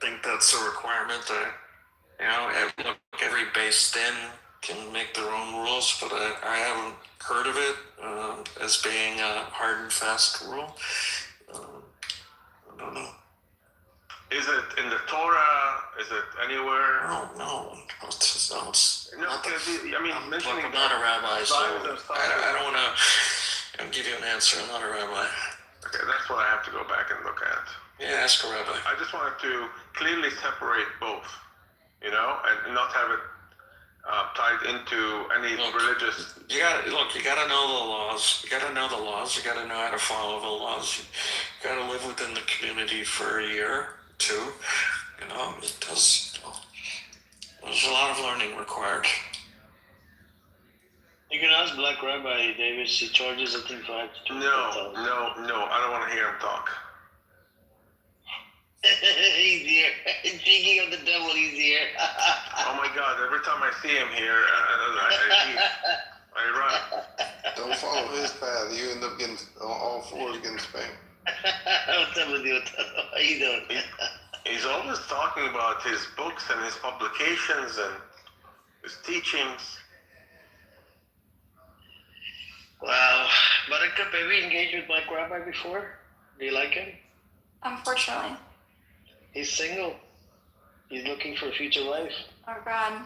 think that's a requirement. Every based in can make their own rules, but I haven't heard of it as being a hard and fast rule. I don't know. Is it in the Torah? Is it anywhere? No. It's No, I mean, I'm mentioning not a rabbi, so Zionism stuff. I don't want to give you an answer. I'm not a rabbi. Okay, that's what I have to go back and look at. Yeah, ask a rabbi. I just wanted to clearly separate both, you know, and not have it tied into any religious. You gotta know the laws. You gotta know the laws. You gotta know how to follow the laws. You gotta live within the community for a year, 2. You know, there's a lot of learning required. You can ask Black Rabbi Davis. He charges, I think, $5 to $2. No. I don't want to hear him talk. He's here. Speaking of the devil, he's here. Oh my God! Every time I see him here, I run. Don't follow his path. You end up getting all 4 getting spanked. What's up with you? How you doing? He's always talking about his books and his publications and his teachings. Wow. Buttercup, have you engaged with Black Rabbi before? Do you like him? Unfortunately. He's single. He's looking for a future wife. Oh God.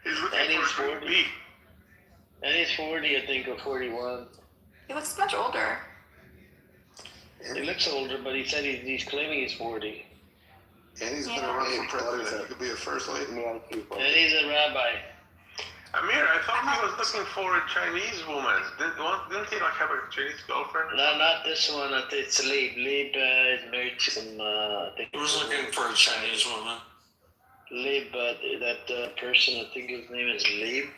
He's looking for a 40. And he's 40, I think, or 41. He looks much older. He looks older, but he said he's claiming he's 40. And he's been around for president. He could be a first lady. And he's a rabbi. Amir, I thought he was looking for a Chinese woman. Didn't he like have a Chinese girlfriend? No, not this one. It's Leib. Leib is married to some. I think he was looking for a Chinese woman. Leib, that person. I think his name is Leib.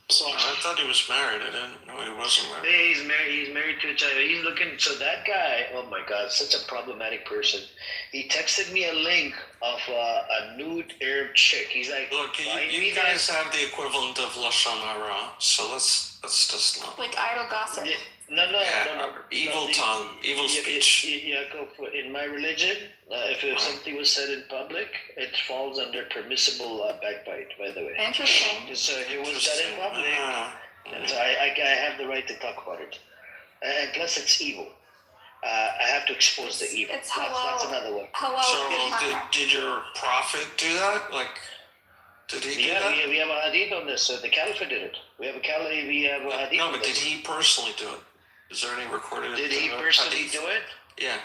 So I thought he was married. I didn't know he wasn't married. Yeah, he's married. He's married to a Chinese. He's looking. So that guy. Oh my God, such a problematic person. He texted me a link of a nude Arab chick. He's like, look, you guys have the equivalent of lashon hara, so let's just not. Like idle gossip. Yeah, no. Evil tongue, evil speech. In my religion, if something was said in public, it falls under permissible backbite. By the way. Interesting. So it was done in public, and so I have the right to talk about it. And plus, it's evil. I have to expose the evil. It's that's another one. So did your prophet do that? Like, did he do that? We have a hadith on this. The Caliphate did it. We have a hadith. No, but did he personally do it? Is there any recorded? Did he personally do it? Yeah.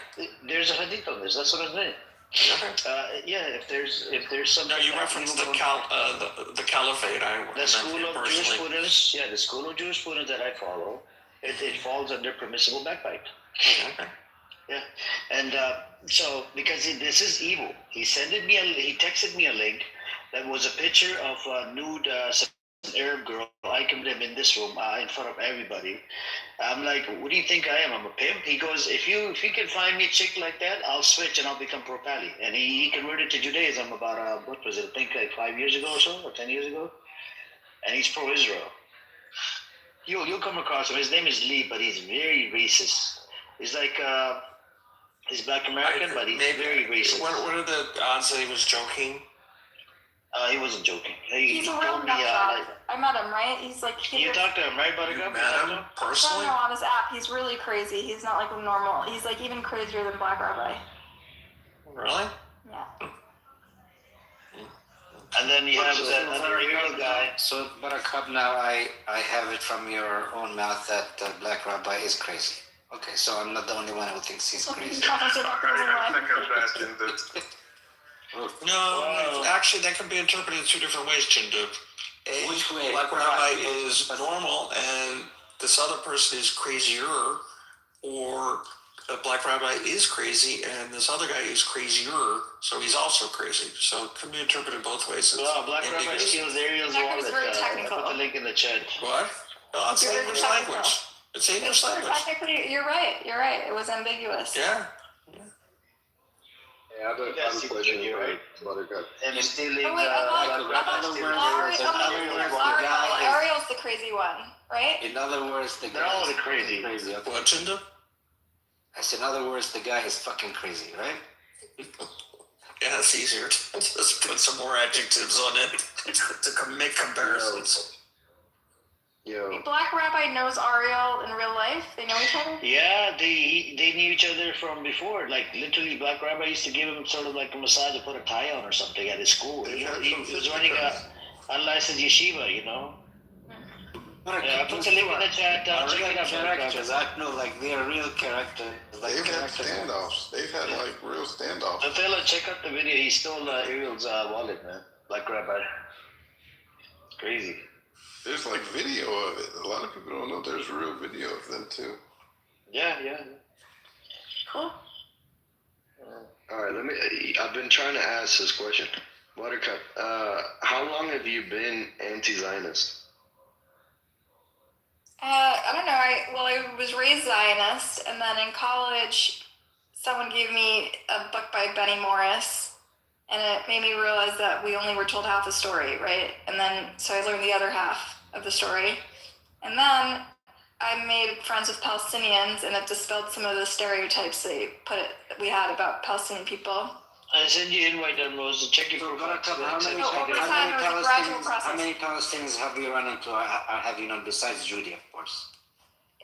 There's a hadith on this. That's what I'm saying. Yeah, if there's something. No, you referenced the Caliphate. The school of jurisprudence. Yeah, the school of jurisprudence that I follow. It falls under permissible backbite. Okay. Yeah, and so because this is evil, he texted me a link that was a picture of a nude Arab girl. I can him in this room in front of everybody. I'm like, what do you think I am? I'm a pimp. He goes, if you can find me a chick like that, I'll switch and I'll become pro-Pali. And he converted to Judaism about what was it? I think like 5 years ago or so, or 10 years ago. And he's pro-Israel. You'll come across him. His name is Lee, but he's very racist. He's like he's Black American, but he's very racist. What are the odds that he was joking? He wasn't joking. He's a real nutjob. I met him, right? He's like. You talked to him, right, Buttercup? You met him personally? No, on this app. He's really crazy. He's not like normal. He's like even crazier than Black Rabbi. Really? Yeah. And then you have another real guy. So, Buttercup, now I have it from your own mouth that Black Rabbi is crazy. Okay, so I'm not the only one who thinks he's crazy. No, actually, that can be interpreted 2 different ways, Chindu. Which way? Black Rabbi is normal, and this other person is crazier, or a Black Rabbi is crazy, and this other guy is crazier, so he's also crazy. So it can be interpreted both ways. Well, Black Rabbi steals Ariel's wallet. I put the link in the chat. What? No, it's English language. It's English language. Technically, you're right. It was ambiguous. Yeah. Yeah, I have a question. You're right, Buttercup. And stealing. Ariel's the crazy one, right? In other words, the guy. They're all crazy. Okay. What, Chindu? I said, in other words, the guy is fucking crazy, right? Yeah, it's easier to just put some more adjectives on it to make comparisons. Yo. Black Rabbi knows Ariel in real life. They know each other. Yeah, they knew each other from before. Like literally, Black Rabbi used to give him sort of like a massage to put a tie on or something at his school. He was running a unlicensed yeshiva, you know. Yeah, I put the link in the chat. Check it out. Characters, I know, like they're real characters. Like They've had characters. standoffs. They've had like real standoffs. Othello, check out the video. He stole Ariel's wallet, man. Black Rabbi. It's crazy. There's like video of it. A lot of people don't know there's real video of them too. Yeah. Cool. All right, I've been trying to ask this question. Buttercup, how long have you been anti-Zionist? I don't know. I was raised Zionist, and then in college, someone gave me a book by Benny Morris, and it made me realize that we only were told half the story, right? And then, so I learned the other half of the story. And then I made friends with Palestinians, and it dispelled some of the stereotypes that we had about Palestinian people. I send you invite on Rose to check your How many Palestinians have you run into, or have you known besides Judy, of course?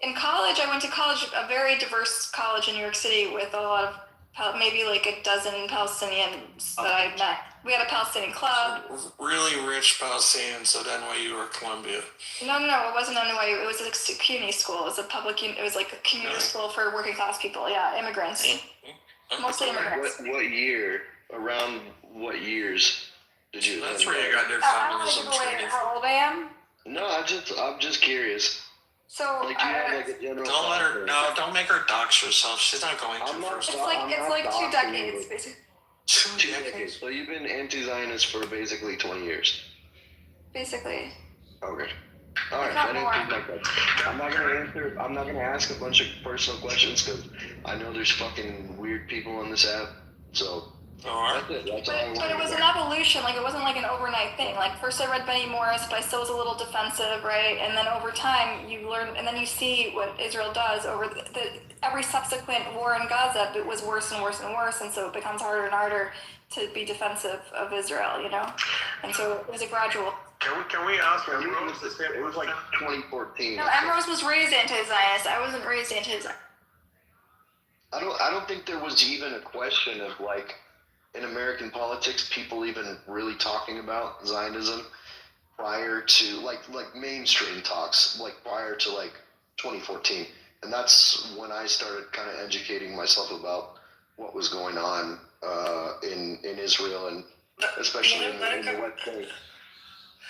In college, I went to college, a very diverse college in New York City with a lot of, maybe like a dozen Palestinians that I met. We had a Palestinian club. Really rich Palestinians at NYU or Columbia. No, it wasn't NYU. It was a CUNY school. It was a public, it was like a commuter school for working class people. Yeah, immigrants. Mostly immigrants. What year, around what years did you? That's where you got your communism training. How old I am? No, I'm just curious. So like, do you have like a general? Don't let her. No, don't make her dox herself. She's not going to first. It's like 2 decades, basically. 2 decades. So you've been anti-Zionist for basically 20 years. Basically. Okay. All right. That answers my question. I'm not gonna ask a bunch of personal questions because I know there's fucking weird people on this app. So. That's it. That's all I want. But it was an evolution. Like, it wasn't like an overnight thing. Like, first I read Benny Morris, but I still was a little defensive, right? And then over time, you learn, and then you see what Israel does over every subsequent war in Gaza. It was worse and worse and worse, and so it becomes harder and harder to be defensive of Israel, you know. And so it was a gradual. Can we ask Emrose the same question? It was like 2014. No, Emrose was raised anti-Zionist. I wasn't raised anti-Zionist. I don't think there was even a question of like, in American politics, people even really talking about Zionism prior to like mainstream talks, like prior to like 2014. And that's when I started kind of educating myself about what was going on in Israel, and especially in the West Bank.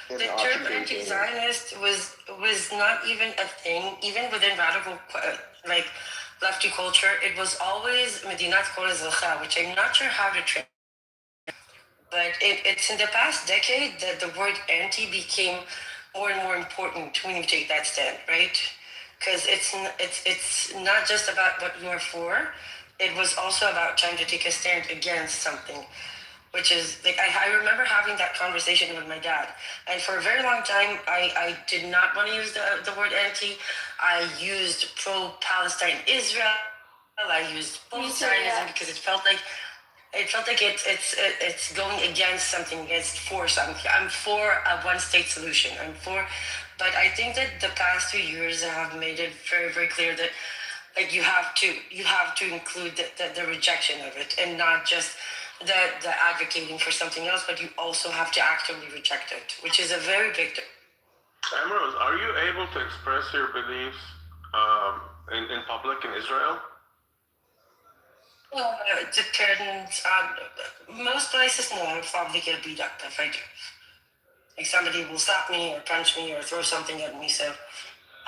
The term anti-Zionist was not even a thing, even within radical like lefty culture. It was always Medinat Kol Ezracha, which I'm not sure how to translate. But it's in the past decade that the word anti became more and more important when you take that stand, right? Because it's not just about what you are for. It was also about trying to take a stand against something, which is like I remember having that conversation with my dad, and for a very long time I did not want to use the word anti. I used pro-Palestine Israel. I used pro-Zionism because it felt like it's going against something, against force. I'm for a one-state solution. But I think that the past 2 years have made it very, very clear that like you have to include the rejection of it, and not just the advocating for something else, but you also have to actively reject it, which is a very big difference. Emrose, are you able to express your beliefs in public in Israel? Well, it depends on most places. No, I'll probably get beat up if I do. Like somebody will stop me or punch me or throw something at me. So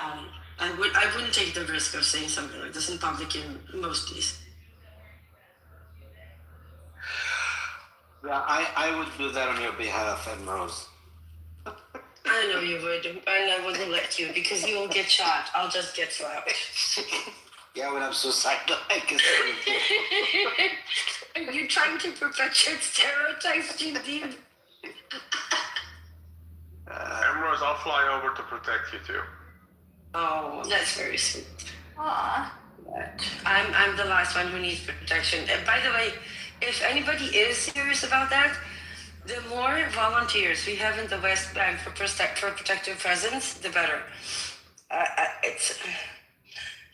I wouldn't take the risk of saying something like this in public in most cases. Yeah, I would do that on your behalf, Emrose. I know you would, and I wouldn't let you because you will get shot. I'll just get slapped. Yeah, when I'm suicidal, I guess. Are you trying to perpetuate stereotypes, Jim? Emrose, I'll fly over to protect you too. Oh, that's very sweet. Aw. I'm the last one who needs protection. And by the way, if anybody is serious about that, the more volunteers we have in the West Bank for protective presence, the better. It's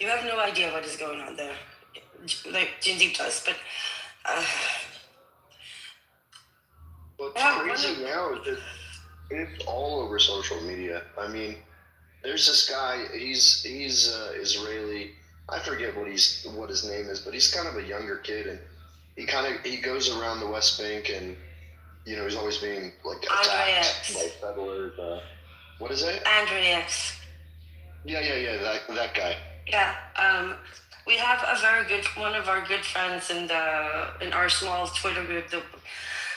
you have no idea what is going on there, like Jindeep does. But what's crazy now is that it's all over social media. I mean, there's this guy. He's Israeli. I forget what his name is, but he's kind of a younger kid, and he goes around the West Bank, and he's always being like attacked by settlers. What is it? Andre X. Yeah. That guy. Yeah. We have one of our good friends in our small Twitter group.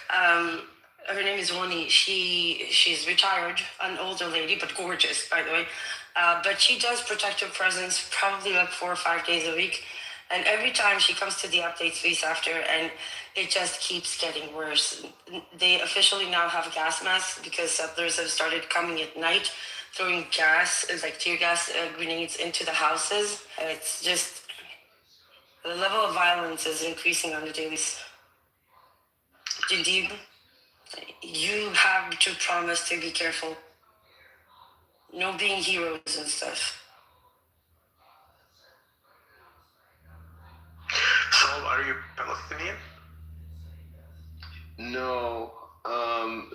Her name is Woni. She's retired, an older lady, but gorgeous, by the way. But she does protective presence probably like 4 or 5 days a week. And every time she comes to the update space after, and it just keeps getting worse. They officially now have gas masks because settlers have started coming at night, throwing gas, like tear gas grenades into the houses. It's just, the level of violence is increasing on the daily. Indeed, you have to promise to be careful. No being heroes and stuff. Saul, are you Palestinian? No.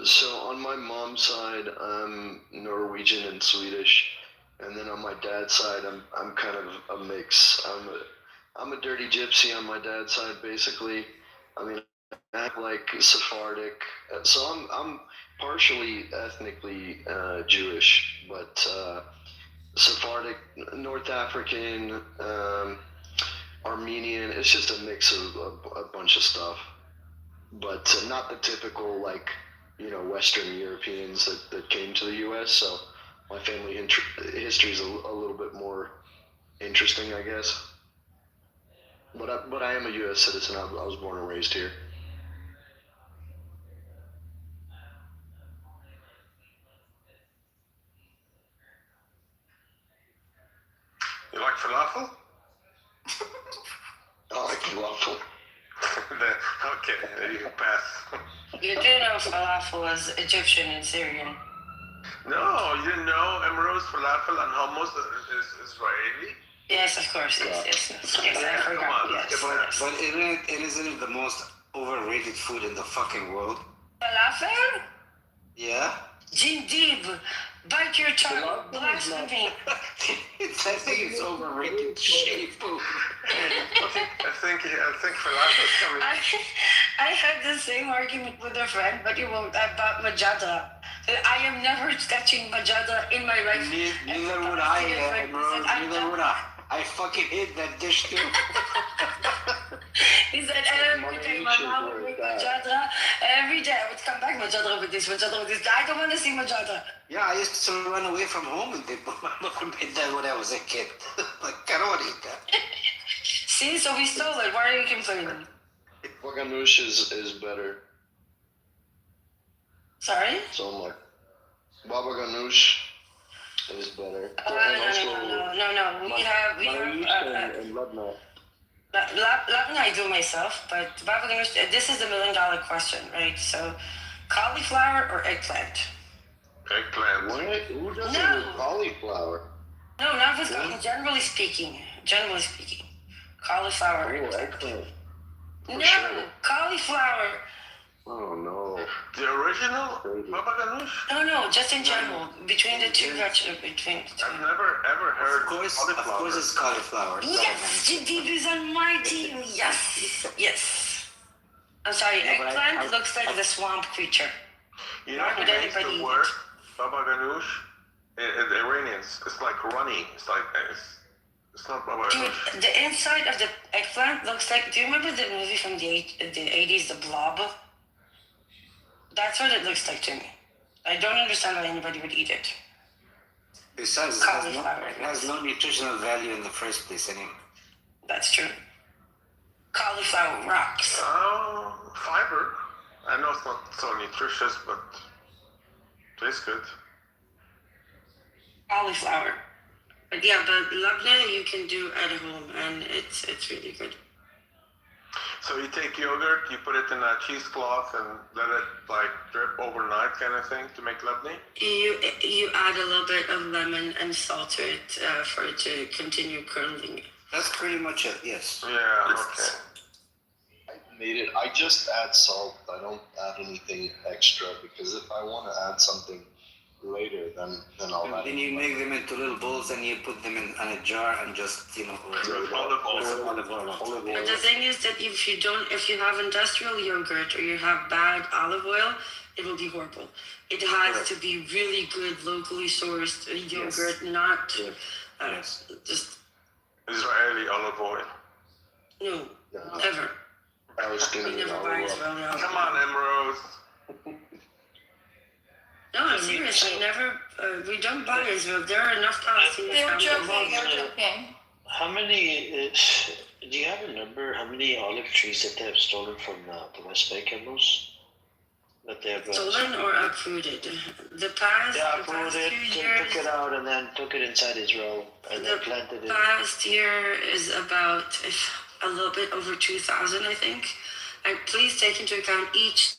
So on my mom's side, I'm Norwegian and Swedish, and then on my dad's side, I'm kind of a mix. I'm a dirty gypsy on my dad's side, basically. I mean, I have like Sephardic, so I'm partially ethnically Jewish, but Sephardic, North African, Armenian. It's just a mix of a bunch of stuff, but not the typical Western Europeans that came to the U.S. So my family history is a little bit more interesting, I guess. But I am a U.S. citizen. I was born and raised here. You like falafel? I like falafel. Okay, there you pass. You do know falafel is Egyptian and Syrian. No, you didn't know Emerald's falafel and hummus is Israeli? Yes, of course. Yes, I forgot. Come on, Yes. But isn't it the most overrated food in the fucking world? Falafel? Yeah? Jindeep, bite your tongue. Blasphemy. I think it's overrated shitty food. I think falafel is coming. I had the same argument with a friend, but you won't, about majada. I am never touching majada in my life. Neither would I, bro. Neither would I. I fucking hate that dish too. He said every day my mom would make majada. Every day I would come back, majada with this. I don't want to see majada. Yeah, I used to run away from home and my mother made that when I was a kid. Like, I don't want to eat that. See, so we stole it. Why are you complaining? Waganoush is better. Sorry? So I'm like, Baba Ganoush is better. No. We have and Lubna. Lubna I do myself, but Baba Ganoush, this is the $1 million question, right? So, cauliflower or eggplant? Eggplant. What? Who does it with cauliflower? No, not with generally speaking. Cauliflower. Oh, eggplant. No, cauliflower. Oh no. The original Baba Ganoush? No, just in general. Between the two. I've never ever heard Of course it's cauliflower. Yes, Jindeep is on my team. Yes. I'm sorry, eggplant looks like the swamp creature. You know who makes the word Baba Ganoush? The Iranians. It's like runny. It's not Baba Ganoush. Dude, the inside of the eggplant looks like. Do you remember the movie from the 80s, The Blob? That's what it looks like to me. I don't understand why anybody would eat it. Besides, it has no nutritional value in the first place anyway. That's true. Cauliflower rocks. Fiber. I know it's not so nutritious, but tastes good. Cauliflower. But yeah, but labne you can do at home, and it's really good. So you take yogurt, you put it in a cheesecloth and let it like drip overnight kind of thing to make labne? You add a little bit of lemon and salt to it for it to continue curdling. That's pretty much it, yes. Yeah, okay. Made it. I just add salt. I don't add anything extra because if I want to add something later, then I'll add. Then you make them into little bowls and you put them in a jar and just olive oil. But the thing is that if you have industrial yogurt or you have bad olive oil, it will be horrible. It has to be really good locally sourced yogurt, not just Israeli olive oil. No, ever. I was We never buy Israeli olive oil. Come on, Emerald. No, seriously, never. We don't buy Israel. There are enough Palestinians. They were joking. How many? Do you have a number? How many olive trees that they have stolen from the West Bank, Emeralds? That they have stolen or uprooted? The past few years, took it out, and then took it inside Israel, and then planted it. The past year is about a little bit over 2,000, I think. And please take into account each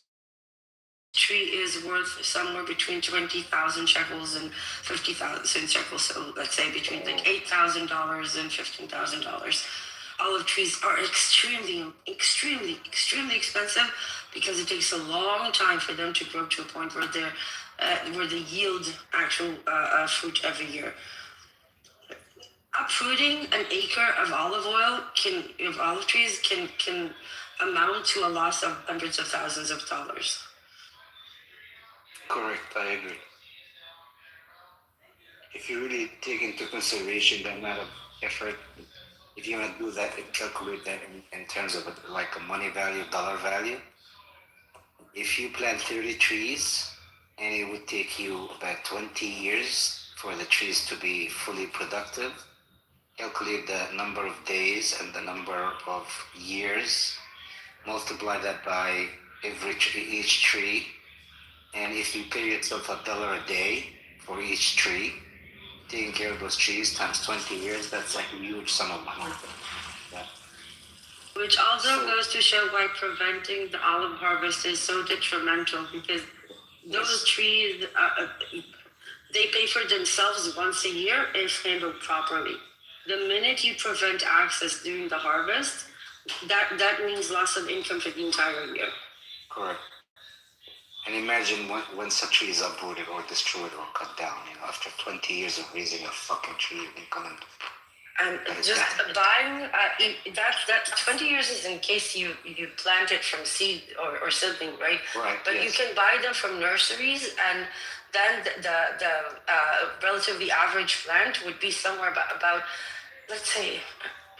tree is worth somewhere between 20,000 shekels and 50,000 shekels. So let's say between like $8,000 and $15,000. Olive trees are extremely expensive because it takes a long time for them to grow to a point where they yield actual fruit every year. Uprooting an acre of olive trees can amount to a loss of hundreds of thousands of dollars. Correct, I agree. If you really take into consideration the amount of effort, if you want to do that and calculate that in terms of like a money value, dollar value, if you plant 30 trees and it would take you about 20 years for the trees to be fully productive, calculate the number of days and the number of years, multiply that by each tree, and if you pay yourself $1 a day for each tree, taking care of those trees times 20 years, that's a huge sum of money. Yeah. Which also goes to show why preventing the olive harvest is so detrimental, because those trees, they pay for themselves once a year if handled properly. The minute you prevent access during the harvest, that means loss of income for the entire year. Correct. And imagine once a tree is uprooted or destroyed or cut down, after 20 years of raising a fucking tree, you can come and just buying, that 20 years is in case you plant it from seed or something, right? Right. But yes. You can buy them from nurseries, and then the relatively average plant would be somewhere about let's say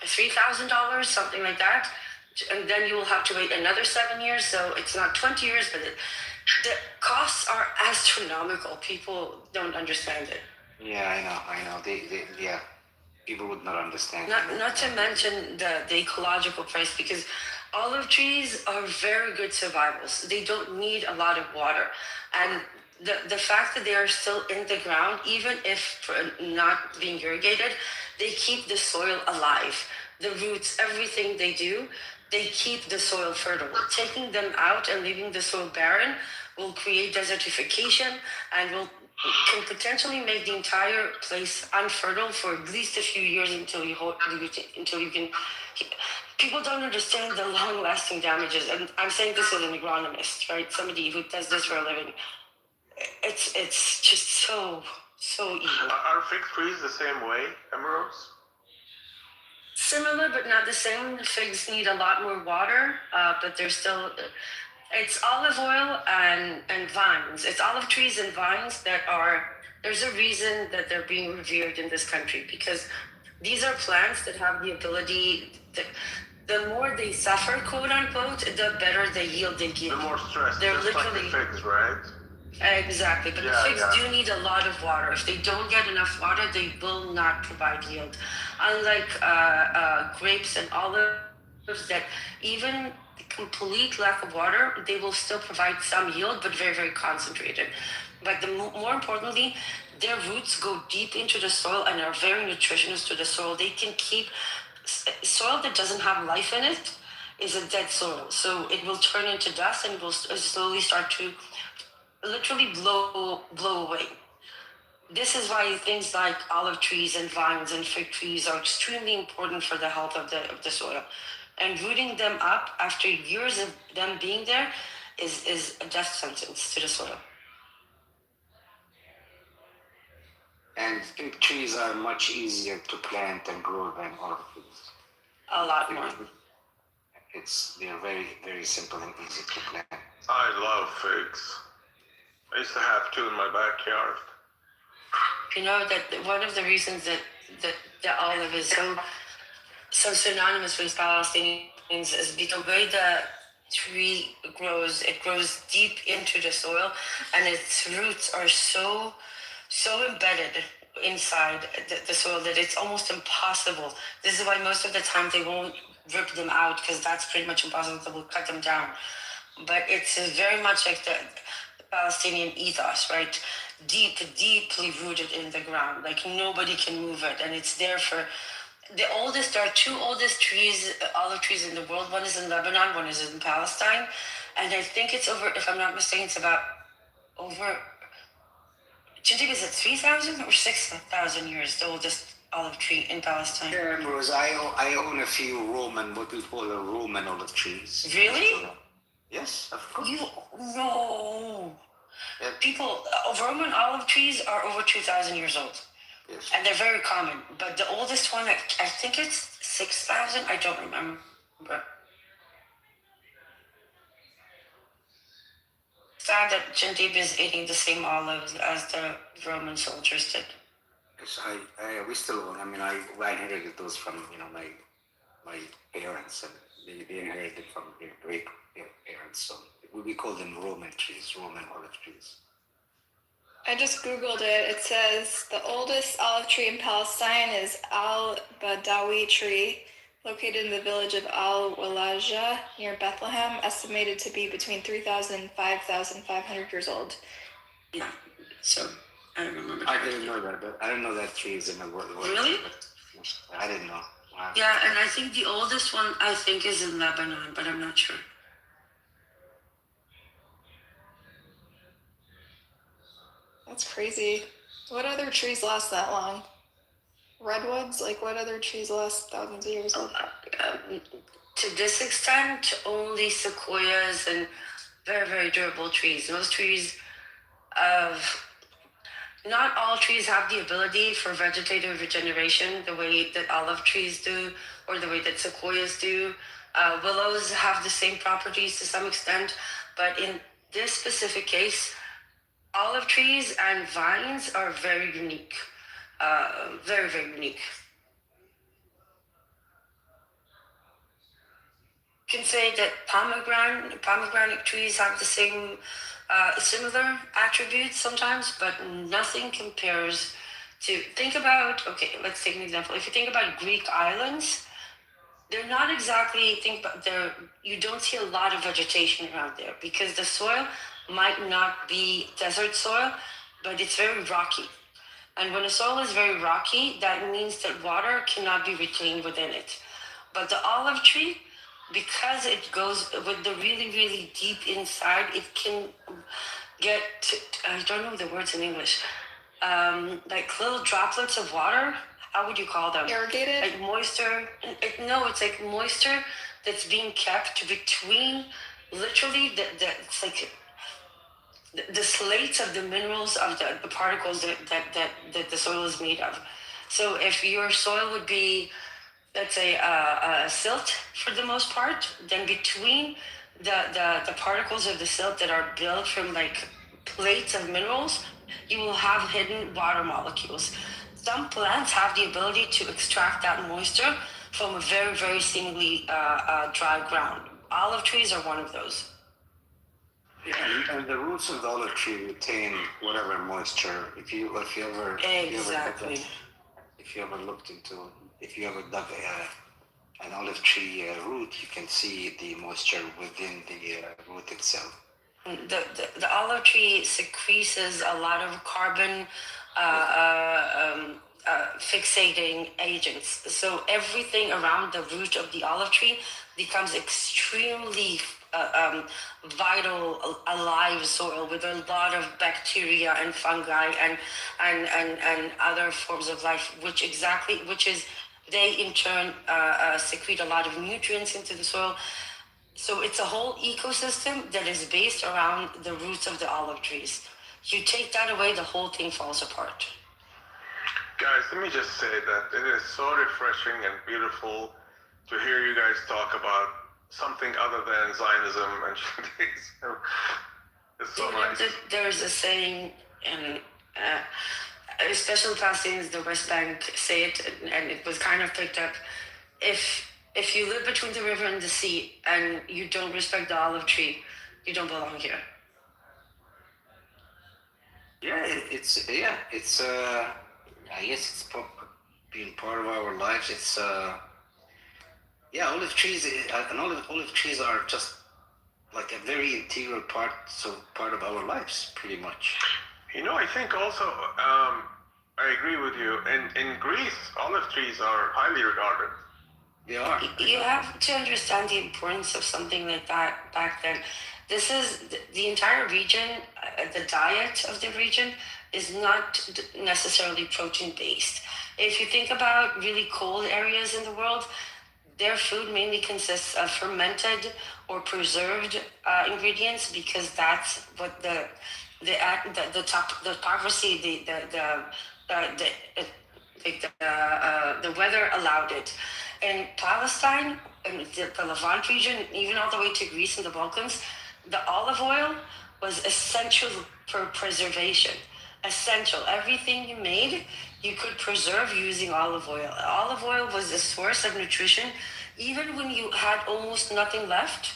$3,000, something like that. And then you will have to wait another 7 years. So it's not 20 years, but the costs are astronomical. People don't understand it. Yeah, I know. They people would not understand. Not to mention the ecological price, because olive trees are very good survivals. They don't need a lot of water. And the fact that they are still in the ground, even if not being irrigated, they keep the soil alive. The roots, everything they do, they keep the soil fertile. Taking them out and leaving the soil barren will create desertification and can potentially make the entire place unfertile for at least a few years until you can. People don't understand the long-lasting damages, and I'm saying this as an agronomist, right? Somebody who does this for a living. It's just so evil. Are fig trees the same way, Emeralds? Similar, but not the same. Figs need a lot more water, but they're still. It's olive oil and vines. It's olive trees and vines that are. There's a reason that they're being revered in this country, because these are plants that have the ability. The more they suffer, quote unquote, the better the yield they give. The more stress. They're just literally like the figs, right? Exactly, but the figs do need a lot of water. If they don't get enough water, they will not provide yield. Unlike grapes and olives, that even complete lack of water, they will still provide some yield, but very, very concentrated. But more importantly, their roots go deep into the soil and are very nutritious to the soil. They can keep soil that doesn't have life in it is a dead soil. So it will turn into dust and will slowly start to literally blow away. This is why things like olive trees and vines and fig trees are extremely important for the health of the soil. And rooting them up after years of them being there is a death sentence to the soil. And fig trees are much easier to plant and grow than olive trees. A lot more. They're very, very simple and easy to plant. I love figs. I used to have two in my backyard. You know that one of the reasons that the olive is so synonymous with Palestinians is because the way the tree grows, it grows deep into the soil, and its roots are so embedded inside the soil that it's almost impossible. This is why most of the time they won't rip them out, because that's pretty much impossible. They will cut them down. But it's very much like the Palestinian ethos, right? Deeply rooted in the ground. Like nobody can move it, and it's there for the oldest. There are two oldest trees, olive trees in the world. One is in Lebanon, one is in Palestine, and I think it's over. If I'm not mistaken, it's about over. Do you think it's 3,000 or 6,000 years? The oldest olive tree in Palestine. Yeah, because I own a few Roman, what we call a Roman olive trees. Really? Yes, of course. No. People, Roman olive trees are over 2,000 years old. Yes. And they're very common. But the oldest one, I think it's 6,000. I don't remember. Sad that Jandib is eating the same olives as the Roman soldiers did. Yes, we still own. I mean, I inherited those from my parents, and they inherited from their great parents. So we call them Roman trees, Roman olive trees. I just Googled it. It says the oldest olive tree in Palestine is Al-Badawi tree, located in the village of Al-Walaja near Bethlehem, estimated to be between 3,000 and 5,500 years old. Yeah, so I don't remember. I didn't know that, but I don't know that tree is in the world. Really? I didn't know. Wow. Yeah, and I think the oldest one, I think, is in Lebanon, but I'm not sure. That's crazy. What other trees last that long? Redwoods? Like what other trees last thousands of years? To this extent, only sequoias and very, very durable trees. Most trees not all trees have the ability for vegetative regeneration the way that olive trees do, or the way that sequoias do. Willows have the same properties to some extent, but in this specific case, olive trees and vines are very unique. Very, very unique. You can say that pomegranate trees have the same similar attributes sometimes, but nothing compares to, think about, okay, let's take an example. If you think about Greek islands, they're not exactly, you don't see a lot of vegetation around there because the soil might not be desert soil, but it's very rocky. And when a soil is very rocky, that means that water cannot be retained within it. But the olive tree, because it goes with the really, really deep inside, it can get, I don't know the words in English, like little droplets of water. How would you call them? Irrigated? Like moisture. No, it's like moisture that's being kept between literally it's like the slates of the minerals of the particles that the soil is made of. So if your soil would be, let's say, silt for the most part, then between the particles of the silt that are built from like plates of minerals, you will have hidden water molecules. Some plants have the ability to extract that moisture from a very, very seemingly dry ground. Olive trees are one of those. Yeah, and the roots of the olive tree retain whatever moisture. If you ever dug an olive tree root, you can see the moisture within the root itself. The olive tree secretes a lot of carbon fixating agents. So everything around the root of the olive tree becomes extremely vital, alive soil with a lot of bacteria and fungi and other forms of life, which is they in turn secrete a lot of nutrients into the soil. So it's a whole ecosystem that is based around the roots of the olive trees. You take that away, the whole thing falls apart. Guys, let me just say that it is so refreshing and beautiful to hear you guys talk about something other than Zionism and Judaism. It's so nice. There's a saying, and especially Palestinians, the West Bank say it, and it was kind of picked up. If you live between the river and the sea and you don't respect the olive tree, you don't belong here. Yeah, it's I guess it's been part of our lives. It's olive trees. Olive trees are just like a very integral part of our lives, pretty much. You know, I think also I agree with you. In Greece, olive trees are highly regarded. They are. You have to understand the importance of something like that back then. This is the entire region, the diet of the region is not necessarily protein based. If you think about really cold areas in the world, their food mainly consists of fermented or preserved ingredients because that's what the topography, the weather allowed it. In Palestine, in the Levant region, even all the way to Greece and the Balkans, the olive oil was essential for preservation. Essential. Everything you made, you could preserve using olive oil. Olive oil was a source of nutrition. Even when you had almost nothing left,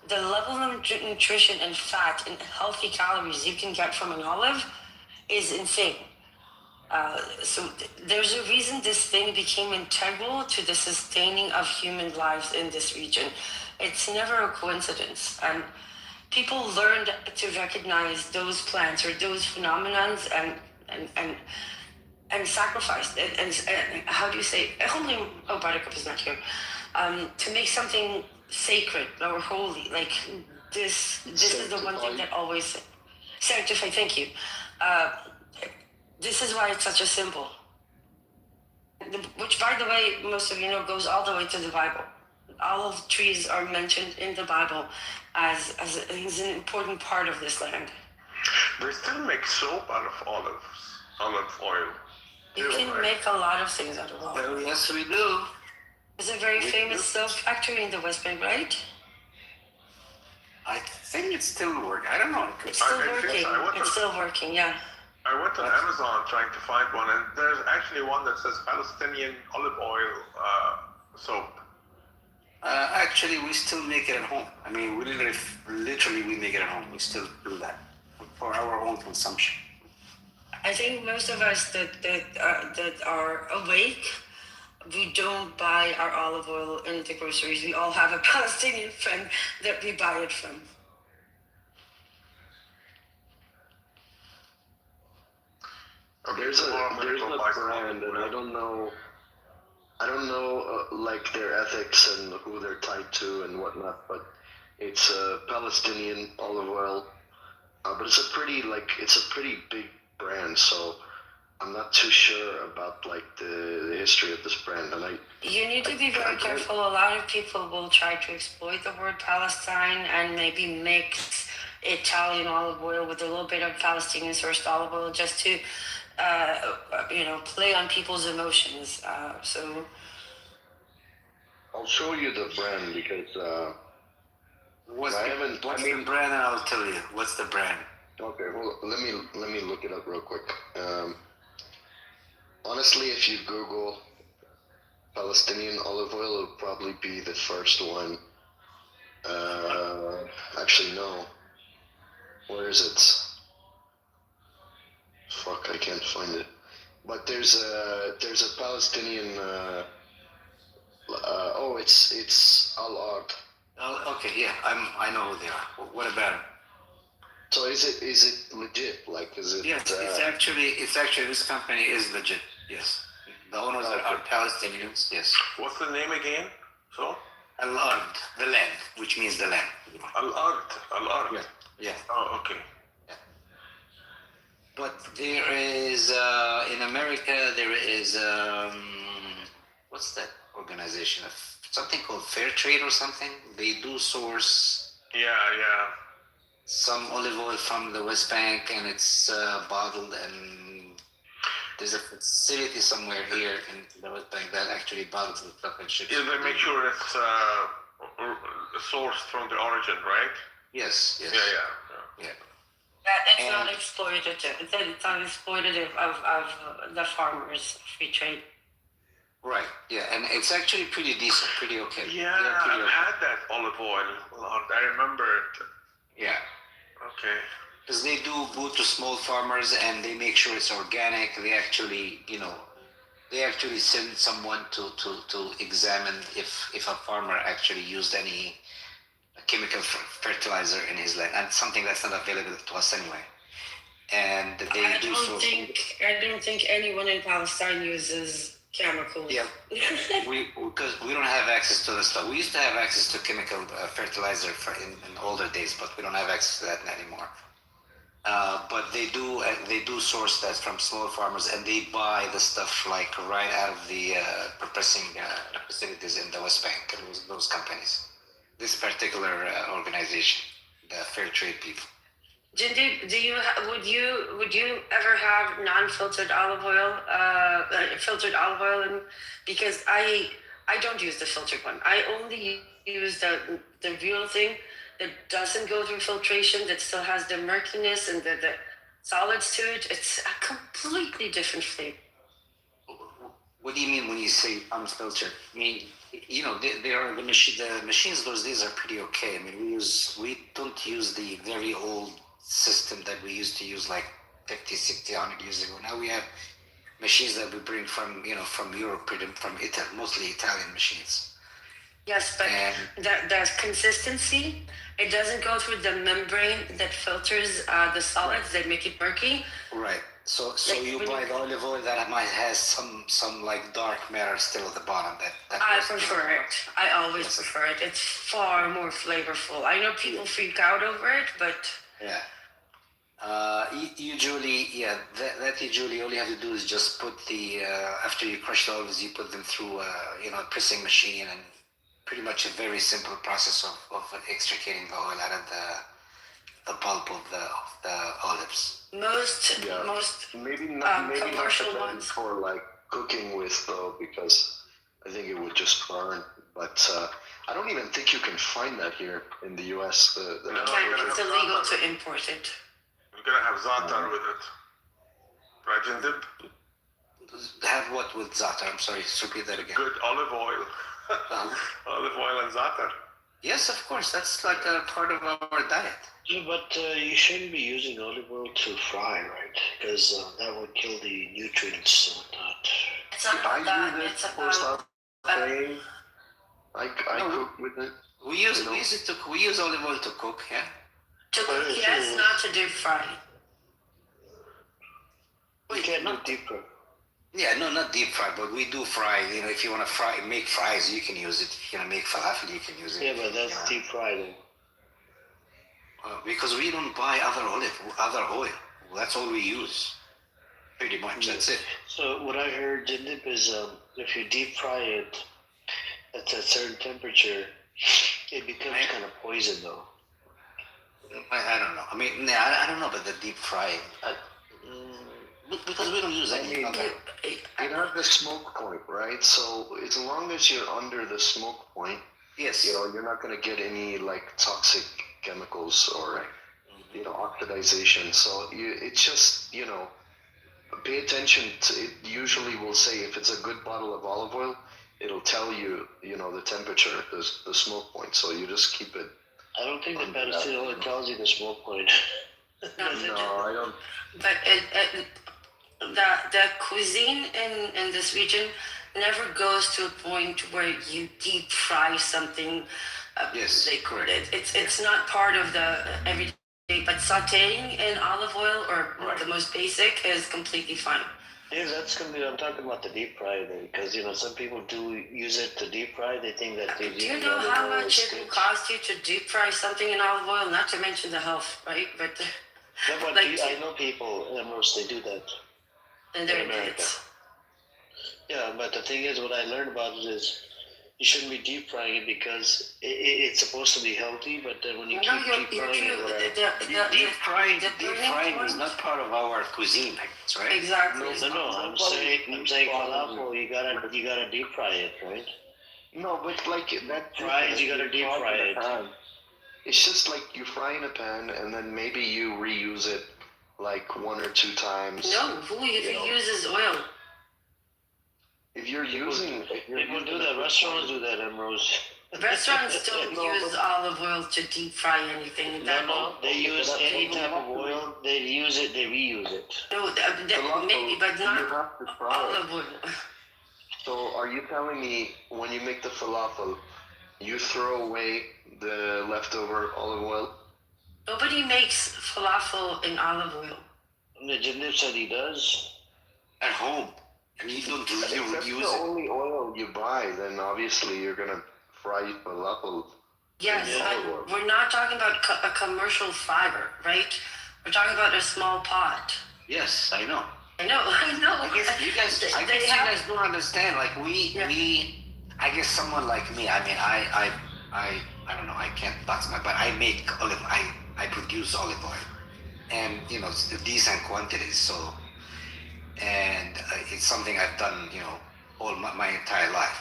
the level of nutrition and fat and healthy calories you can get from an olive is insane. There's a reason this thing became integral to the sustaining of human lives in this region. It's never a coincidence. And people learned to recognize those plants or those phenomenons and sacrificed it. And how do you say? Buttercup is not here. To make something sacred or holy, like this is the one thing that always sanctify. Thank you. This is why it's such a symbol. Which, by the way, most of you know, goes all the way to the Bible. Olive trees are mentioned in the Bible as an important part of this land. They still make soap out of olive oil. You can make a lot of things out of olive oil. Yes, we do. There's a very famous soap factory in the West Bank, right? I think it's still working. I don't know. It's still working. It's still working, yeah. I went on Amazon trying to find one, and there's actually one that says Palestinian olive oil soap. Actually, we still make it at home. I mean, we literally make it at home. We still do that for our own consumption. I think most of us that are awake, we don't buy our olive oil in the groceries. We all have a Palestinian friend that we buy it from. There's a brand, and I don't know like their ethics and who they're tied to and whatnot, but it's a Palestinian olive oil, but it's a pretty big brand, so I'm not too sure about like the history of this brand, and you need to be very careful. A lot of people will try to exploit the word Palestine and maybe mix Italian olive oil with a little bit of Palestinian sourced olive oil just to play on people's emotions. So I'll show you the brand because what's the brand? And I'll tell you what's the brand. Okay, well let me look it up real quick. Honestly, if you Google Palestinian olive oil, it'll probably be the first one. Actually, no. Where is it? Fuck, I can't find it. But there's a Palestinian. It's Al Ard. Oh, okay, yeah, I know who they are. What about them? So is it legit? Like, is it? Yes, it's actually this company is legit. Yes, the owners are Palestinians. Yes. What's the name again? So Al-Ard, the land, which means the land. Al-Ard. Yeah. Yeah. Oh, okay. But there is in America there is what's that organization? Something called Fair Trade or something. They do source some olive oil from the West Bank, and it's bottled. And there's a facility somewhere here in the West Bank that actually bottles the stuff and ships. Yeah, they make sure it's sourced from the origin, right? Yes. Yeah. That it's not exploitative. It's not exploitative of the farmers' free trade. Right. Yeah, and it's actually pretty decent, pretty okay. Yeah, I've had that olive oil. I remember it. Yeah. Okay. Because they do go to small farmers and they make sure it's organic. They actually, send someone to examine if a farmer actually used any chemical fertilizer in his land, and something that's not available to us anyway. And they I don't think anyone in Palestine uses chemicals. Yeah, because we don't have access to the stuff. We used to have access to chemical fertilizer in older days, but we don't have access to that anymore. But they do source that from small farmers, and they buy the stuff like right out of the processing facilities in the West Bank. Those companies, this particular organization, the Fair Trade people. Jindip, would you ever have non-filtered olive oil, filtered olive oil? Because I don't use the filtered one. I only use the real thing that doesn't go through filtration, that still has the murkiness and the solids to it. It's a completely different flavor. What do you mean when you say unfiltered? I mean, the machines those days are pretty okay. I mean, we don't use the very old system that we used to use like 50, 60, 100 years ago. Now we have machines that we bring from Europe, from Italy, mostly Italian machines. Yes, but the consistency, it doesn't go through the membrane that filters the solids that make it murky. Right. So you buy the olive oil that might has some like dark matter still at the bottom. I prefer it. I always prefer it. It's far more flavorful. I know people freak out over it, but yeah. Usually all you have to do is just put the after you crush the olives, you put them through a pressing machine, and pretty much a very simple process of extricating the oil out of the pulp of the olives. Most maybe not commercial ones for like cooking with though, because I think it would just burn. But I don't even think you can find that here in the U.S. It's illegal to import it. You're gonna have za'atar with it, right, Jindip? Have what with za'atar? I'm sorry, repeat that again. Good olive oil. Olive oil and za'atar. Yes, of course. That's like a part of our diet. Yeah, but you shouldn't be using olive oil to fry, right? Because that would kill the nutrients and whatnot. It's not about that. It's about. I cook with it. We use olive oil to cook, yeah. To cook, yes, not to deep fry. You can't do deep fry. Yeah, no, not deep fry, but we do fry. If you want to make fries, you can use it. If you want to make falafel, you can use it. Yeah, but that's deep fried. Because we don't buy other oil. That's all we use. Pretty much, that's it. So what I heard, Jindip, is if you deep fry it at a certain temperature, it becomes kind of poison, though. I don't know. I mean, I don't know about the deep frying. Because we don't use any other. You have the smoke point, right? So as long as you're under the smoke point, yes, you're not going to get any like toxic chemicals or oxidization. So it's just pay attention to it. Usually will say if it's a good bottle of olive oil, it'll tell you the temperature, the smoke point. So you just keep it. I don't think the medicine only tells you the smoke point. No, I don't. But the cuisine in this region never goes to a point where you deep fry something. Yes, correct. It's not part of the everyday but sauteing in olive oil or the most basic is completely fine. Yeah, that's gonna be. I'm talking about the deep fry there, because some people do use it to deep fry. They think that they Do you know how much it will cost you to deep fry something in olive oil? Not to mention the health, right? But No, but like, I know people, they do that and in they're America. idiots. Yeah, but the thing is, what I learned about it is you shouldn't be deep frying it because it's supposed to be healthy, but then when you keep deep frying it, whatever. Deep frying is not part of our cuisine, I guess, right? Exactly. No, I'm saying falafel, you gotta deep fry it, right? No, but like that fries, you gotta deep fry it. It's just like you fry in a pan and then maybe you reuse it like 1 or 2 times. No, who uses oil? If you're using, people do that. Restaurants do that, Ambrose. Restaurants don't use olive oil to deep fry anything. No, they use any type of oil. They use it. They reuse it. No, maybe, but not olive oil. So are you telling me when you make the falafel, you throw away the leftover olive oil? Nobody makes falafel in olive oil. Jinder said he does. At home. And you don't use If that's the only oil you buy, then obviously you're gonna fry falafel. Yes, but we're not talking about a commercial fiber, right? We're talking about a small pot. Yes, I know. I know. I guess you guys don't understand. Like I guess someone like me. I mean, I don't know. I can't box my, but I make I produce olive oil, and decent quantities. So, and it's something I've done, all my entire life.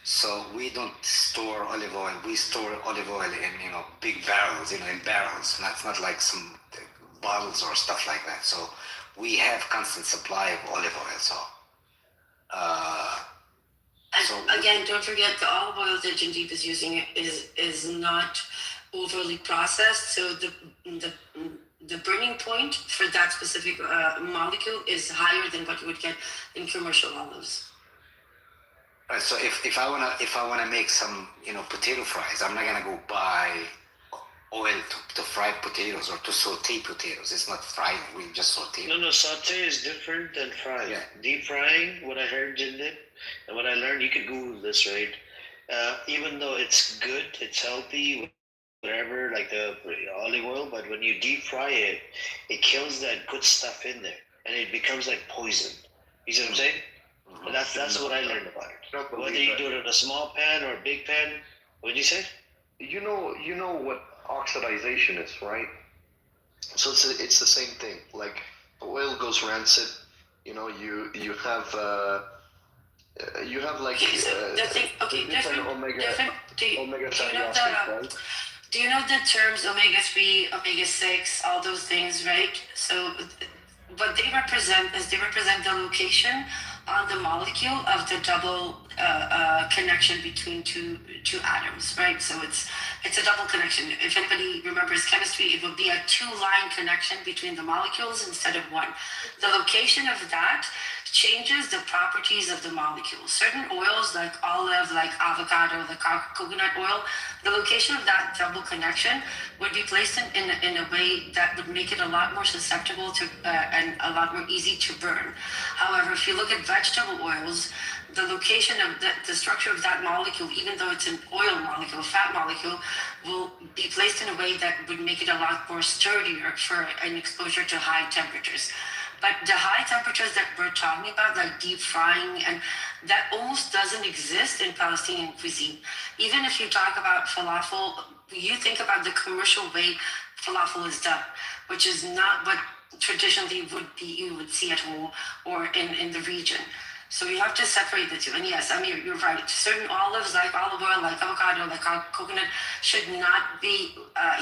So we don't store olive oil. We store olive oil in big barrels, in barrels. And that's not like some bottles or stuff like that. So we have constant supply of olive oil. So. Again, don't forget the olive oil that Jindeep is using is not overly processed. So the burning point for that specific molecule is higher than what you would get in commercial olives. Right, so if I wanna make some potato fries, I'm not gonna go buy oil to fry potatoes or to saute potatoes. It's not frying; we just saute. No, saute is different than frying. Yeah. Deep frying, what I heard Jinder, and what I learned, you could Google this, right? Even though it's good, it's healthy, whatever, like the olive oil, but when you deep fry it, it kills that good stuff in there, and it becomes like poison. You see what I'm saying? But that's what I learned about it. Whether you do it in a small pan or a big pan, what did you say? You know what oxidization is, right? So it's the same thing. Like oil goes rancid. You have like different omega fatty acids, right? Do you know the terms omega-3, omega-6, all those things, right? So what they represent is they represent the location on the molecule of the double connection between two atoms, right? So it's a double connection. If anybody remembers chemistry, it would be a 2-line connection between the molecules instead of one. The location of that changes the properties of the molecules. Certain oils like olive, like avocado, like coconut oil, the location of that double connection would be placed in a way that would make it a lot more susceptible to and a lot more easy to burn. However, if you look at vegetable oils, the location of the structure of that molecule, even though it's an oil molecule, fat molecule, will be placed in a way that would make it a lot more sturdier for an exposure to high temperatures. But the high temperatures that we're talking about, like deep frying, and that almost doesn't exist in Palestinian cuisine. Even if you talk about falafel, you think about the commercial way falafel is done, which is not what traditionally you would see at home or in the region. So you have to separate the two. And yes, I mean, you're right. Certain olives, like olive oil, like avocado, like coconut, should not be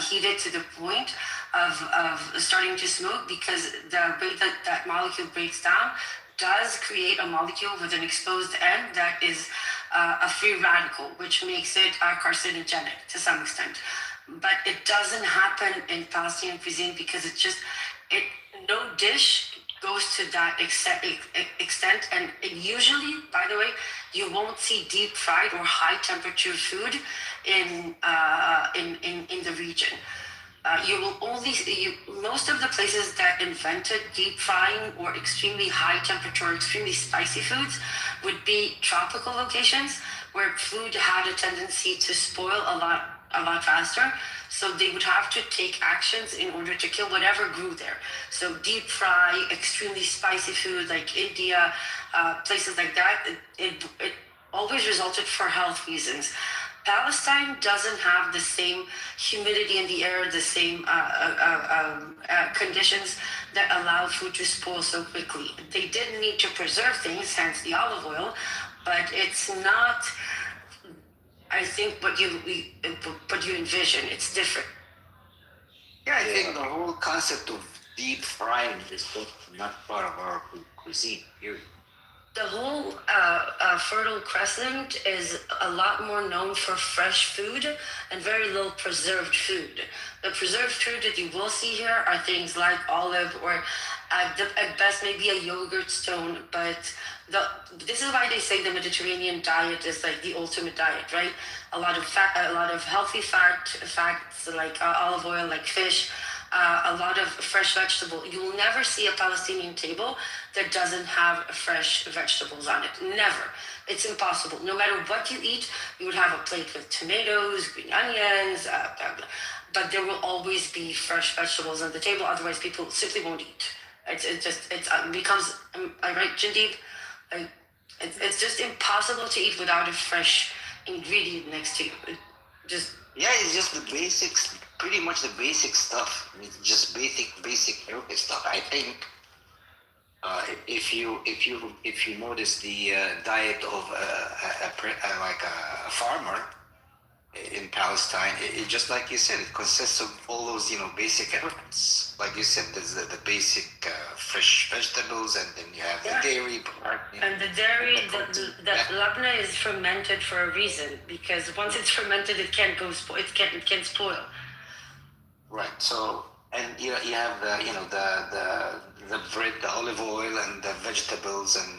heated to the point of starting to smoke, because the way that molecule breaks down does create a molecule with an exposed end that is a free radical, which makes it carcinogenic to some extent. But it doesn't happen in Palestinian cuisine because no dish goes to that extent, and usually, by the way, you won't see deep fried or high temperature food in the region. you will only most of the places that invented deep frying or extremely high temperature, extremely spicy foods would be tropical locations where food had a tendency to spoil a lot faster. So they would have to take actions in order to kill whatever grew there. So deep fry, extremely spicy food like India, places like that, it always resulted for health reasons. Palestine doesn't have the same humidity in the air, the same conditions that allow food to spoil so quickly. They did need to preserve things, hence the olive oil, but it's not, I think, what you envision. It's different. Yeah, I think the whole concept of deep frying is not part of our cuisine, period. The whole Fertile Crescent is a lot more known for fresh food and very little preserved food. The preserved food that you will see here are things like olive or at best maybe a yogurt stone, but this is why they say the Mediterranean diet is like the ultimate diet, right? A lot of fat, a lot of healthy fats like olive oil, like fish, a lot of fresh vegetable. You will never see a Palestinian table that doesn't have fresh vegetables on it. Never. It's impossible. No matter what you eat, you would have a plate with tomatoes, green onions, but there will always be fresh vegetables on the table. Otherwise, people simply won't eat. It becomes. Am I right, Jadid? It's just impossible to eat without a fresh ingredient next to you. Yeah, it's just the basics, pretty much the basic stuff. I mean, just basic healthy stuff. I think if you notice the diet of like a farmer in Palestine, it just like you said, it consists of all those basic elements. Like you said, there's the basic fresh vegetables, and then you have the dairy part. And the dairy, the labna is fermented for a reason, because once it's fermented, it can't go spoil. It can spoil. Right. So, and you have the bread, the olive oil, and the vegetables, and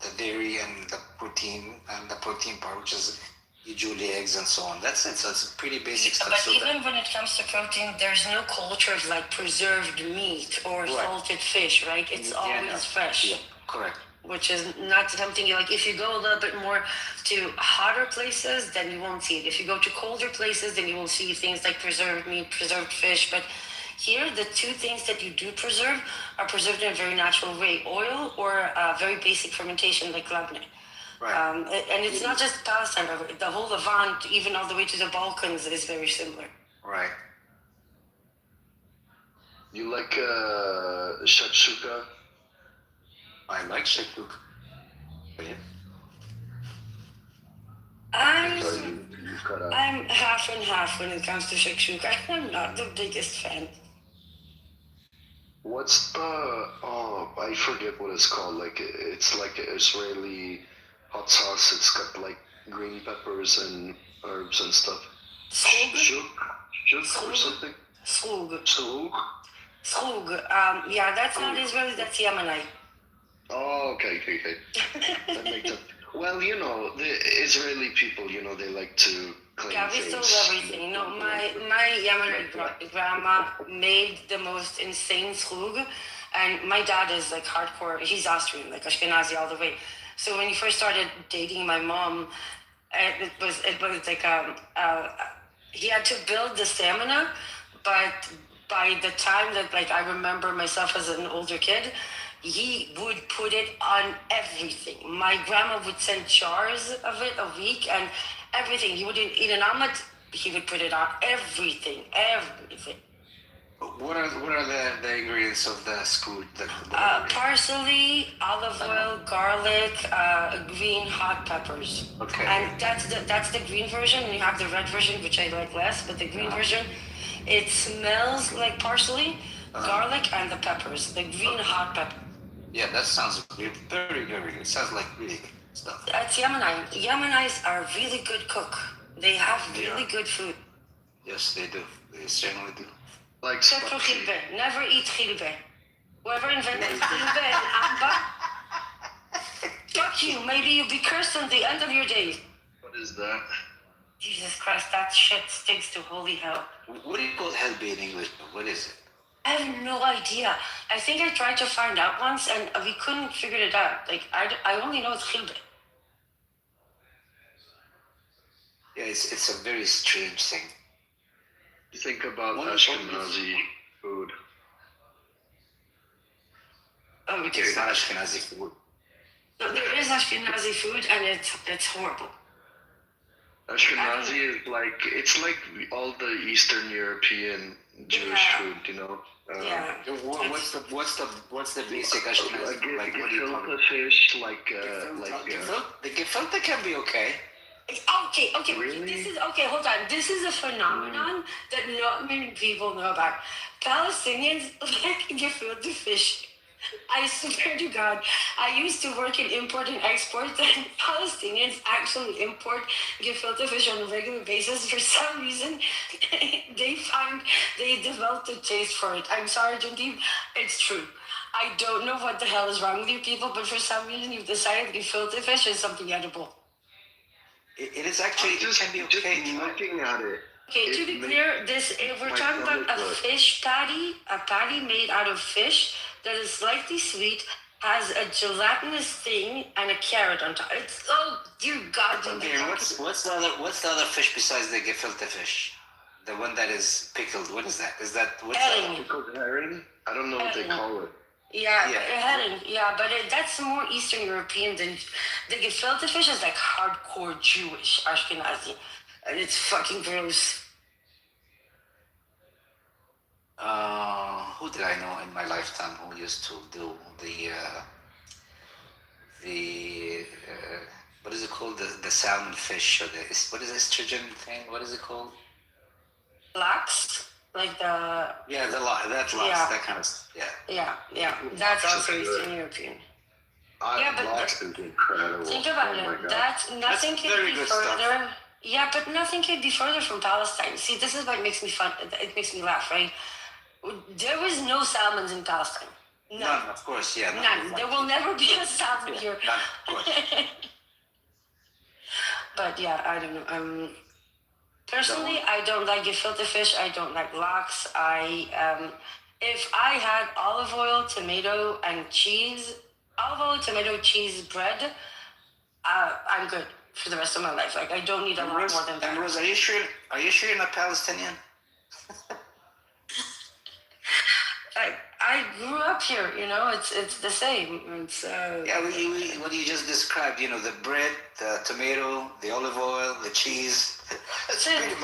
the dairy, and the protein part, which is usually eggs and so on. That's it. So it's pretty basic stuff. But even when it comes to protein, there's no culture of like preserved meat or salted fish, right? It's always fresh. Yeah, correct. Which is not something you like. If you go a little bit more to hotter places, then you won't see it. If you go to colder places, then you will see things like preserved meat, preserved fish. But here, the two things that you do preserve are preserved in a very natural way: oil or very basic fermentation like labneh. Right. And it's not just Palestine, the whole Levant, even all the way to the Balkans, is very similar. Right. You like shakshuka? I like shakshuka. I'm half and half when it comes to shakshuka. I'm not the biggest fan. What's I forget what it's called. Like it's like an Israeli hot sauce. It's got like green peppers and herbs and stuff. Shuk or something? Slug. Yeah, that's not Israeli, that's Yemenite. Oh, okay. That makes sense. Well, the Israeli people, they like to claim Yeah, we things. stole everything. No, my Yemenite grandma made the most insane slug, and my dad is like hardcore. He's Austrian, like Ashkenazi all the way. So when he first started dating my mom, it was like he had to build the stamina, but by the time that like I remember myself as an older kid, he would put it on everything. My grandma would send jars of it a week, and everything. He wouldn't eat an omelet, he would put it on everything. What are the ingredients of the screwed? Parsley, olive oil, garlic, green hot peppers. Okay. And that's the green version. And you have the red version, which I like less, but the green version, it smells like parsley, garlic, and the peppers. The green hot pepper. Yeah, that sounds very good. It sounds like really good stuff. That's Yemenite. Yemenites are really good cook. They have really good food. Yes, they do. They certainly do. Like except for khilbe. Never eat khilbe. Whoever invented khilbe and amba, fuck you. Maybe you'll be cursed on the end of your days. What is that? Jesus Christ, that shit stinks to holy hell. What do you call Helbe in English? What is it? I have no idea. I think I tried to find out once and we couldn't figure it out. Like, I only know it's khilbe. Yeah, it's a very strange thing. You think about Ashkenazi food. Oh, it's not Ashkenazi food. No, there is Ashkenazi food and it's horrible. Ashkenazi is like, it's like all the Eastern European Jewish food, you know. Yeah. What's the basic Ashkenazi? Like gefilte fish, the gefilte can be okay. Okay, Really? Hold on. This is a phenomenon that not many people know about. Palestinians like gefilte fish. I swear to God, I used to work in import and export, and Palestinians actually import gefilte fish on a regular basis. For some reason, they developed a taste for it. I'm sorry, Jandeep, it's true. I don't know what the hell is wrong with you people, but for some reason you've decided gefilte fish is something edible. It is actually, it can be okay. Just looking at it. Okay, to be clear, we're talking about a fish patty, a patty made out of fish that is slightly sweet, has a gelatinous thing and a carrot on top. It's dear God. Okay, what's the other fish besides the gefilte fish? The one that is pickled. What is that? Herring. Pickled herring? I don't know what they call it. Yeah, herring. Yeah, but that's more Eastern European than the gefilte fish is like hardcore Jewish Ashkenazi, and it's fucking gross. Who did I know in my lifetime who used to do the what is it called? The salmon fish or what is estrogen thing? What is it called? Lax, like the that kind of stuff. Yeah. That's also Eastern European. Lax is incredible. Think about it. That's nothing can be further. Yeah, but nothing can be further from Palestine. See, this is what makes me fun. It makes me laugh, right? There was no salmons in Palestine. None, of course, yeah. None. There will never be a salmon here. None, of course. But yeah, I don't know. Personally, I don't like gefilte fish. I don't like lox. If I had olive oil, tomato, and cheese, bread, I'm good for the rest of my life. Like, I don't need a lot more than that. And Rose, are you sure you're not Palestinian? I grew up here, it's the same. What you just described, the bread, the tomato, the olive oil, the cheese. Is it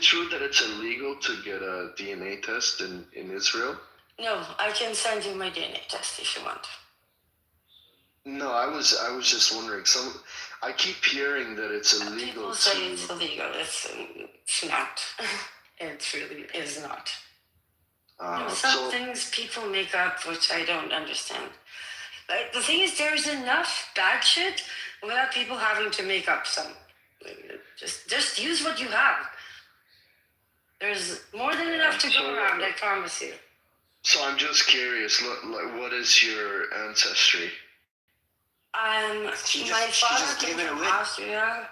true that it's illegal to get a DNA test in Israel? No, I can send you my DNA test if you want. No, I was just wondering. I keep hearing that it's illegal. People say it's illegal. It's not. It really is not. Some things people make up, which I don't understand. Like, the thing is, there's enough bad shit without people having to make up some. Just use what you have. There's more than enough to go around, I promise you. So I'm just curious, what is your ancestry? My father came from Austria.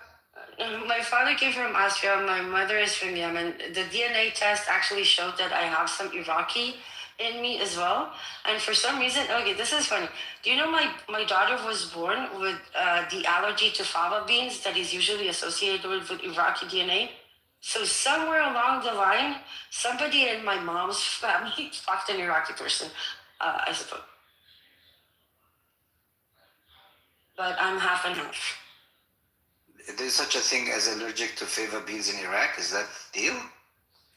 My father came from Austria. My mother is from Yemen. The DNA test actually showed that I have some Iraqi in me as well. And for some reason, okay, this is funny. Do you know my daughter was born with the allergy to fava beans that is usually associated with Iraqi DNA? So somewhere along the line, somebody in my mom's family fucked an Iraqi person, I suppose. But I'm half and half. There's such a thing as allergic to fava beans in Iraq. Is that the deal?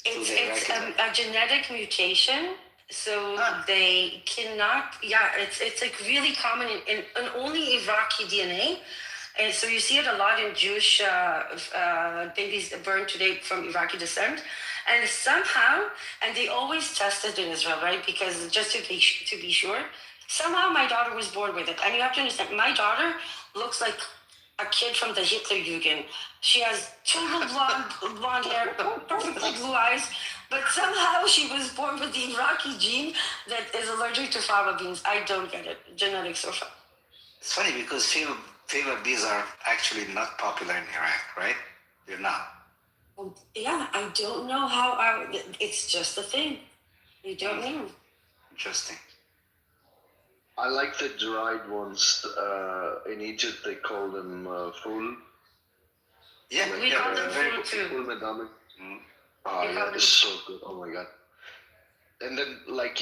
It's a genetic mutation, so they cannot. Yeah, it's like really common in only Iraqi DNA, and so you see it a lot in Jewish babies born today from Iraqi descent, and somehow, and they always test it in Israel, right? Because just to be sure, somehow my daughter was born with it, and you have to understand, my daughter looks like a kid from the Hitlerjugend. She has total blonde hair, perfectly blue eyes, but somehow she was born with the Iraqi gene that is allergic to fava beans. I don't get it. Genetics are fun. It's funny because fava beans are actually not popular in Iraq, right? They're not. Yeah, I don't know it's just a thing. You don't know. Interesting. I like the dried ones. In Egypt, they call them ful. Yeah, we call them very ful too. Ful medami. Mm. Oh, yeah, it's so good. Oh my god. And then, like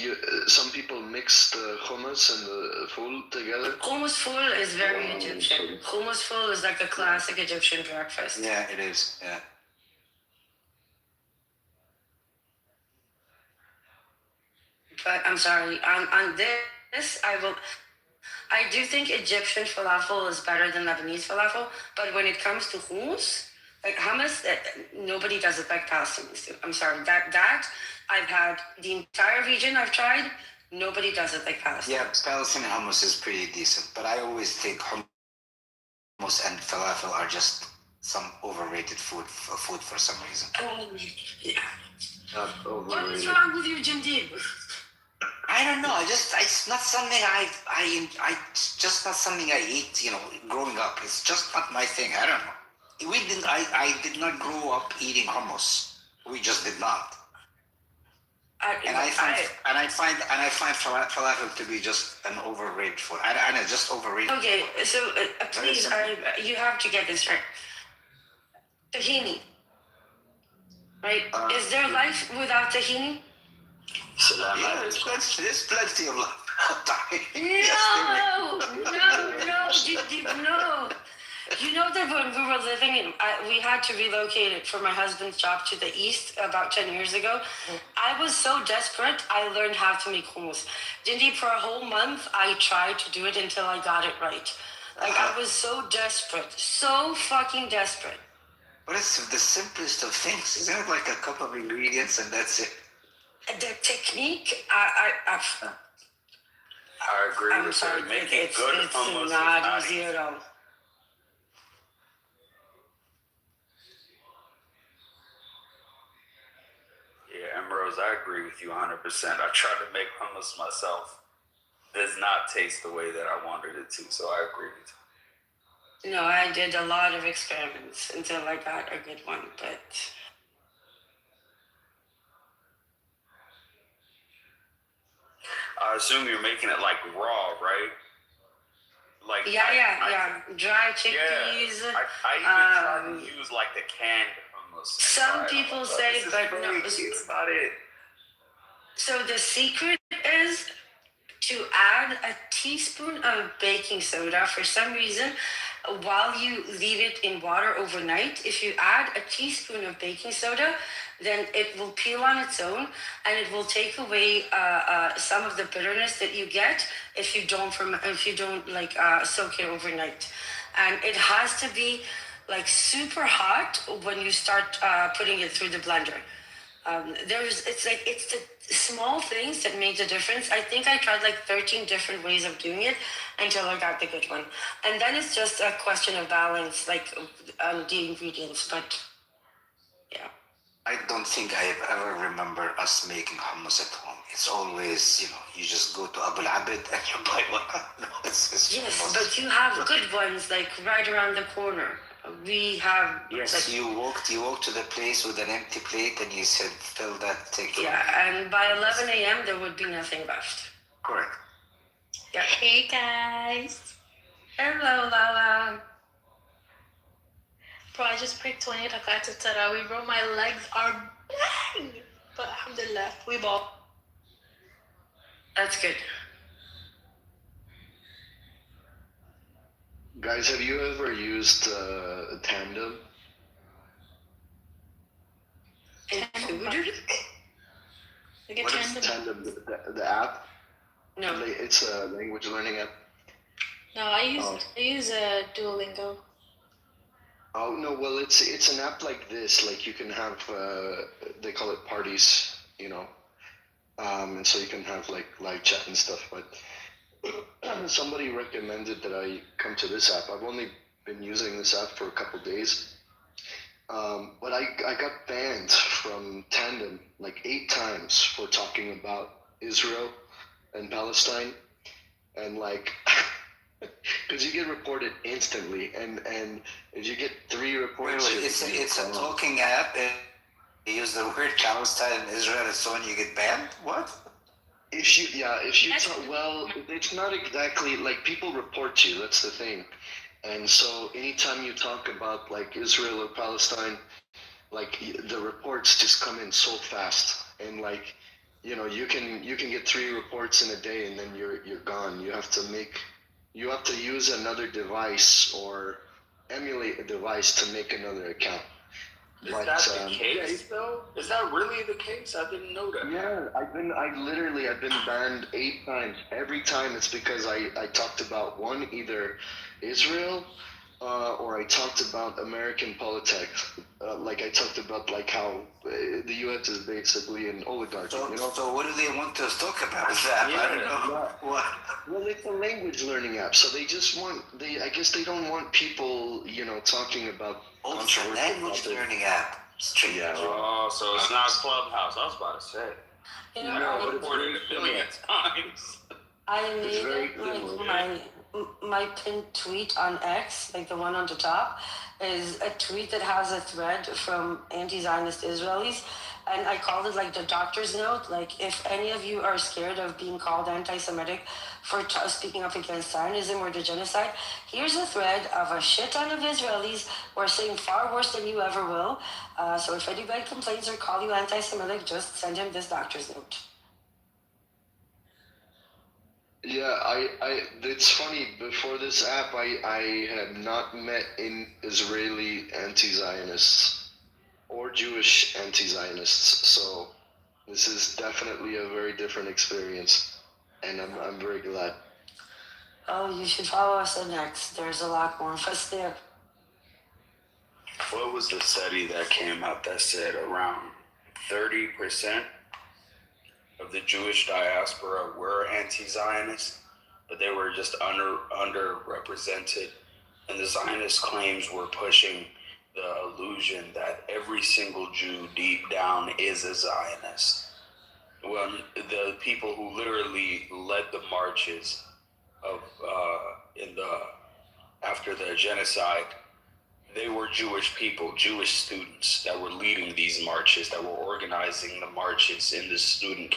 some people mix the hummus and the ful together. Hummus ful is very Egyptian. Hummus ful is like a classic Egyptian breakfast. Yeah, it is. Yeah. But I'm sorry. On this, I do think Egyptian falafel is better than Lebanese falafel. But when it comes to hummus, like hummus, nobody does it like Palestinians do. I'm sorry. That I've had the entire region I've tried. Nobody does it like Palestine. Yeah, Palestinian hummus is pretty decent, but I always think hummus and falafel are just some overrated food for some reason. Yeah. Overrated. What is wrong with you, Jindib? I don't know. It's not something it's just not something I eat. Growing up, it's just not my thing. I don't know. I did not grow up eating hummus. We just did not. I find falafel to be just an overrated food. I know, just overrated. Okay, so please, you have to get this right. Tahini, right? Is there life without tahini? Yeah, there's plenty of love. No. You know that when we were living in, we had to relocate it for my husband's job to the east about 10 years ago. I was so desperate, I learned how to make hummus. Indeed, for a whole month, I tried to do it until I got it right. Like, I was so desperate, so fucking desperate. But it's the simplest of things. Isn't it like a couple of ingredients and that's it? The technique, I agree with you. Making good hummus is not easy. At all. Yeah, Ambrose, I agree with you 100%. I tried to make hummus myself. Does not taste the way that I wanted it to, so I agree with you. No, I did a lot of experiments until I got a good one, but... I assume you're making it like raw, right? Like Yeah. Dry chickpeas. Yeah, I even tried to use like the canned hummus. Some people say, but no. It's not it. So the secret is to add a teaspoon of baking soda for some reason. While you leave it in water overnight, if you add a teaspoon of baking soda, then it will peel on its own, and it will take away some of the bitterness that you get if you don't soak it overnight. And it has to be like super hot when you start putting it through the blender. It's the small things that make the difference. I think I tried like 13 different ways of doing it until I got the good one. And then it's just a question of balance, like the ingredients. But yeah. I don't think I ever remember us making hummus at home. It's always, you just go to Abu Abid and you buy one. Yes, but you have good ones like right around the corner. We have. Yes, you walked to the place with an empty plate and you said, fill that ticket. Yeah, and by 11 a.m. there would be nothing left. Correct. Yeah. Hey guys. Hello, Lala. Bro, I just prayed 20 rakat to Tarawih, bro. My legs are bang. But alhamdulillah, we ball. That's good. Guys, have you ever used Tandem? What is Tandem? The app? No. It's a language learning app. No, I use Duolingo. Oh no, well it's an app like this. Like you can have they call it parties, and so you can have like live chat and stuff. But somebody recommended that I come to this app. I've only been using this app for a couple days, but I got banned from Tandem like 8 times for talking about Israel and Palestine, and like because you get reported instantly, and if you get 3 reports, Wait, it's a talking app, and you use the word Palestine and Israel, and so on, you get banned. What? If you talk, well, it's not exactly like people report to you. That's the thing, and so anytime you talk about like Israel or Palestine, like the reports just come in so fast, and like you can get 3 reports in a day, and then you're gone. You have to use another device or emulate a device to make another account. Is that the case though? Is that really the case? I didn't know that. Yeah, I've been banned 8 times. Every time it's because I talked about either Israel or I talked about American politics. Like I talked about like how the U.S. is basically an oligarchy. So what do they want us to talk about? I don't know. What? Well, it's a language learning app, so they just I guess they don't want people, talking about it's a language learning app. Strange. Yeah. Oh, so it's not Clubhouse. I was about to say. I reported it a billion times. I made it like my pinned tweet on X, like the one on the top, is a tweet that has a thread from anti-Zionist Israelis, and I called it like the doctor's note. Like, if any of you are scared of being called anti-Semitic for speaking up against Zionism or the genocide, here's a thread of a shit ton of Israelis who are saying far worse than you ever will. So if anybody complains or call you anti-Semitic, just send him this doctor's note. Yeah, it's funny, before this app, I had not met in Israeli anti-Zionists or Jewish anti-Zionists, so this is definitely a very different experience, and I'm very glad. Oh, you should follow us on X. There's a lot more of us there. What was the study that came out that said around 30% of the Jewish diaspora were anti-Zionist, but they were just underrepresented, and the Zionist claims were pushing the illusion that every single Jew deep down is a Zionist. When the people who literally led the marches of after the genocide, they were Jewish people, Jewish students that were leading these marches, that were organizing the marches in the student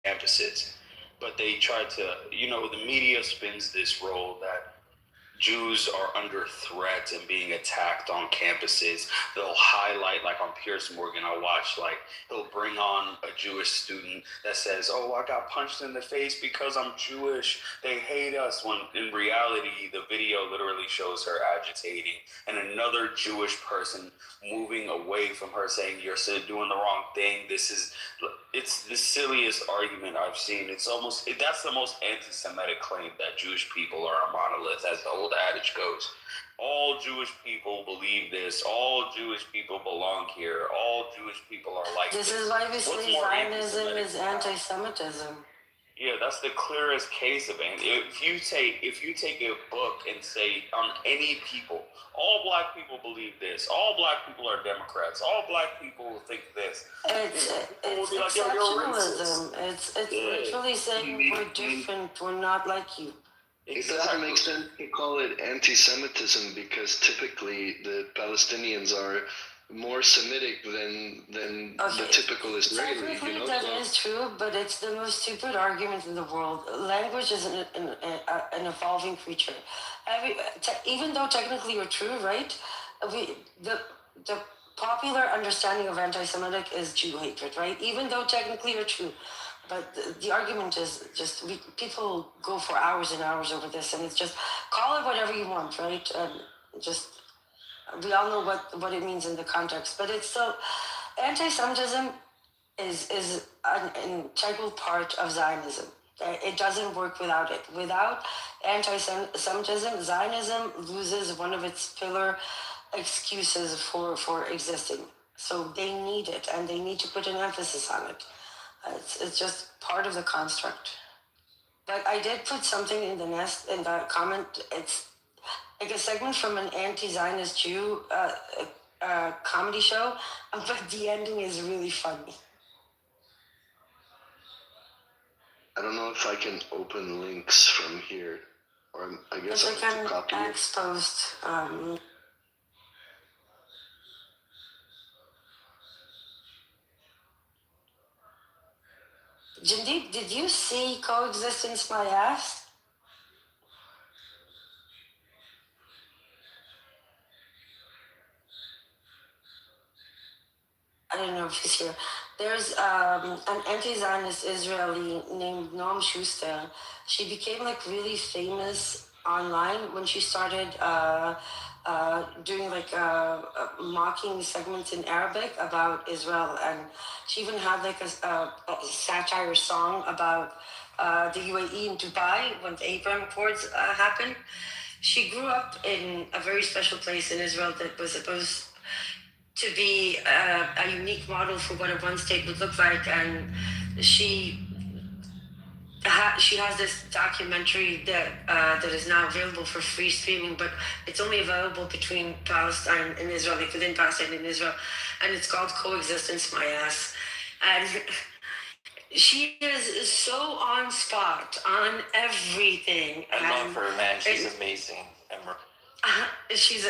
campuses. But they tried to, the media spins this role that Jews are under threat and being attacked on campuses. They'll highlight, like on Piers Morgan, I watched, like, he'll bring on a Jewish student that says, oh, I got punched in the face because I'm Jewish. They hate us. When in reality, the video literally shows her agitating and another Jewish person moving away from her saying, you're doing the wrong thing. It's the silliest argument I've seen. That's the most anti-Semitic claim, that Jewish people are a monolith, as the old adage goes. All Jewish people believe this. All Jewish people belong here. All Jewish people are like this. This is why we say Zionism is anti-Semitism. Yeah, that's the clearest case of it. If you take a book and say on any people, all black people believe this, all black people are Democrats, all black people think this. It's exceptionalism. It's literally saying we're different, we're not like you. It doesn't make sense to call it anti-Semitism because typically the Palestinians are more Semitic than the typical Israeli. Technically, that is true, but it's the most stupid argument in the world. Language is an evolving creature. Even though technically you're true, right? The popular understanding of anti-Semitic is Jew hatred, right? Even though technically you're true. But the argument is just, people go for hours and hours over this, and it's just, call it whatever you want, right? We all know what it means in the context, but it's still, anti-Semitism is an integral part of Zionism. It doesn't work without it. Without anti-Semitism, Zionism loses one of its pillar excuses for existing. So they need it, and they need to put an emphasis on it. It's just part of the construct. But I did put something in the comment. It's like a segment from an anti-Zionist Jew comedy show, but the ending is really funny. I don't know if I can open links from here. Or I guess It's I like have to copy an it. exposed. Jindeep, did you see Coexistence My Ass? I don't know if he's here. There's an anti-Zionist Israeli named Noam Schuster. She became like really famous online when she started doing like mocking segments in Arabic about Israel, and she even had like a satire song about the UAE and Dubai when the Abraham Accords happened. She grew up in a very special place in Israel that was supposed to be a unique model for what a one state would look like, and she has this documentary that is now available for free streaming, but it's only available between Palestine and Israel, like within Palestine and Israel, and it's called Coexistence My Ass. And she is so on spot on everything. I love her, man. She's amazing. She is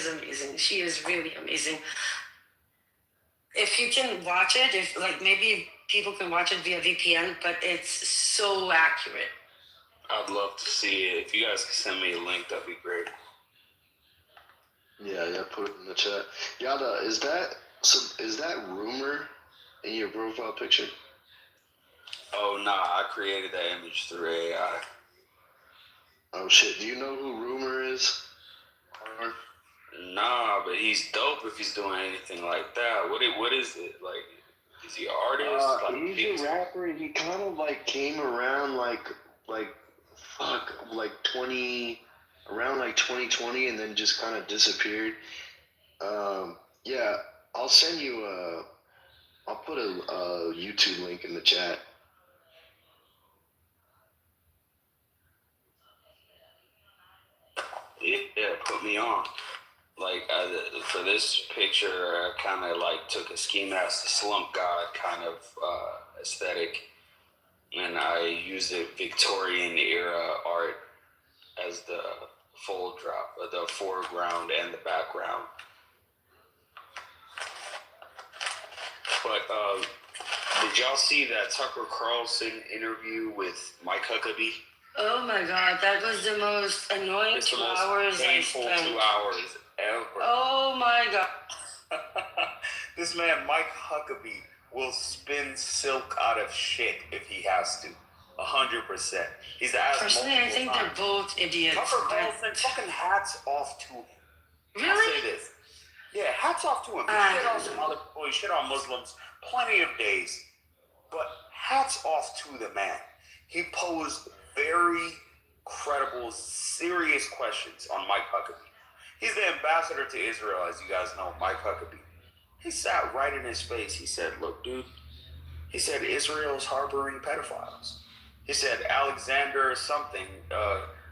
amazing. She is really amazing. If you can watch it, if like maybe people can watch it via VPN, but it's so accurate. I'd love to see it. If you guys can send me a link, that'd be great. Yeah, put it in the chat. Yada, is that rumor in your profile picture? Oh nah, I created that image through AI. Oh shit, do you know who Rumor is? Nah, but he's dope if he's doing anything like that. What is it? Like, is he an artist? He's a rapper. He kind of like came around like 2020, and then just kind of disappeared. Yeah, I'll send you I'll put a YouTube link in the chat. Yeah, put me on. Like, for this picture, I kind of like took a ski mask, the slump god kind of aesthetic, and I used the Victorian era art as the full drop, the foreground and the background. But did y'all see that Tucker Carlson interview with Mike Huckabee? Oh my god, that was the most annoying It's 2 the most hours I painful spent. 2 hours ever. Oh my god. This man, Mike Huckabee, will spin silk out of shit if he has to. 100%. He's asked Personally, I think they're both idiots. Tucker Carlson, fucking hats off to him. Really? I'll say this. Yeah, hats off to him. He shit on some other people, he shit on Muslims plenty of days. But hats off to the man. He posed very credible, serious questions on Mike Huckabee. He's the ambassador to Israel, as you guys know, Mike Huckabee. He sat right in his face. He said, look, dude, he said, Israel's harboring pedophiles. He said, Alexander something,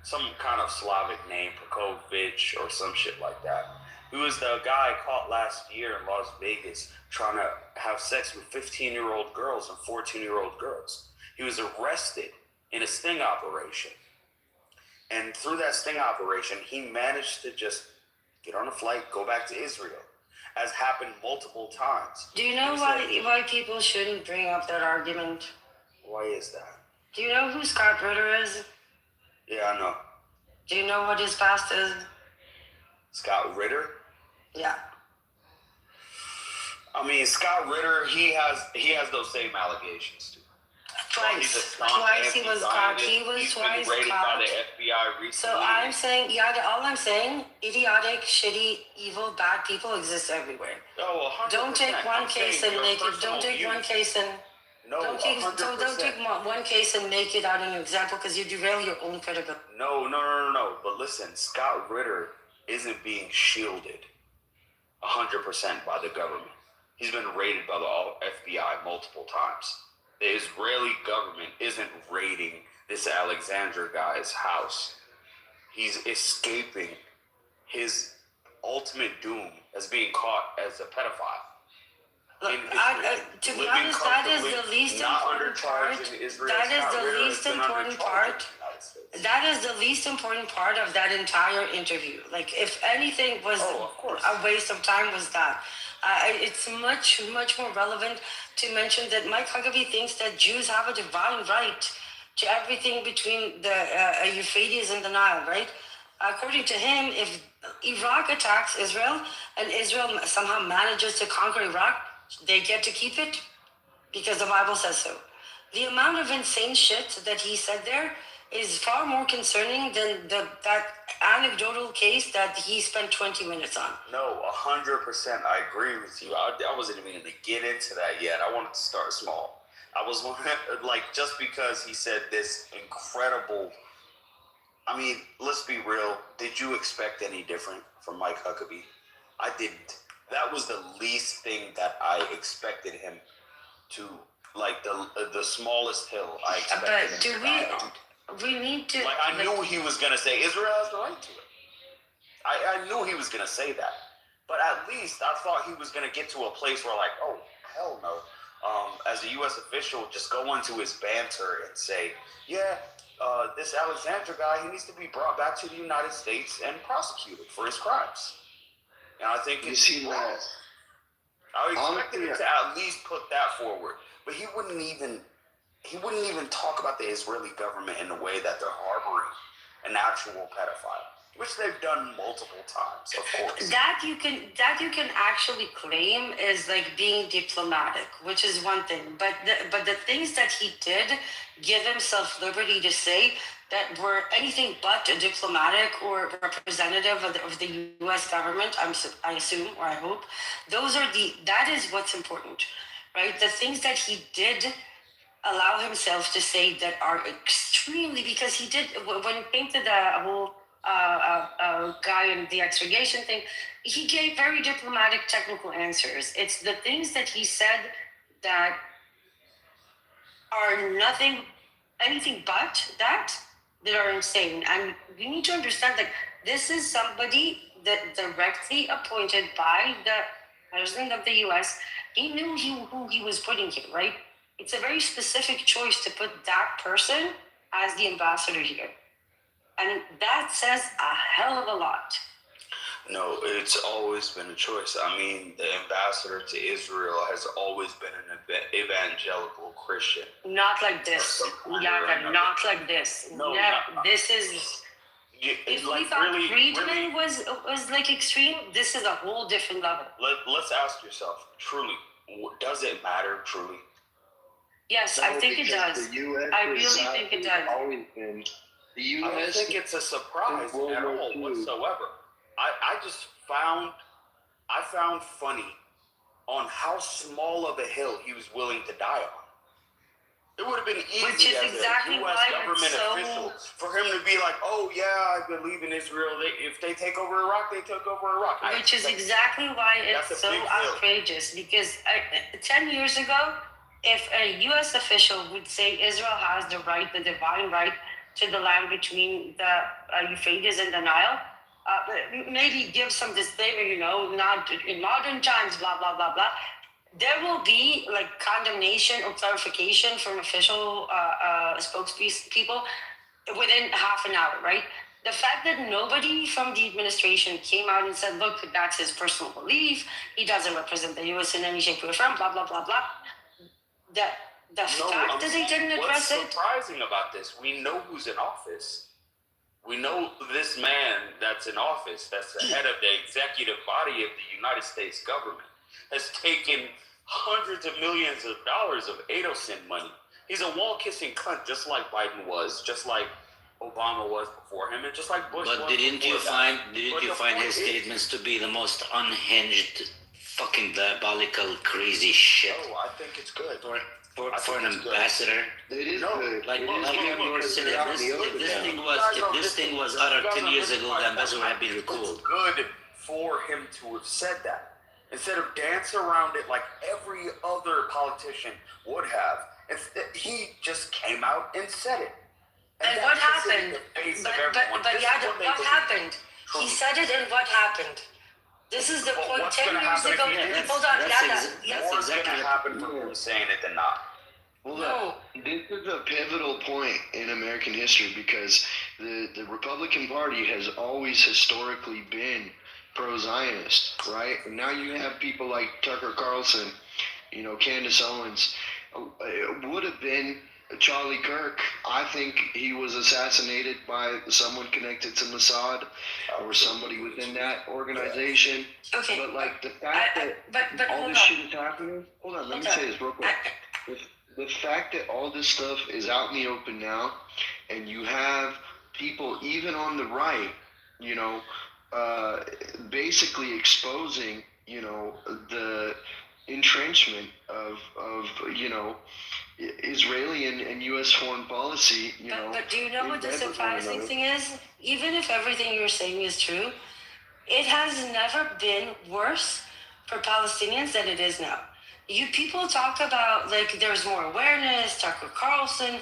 some kind of Slavic name, Prokovich or some shit like that. He was the guy caught last year in Las Vegas trying to have sex with 15-year-old girls and 14-year-old girls. He was arrested in a sting operation. And through that sting operation, he managed to just get on a flight, go back to Israel, as happened multiple times. Do you know why people shouldn't bring up that argument? Why is that? Do you know who Scott Ritter is? Yeah, I know. Do you know what his past is? Scott Ritter? Yeah. I mean, Scott Ritter, he has those same allegations too. Twice he was caught. He's been raided by the FBI recently. So I'm saying, all I'm saying, idiotic, shitty, evil, bad people exist everywhere. Oh, 100%. Don't take one case and make it. Don't take one case and. No, don't take one case and make it out an example because you derail your own credibility. No. But listen, Scott Ritter isn't being shielded 100% by the government. He's been raided by the FBI multiple times. The Israeli government isn't raiding this Alexander guy's house. He's escaping his ultimate doom as being caught as a pedophile. Look, to be honest, that is the least important part. That is the least important part. United States. That is the least important part of that entire interview. Like, if anything was a waste of time, was that. It's much, much more relevant to mention that Mike Huckabee thinks that Jews have a divine right to everything between the Euphrates and the Nile, right? According to him, if Iraq attacks Israel and Israel somehow manages to conquer Iraq, they get to keep it because the Bible says so. The amount of insane shit that he said there is far more concerning than that anecdotal case that he spent 20 minutes on. No, 100%. I agree with you. I wasn't even going to get into that yet. I wanted to start small. I was like, just because he said this incredible. I mean, let's be real. Did you expect any different from Mike Huckabee? I didn't. That was the least thing that I expected him to, like the smallest hill I expected But him to die on. we need to... Like, I knew he was going to say Israel has the right to it. I knew he was going to say that. But at least I thought he was going to get to a place where, like, oh, hell no. As a U.S. official, just go into his banter and say, yeah, this Alexander guy, he needs to be brought back to the United States and prosecuted for his crimes. And I think you see that. I expected him to at least put that forward, but he wouldn't even talk about the Israeli government in the way that they're harboring an actual pedophile, which they've done multiple times, of course. That you can actually claim is like being diplomatic, which is one thing. But the things that he did give himself liberty to say that were anything but diplomatic or representative of the U.S. government, I assume, or I hope, that is what's important, right? The things that he did allow himself to say that are extremely, because he did, when it came to the whole guy in the extradition thing, he gave very diplomatic, technical answers. It's the things that he said that are anything but that are insane. And we need to understand that this is somebody that directly appointed by the president of the U.S. He knew who he was putting here, right? It's a very specific choice to put that person as the ambassador here. And that says a hell of a lot. No, it's always been a choice. I mean, the ambassador to Israel has always been an evangelical Christian. Not like this. Yeah, not like this. No, this is... If like, we thought really, Friedman was like extreme, this is a whole different level. Let's ask yourself, truly, does it matter, truly? Yes, No, I think it does. I really think it does. Always been. The U.S. I don't think it's a surprise at all whatsoever. I found funny on how small of a hill he was willing to die on. It would have been easy as a U.S. government official for him to be like, oh yeah, I believe in Israel. If they take over Iraq, they took over Iraq. Which is exactly why it's so outrageous. Because 10 years ago, if a U.S. official would say Israel has the right, the divine right, to the land between the Euphrates and the Nile, maybe give some disclaimer, not in modern times, blah, blah, blah, blah. There will be like condemnation or clarification from official spokespeople within half an hour, right? The fact that nobody from the administration came out and said, look, that's his personal belief, he doesn't represent the U.S. in any shape or form, blah, blah, blah, blah. The fact that they didn't address it. What's surprising about this? We know who's in office. We know this man that's in office, that's the head of the executive body of the United States government, has taken hundreds of millions of dollars of ADOSIN money. He's a wall-kissing cunt, just like Biden was, just like Obama was before him, and just like Bush was. But didn't you find his statements to be the most unhinged, fucking diabolical, crazy shit? Oh, I think it's good. For an ambassador, it is good. Like you said, if this thing was uttered 10 years ago, the ambassador would have been recalled. It's good for him to have said that instead of dance around it like every other politician would have. He just came out and said it. And what happened? What happened? He said it, and what happened? This is the point. 10 years ago, hold on. That's exactly what happened from him saying it than not. Well, this is a pivotal point in American history because the Republican Party has always historically been pro-Zionist, right? And now you have people like Tucker Carlson, Candace Owens. It would have been Charlie Kirk. I think he was assassinated by someone connected to Mossad or somebody within that organization. Okay. But like the fact that all this shit is happening. Hold on, let me say this real quick. The fact that all this stuff is out in the open now, and you have people even on the right, basically exposing, the entrenchment of Israeli and U.S. foreign policy, But do you know what the surprising thing is? Even if everything you're saying is true, it has never been worse for Palestinians than it is now. You people talk about like there's more awareness, Tucker Carlson.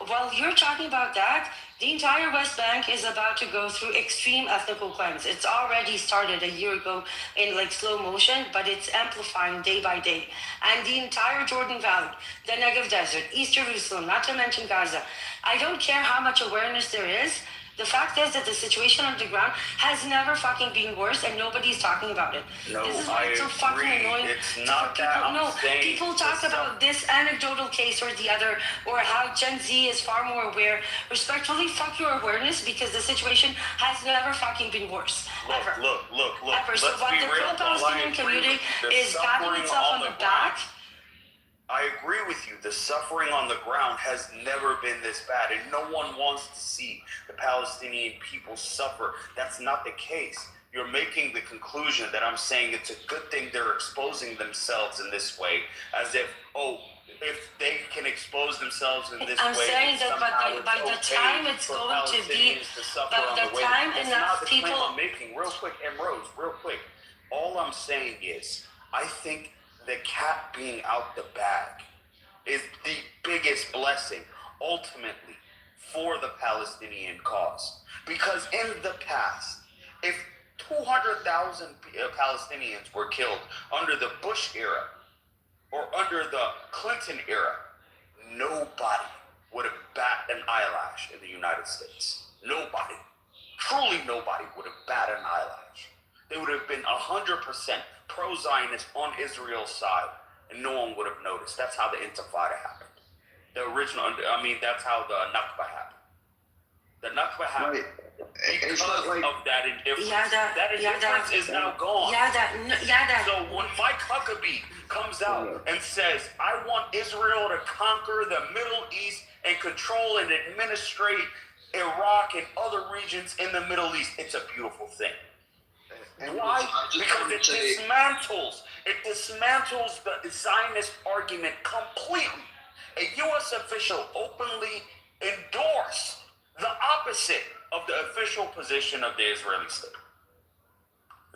While you're talking about that, the entire West Bank is about to go through extreme ethnical cleanse. It's already started a year ago in like slow motion, but it's amplifying day by day. And the entire Jordan Valley, the Negev Desert, East Jerusalem, not to mention Gaza. I don't care how much awareness there is. The fact is that the situation on the ground has never fucking been worse, and nobody's talking about it. No, This is why it's so fucking annoying. It's not that I'm saying. People talk about this anecdotal case or the other, or how Gen Z is far more aware. Respectfully, fuck your awareness, because the situation has never fucking been worse. Ever. Look. Ever. So Let's what be the real. pro-Palestinian community is patting itself on the back. I agree with you. The suffering on the ground has never been this bad, and no one wants to see the Palestinian people suffer. That's not the case. You're making the conclusion that I'm saying it's a good thing they're exposing themselves in this way, as if, if they can expose themselves in this way. I'm saying that by the time it's going to be, by the time enough people. I'm making real quick, and Rose, real quick. All I'm saying is, I think the cat being out the bag is the biggest blessing, ultimately, for the Palestinian cause. Because in the past, if 200,000 Palestinians were killed under the Bush era or under the Clinton era, nobody would have batted an eyelash in the United States. Nobody. Truly nobody would have batted an eyelash. They would have been 100% pro-Zionist on Israel's side, and no one would have noticed. That's how the Intifada happened. That's how the Nakba happened. The Nakba happened because of that indifference. That indifference is now gone. So when Mike Huckabee comes out and says, I want Israel to conquer the Middle East and control and administrate Iraq and other regions in the Middle East, it's a beautiful thing. Why? Because it dismantles the Zionist argument completely. A U.S. official openly endorsed the opposite of the official position of the Israeli state.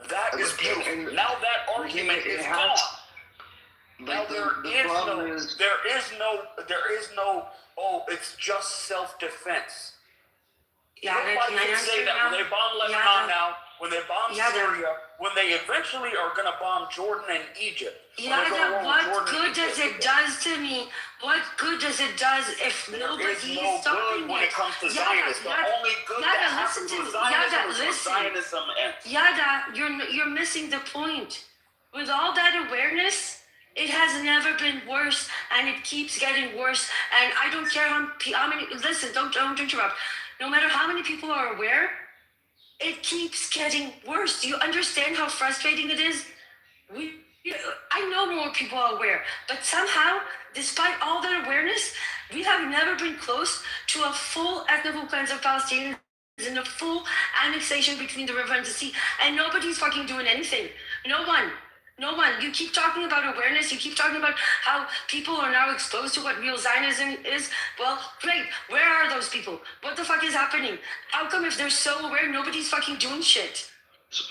That is beautiful. Now that argument is gone. Now there is no, it's just self-defense. Nobody can say that when they bomb Lebanon now, when they bomb Syria, when they eventually are going to bomb Jordan and Egypt. What good does it does to me? What good does it does if nobody's stopping when it comes to Zionists? The only good that happens with Zionism is Zionism ends. You're missing the point. With all that awareness, it has never been worse, and it keeps getting worse. And I don't care how many. Listen, don't interrupt. No matter how many people are aware, it keeps getting worse. Do you understand how frustrating it is? I know more people are aware, but somehow, despite all that awareness, we have never been close to a full ethnic cleanse of Palestinians and a full annexation between the river and the sea, and nobody's fucking doing anything. No one. You keep talking about awareness. You keep talking about how people are now exposed to what real Zionism is. Well, great. Where are those people? What the fuck is happening? How come if they're so aware, nobody's fucking doing shit?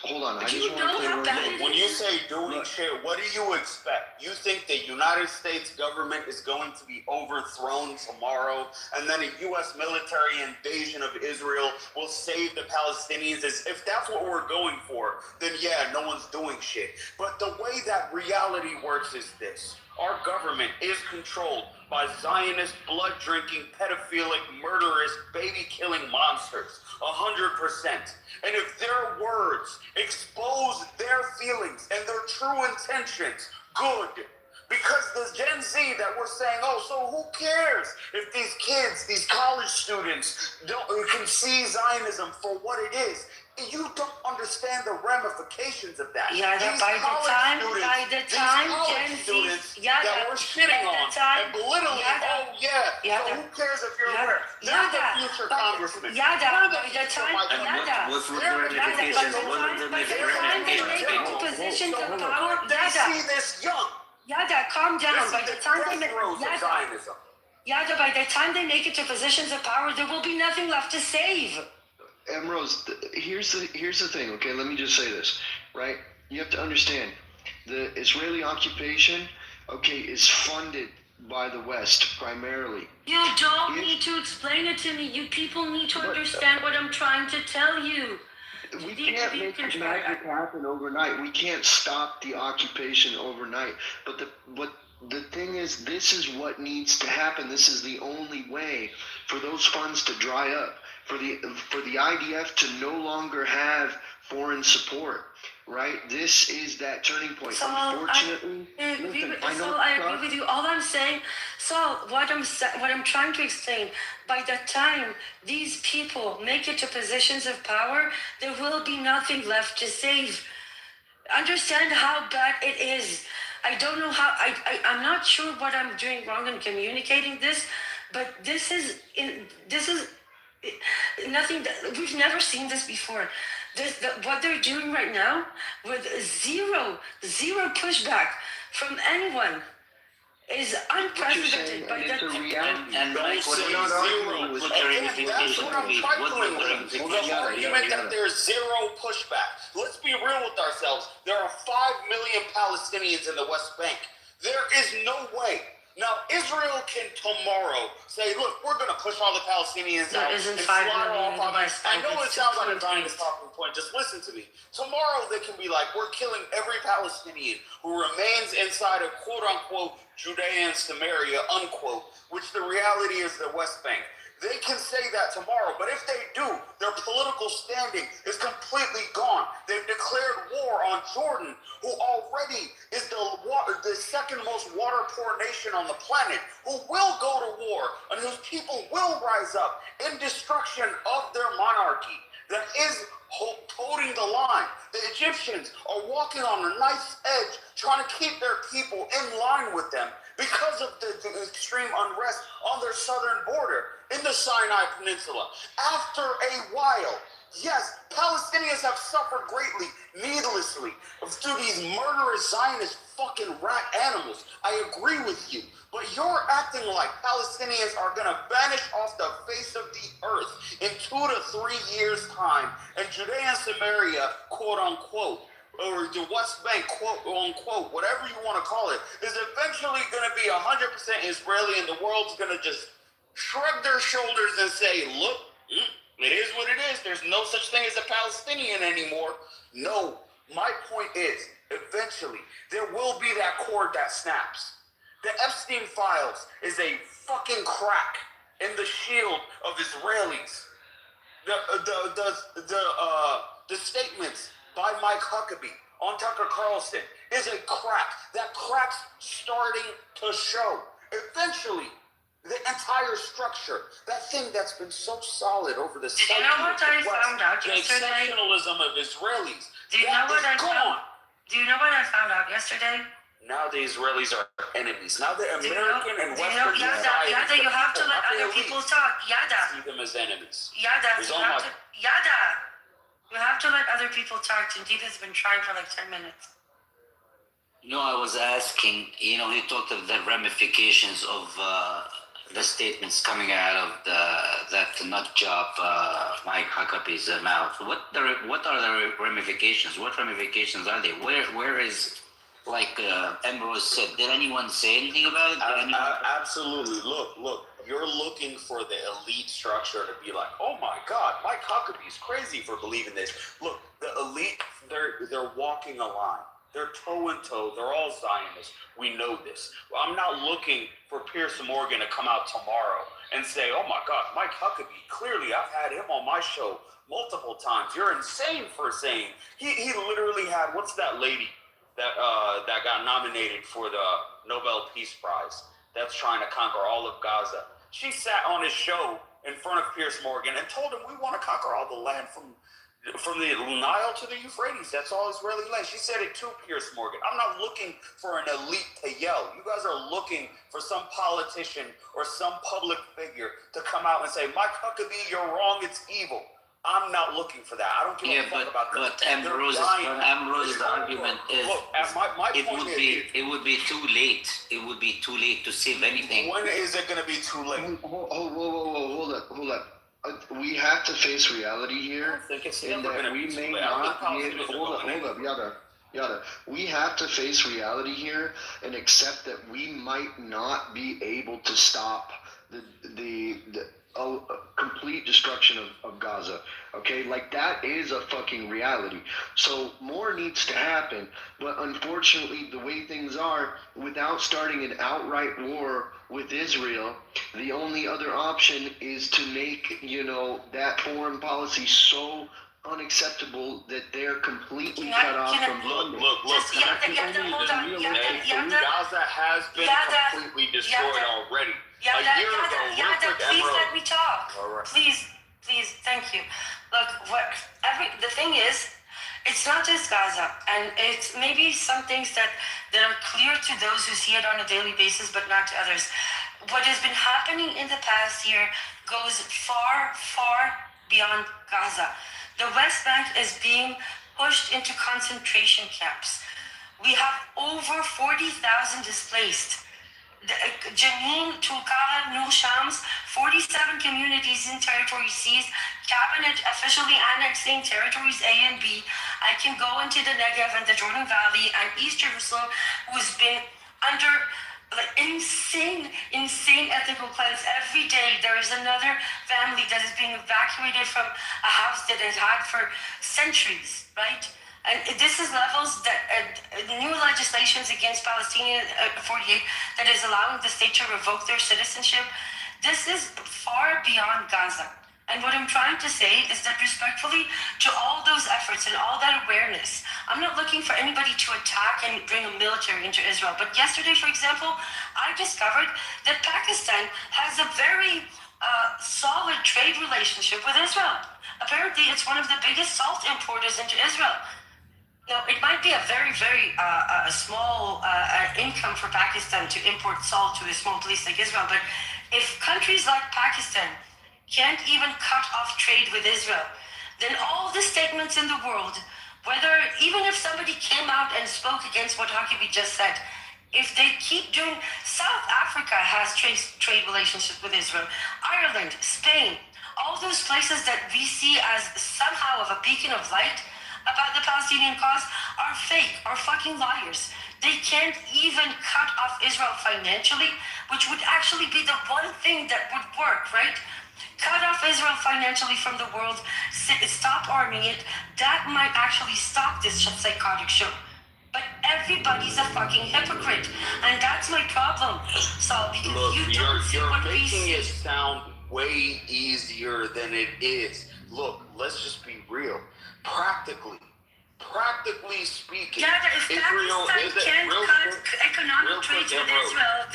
Hold on. When you say doing shit, what do you expect? You think the United States government is going to be overthrown tomorrow, and then a U.S. military invasion of Israel will save the Palestinians? If that's what we're going for, then yeah, no one's doing shit. But the way that reality works is this. Our government is controlled by Zionist, blood-drinking, pedophilic, murderous, baby-killing monsters. 100%. And if their words expose their feelings and their true intentions, good. Because the Gen Z that we're saying, oh, so who cares if these kids, these college students, can see Zionism for what it is? You don't understand the ramifications of that. Yeah, these by the time Gen Z that we're shitting on and belittling, oh yeah, so who cares if you're aware? They're the future congressmen. By the time, what were the ramifications? What were the ramifications? Positions of So power, they see this young. Yada, calm down. By the time they by the time they make it to positions of power, there will be nothing left to save. Ambrose, here's the thing, okay? Let me just say this, right? You have to understand, the Israeli occupation, okay, is funded by the West primarily. You don't need to explain it to me. You people need to understand what I'm trying to tell you. We can't make magic happen overnight. We can't stop the occupation overnight. But the thing is, this is what needs to happen. This is the only way for those funds to dry up, for the IDF to no longer have foreign support. Right? This is that turning point. So Unfortunately, I agree with you. All I'm saying, what I'm trying to explain, by the time these people make it to positions of power, there will be nothing left to save. Understand how bad it is. I don't know how. I'm not sure what I'm doing wrong in communicating this, but this is nothing. We've never seen this before. What they're doing right now, with zero pushback from anyone, is unprecedented. And Mike, what are the ramifications? The argument that there's zero pushback. Let's be real with ourselves. There are 5 million Palestinians in the West Bank. There is no way. Now, Israel can tomorrow say, look, we're going to push all the Palestinians out and slaughter all of them. I know it sounds like a Zionist talking point. Just listen to me. Tomorrow they can be like, we're killing every Palestinian who remains inside of quote-unquote Judea and Samaria, unquote, which the reality is the West Bank. They can say that tomorrow, but if they do, their political standing is completely gone. They've declared war on Jordan, who already is the second most water-poor nation on the planet, who will go to war and whose people will rise up in destruction of their monarchy that is holding the line. The Egyptians are walking on a knife's edge, trying to keep their people in line with them because of the extreme unrest on their southern border in the Sinai Peninsula. After a while, yes, Palestinians have suffered greatly, needlessly, through these murderous Zionist fucking rat animals. I agree with you. But you're acting like Palestinians are going to vanish off the face of the earth in 2 to 3 years' time, and Judea and Samaria, quote unquote, or the West Bank, quote unquote, whatever you want to call it, is eventually going to be 100% Israeli, and the world's going to just shrug their shoulders and say, look, it is what it is. There's no such thing as a Palestinian anymore. No, my point is, eventually, there will be that cord that snaps. The Epstein files is a fucking crack in the shield of Israelis. The statements by Mike Huckabee on Tucker Carlson is a crack. That crack's starting to show. Eventually, the entire structure, that thing that's been so solid over the centuries, you know what I found out the yesterday? exceptionalism of Israelis, Do you know what I found out yesterday? Now the Israelis are enemies. Now the American and Western society. Yada, you have to let other people talk. Yada. See them as enemies. Yada, you have to let other people talk. Tindita's been trying for like 10 minutes. No, I was asking, he talked of the ramifications of the statements coming out of that nut job Mike Huckabee's mouth. What are the ramifications? What ramifications are they? Where is, like Ambrose said, did anyone say anything about it? Absolutely. Look. You're looking for the elite structure to be like, oh my God, Mike Huckabee's crazy for believing this. Look, the elite, they're walking a line. They're toe and toe. They're all Zionists. We know this. Well, I'm not looking for Pierce Morgan to come out tomorrow and say, oh my God, Mike Huckabee, clearly I've had him on my show multiple times. You're insane for saying. He literally had, what's that lady that got nominated for the Nobel Peace Prize that's trying to conquer all of Gaza? She sat on his show in front of Pierce Morgan and told him we want to conquer all the land from the Nile to the Euphrates. That's all Israeli land. She said it to Pierce Morgan. I'm not looking for an elite to yell. You guys are looking for some politician or some public figure to come out and say, Mike Huckabee, you're wrong, it's evil. I'm not looking for that. I don't give a fuck about that. But Ambrose's argument is it would be too late. It would be too late to save anything. When is it going to be too late? Hold up. We have to face reality here, in that we may not be able. Hold up, Yada. We have to face reality here and accept that we might not be able to stop the complete destruction of Gaza. Okay, like that is a fucking reality. So more needs to happen, but unfortunately, the way things are, without starting an outright war with Israel, the only other option is to make, that foreign policy so unacceptable that they're completely cut off from London. Look. Gaza has been completely destroyed already. Yada, please let me talk. Right. Please, thank you. Look, the thing is, it's not just Gaza, and it's maybe some things that are clear to those who see it on a daily basis, but not to others. What has been happening in the past year goes far, far beyond Gaza. The West Bank is being pushed into concentration camps. We have over 40,000 displaced. Jenin, Tulkarem, Nur Shams, 47 communities in territory seized, cabinet officially annexing territories A and B. I can go into the Negev and the Jordan Valley and East Jerusalem, who's been under insane ethical cleanse. Every day there is another family that is being evacuated from a house that has had for centuries, right? And this is levels that new legislations against Palestinian 48 that is allowing the state to revoke their citizenship. This is far beyond Gaza. And what I'm trying to say is that respectfully to all those efforts and all that awareness, I'm not looking for anybody to attack and bring a military into Israel. But yesterday, for example, I discovered that Pakistan has a very solid trade relationship with Israel. Apparently, it's one of the biggest salt importers into Israel. Now, it might be a very, very small income for Pakistan to import salt to a small place like Israel, but if countries like Pakistan can't even cut off trade with Israel, then all the statements in the world, even if somebody came out and spoke against what Huckabee just said, if they keep doing, South Africa has trade relationships with Israel, Ireland, Spain, all those places that we see as somehow of a beacon of light about the Palestinian cause are fake, are fucking liars. They can't even cut off Israel financially, which would actually be the one thing that would work, right? Cut off Israel financially from the world, stop arming it. That might actually stop this psychotic show. But everybody's a fucking hypocrite, and that's my problem, Saul, because you're making it sound way easier than it is. Look, let's just be real. Practically speaking, Israel is economic trade with Israel,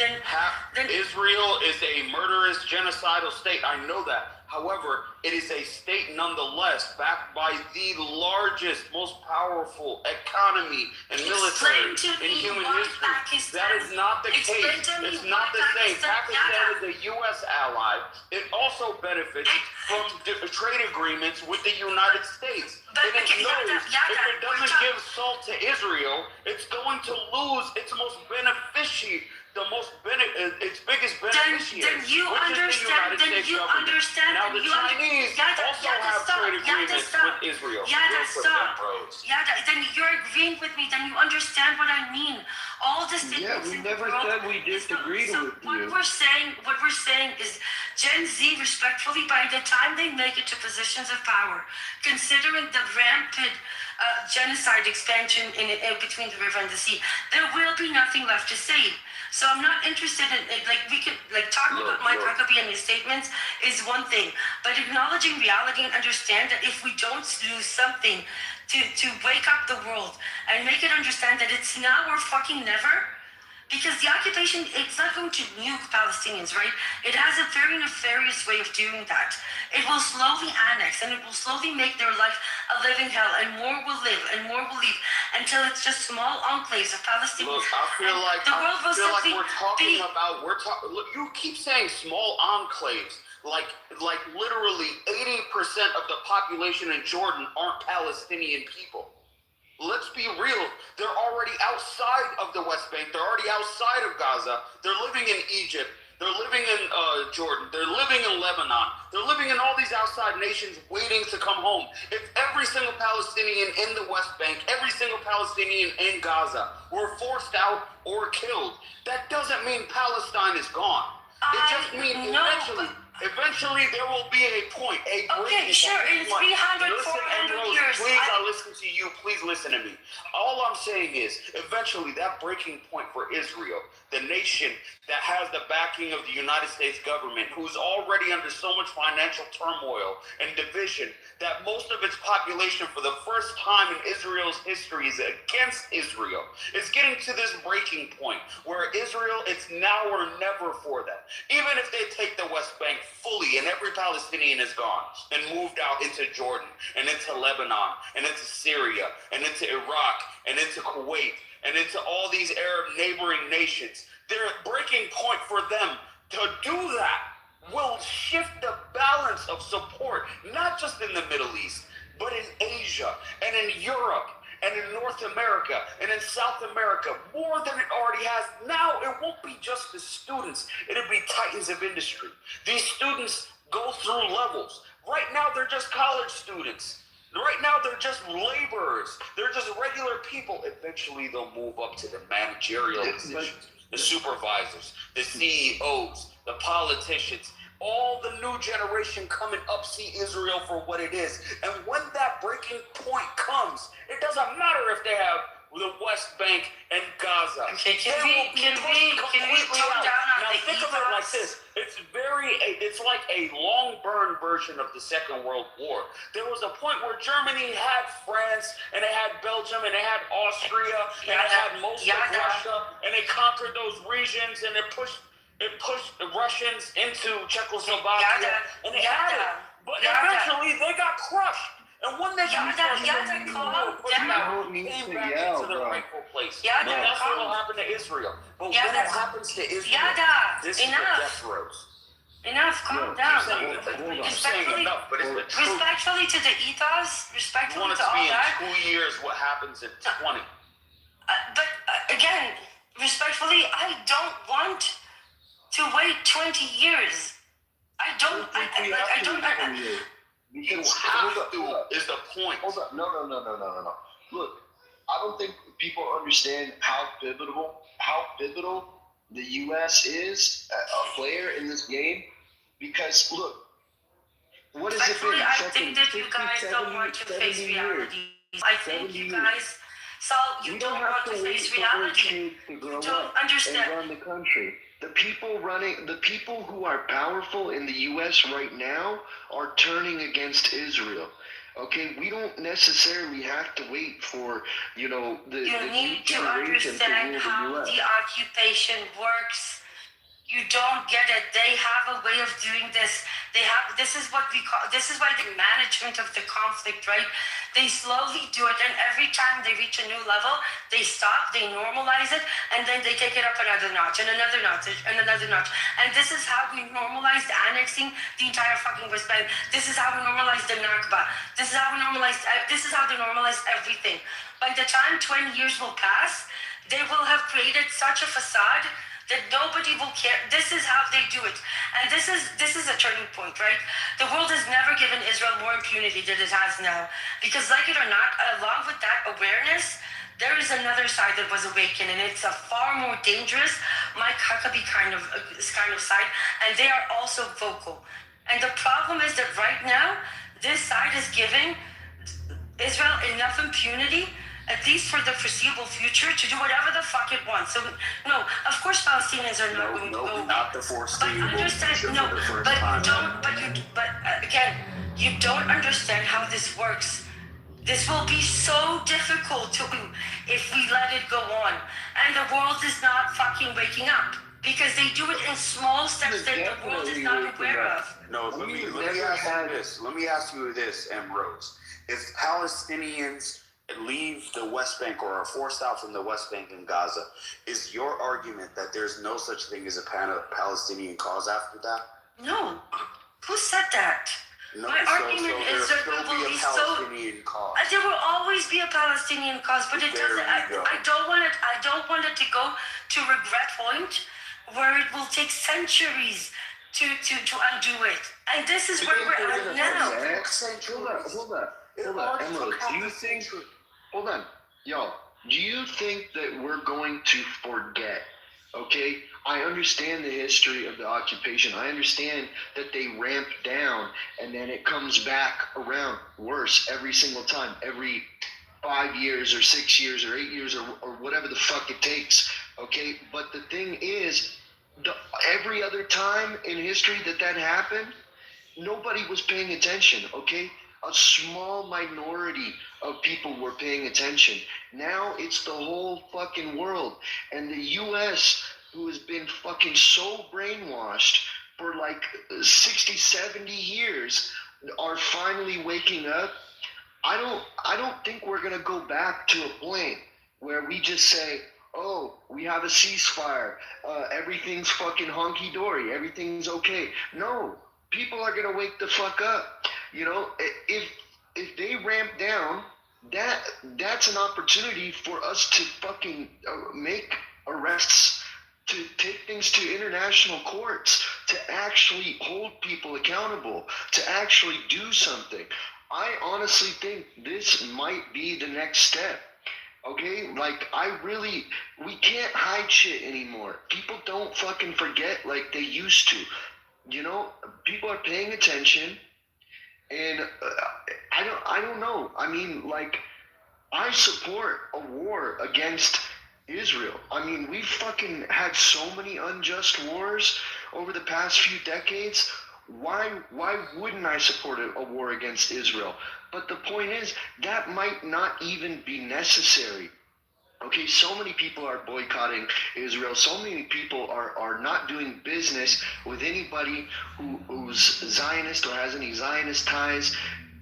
then Israel is a murderous, genocidal state. I know that. However, it is a state nonetheless backed by the largest, most powerful economy and military in human history. That is not the case. It's not the same. Pakistan is a U.S. ally. It also benefits from trade agreements with the United States. If it doesn't give salt to Israel, it's going to lose its most its biggest Then beneficiary. you which understand. Is the Then United States you government. understand. Now Then the you Chinese also have trade agreements with Israel. Yada, Real quick, stop. Rose. Yada, then you're agreeing with me. Then you understand what I mean. All the statements we in never the world said we disagreed so with what you. we're saying is Gen Z, respectfully, by the time they make it to positions of power, considering the rampant genocide expansion in between the river and the sea, there will be nothing left to save. So I'm not interested in like we could like talk about Mike Huckabee and his statements is one thing, but acknowledging reality and understand that if we don't do something to wake up the world and make it understand that it's now or fucking never. Because the occupation, it's not going to nuke Palestinians, right? It has a very nefarious way of doing that. It will slowly annex and it will slowly make their life a living hell, and more will live and more will leave until it's just small enclaves of Palestinians. Look, I feel like we're talking about Look, you keep saying small enclaves. Like literally 80% of the population in Jordan aren't Palestinian people. Let's be real. They're already outside of the West Bank. They're already outside of Gaza. They're living in Egypt. They're living in Jordan. They're living in Lebanon. They're living in all these outside nations waiting to come home. If every single Palestinian in the West Bank, every single Palestinian in Gaza were forced out or killed, that doesn't mean Palestine is gone. It just means eventually there will be a point, a breaking point. In 300, 400 years. Please, I listen to you. Please listen to me. All I'm saying is, eventually that breaking point for Israel, the nation that has the backing of the United States government, who's already under so much financial turmoil and division, that most of its population for the first time in Israel's history is against Israel, is getting to this breaking point where Israel, it's now or never for them. Even if they take the West Bank fully and every Palestinian is gone and moved out into Jordan and into Lebanon and into Syria and into Iraq and into Kuwait and into all these Arab neighboring nations, their breaking point for them to do that will shift the balance of support, not just in the Middle East, but in Asia and in Europe and in North America and in South America, more than it already has. Now it won't be just the students, it'll be titans of industry. These students go through levels. Right now they're just college students. Right now they're just laborers. They're just regular people. Eventually they'll move up to the managerial positions, the supervisors, the CEOs, the politicians. All the new generation coming up see Israel for what it is. And when that breaking point comes, it doesn't matter if they have the West Bank and Gaza. Okay, can we tone down on now the think of it like this. It's like a long burn version of the Second World War. There was a point where Germany had France, and it had Belgium, and it had Austria, and it had most of Russia, and they conquered those regions, and it pushed the Russians into Czechoslovakia, and they had it. But eventually they got crushed. And when they got crushed, came back into the rightful place. And that's what will happen to Israel. But when it happens to Israel, this is the death throes. Enough, calm down. Respectfully to the ethos, respectfully to all that. In 2 years, what happens in 20? But again, respectfully, I don't want to wait 20 years. I don't. You have to is the point. Hold up. No. Look, I don't think people understand how pivotal the U.S. is a player in this game. Because look, what has it been? I think that you guys don't want to face reality. I think you guys, you don't want to face reality. To grow don't up understand. And run the country. The people who are powerful in the U.S. right now are turning against Israel. Okay, we don't necessarily have to wait for, the new generation to rule the U.S. You need to understand how the occupation works. You don't get it. They have a way of doing this. This is why the management of the conflict, right? They slowly do it, and every time they reach a new level, they stop, they normalize it, and then they take it up another notch, and another notch, and another notch. And this is how we normalized annexing the entire fucking West Bank. This is how we normalized the Nakba. This is how they normalized everything. By the time 20 years will pass, They will have created such a facade that nobody will care. This is how they do it. And this is a turning point, right? The world has never given Israel more impunity than it has now. Because like it or not, along with that awareness, there is another side that was awakened, and it's a far more dangerous Mike Huckabee kind of side, and they are also vocal. And the problem is that right now, this side is giving Israel enough impunity, at least for the foreseeable future, to do whatever the fuck it wants. So, no, of course Palestinians are not going to go. Not the foreseeable future No, for the first but time. again, you don't understand how this works. This will be so difficult to if we let it go on. And the world is not fucking waking up. Because they do it in small steps that the world is not aware of. No, let me ask you this. Let me ask you this, Rose. If Palestinians leave the West Bank or are forced out from the West Bank and Gaza, is your argument that there's no such thing as a Palestinian cause after that? No. Who said that? No, my argument is that there will be Palestinian cause. There will always be a Palestinian cause, but it doesn't. I don't want it. I don't want it to go to regret point where it will take centuries to undo it. And this is where we're at now. Hold on, Emerald. Do you think? Hold on, y'all. Do you think that we're going to forget? Okay, I understand the history of the occupation. I understand that they ramp down and then it comes back around worse every single time, every 5 years or 6 years or 8 years or whatever the fuck it takes. Okay, but the thing is, every other time in history that happened, nobody was paying attention. Okay, a small minority of people were paying attention. Now it's the whole fucking world. And the U.S., who has been fucking so brainwashed for like 60, 70 years, are finally waking up. I don't think we're going to go back to a point where we just say, oh, we have a ceasefire. Everything's fucking honky-dory. Everything's okay. No, people are going to wake the fuck up. You know, if they ramp down, that's an opportunity for us to fucking make arrests, to take things to international courts, to actually hold people accountable, to actually do something. I honestly think this might be the next step. Okay, like we can't hide shit anymore. People don't fucking forget like they used to. You know, people are paying attention. And I don't know. I mean, like, I support a war against Israel. I mean, we've fucking had so many unjust wars over the past few decades. Why wouldn't I support a war against Israel? But the point is, that might not even be necessary. Okay, so many people are boycotting Israel. So many people are not doing business with anybody who's Zionist or has any Zionist ties.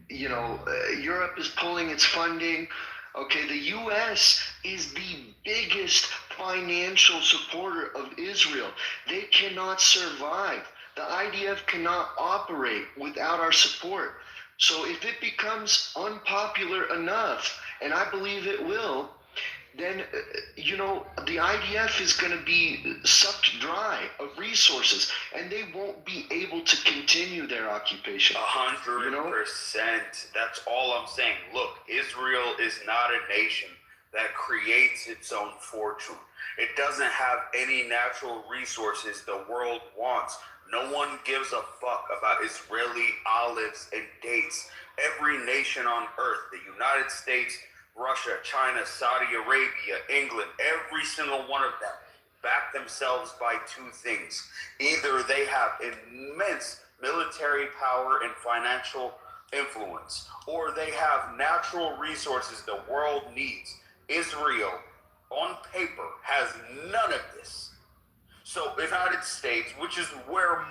You know, Europe is pulling its funding. Okay, the U.S. is the biggest financial supporter of Israel. They cannot survive. The IDF cannot operate without our support. So if it becomes unpopular enough, and I believe it will, then, you know, the IDF is going to be sucked dry of resources, and they won't be able to continue their occupation. 100%. That's all I'm saying. Look, Israel is not a nation that creates its own fortune. It doesn't have any natural resources the world wants. No one gives a fuck about Israeli olives and dates. Every nation on earth, the United States, Russia, China, Saudi Arabia, England, every single one of them back themselves by two things. Either they have immense military power and financial influence, or they have natural resources the world needs. Israel, on paper, has none of this. So the United States, which is where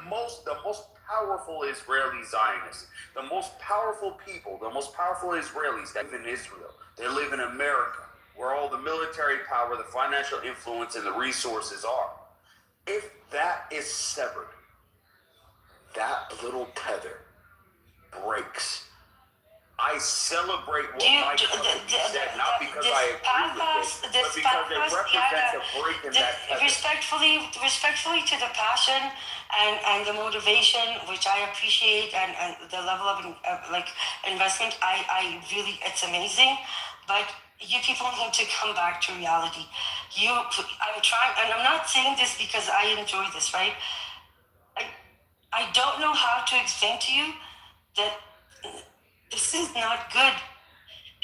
the most powerful Israeli Zionists, the most powerful people, the most powerful Israelis that live in Israel, they live in America, where all the military power, the financial influence, and the resources are. If that is severed, that little tether breaks, I celebrate what my country said, not because I agree with it, but because it represents a break in that precedent. Respectfully to the passion and the motivation, which I appreciate, and the level of investment, I really, it's amazing. But you people need to come back to reality. I'm trying, and I'm not saying this because I enjoy this, right? I don't know how to explain to you that this is not good.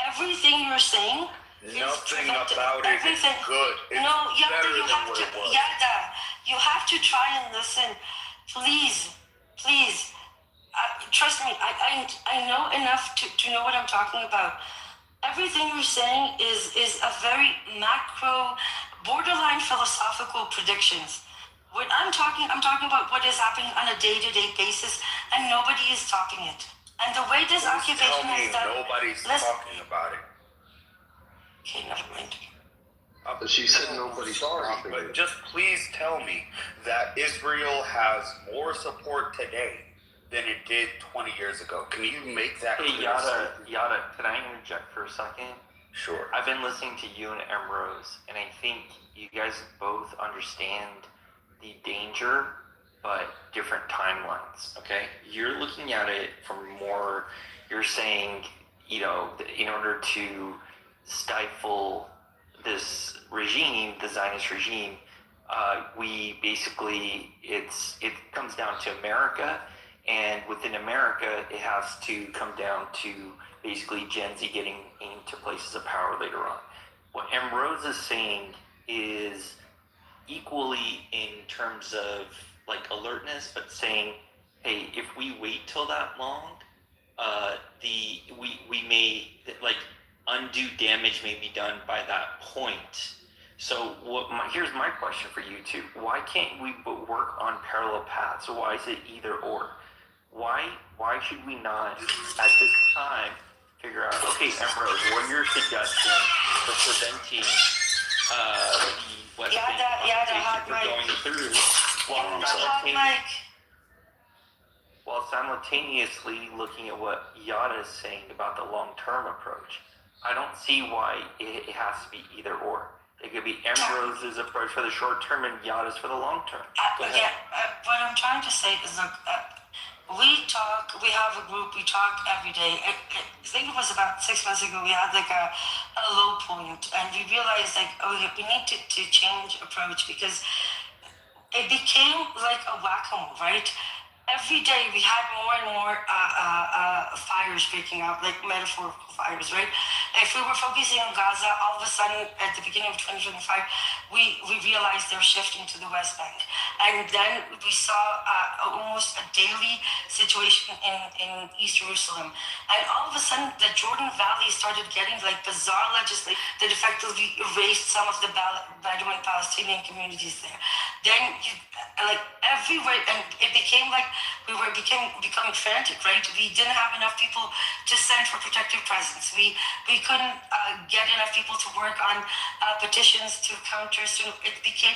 Everything you're saying, nothing about it is good. It's better than what it was. Yada, you have to try and listen. Please, please. Trust me, I know enough to know what I'm talking about. Everything you're saying is a very macro, borderline philosophical predictions. When I'm talking about what is happening on a day-to-day basis, and nobody is talking it. And the way this occupation has done, nobody's talking about it. Okay, never mind. She said nobody's talking. But just please tell me that Israel has more support today than it did 20 years ago. Can you make that clear? Yada, can I interject for a second? Sure. I've been listening to you and Emrose, and I think you guys both understand the danger, but different timelines, okay? You're looking at it from more, you're saying, in order to stifle this regime, the Zionist regime, we basically, it comes down to America, and within America, it has to come down to basically Gen Z getting into places of power later on. What Emrose is saying is equally in terms of alertness, but saying, hey, if we wait till that long, we may undue damage may be done by that point. So here's my question for you two: why can't we work on parallel paths? Why is it either or? Why should we not at this time figure out? Okay, Emrose, what are your suggestions for preventing the West Bank occupation from going through while simultaneously looking at what Yada is saying about the long-term approach? I don't see why it has to be either or. It could be Embrose's approach for the short term and Yada's for the long term. What I'm trying to say is, look, we have a group, we talk every day. I think it was about 6 months ago, we had a low point, and we realized we need to change approach, because it became like a whack-a-mole, right? Every day we had more and more fires breaking out, like metaphorical fires, right? If we were focusing on Gaza, all of a sudden at the beginning of 2025, we realized they're shifting to the West Bank. And then we saw almost a daily situation in East Jerusalem. And all of a sudden the Jordan Valley started getting bizarre legislation that effectively erased some of the Bedouin Palestinian communities there. Then everywhere, and it became we were becoming frantic, right? We didn't have enough people to send for protective presence. We couldn't get enough people to work on petitions to counter. So it became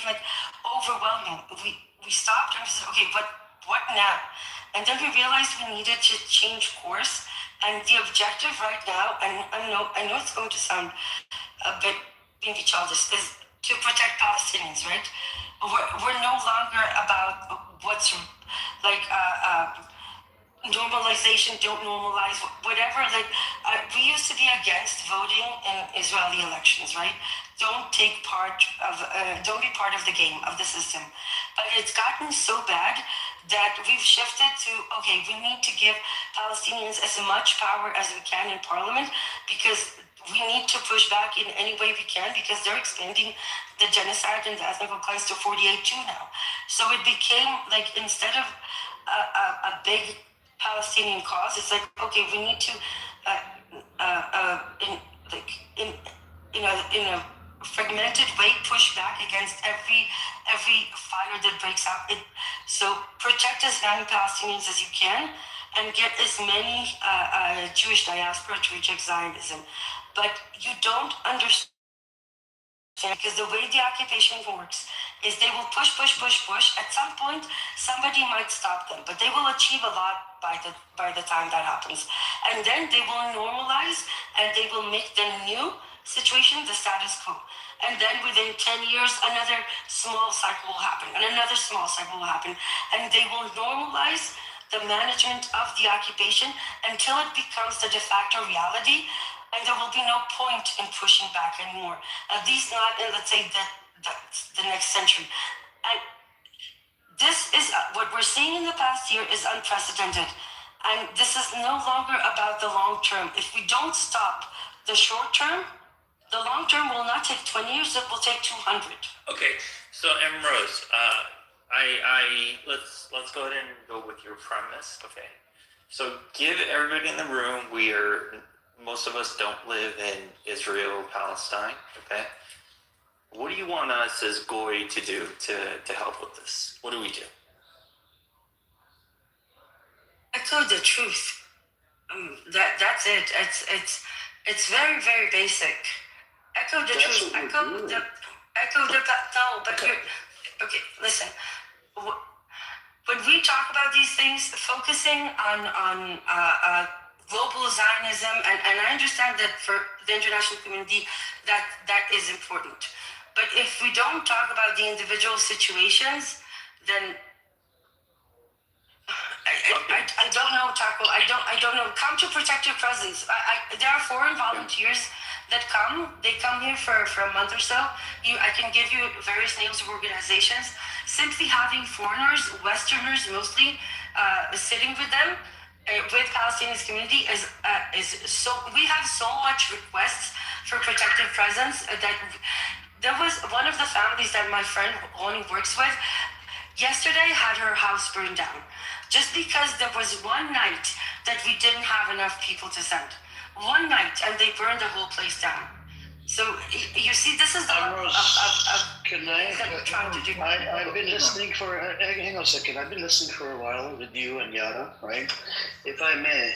overwhelming. We stopped and we said, okay, what now? And then we realized we needed to change course. And the objective right now, and I know it's going to sound a bit maybe childish, is to protect Palestinians, right? We're no longer about what's normalization, don't normalize, whatever. We used to be against voting in Israeli elections, right? Don't be part of the game, of the system. But it's gotten so bad that we've shifted to, okay, we need to give Palestinians as much power as we can in parliament, because we need to push back in any way we can, because they're expanding the genocide and the ethnic cleanse to 48 now. So it became instead of a big Palestinian cause, it's okay, we need to in a fragmented way push back against every fire that breaks out. So protect as many Palestinians as you can, and get as many Jewish diaspora to reject Zionism. But you don't understand, because the way the occupation works is they will push. At some point, somebody might stop them, but they will achieve a lot by the time that happens. And then they will normalize and they will make the new situation the status quo. And then within 10 years, another small cycle will happen, and another small cycle will happen. And they will normalize the management of the occupation until it becomes the de facto reality, and there will be no point in pushing back anymore. At least not in, let's say, the next century. And this is what we're seeing in the past year is unprecedented. And this is no longer about the long term. If we don't stop the short term, the long term will not take 20 years, it will take 200. Okay, so Rose, let's go ahead and go with your premise. Okay, so give everybody in the room, most of us don't live in Israel, Palestine. Okay, what do you want us as Goy to do to help with this? What do we do? Echo the truth. That's it. It's very, very basic. Echo the truth. Okay, listen. When we talk about these things, focusing on global Zionism, and I understand that for the international community, that is important. But if we don't talk about the individual situations, then I don't know, Taco. I don't know. Come to protect your presence. There are foreign volunteers that come. They come here for a month or so. I can give you various names of organizations. Simply having foreigners, Westerners mostly, sitting with them, with Palestinian community is so. We have so much requests for protective presence that there was one of the families that my friend Ronnie works with. Yesterday had her house burned down just because there was one night that we didn't have enough people to send. One night, and they burned the whole place down. So you see, this is the level of can I, that we're trying to do. I've been listening for, hang on a second, I've been listening for a while with you and Yara, right? If I may,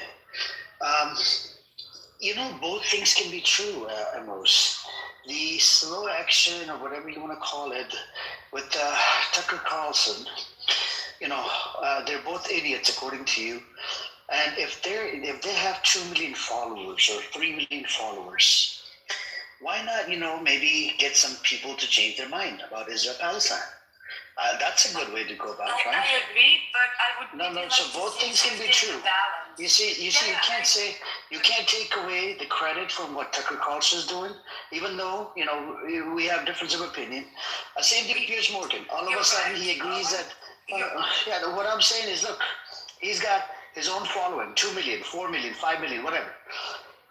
both things can be true, Amos. The slow action, or whatever you want to call it, with Tucker Carlson, they're both idiots according to you. And if they have 2 million followers or 3 million followers, why not, maybe get some people to change their mind about Israel-Palestine? That's a good way to go about it, right? I agree, but I would. No. So both things can be true. You see, you can't take away the credit from what Tucker Carlson is doing, even though we have difference of opinion. Same thing with Piers Morgan. All of a sudden, he agrees that. What I'm saying is, look, he's got his own following: 2 million, 4 million, 5 million, whatever.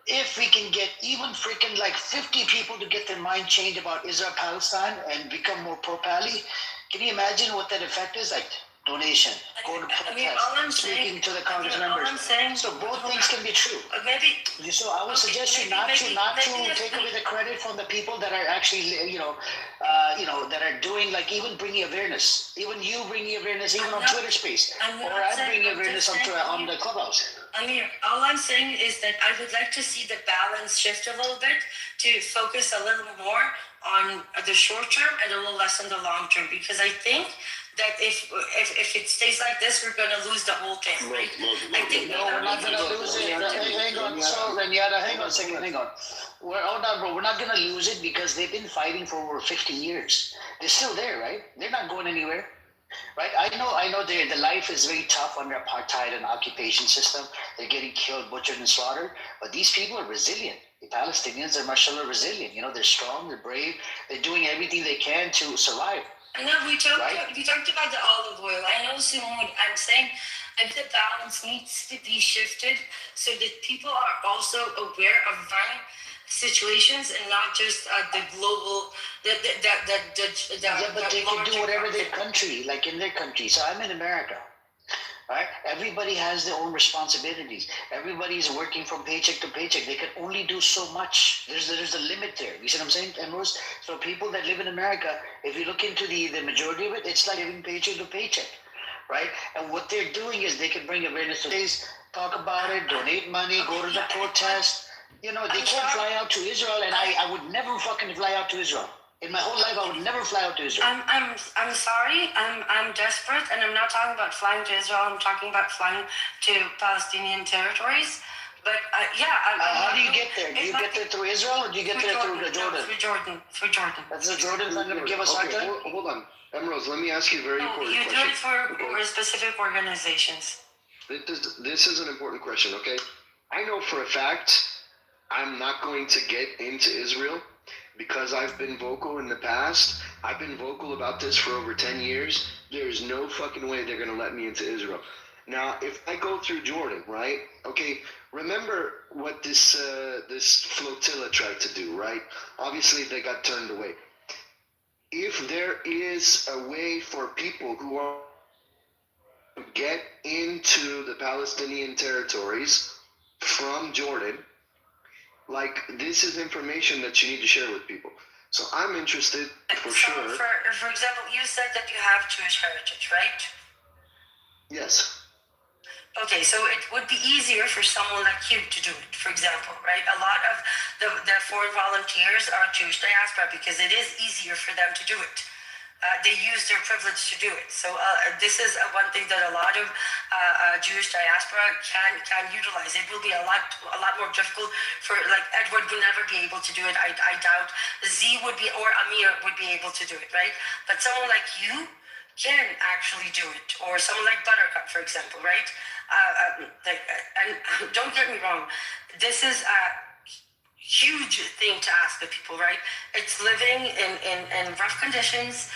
If we can get even freaking like 50 people to get their mind changed about Israel-Palestine and become more pro-Pali, can you imagine what that effect is? Like donation, go to protest, speaking to the Congress members. So both things can be true. So I would suggest you not to take away the credit from the people that are actually, that are doing, like, even bringing awareness. Even you bringing awareness, even on Twitter Space, or I'm bringing awareness on the Clubhouse. Amir, all I'm saying is that I would like to see the balance shift a little bit to focus a little more on the short term and a little less on the long term, because I think that if it stays like this, we're going to lose the whole thing, right? We're not going to lose it. Hang on. So, Renyata, hang on a second. Hang on. Hold on, bro. We're not going to lose it because they've been fighting for over 50 years. They're still there, right? They're not going anywhere. Right, I know the life is very tough under apartheid and occupation system. They're getting killed, butchered, and slaughtered. But these people are resilient. The Palestinians are, mashallah, resilient. They're strong, they're brave, they're doing everything they can to survive. I know we talked about the olive oil. I know, Simone. I'm saying the balance needs to be shifted so that people are also aware of violent situations and not just the global. But they can do whatever their country, like in their country. So I'm in America, right? Everybody has their own responsibilities. Everybody's working from paycheck to paycheck. They can only do so much. There's a limit there. You see what I'm saying, Emrose? So people that live in America, if you look into the majority of it, it's like living paycheck to paycheck, right? And what they're doing is they can bring awareness to this, talk about it, donate money, go to the protest. They can't fly out to Israel, and I would never fucking fly out to Israel. In my whole life, I would never fly out to Israel. I'm sorry. I'm desperate, and I'm not talking about flying to Israel. I'm talking about flying to Palestinian territories. But how do you get there? Do you get there through Israel, or do you get there through Jordan? Through Jordan. That's the Jordan's not going to give us our time? Hold on. Emerald, let me ask you a very important You question. do it for specific organizations. This is an important question, okay? I know for a fact I'm not going to get into Israel because I've been vocal in the past. I've been vocal about this for over 10 years. There's no fucking way they're going to let me into Israel. Now, if I go through Jordan, right? Okay, remember what this flotilla tried to do, right? Obviously, they got turned away. If there is a way for people who are to get into the Palestinian territories from Jordan, like, this is information that you need to share with people. So I'm interested for sure. For example, you said that you have Jewish heritage, right? Yes. Okay, so it would be easier for someone like you to do it, for example, right? A lot of the foreign volunteers are Jewish diaspora because it is easier for them to do it. They use their privilege to do it. So this is one thing that a lot of Jewish diaspora can utilize. It will be a lot more difficult for, like, Edward would never be able to do it. I doubt Z would be, or Amir would be able to do it, right? But someone like you can actually do it, or someone like Buttercup, for example, right? And don't get me wrong, this is a huge thing to ask the people, right? It's living in rough conditions,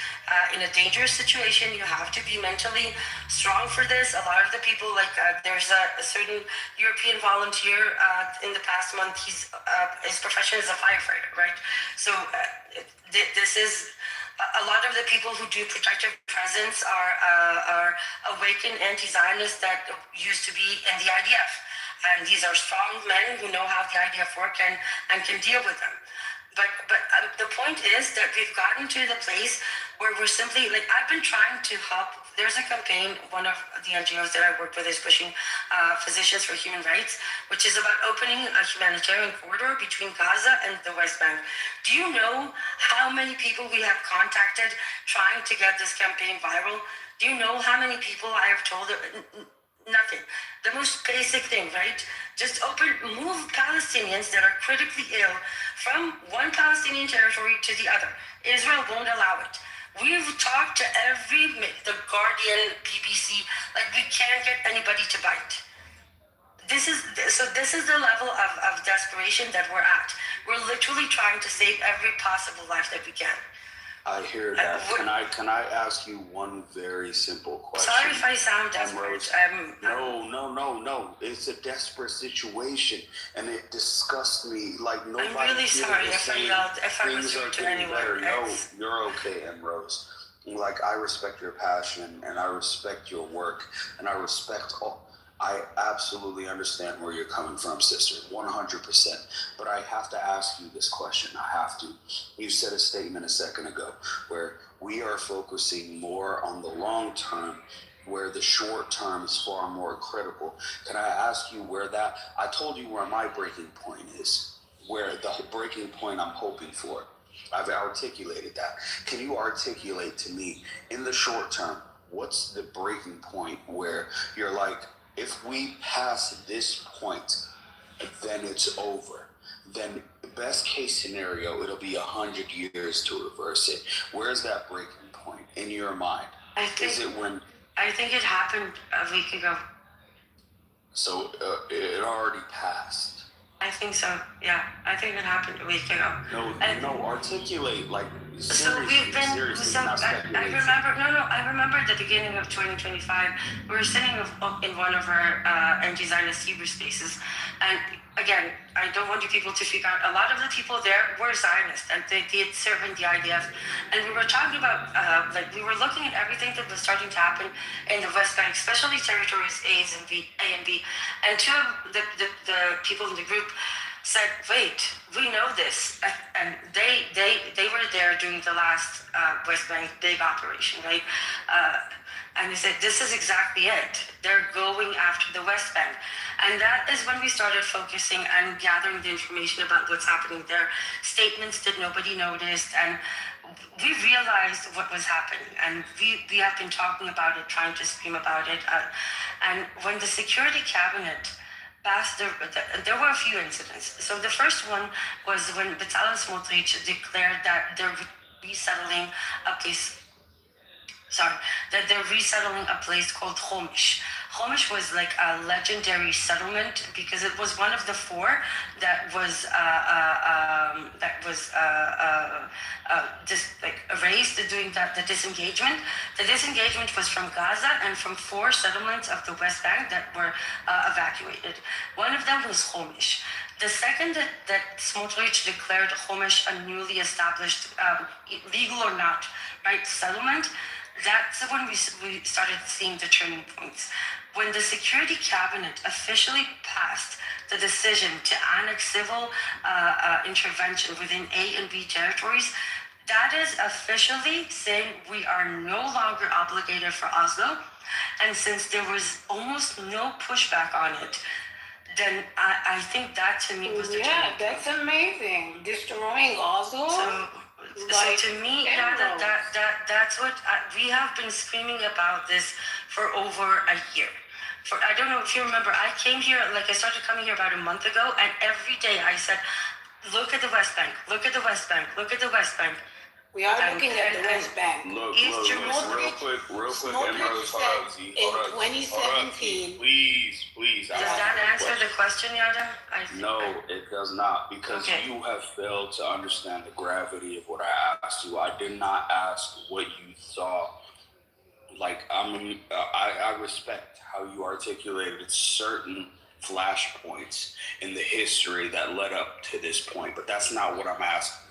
in a dangerous situation. You have to be mentally strong for this. A lot of the people, like there's a certain European volunteer in the past month. His profession is a firefighter, right? So this is. A lot of the people who do protective presence are awakened anti-Zionists that used to be in the IDF. And these are strong men who know how the IDF work and can deal with them. But the point is that we've gotten to the place where we're simply, like, I've been trying to help. There's a campaign, one of the NGOs that I work with is pushing Physicians for Human Rights, which is about opening a humanitarian corridor between Gaza and the West Bank. Do you know how many people we have contacted trying to get this campaign viral? Do you know how many people I have told? Nothing. The most basic thing, right? Just move Palestinians that are critically ill from one Palestinian territory to the other. Israel won't allow it. We've talked to the Guardian, BBC, like, we can't get anybody to bite. This is the level of desperation that we're at. We're literally trying to save every possible life that we can. I hear that. Can I ask you one very simple question? Sorry if I sound desperate. No. It's a desperate situation, and it disgusts me. Like, nobody. I'm really sorry if I was rude to anyone. No, you're okay, Emrose. Like, I respect your passion, and I respect your work, and I respect all. I absolutely understand where you're coming from, sister, 100%. But I have to ask you this question. I have to. You said a statement a second ago where we are focusing more on the long term, where the short term is far more critical. Can I ask you where that? I told you where my breaking point is, where the breaking point I'm hoping for. I've articulated that. Can you articulate to me, in the short term, what's the breaking point where you're like, if we pass this point, then it's over. Then best case scenario, it'll be 100 years to reverse it. Where's that breaking point in your mind? I think it happened a week ago. So it already passed. I think so. Yeah, I think it happened a week ago. No, articulate, like, seriously, so we've been. not speculation. I remember at the beginning of 2025, we were sitting in one of our anti-Zionist Hebrew spaces, and again, I don't want you people to figure out. A lot of the people there were Zionists, and they did serve in the IDF, and we were talking about, we were looking at everything that was starting to happen in the West Bank, especially territories A and B, and two of the people in the group said, wait, we know this. And they were there during the last West Bank big operation, right? And they said, this is exactly it. They're going after the West Bank. And that is when we started focusing and gathering the information about what's happening there. Statements that nobody noticed. And we realized what was happening, and we have been talking about it, trying to scream about it. And when the security cabinet passed, there were a few incidents. So the first one was when Bezalel Smotrich declared that they're resettling a place. That they're resettling a place called Homish. Homish was like a legendary settlement because it was one of the four that was just like erased during the disengagement. The disengagement was from Gaza and from 4 settlements of the West Bank that were evacuated. One of them was Homish. The second that Smotrich declared Homish a newly established, legal or not, right, settlement, that's when we started seeing the turning points. When the Security Cabinet officially passed the decision to annex civil intervention within A and B territories, that is officially saying we are no longer obligated for Oslo. And since there was almost no pushback on it, then I think that to me was the turning point. That's amazing. Destroying Oslo. So to me, that's what we have been screaming about this for over a year. I don't know if you remember, I came here, I started coming here about a month ago, and every day I said, look at the West Bank, look at the West Bank, look at the West Bank. We are looking at the West Bank. Look, real quick, Emrose, in 2017. Please. Does that answer the question, Yada? No, it does not, because you have failed to understand the gravity of what I asked you. I did not ask what you saw. I respect how you articulated certain flashpoints in the history that led up to this point, but that's not what I'm asking.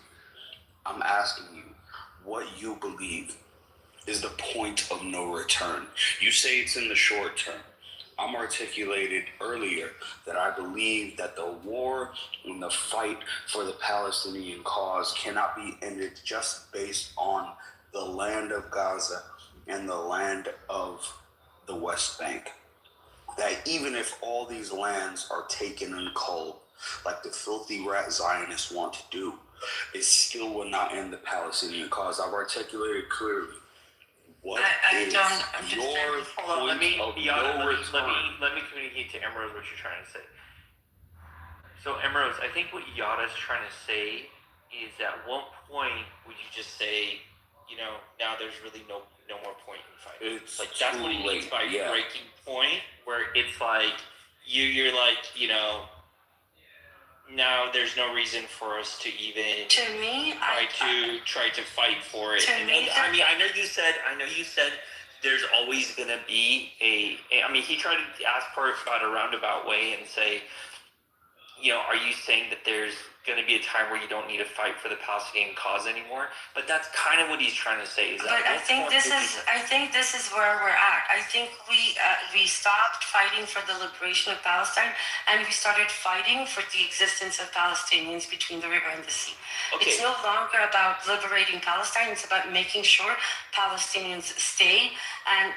I'm asking you what you believe is the point of no return. You say it's in the short term. I'm articulated earlier that I believe that the war and the fight for the Palestinian cause cannot be ended just based on the land of Gaza and the land of the West Bank. That even if all these lands are taken and culled, like the filthy rat Zionists want to do, it still will not end the Palestinian cause. I've articulated clearly. What is your point let me of communicate to Emerald what you're trying to say. So Emerald, I think what Yada's trying to say is at what point would you just say, now there's really no more point in fighting. It's that's what he means by breaking point, where it's like you're like, now there's no reason for us to even try to fight for it. I know you said there's always gonna be he tried to ask for it about a roundabout way and say, are you saying that there's going to be a time where you don't need to fight for the Palestinian cause anymore? But that's kind of what he's trying to say. I think this is where we're at. I think we stopped fighting for the liberation of Palestine, and we started fighting for the existence of Palestinians between the river and the sea. Okay. It's no longer about liberating Palestine. It's about making sure Palestinians stay and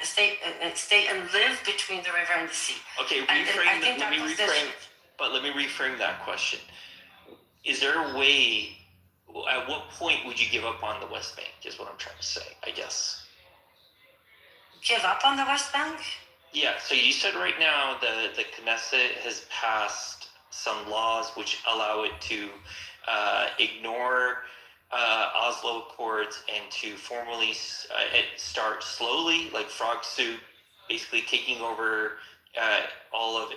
live between the river and the sea. Okay, let me reframe that question. Is there a way, at what point would you give up on the West Bank, is what I'm trying to say, I guess. Give up on the West Bank? Yeah, so you said right now the Knesset has passed some laws which allow it to ignore Oslo Accords and to formally start slowly, like frog soup, basically taking over all of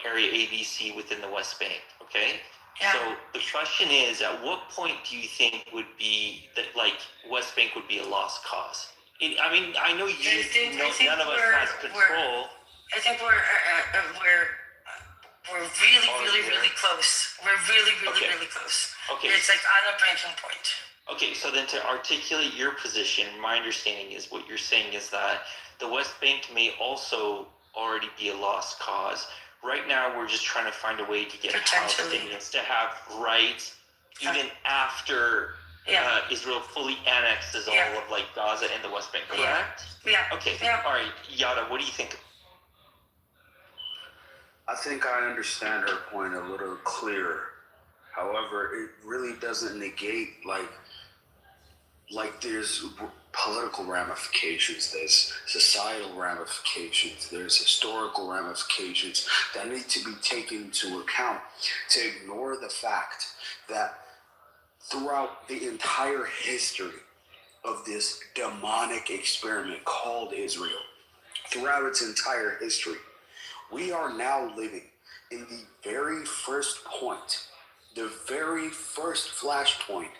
area ABC within the West Bank. Okay. Yeah. So the question is, at what point do you think would be that West Bank would be a lost cause? I know none of us has control. I think we're really close. We're really close. Okay. It's like on a breaking point. Okay, so then to articulate your position, my understanding is what you're saying is that the West Bank may also already be a lost cause. Right now, we're just trying to find a way to get Palestinians to have rights even after Israel fully annexes all of Gaza and the West Bank, correct? Yeah. Okay. Yeah. All right, Yada, what do you think? I think I understand her point a little clearer. However, it really doesn't negate like there's political ramifications, there's societal ramifications, there's historical ramifications that need to be taken into account to ignore the fact that throughout the entire history of this demonic experiment called Israel, throughout its entire history, we are now living in the very first point, the very first flashpoint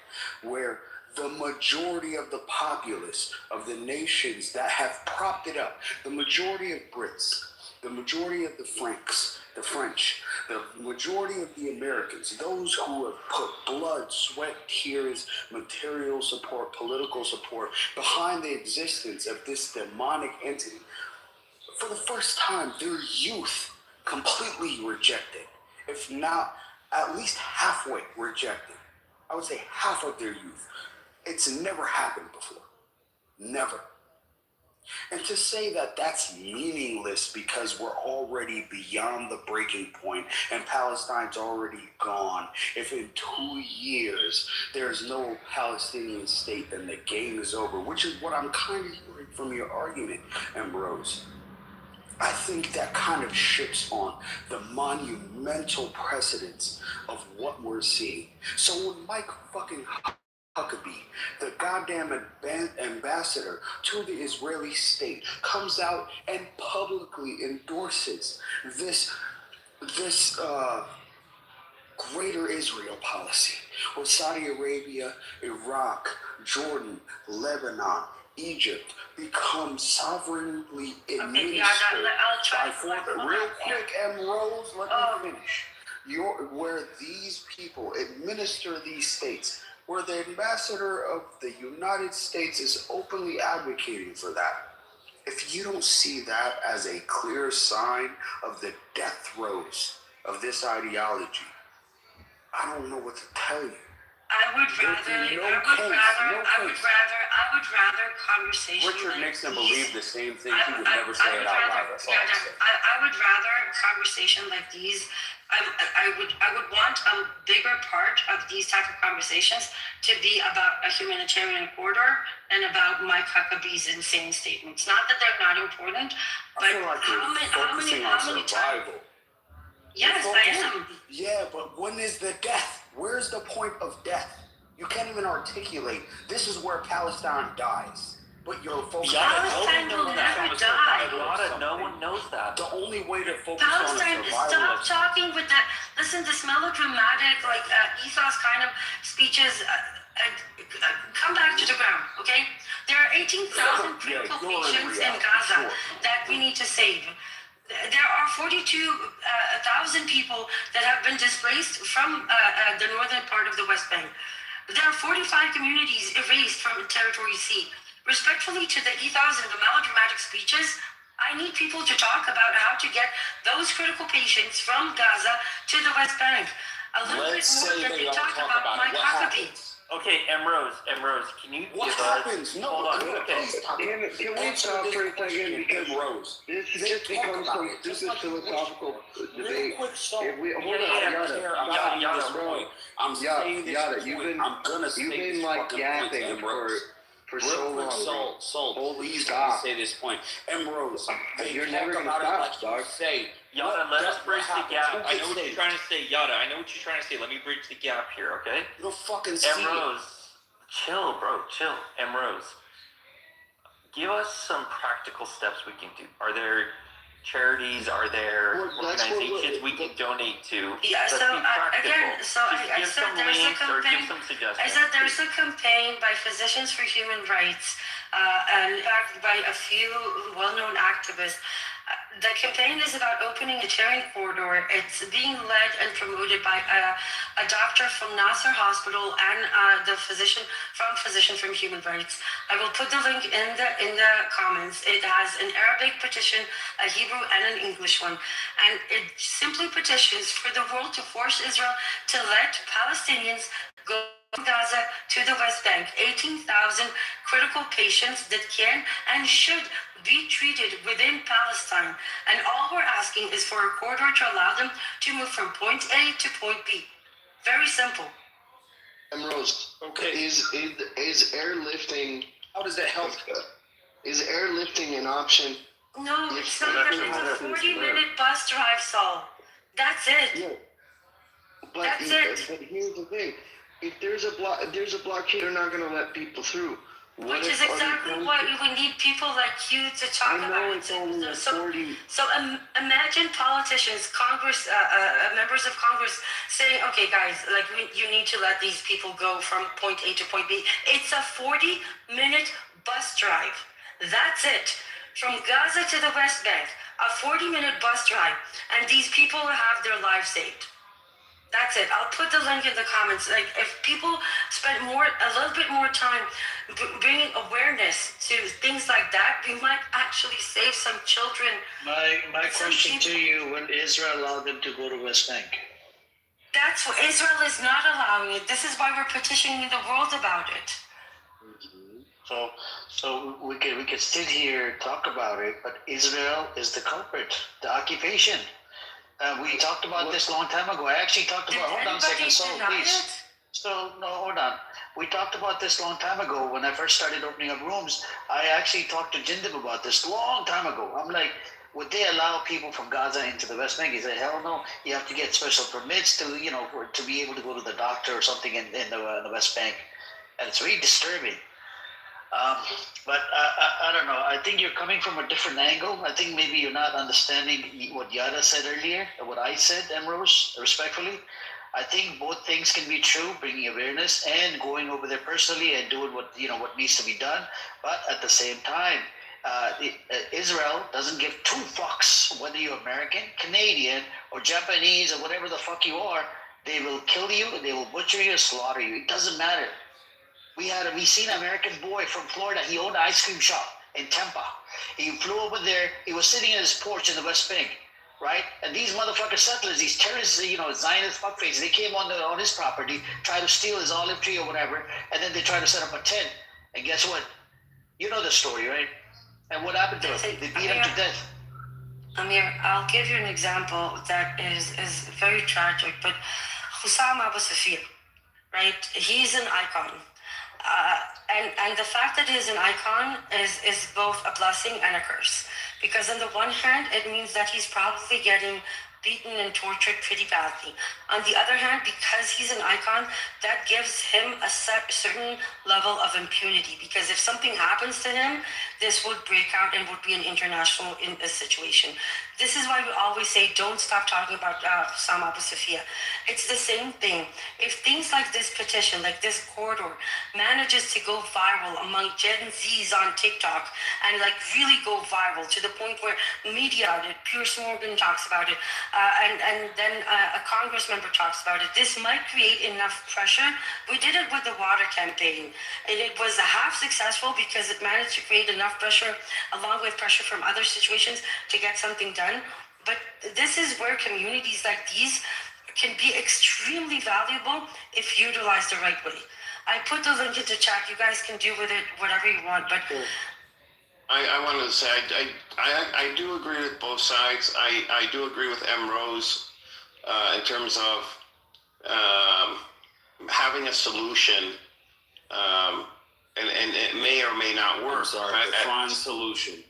where the majority of the populace of the nations that have propped it up, the majority of Brits, the majority of the Franks, the French, the majority of the Americans, those who have put blood, sweat, tears, material support, political support behind the existence of this demonic entity, for the first time, their youth completely rejected, if not at least halfway rejected. I would say half of their youth. It's never happened before. Never. And to say that that's meaningless because we're already beyond the breaking point and Palestine's already gone, if in 2 years there's no Palestinian state, then the game is over, which is what I'm kind of hearing from your argument, Ambrose. I think that kind of shits on the monumental precedence of what we're seeing. So when Mike fucking Huckabee, the goddamn ambassador to the Israeli state, comes out and publicly endorses this Greater Israel policy, where Saudi Arabia, Iraq, Jordan, Lebanon, Egypt become sovereignly administered by foreign. Real quick, M. Rose, let me finish. Where these people administer these states, where the ambassador of the United States is openly advocating for that. If you don't see that as a clear sign of the death throes of this ideology, I don't know what to tell you. I would rather conversation. Richard like Nixon these. believed the same thing. He would never say it out loud. That's all I'm saying. I would rather conversation like these. I would want a bigger part of these type of conversations to be about a humanitarian corridor and about Mike Huckabee's insane statements. Not that they're not important, but I feel like how many survival. Yes, I am. Yeah, but when is the death? Where's the point of death? You can't even articulate. This is where Palestine dies. But you're focusing on Palestine will never die. No one knows that. The only way to focus Palestine, on survival. stop talking with that. Listen, this melodramatic, ethos kind of speeches. Come back to the ground, okay? There are 18,000 critical patients in Gaza that we need to save. There are 42,000 people that have been displaced from the northern part of the West Bank. There are 45 communities erased from Territory C. Respectfully to the ethos and the melodramatic speeches, I need people to talk about how to get those critical patients from Gaza to the West Bank. A little bit more than they talk about Mike Huckabee. Okay, Emrose, can you what happens? No, hold on. Can we stop for a second, because this just becomes this is philosophical debate. If we hold on, Yada, you've been like yapping for so long. Soul, please stop. Say this point, Ambrose. You're never gonna stop, dog. Say Yada, let us bridge the gap. I know what you're trying to say, Yada. I know what you're trying to say. Let me bridge the gap here, okay? You'll fucking see Emrose, chill, bro, chill. Emrose, give us some practical steps we can do. Are there charities? Are there organizations we can donate to? Yeah, Let's so be practical. I said there's a campaign. I said there's a campaign by Physicians for Human Rights, and backed by a few well-known activists. The campaign is about opening a sharing corridor. It's being led and promoted by a doctor from Nasser Hospital and the physician from Human Rights. I will put the link in the comments. It has an Arabic petition, a Hebrew, and an English one. And it simply petitions for the world to force Israel to let Palestinians go from Gaza to the West Bank. 18,000 critical patients that can and should be treated within Palestine. And all we're asking is for a corridor to allow them to move from point A to point B. Very simple. Rose, Okay. is airlifting? How does that help? Is airlifting an option? No, it's not. It's a 40-minute bus drive, Saul. That's it. Yeah. But That's it. But here's the thing: if there's a blockade, they're not going to let people through. Which is exactly why we would need people like you to talk about it. So imagine politicians, Congress, members of Congress saying, okay, guys, like you need to let these people go from point A to point B. It's a 40-minute bus drive. That's it. From Gaza to the West Bank, a 40-minute bus drive, and these people have their lives saved. That's it. I'll put the link in the comments. Like, if people spend a little bit more time bringing awareness to things like that, we might actually save some children. My question to you: when Israel allowed them to go to West Bank? That's what Israel is not allowing it. This is why we're petitioning the world about it. So we could sit here talk about it, but Israel is the culprit, the occupation. We talked about this a long time ago. I actually talked about. Hold on a second, so please. So no, hold on. We talked about this a long time ago when I first started opening up rooms. I actually talked to Jindib about this a long time ago. I'm like, would they allow people from Gaza into the West Bank? He said, hell no. You have to get special permits to, to be able to go to the doctor or something in the West Bank, and it's really disturbing. But I don't know. I think you're coming from a different angle. I think maybe you're not understanding what Yada said earlier, or what I said, Emrose, respectfully. I think both things can be true, bringing awareness and going over there personally and doing what needs to be done. But at the same time, Israel doesn't give two fucks whether you're American, Canadian, or Japanese, or whatever the fuck you are. They will kill you, they will butcher you, slaughter you. It doesn't matter. We seen an American boy from Florida. He owned an ice cream shop in Tampa. He flew over there. He was sitting in his porch in the West Bank, right? And these motherfucker settlers, these terrorists, Zionist fuckfaces, they came on his property, tried to steal his olive tree or whatever, and then they tried to set up a tent. And guess what? You know the story, right? And what happened to him? They beat him to death. Amir, I'll give you an example that is very tragic, but Hussam Abu Safir, right? He's an icon. And the fact that he's an icon is both a blessing and a curse. Because on the one hand, it means that he's probably getting beaten and tortured pretty badly. On the other hand, because he's an icon, that gives him a certain level of impunity. Because if something happens to him, this would break out and would be an international situation. This is why we always say, don't stop talking about Hussam Abu Safia. It's the same thing. If things like this petition, like this corridor, manages to go viral among Gen Zs on TikTok and like really go viral to the point where media, Pierce Morgan talks about it, and then a Congress member talks about it, this might create enough pressure. We did it with the water campaign, and it was half successful because it managed to create enough pressure, along with pressure from other situations, to get something done. But this is where communities like these can be extremely valuable if utilized the right way. I put the link into chat. You guys can do with it whatever you want, but I wanted to say I do agree with both sides. I do agree with M. Rose in terms of having a solution, and it may or may not work. I'm sorry, define solution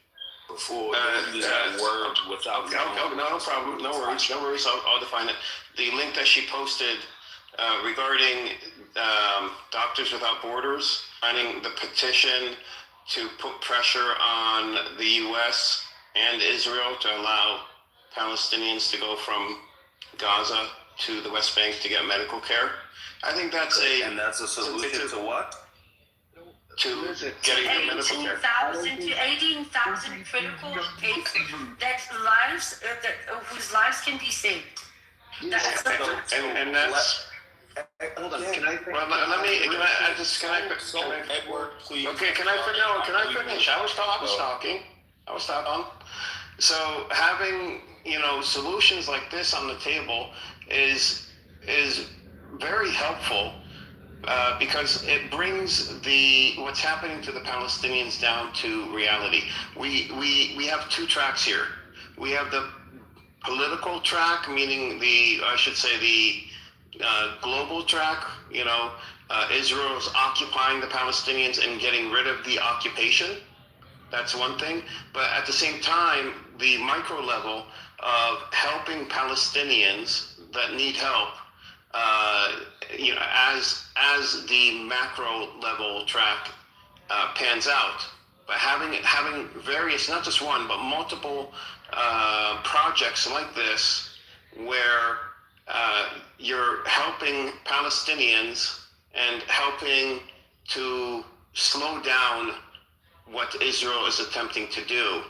before you use that word without. No problem. No worries. I'll define it. The link that she posted regarding Doctors Without Borders, signing the petition to put pressure on the U.S. and Israel to allow Palestinians to go from Gaza to the West Bank to get medical care. I think that's a solution to what? To getting medical care. 18,000 to 18,000 critical cases whose lives can be saved. That's the and that's. Hold on. Can I? Edward, please. Okay. Can I finish? I was talking. So having solutions like this on the table is very helpful because it brings what's happening to the Palestinians down to reality. We have two tracks here. We have the political track, meaning the global track, Israel's occupying the Palestinians and getting rid of the occupation. That's one thing. But at the same time, the micro level of helping Palestinians that need help, as the macro level track pans out, but having various, not just one, but multiple projects like this, where you're helping Palestinians and helping to slow down what Israel is attempting to do,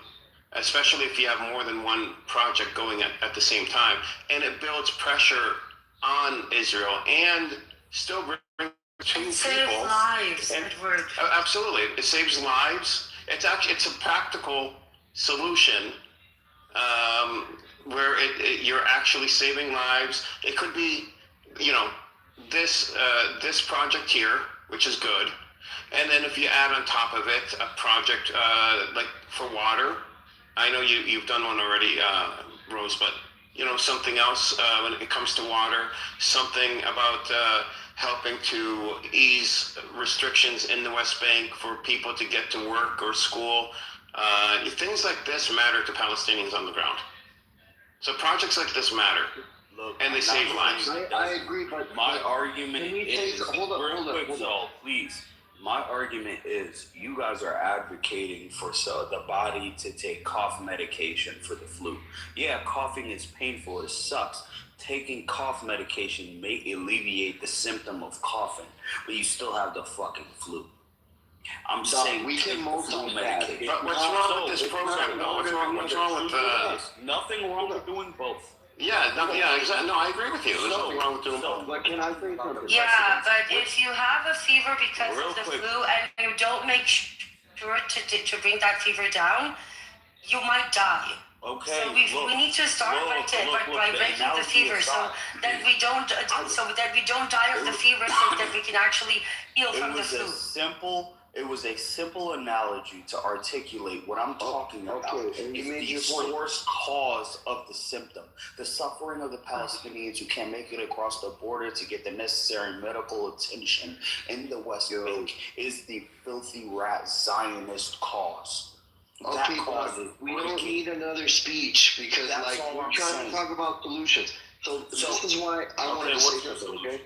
especially if you have more than one project going at the same time, and it builds pressure on Israel and still brings two people. Saves lives, Edward. Absolutely, it saves lives. It's a practical solution where you're actually saving lives. It could be, this project here, which is good. And then if you add on top of it a project like for water, I know you've done one already, Rose, but something else when it comes to water, something about helping to ease restrictions in the West Bank for people to get to work or school. Things like this matter to Palestinians on the ground. So projects like this matter. Look, and they save lives. I agree, but my argument is hold up. Please. My argument is you guys are advocating for the body to take cough medication for the flu. Yeah, coughing is painful. It sucks. Taking cough medication may alleviate the symptom of coughing, but you still have the fucking flu. I'm saying we can flu medication. But what's wrong with this program? What's wrong with nothing wrong with doing both. Exactly. No, I agree with you. There's nothing wrong with doing both. But can I say something? Yeah, but if you have a fever because of the flu and you don't make sure to bring that fever down, you might die. Okay. So we need to start by breaking the fever, so that we don't die of the fever, so that we can actually heal from the flu. It was a simple analogy to articulate what I'm talking about. It's the source cause of the symptom. The suffering of the Palestinians who can't make it across the border to get the necessary medical attention in the West Bank is the filthy rat Zionist cause. Okay, but we don't need another speech because we're trying to talk about solutions. So this is why I wanted to say something, okay?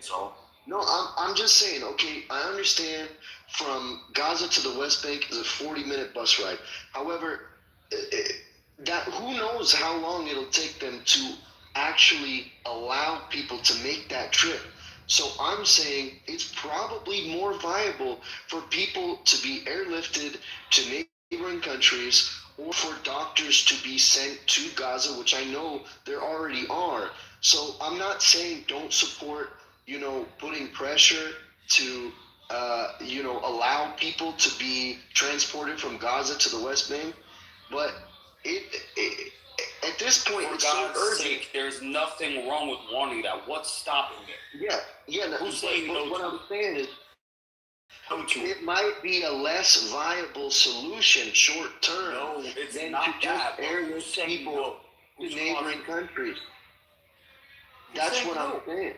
No, I'm just saying, okay, I understand from Gaza to the West Bank is a 40-minute bus ride. However, who knows how long it'll take them to actually allow people to make that trip. So I'm saying it's probably more viable for people to be airlifted to neighboring countries or for doctors to be sent to Gaza, which I know there already are. So I'm not saying don't support putting pressure to, allow people to be transported from Gaza to the West Bank, but at this point, for it's God's so urgent. sake, there's nothing wrong with wanting that. What's stopping it? Who's saying no? What I'm saying is, it might be a less viable solution short term than to just airlift people to neighboring countries. That's what I'm saying.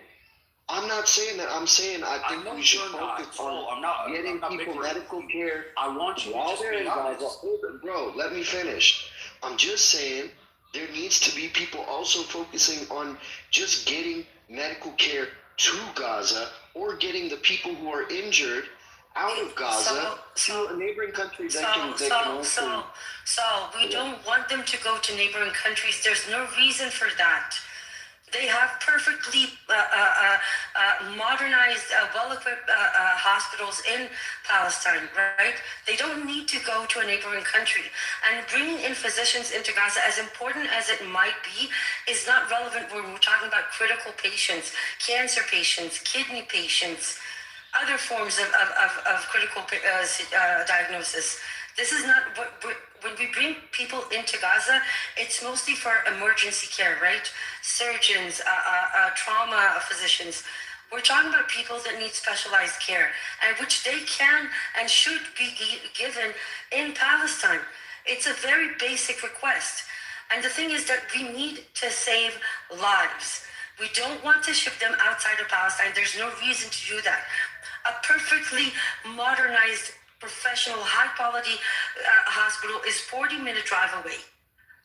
I'm not saying that. I'm saying I think we should focus on getting people medical care. I want you while to they're in Gaza. Bro, let me finish. I'm just saying there needs to be people also focusing on just getting medical care to Gaza or getting the people who are injured out of Gaza to a neighboring country that can So we don't want them to go to neighboring countries. There's no reason for that. They have perfectly modernized, well-equipped hospitals in Palestine, right? They don't need to go to a neighboring country. And bringing in physicians into Gaza, as important as it might be, is not relevant when we're talking about critical patients, cancer patients, kidney patients, other forms of critical diagnosis. This is not when we bring people into Gaza, it's mostly for emergency care, right? Surgeons, trauma physicians. We're talking about people that need specialized care, and which they can and should be given in Palestine. It's a very basic request. And the thing is that we need to save lives. We don't want to ship them outside of Palestine. There's no reason to do that. A perfectly modernized, professional, high-quality hospital is 40-minute drive away.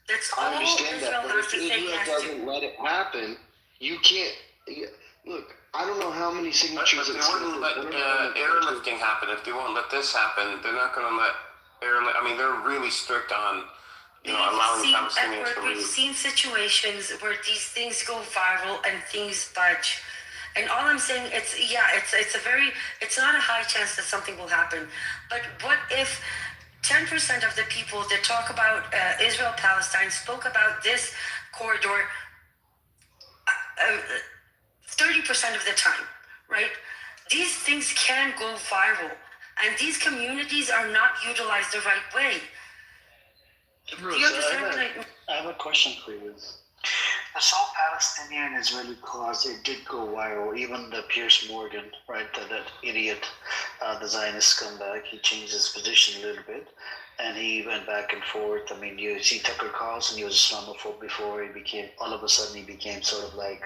That's all I understand Israel that, but has if to say Israel yes to. doesn't let it happen, you can't. Look, I don't know how many signatures. But they wouldn't let airlifting happen. If they won't let this happen, they're not going to let I mean, they're really strict on, allowing Palestinians to We've leave. seen situations where these things go viral and things budge. And all I'm saying, it's not a high chance that something will happen. But what if 10% of the people that talk about Israel-Palestine spoke about this corridor 30% of the time, right? These things can go viral, and these communities are not utilized the right way. Bruce, Do you understand what I have a question for you. The South Palestinian Israeli cause, it did go viral. Even the Pierce Morgan, right, that idiot, the Zionist scumbag, he changed his position a little bit, and he went back and forth. I mean, you see Tucker Carlson, he was Islamophobe before. He became, all of a sudden, he became sort of like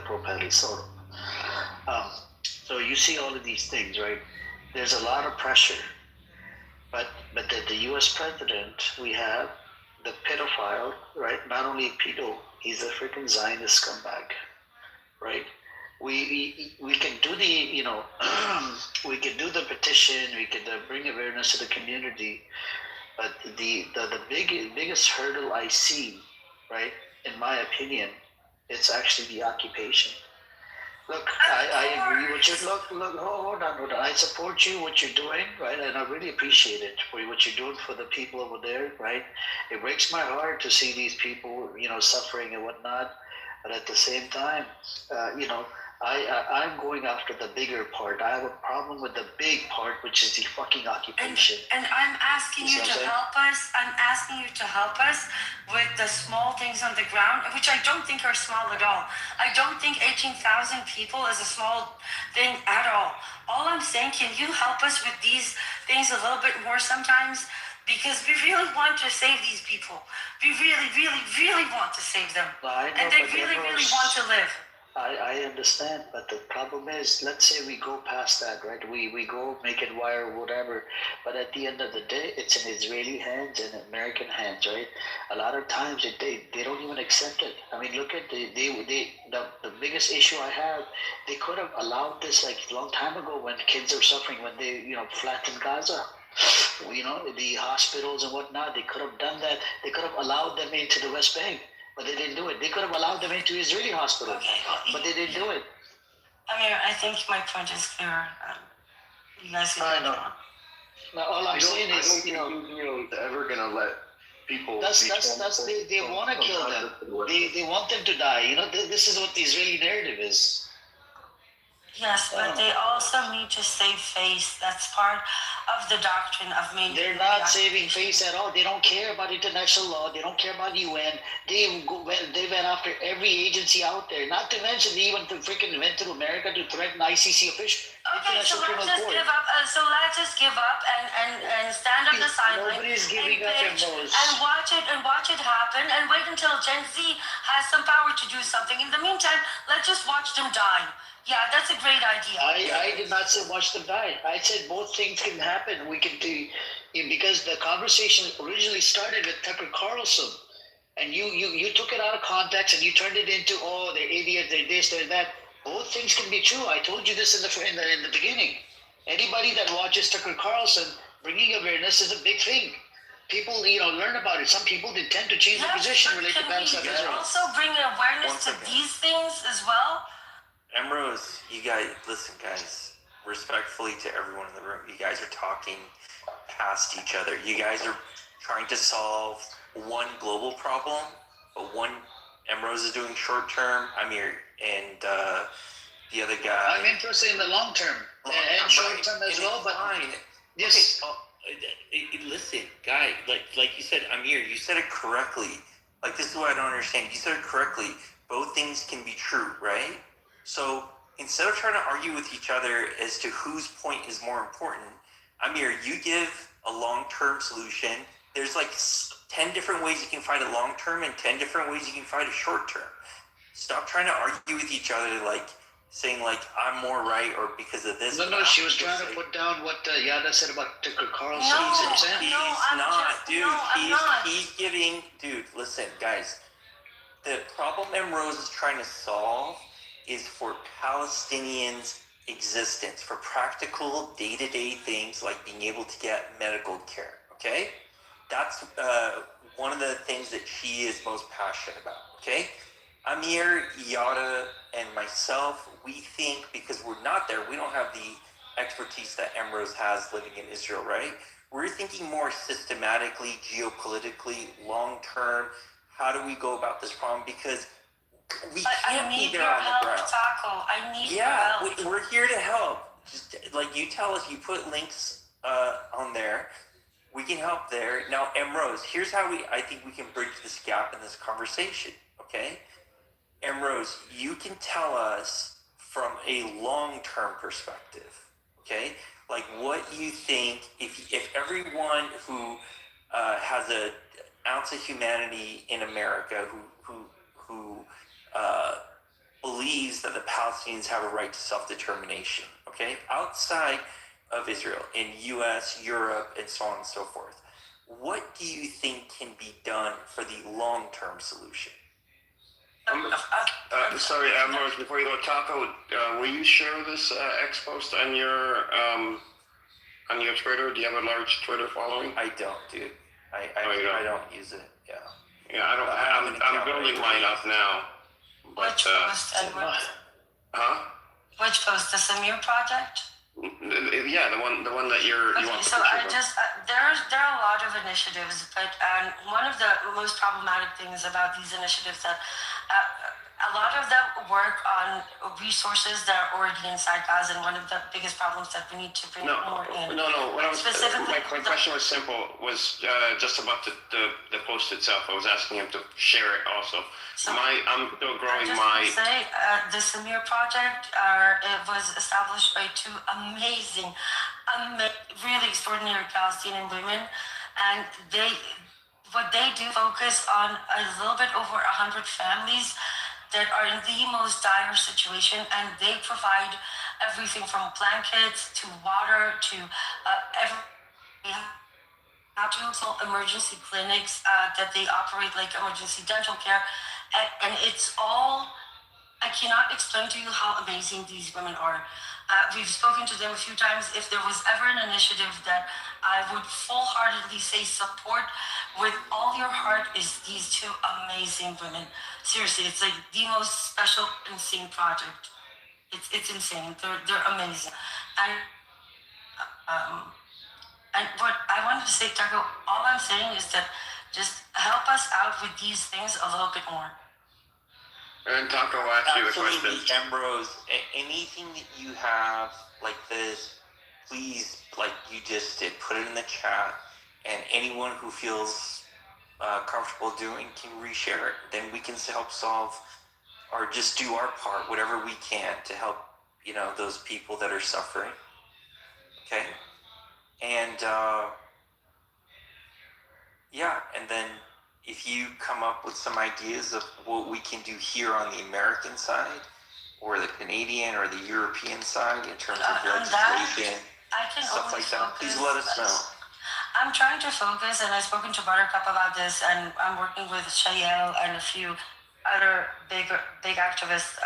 pro-Pally, sort of. So you see all of these things, right? There's a lot of pressure, but the U.S. president, we have the pedophile, right? Not only a pedo, he's a freaking Zionist scumbag, right? We can do the, we can do the petition, we can bring awareness to the community, but the biggest hurdle I see, right, in my opinion, it's actually the occupation. Look, I agree with you. Look, hold on. I support you, what you're doing, right? And I really appreciate it for what you're doing for the people over there, right? It breaks my heart to see these people, suffering and whatnot. But at the same time, I'm going after the bigger part. I have a problem with the big part, which is the fucking occupation. And I'm asking you to help us. I'm asking you to help us with the small things on the ground, which I don't think are small at all. I don't think 18,000 people is a small thing at all. All I'm saying, can you help us with these things a little bit more sometimes? Because we really want to save these people. We really, really, really want to save them. And they really, really want to live. I understand, but the problem is, let's say we go past that, right? We go make it wire, whatever. But at the end of the day, it's in Israeli hands and American hands, right? A lot of times they don't even accept it. I mean, look at the biggest issue I have. They could have allowed this like a long time ago when kids are suffering, when they flattened Gaza. The hospitals and whatnot. They could have done that. They could have allowed them into the West Bank. But they didn't do it. They could have allowed them into Israeli hospital, but they didn't do it. I think my point is clear. You guys can. I know. Now, all I'm saying is, Israel's ever gonna let people. That's they want to kill them. They want them to die. This is what the Israeli narrative is. Yes, but they also need to save face. That's part of the doctrine of maintaining. They're not saving face at all. They don't care about international law. They don't care about UN. They went after every agency out there. Not to mention they even went to America to threaten ICC officials. Okay, so let's just give up. Let's just give up and stand on the sideline. Nobody's giving up, and watch it happen, and wait until Gen Z has some power to do something. In the meantime, let's just watch them die. Yeah, that's a great idea. I did not say watch them die. I said both things can happen. We can do, because the conversation originally started with Tucker Carlson, and you took it out of context and you turned it into, they're idiots, they're this, they're that. Both things can be true. I told you this in the beginning. Anybody that watches Tucker Carlson, bringing awareness is a big thing. People, learn about it. Some people they tend to change their position related to Palestine. Also bring awareness to these things as well. Emrose, you guys, listen, guys, respectfully to everyone in the room, you guys are talking past each other. You guys are trying to solve one global problem, but Emrose is doing short term, Amir, and the other guy. I'm interested in the long term and short term as well, but yes. Okay, listen, guy, like you said, Amir, you said it correctly. Like, this is what I don't understand. You said it correctly. Both things can be true, right? So instead of trying to argue with each other as to whose point is more important, Amir, you give a long-term solution. There's like 10 different ways you can fight a long-term and 10 different ways you can fight a short-term. Stop trying to argue with each other like saying like I'm more right or because of this. No, she was trying to put down what Yada said about Tucker Carlson. He's giving, dude, listen, guys, the problem Emrose is trying to solve is for Palestinians' existence, for practical day-to-day things like being able to get medical care, okay? That's one of the things that she is most passionate about, okay? Amir, Yada, and myself, we think, because we're not there, we don't have the expertise that Emrose has living in Israel, right? We're thinking more systematically, geopolitically, long-term. How do we go about this problem? Because we can't be there on the ground. Taco. I need your help. We're here to help. Just like you tell us, you put links on there. We can help there. Now, Emrose, here's how I think we can bridge this gap in this conversation, okay? Emrose, you can tell us from a long-term perspective, okay? Like what you think, if everyone who has an ounce of humanity in America, who believes that the Palestinians have a right to self-determination, okay? Outside of Israel, in U.S., Europe, and so on and so forth, what do you think can be done for the long-term solution? Sorry, Ambrose, before you go, Taco, will you share this X post on your Twitter? Do you have a large Twitter following? I don't, dude. I don't use it. Yeah. Yeah, I don't. I'm building mine up now. But, Which post, Edward? Huh? Which post? The Samir Project? Yeah, the one that you want to so push I just there are a lot of initiatives, but one of the most problematic things about these initiatives that a lot of them work on resources that are already inside Gaza, and one of the biggest problems that we need to bring more in. No. Specifically, my question was simple. Was just about the post itself. I was asking him to share it also. So I'm still growing my. The Samir Project it was established by two amazing, really extraordinary Palestinian women, and what they do focus on a little bit over 100 families that are in the most dire situation, and they provide everything from blankets to water to emergency clinics that they operate, like emergency dental care, and it's all. I cannot explain to you how amazing these women are. We've spoken to them a few times. If there was ever an initiative that I would full-heartedly say support with all your heart, is these two amazing women. Seriously, it's like the most special, insane project. It's insane. They're amazing. And what I wanted to say, Taco, all I'm saying is that just help us out with these things a little bit more. And Taco will ask you the question. Ambrose, anything that you have like this, please, like you just did, put it in the chat, and anyone who feels comfortable doing can reshare it. Then we can help solve, or just do our part, whatever we can to help, those people that are suffering. Okay? And, and then if you come up with some ideas of what we can do here on the American side, or the Canadian or the European side in terms of legislation, stuff like that, please let us know. I'm trying to focus, and I've spoken to Buttercup about this, and I'm working with Shayel and a few other big activists.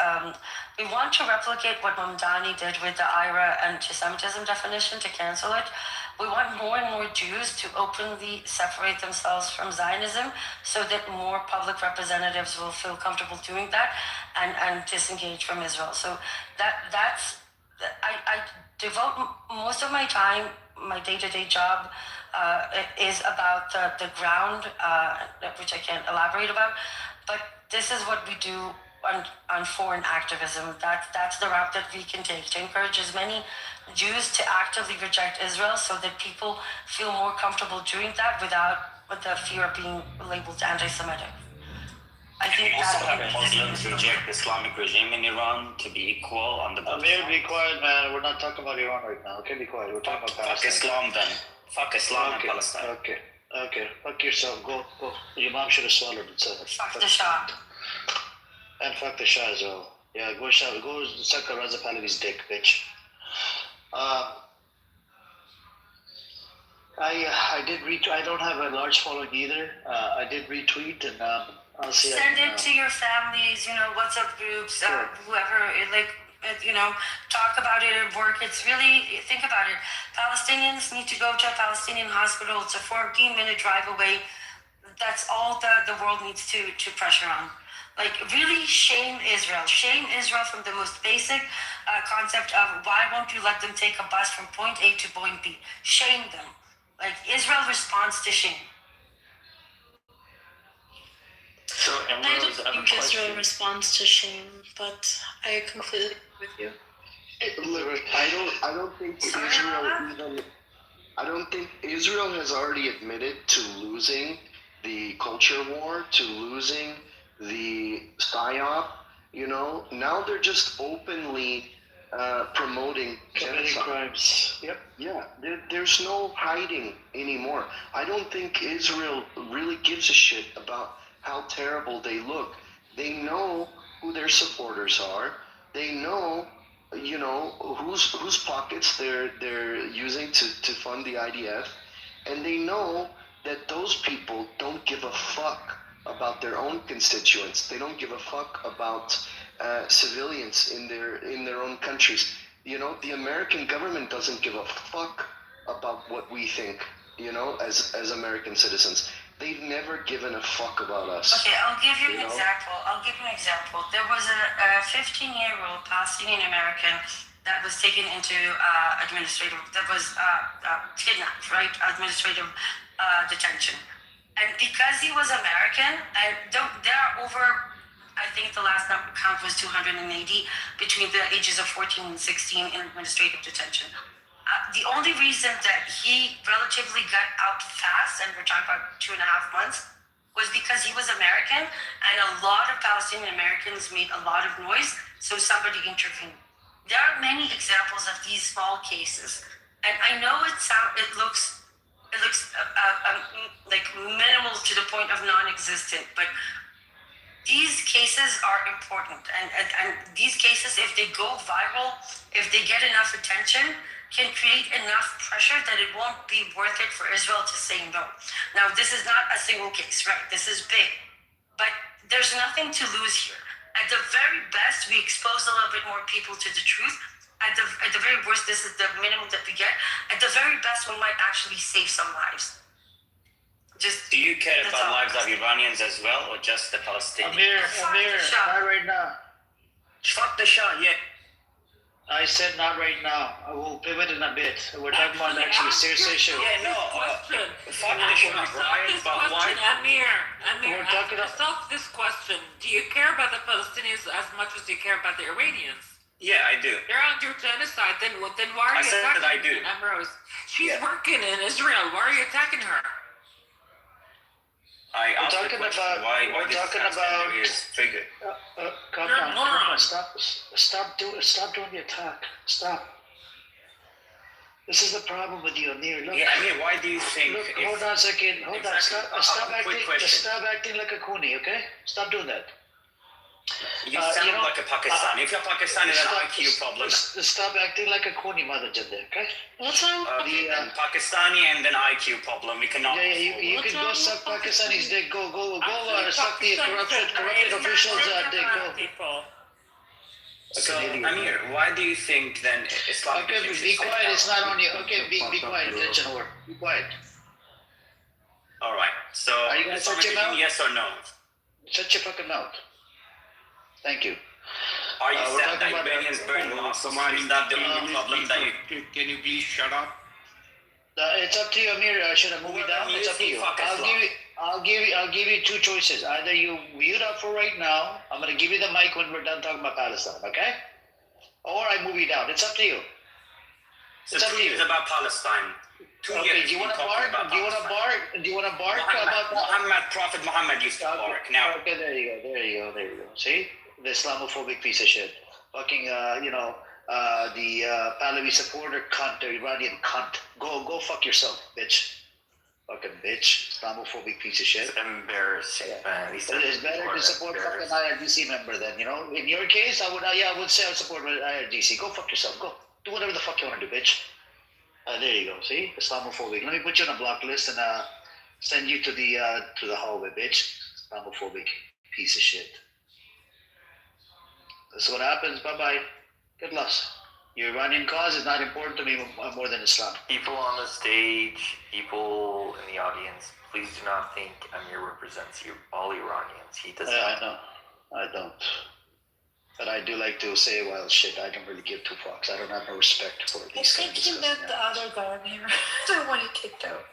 We want to replicate what Mamdani did with the IRA anti-Semitism definition to cancel it. We want more and more Jews to openly separate themselves from Zionism so that more public representatives will feel comfortable doing that and disengage from Israel. So that's I devote most of my time, my day-to-day job is about the ground, which I can't elaborate about, but this is what we do on foreign activism. That's the route that we can take to encourage as many Jews to actively reject Israel so that people feel more comfortable doing that without the fear of being labeled anti-Semitic. I think also have Muslims reject the Islamic regime in Iran to be equal on the both Amir, be quiet, man. We're not talking about Iran right now. Okay, be quiet. We're talking about Palestine. Fuck Islam then. Fuck Islam and Palestine. Okay. Fuck yourself. Go. Your mom should have swallowed it. Fuck the Shah. And fuck the Shah as well. Yeah, go suck a Raza Pahlavi's dick, bitch. I did retweet. I don't have a large following either. I did retweet, and I'll see. Send it to your families, WhatsApp groups, Sure. whoever. Talk about it at work. It's really, think about it. Palestinians need to go to a Palestinian hospital. It's a 14-minute drive away. That's all the world needs to pressure on. Really shame Israel. Shame Israel from the most basic concept of why won't you let them take a bus from point A to point B? Shame them. Israel responds to shame. So, I don't think Israel responds to shame, but I completely agree with you. Look, I don't think Israel has already admitted to losing the culture war, to losing the psyop. Now they're just openly promoting genocide. Crimes. Yep. Yeah, there's no hiding anymore. I don't think Israel really gives a shit about how terrible they look. They know who their supporters are. They know, whose pockets they're using to fund the IDF, and they know that those people don't give a fuck about their own constituents. They don't give a fuck about civilians in their own countries. The American government doesn't give a fuck about what we think, as American citizens. They've never given a fuck about us. Okay, I'll give you an example. There was a 15-year-old Palestinian American that was taken into kidnapped, right? Administrative detention. And because he was American, there are over, I think the last count was 280 between the ages of 14 and 16 in administrative detention. The only reason that he relatively got out fast, and we're talking about 2.5 months, was because he was American, and a lot of Palestinian Americans made a lot of noise, so somebody intervened. There are many examples of these small cases, and I know it looks like minimal to the point of non-existent, but these cases are important, and these cases, if they go viral, if they get enough attention, can create enough pressure that it won't be worth it for Israel to say no. Now, this is not a single case, right? This is big, but there's nothing to lose here. At the very best, we expose a little bit more people to the truth. At the very worst, this is the minimum that we get. At the very best, we might actually save some lives. Do you care about lives of Iranians as well, or just the Palestinians? Amir, not right now. Fuck the Shah, yeah. I said not right now. I will pivot in a bit. We're talking about actually serious issue. Yeah, no. Fuck the Shah, right? But why? Amir, We're talking ask yourself this question. Do you care about the Palestinians as much as you care about the Iranians? Yeah, I do. They're under genocide. Then why are you said attacking that I do. Amrose? She's working in Israel. Why are you attacking her? I We're asked talking the question, about. why We're this talking transgender about. is triggered. Calm down. Stop doing the attack. Stop. This is the problem with you, Amir. Look. Yeah, Amir, why do you think? Look, hold on a second. Hold on. Stop quick acting. question. Stop acting like a Kuni, okay? Stop doing that. You sound like a Pakistani. If you're Pakistani, then IQ problem. Stop acting like a Kuni, Mother Jadde, okay? What's wrong with then Pakistani and then IQ problem. We cannot. Yeah, you can go suck Pakistani's dick. Go, suck the corrupted officials' dick. Go. So, Amir, why do you think then Islam? Okay, be quiet. It's not on you. Okay, be quiet. Attention, whore. Be quiet. All right. So, are you gonna shut your mouth? Yes or no? Shut your fucking mouth. Thank you. Are you saying that Iranians burn mosques? Is that the only problem that you... Can you please shut up? It's up to you, Amir. Should I move it down? It's up to you. I'll give you two choices. Either you mute up for right now. I'm gonna give you the mic when we're done talking about Palestine, okay? Or I move you down. It's up to you. It's up to you. It's about Palestine. Okay. Do you want to bark? Do you want to bark about Prophet Muhammad used to bark. Now. Okay. There you go. See, the Islamophobic piece of shit. Fucking, the Pahlavi supporter cunt, the Iranian cunt. Go fuck yourself, bitch. Fucking bitch, Islamophobic piece of shit. It's embarrassing, man. These But it's people better are to support fucking embarrassing. IRGC member then, you know? In your case, I would say I would support IRGC. Go fuck yourself. Go. Do whatever the fuck you want to do, bitch. There you go. See? Islamophobic. Let me put you on a block list and send you to the hallway, bitch. Islamophobic piece of shit. That's what happens. Bye-bye. Good luck. Your Iranian cause is not important to me more than Islam. People on the stage, people in the audience, please do not think Amir represents all Iranians. He does I not. know. I don't. But I do like to say wild shit. I don't really give two fucks. I don't have no respect for I these kind think of he disgusting meant the other guy in here. The one he kicked out.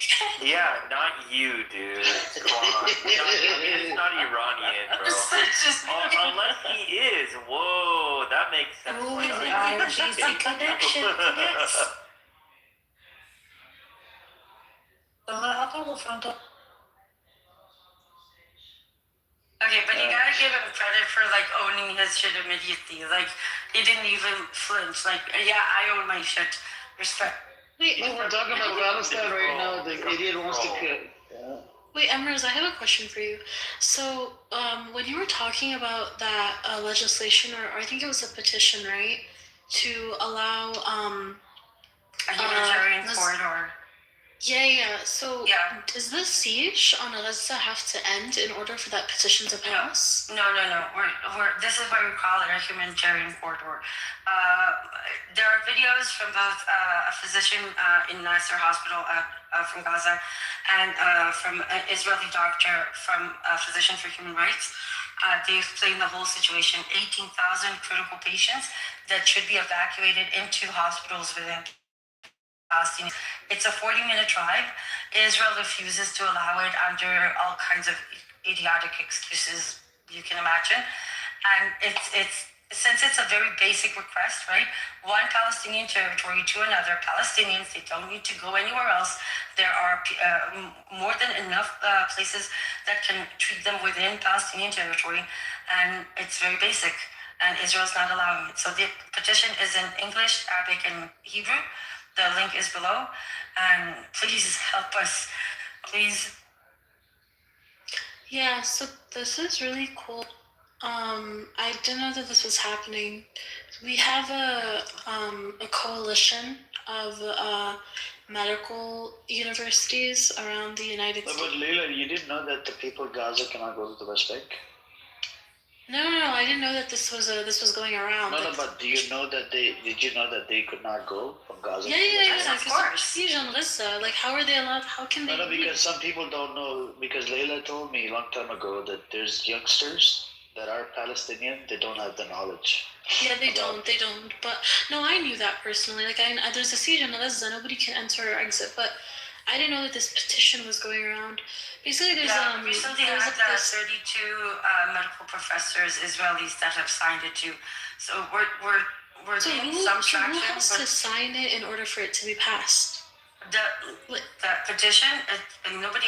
Yeah, not you, dude. Come on. Amir's not Iranian, bro. Unless he is. Whoa, that makes sense. Oh, Why the not? IRGC connection. Yes. Okay, but you gotta give him credit for like owning his shit immediately. Like he didn't even flinch. Like, yeah, I own my shit. Respect. Wait, No, we're talking about Palestine right now. The idiot wants to kill. Wait, Emrose, I have a question for you. So, when you were talking about that legislation, or I think it was a petition, right, to allow a humanitarian corridor. Yeah. So, does the siege on Gaza have to end in order for that petition to pass? No. This is why we call it a humanitarian corridor. There are videos from both a physician in Nasser Hospital from Gaza and from an Israeli doctor from a Physician for Human Rights. They explain the whole situation. 18,000 critical patients that should be evacuated into hospitals within Palestine. It's a 40-minute drive. Israel refuses to allow it under all kinds of idiotic excuses you can imagine. And it's since it's a very basic request, right? One Palestinian territory to another. Palestinians, they don't need to go anywhere else. There are more than enough places that can treat them within Palestinian territory, and it's very basic. And Israel's not allowing it. So the petition is in English, Arabic, and Hebrew. The link is below, and please help us, please. Yeah, so this is really cool. I didn't know that this was happening. We have a coalition of medical universities around the United States. But Leila, you didn't know that the people of Gaza cannot go to the West Bank? No, I didn't know that this was going around. No, but did you know that they could not go from Gaza? Yeah, of course. Siege on Gaza. Like, how are they allowed? How can they? No, because some people don't know. Because Leila told me a long time ago that there's youngsters that are Palestinian. They don't have the knowledge. Yeah, they don't. But no, I knew that personally. Like, there's a siege on Gaza. Nobody can enter or exit. But I didn't know that this petition was going around. Basically, there's recently had 32 medical professors, Israelis, that have signed it too. So we're getting some traction. Who has to sign it in order for it to be passed? The petition, nobody.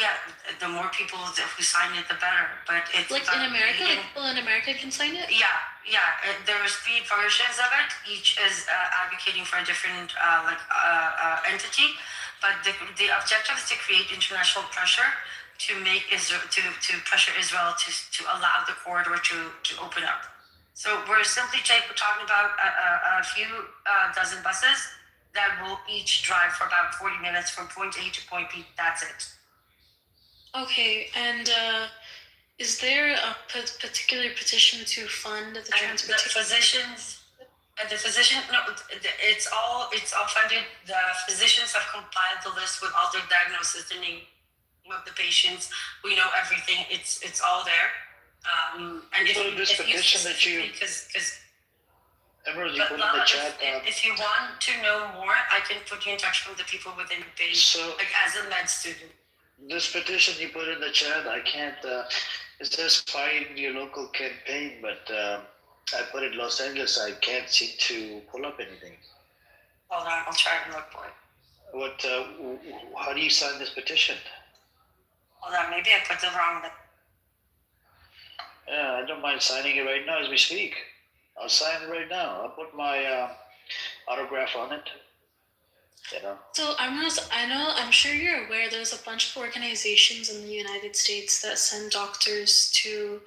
The more people who sign it, the better. But it's like in America, like people in America can sign it. Yeah. There's 3 versions of it. Each is advocating for a different entity. But the objective is to create international pressure to make Israel to pressure Israel to allow the corridor to open up. So we're simply talking about a few dozen buses that will each drive for about 40 minutes from point A to point B. That's it. Okay, and is there a particular petition to fund the transportation? The physician, no, it's all funded. The physicians have compiled the list with all their diagnoses, the name of the patients. We know everything. It's all there. And this petition that you, Emerald, you put in the chat. If you want to know more, I can put you in touch with the people within the page. So, like as a med student. This petition you put in the chat, I can't. It says find your local campaign, but I put it Los Angeles. I can't seem to pull up anything. Hold on, I'll try and look for it. What? How do you sign this petition? Hold on, maybe I put the wrong. Yeah, I don't mind signing it right now as we speak. I'll sign it right now. I'll put my autograph on it. You know. So I'm sure you're aware there's a bunch of organizations in the United States that send doctors to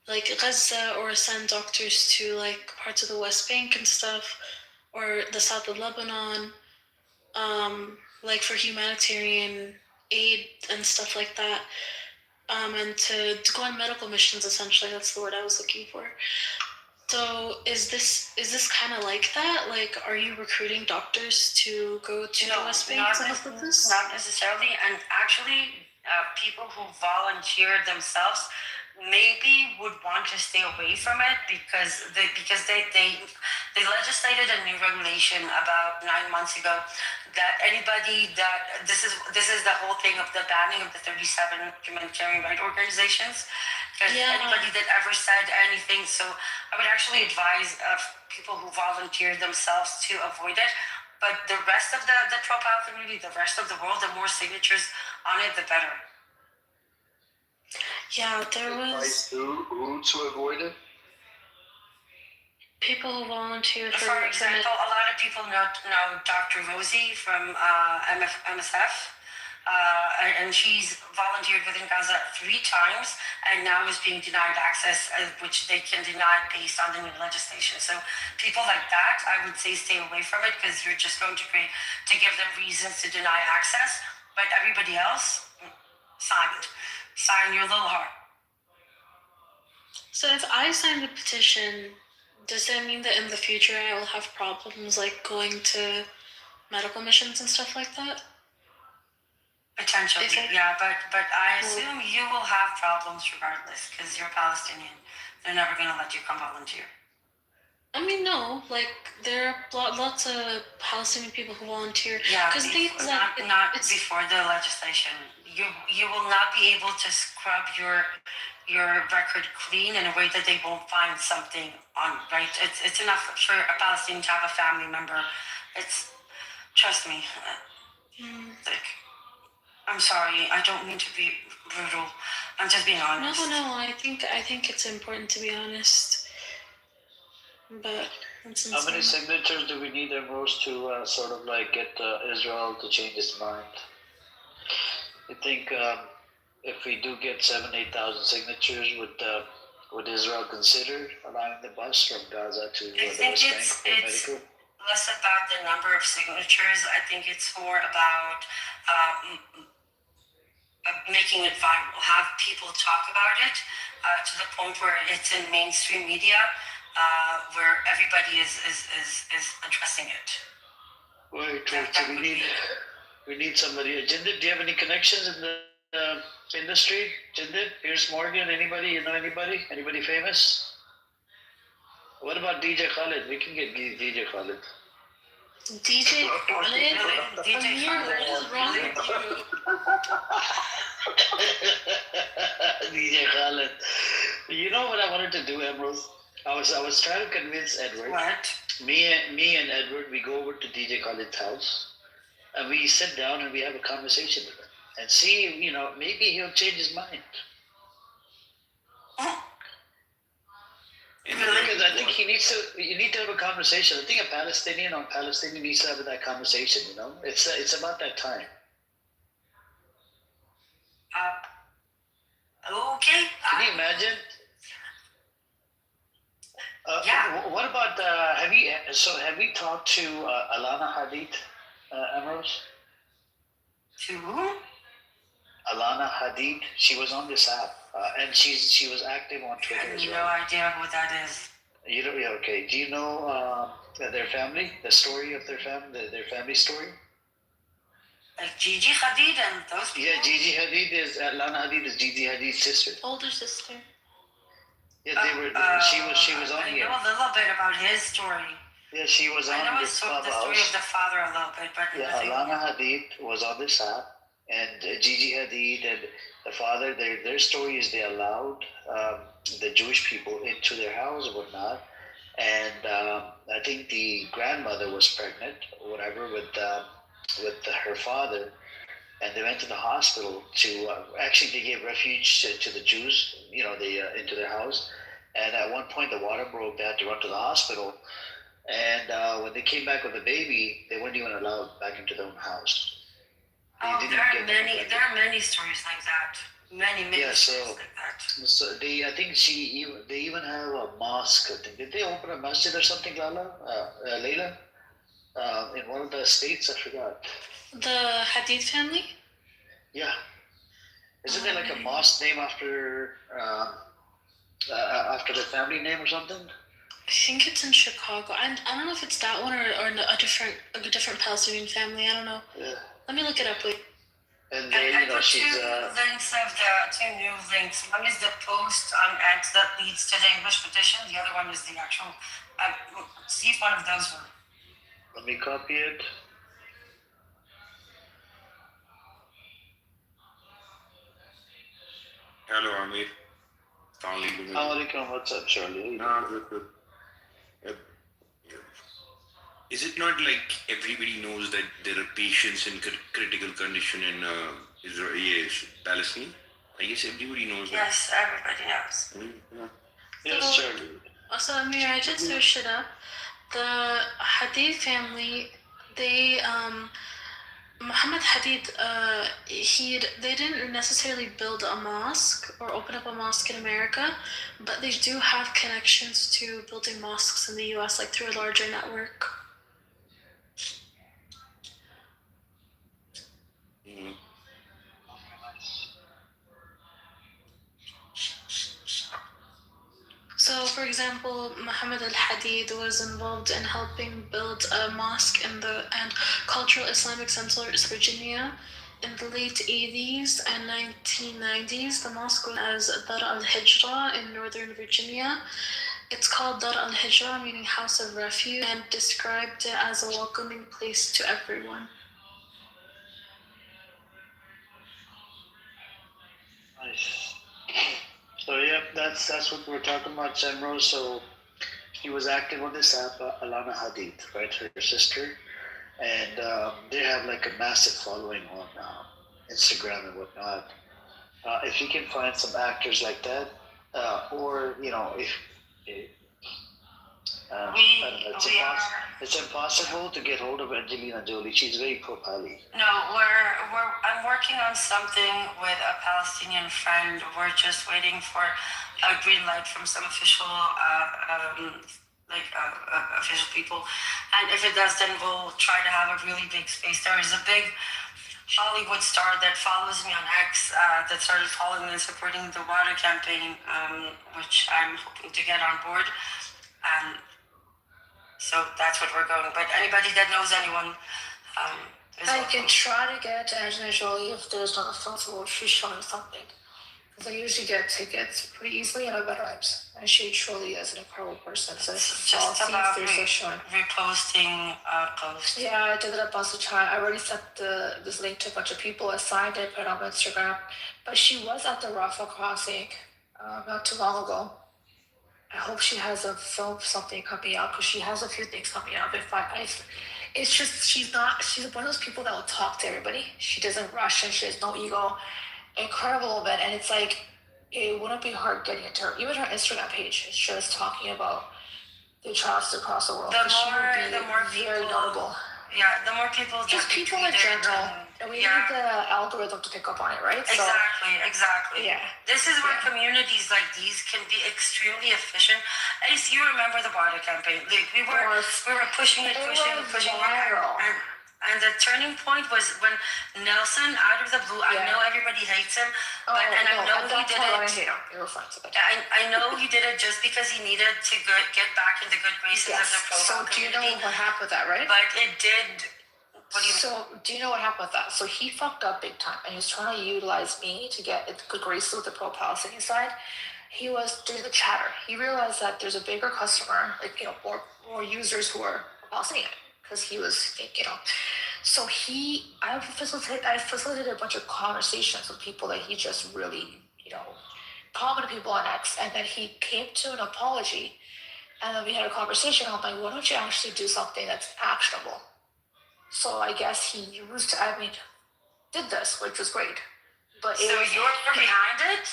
like Gaza, or send doctors to like parts of the West Bank and stuff, or the south of Lebanon, like for humanitarian aid and stuff like that, and to go on medical missions. Essentially, that's the word I was looking for. So is this kind of like that? Like, are you recruiting doctors to go to the West Bank to help with this? Not necessarily, and actually, people who volunteer themselves maybe would want to stay away from it because they legislated a new regulation about 9 months ago that anybody that this is the whole thing of the banning of the 37 humanitarian rights organizations. Because anybody that ever said anything, so I would actually advise people who volunteer themselves to avoid it. But the rest of the pro-pal community, the rest of the world, the more signatures on it, the better. Yeah, there was who to avoid it. People who volunteer For example, a lot of people know Dr. Rosie from MSF. And she's volunteered within Gaza 3 times and now is being denied access, which they can deny based on the new legislation. So people like that, I would say stay away from it because you're just going to give them reasons to deny access. But everybody else, sign your little heart. So if I sign the petition, does that mean that in the future I will have problems like going to medical missions and stuff like that? Potentially, yeah, but I assume you will have problems regardless because you're Palestinian. They're never going to let you come volunteer. I mean, no, like there are lots of Palestinian people who volunteer. Yeah, because not before the legislation. You will not be able to scrub your record clean in a way that they won't find something on, right? It's enough for a Palestinian to have a family member. Trust me. Like, I'm sorry, I don't mean to be brutal. I'm just being honest. No, I think it's important to be honest. But how many signatures do we need, Ambrose, to sort of like get Israel to change its mind? I think if we do get 7,000-8,000 signatures, would Israel consider allowing the bus from Gaza to the West Bank for medical? Less about the number of signatures. I think it's more about making it viral, have people talk about it to the point where it's in mainstream media, where everybody is addressing it. Right. So we need somebody. Jindit, do you have any connections in the industry? Jindit, Pierce Morgan, anybody? You know anybody? Anybody famous? What about DJ Khaled? We can get DJ Khaled. DJ Khaled? DJ Khaled. What is wrong with you? DJ Khaled. You know what I wanted to do, Ambrose? I was trying to convince Edward. What? Me and Edward, we go over to DJ Khaled's house and we sit down and we have a conversation with him and see, maybe he'll change his mind. Because I think you need to have a conversation. I think a Palestinian on Palestinian needs to have that conversation, It's about that time. Okay. Can you imagine? Yeah. What about have we talked to Alana Hadid, Ambrose? To who? Alana Hadid. She was on this app, and she was active on Twitter as well. No idea what that is. You don't. Yeah, okay. Do you know their family? The story of their family story? Like Gigi Hadid and those people? Yeah, Gigi Hadid is Alana Hadid is Gigi Hadid's sister. Older sister. Yeah, she was on here. I know a little bit about his story. Yeah, she was on this clubhouse. I know the story of the father a little bit, but Alana Hadid was on this app, and Gigi Hadid and the father, their story is they allowed the Jewish people into their house or whatnot, and I think the grandmother was pregnant or whatever with her father, and they went to the hospital to actually they gave refuge to the Jews, into their house, and at one point the water broke. They had to run to the hospital, And when they came back with a baby, they weren't even allowed back into their own house. There are many stories like that. Many stories like that. So they even have a mosque. I think did they open a masjid or something, Layla? In one of the states, I forgot. The Hadid family? Yeah. Isn't there like a mosque name after the family name or something? I think it's in Chicago. I don't know if it's that one or a different Palestinian family. I don't know. Yeah. Let me look it up. Wait. And I put two new links. One is the post on X that leads to the English petition. The other one is the actual. See if one of those were. Let me copy it. Hello, Amir. What's up, Charlie? Good. Is it not like everybody knows that there are patients in critical condition in Palestine? I guess everybody knows that. Yes, everybody knows. Yes, Charlie. Also, Amir, I just searched it up. The Hadid family, they Muhammad Hadid, they didn't necessarily build a mosque or open up a mosque in America, but they do have connections to building mosques in the U.S., like through a larger network. So, for example, Muhammad al-Hadid was involved in helping build a mosque and Cultural Islamic Center in Virginia in the late 80s and 1990s. The mosque was as Dar al-Hijra in Northern Virginia. It's called Dar al-Hijra, meaning house of refuge, and described it as a welcoming place to everyone. Nice. So yeah, that's what we're talking about, Zemro. So he was active on this app, Alana Hadid, right, her sister, and they have like a massive following on Instagram and whatnot. If you can find some actors like that, or if it's impossible to get hold of Angelina Jolie. She's very pro-Pali. No, I'm working on something with a Palestinian friend. We're just waiting for a green light from some official official people. And if it does, then we'll try to have a really big space. There is a big Hollywood star that follows me on X that started following and supporting the water campaign, which I'm hoping to get on board. So that's what we're going. But anybody that knows anyone, I can try to get Angelina Jolie if there's not a festival, if she's showing something. Because I usually get tickets pretty easily and I bet vibes. And she truly is an incredible person. So it's just about reposting posts. Yeah, I did it a bunch of times. I already sent this link to a bunch of people. I signed it, put it on Instagram. But she was at the Rafah crossing not too long ago. I hope she has a film something coming out because she has a few things coming out. It's just she's one of those people that will talk to everybody. She doesn't rush and she has no ego. Incredible event, and it's like it wouldn't be hard getting into her. Even her Instagram page is just talking about the travels across the world. The more very notable. Yeah, the more people. Just people in general. And we need the algorithm to pick up on it, right? Exactly. Yeah. This is where communities like these can be extremely efficient. At least you remember the water campaign. Like we were pushing. Viral. And the turning point was when Nelson, out of the blue, I know everybody hates him, I know he did it. I know he did it just because he needed to get back in the good graces of the pro-Palestinian community. So do you know what happened with that, right? But it did. Do you know what happened with that? So he fucked up big time, and he was trying to utilize me to get good graces with the pro-Palestinian side. He was doing the chatter. He realized that there's a bigger customer, more users who are Palestinian, because he was, So I facilitated a bunch of conversations with people that he just really, prominent people on X, and then he came to an apology, and then we had a conversation. I'm like, why don't you actually do something that's actionable? So I guess he did this, which was great. But so you're behind it?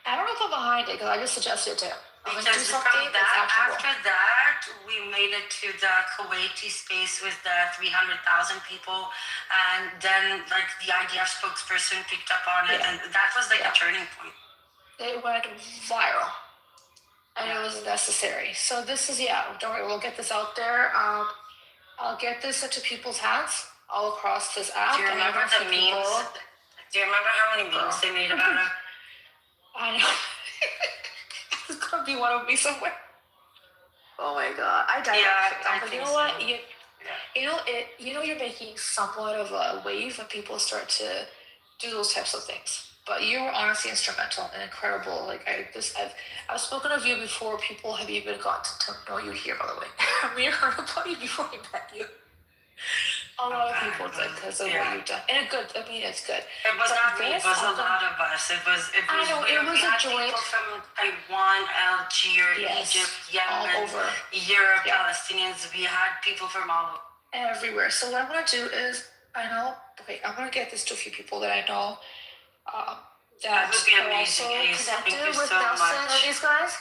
I don't know if I'm behind it, because I just suggested it to him. do Because something, from it's that, actionable. after that, we made it to the Kuwaiti space with the 300,000 people, and then like the IDF spokesperson picked up on it, and that was like a turning point. It went viral, and it was necessary. So this is don't worry, we'll get this out there. I'll get this into people's hands all across this app. Do you remember the memes? Do you remember how many memes they made about it? I know. It's gonna be one of me somewhere. Oh my god, I died. But you know what? You're making somewhat of a wave when people start to do those types of things. But you were honestly instrumental and incredible. Like I've spoken of you before. People have even gotten to know you here, by the way. We heard about you before we met you. A lot of people did because of what you've done. And it's good. It was not me. It was a lot of us. It was it was a joint. People from Taiwan, Algeria, Egypt, Yemen, all over Europe, Palestinians. We had people from all everywhere. So what I'm gonna do is, I'm gonna get this to a few people that I know that would be are amazing. also Thank connected you with so Nelson much. and these guys,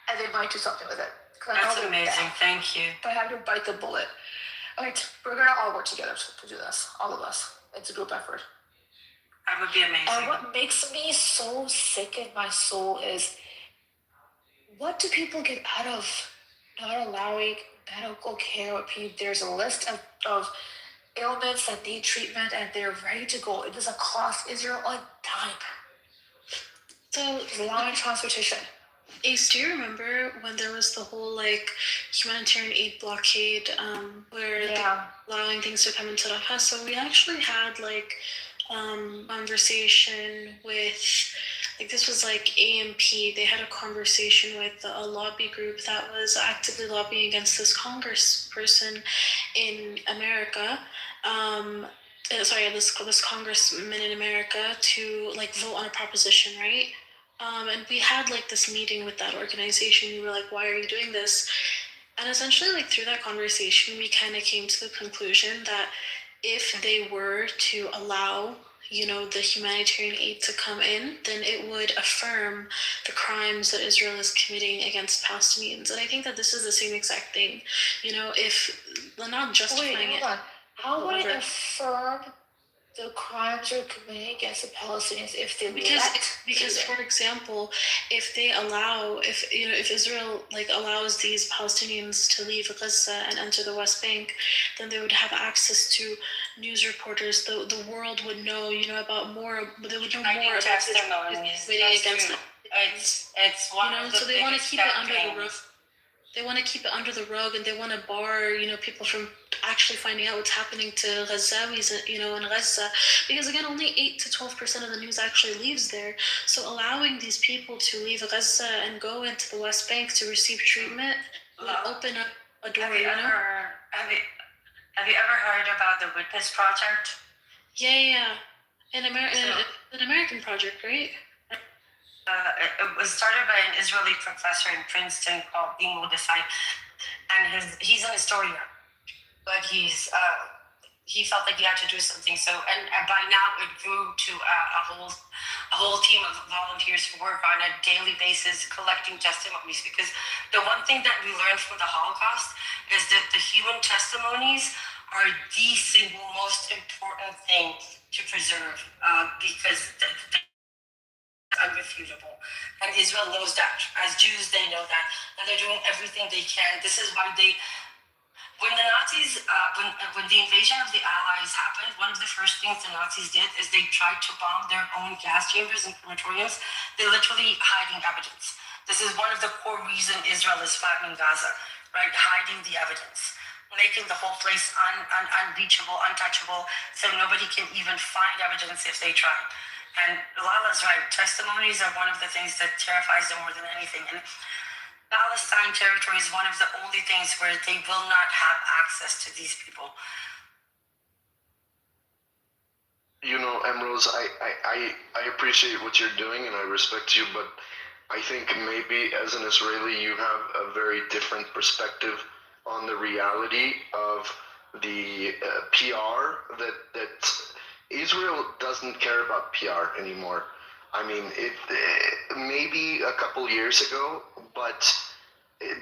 and they might do something with it. That's amazing. Thank you. But I have to bite the bullet. Alright, we're gonna all work together to do this. All of us. It's a group effort. That would be amazing. And what makes me so sick in my soul is, what do people get out of not allowing medical care? There's a list of ailments that need treatment, and they're ready to go. It doesn't cost Israel a dime. So allowing transportation. Ace, do you remember when there was the whole humanitarian aid blockade, where they were allowing things to come into Rafah? So we actually had conversation with, this was AMP. They had a conversation with a lobby group that was actively lobbying against this congressperson in America. This congressman in America to vote on a proposition, right? And we had this meeting with that organization. We were like, why are you doing this? And essentially through that conversation, we kind of came to the conclusion that if they were to allow, the humanitarian aid to come in, then it would affirm the crimes that Israel is committing against Palestinians. And I think that this is the same exact thing. If they're not justifying it. How would it affirm the crimes are committed against the Palestinians if they because for example, if Israel allows these Palestinians to leave Gaza and enter the West Bank, then they would have access to news reporters. The world would know about more. They would know more about testimonies. Against it. It's one of the so they want to keep it under the campaigns. rug. They want to keep it under the rug, and they want to bar people from actually finding out what's happening to Ghazawis in Gaza, because again, only 8 to 12% of the news actually leaves there. So allowing these people to leave Gaza and go into the West Bank to receive treatment would open up a door. Have you ever heard about the Witness Project? Yeah. An American project, right? It was started by an Israeli professor in Princeton called Dimo Desai, and he's a historian, but he felt like he had to do something. So, and by now it grew to a whole team of volunteers who work on a daily basis collecting testimonies. Because the one thing that we learned from the Holocaust is that the human testimonies are the single most important thing to preserve, because unrefutable. And Israel knows that. As Jews, they know that. And they're doing everything they can. This is why when the Nazis, when the invasion of the Allies happened, one of the first things the Nazis did is they tried to bomb their own gas chambers and crematoriums. They're literally hiding evidence. This is one of the core reasons Israel is flattening Gaza, right? Hiding the evidence, making the whole place unreachable, untouchable, so nobody can even find evidence if they try. And Lala's right. Testimonies are one of the things that terrifies them more than anything. And Palestine territory is one of the only things where they will not have access to these people. Emrose, I appreciate what you're doing and I respect you, but I think maybe as an Israeli you have a very different perspective on the reality of the PR that Israel doesn't care about PR anymore. I mean, it maybe a couple years ago, but but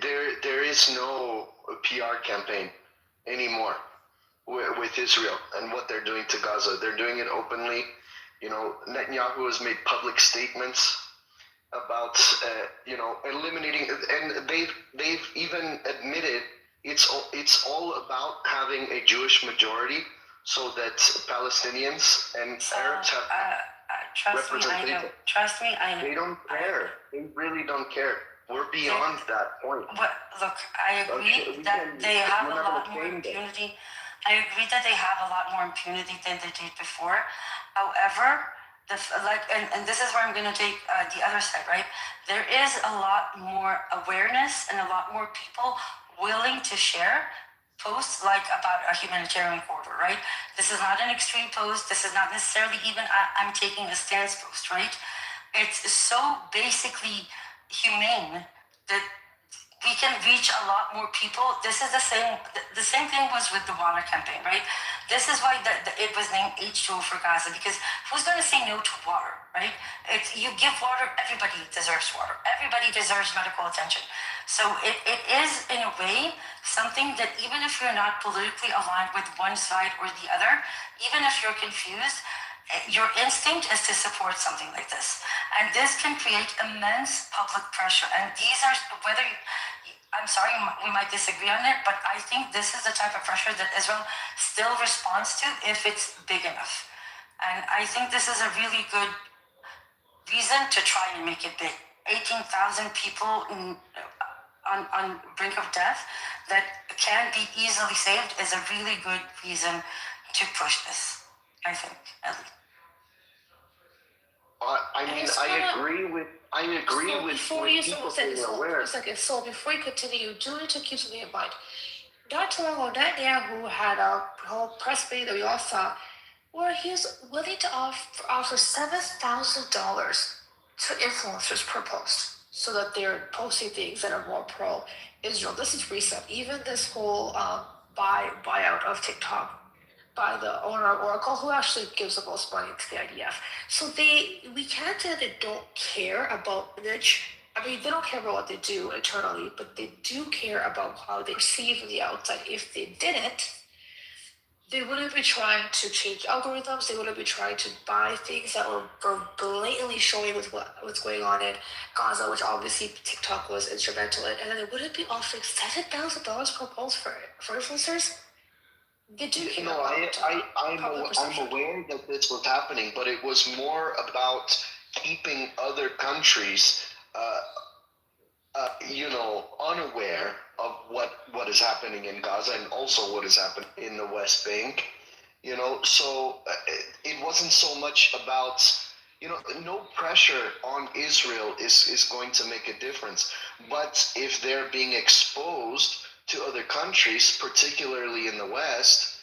there is no PR campaign anymore with Israel and what they're doing to Gaza. They're doing it openly. You know, Netanyahu has made public statements about eliminating, and they've even admitted it's all about having a Jewish majority so that Palestinians and Arabs have representation. Trust me, I know. They don't care. They really don't care. We're beyond that point. Look, I agree that they have a lot more impunity. I agree that they have a lot more impunity than they did before. However, and this is where I'm going to take the other side, right? There is a lot more awareness and a lot more people willing to share posts like about a humanitarian corridor, right? This is not an extreme post. This is not necessarily even I'm taking a stance post, right? It's so basically humane that we can reach a lot more people. This is the same thing was with the water campaign, right? This is why it was named H2O for Gaza, because who's going to say no to water, right? You give water, everybody deserves water. Everybody deserves medical attention. So it is, in a way, something that even if you're not politically aligned with one side or the other, even if you're confused, your instinct is to support something like this. And this can create immense public pressure. And these are, I'm sorry, we might disagree on it, but I think this is the type of pressure that Israel still responds to if it's big enough. And I think this is a really good reason to try and make it big. 18,000 people on brink of death that can be easily saved is a really good reason to push this, I think, at least. I agree with before you people being aware. So before you continue, do need to keep something in mind. Not too long ago, Netanyahu had a whole press meeting that we all saw, where he was willing to offer $7,000 to influencers per post, so that they're posting things that are more pro-Israel. This is recent. Even this whole buyout of TikTok by the owner of Oracle, who actually gives the most money to the IDF. So we can't say that they don't care about image. I mean, they don't care about what they do internally, but they do care about how they perceive from the outside. If they didn't, they wouldn't be trying to change algorithms. They wouldn't be trying to buy things that were blatantly showing with what's going on in Gaza, which obviously TikTok was instrumental in. And then they wouldn't be offering $7,000 per post for influencers. I'm aware that this was happening, but it was more about keeping other countries, unaware of what is happening in Gaza and also what is happening in the West Bank. So it wasn't so much about, no pressure on Israel is going to make a difference. But if they're being exposed to other countries, particularly in the West,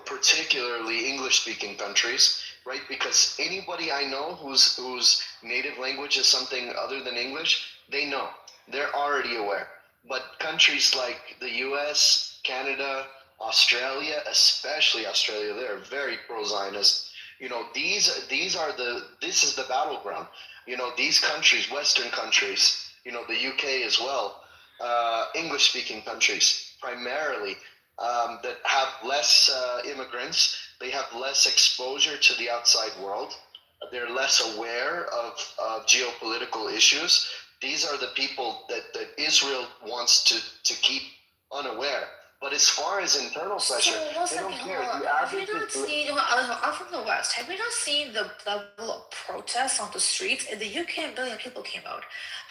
particularly English-speaking countries, right? Because anybody I know whose native language is something other than English, they know. They're already aware. But countries like the US, Canada, Australia, especially Australia, they're very pro-Zionist. This is the battleground. These countries, Western countries, the UK as well, English-speaking countries primarily, that have less immigrants, they have less exposure to the outside world, they're less aware of geopolitical issues. These are the people that Israel wants to keep unaware. But as far as internal pressure, they don't care. I'm from the West. Have we not seen the level of protests on the streets? In the UK, 1 million people came out.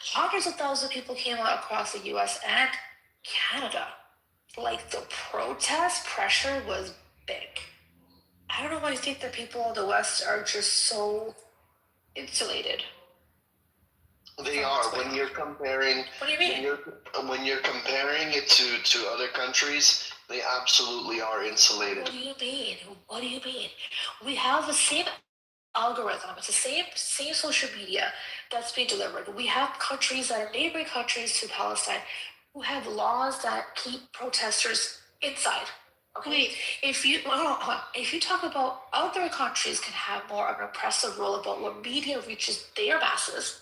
Hundreds of thousands of people came out across the US and Canada. Like, the protest pressure was big. I don't know why you think that people in the West are just so insulated. They are. When you're comparing, what do you mean? When you're comparing it to other countries, they absolutely are insulated. What do you mean? We have the same algorithm. It's the same social media that's being delivered. We have countries that are neighboring countries to Palestine who have laws that keep protesters inside. Okay. Wait, if you talk about other countries can have more of an oppressive role about what media reaches their masses,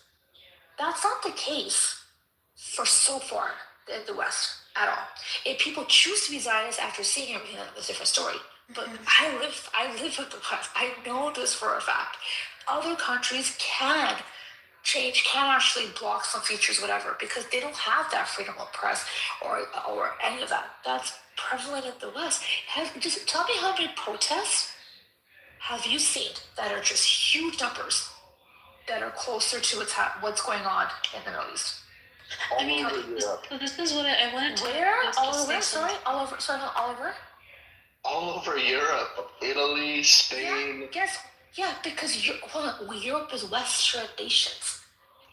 that's not the case for so far in the West at all. If people choose to be Zionists after seeing everything, that's a different story. But I live with the West. I know this for a fact. Other countries can change, can actually block some features, whatever, because they don't have that freedom of press or any of that. That's prevalent in the West. Just tell me how many protests have you seen that are just huge numbers that are closer to what's going on in the Middle East? All over Europe. So this is what I wanted to. Where? All over? Sorry, all over. Sorry, not all over. All over Europe, Italy, Spain. Yeah, because Europe is Western nations.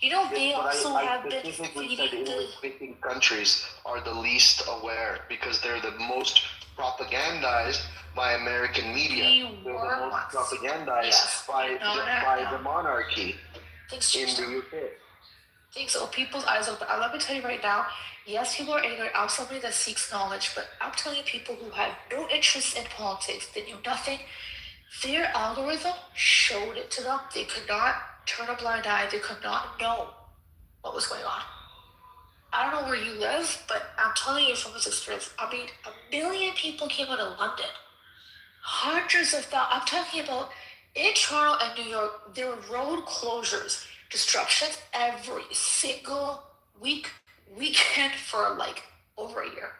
You know, they also have been feeding the English-speaking countries are the least aware because they're the most propagandized by American media. They're the most propagandized by the monarchy in the UK. Things so people's eyes open. Let me tell you right now, yes, people are ignorant. I'm somebody that seeks knowledge, but I'm telling you, people who had no interest in politics, they knew nothing, their algorithm showed it to them. They could not turn a blind eye. They could not know what was going on. I don't know where you live, but I'm telling you from this experience. I mean, 1 million people came out of London. Hundreds of thousands. I'm talking about in Toronto and New York, there were road closures, disruptions every single weekend for like over a year.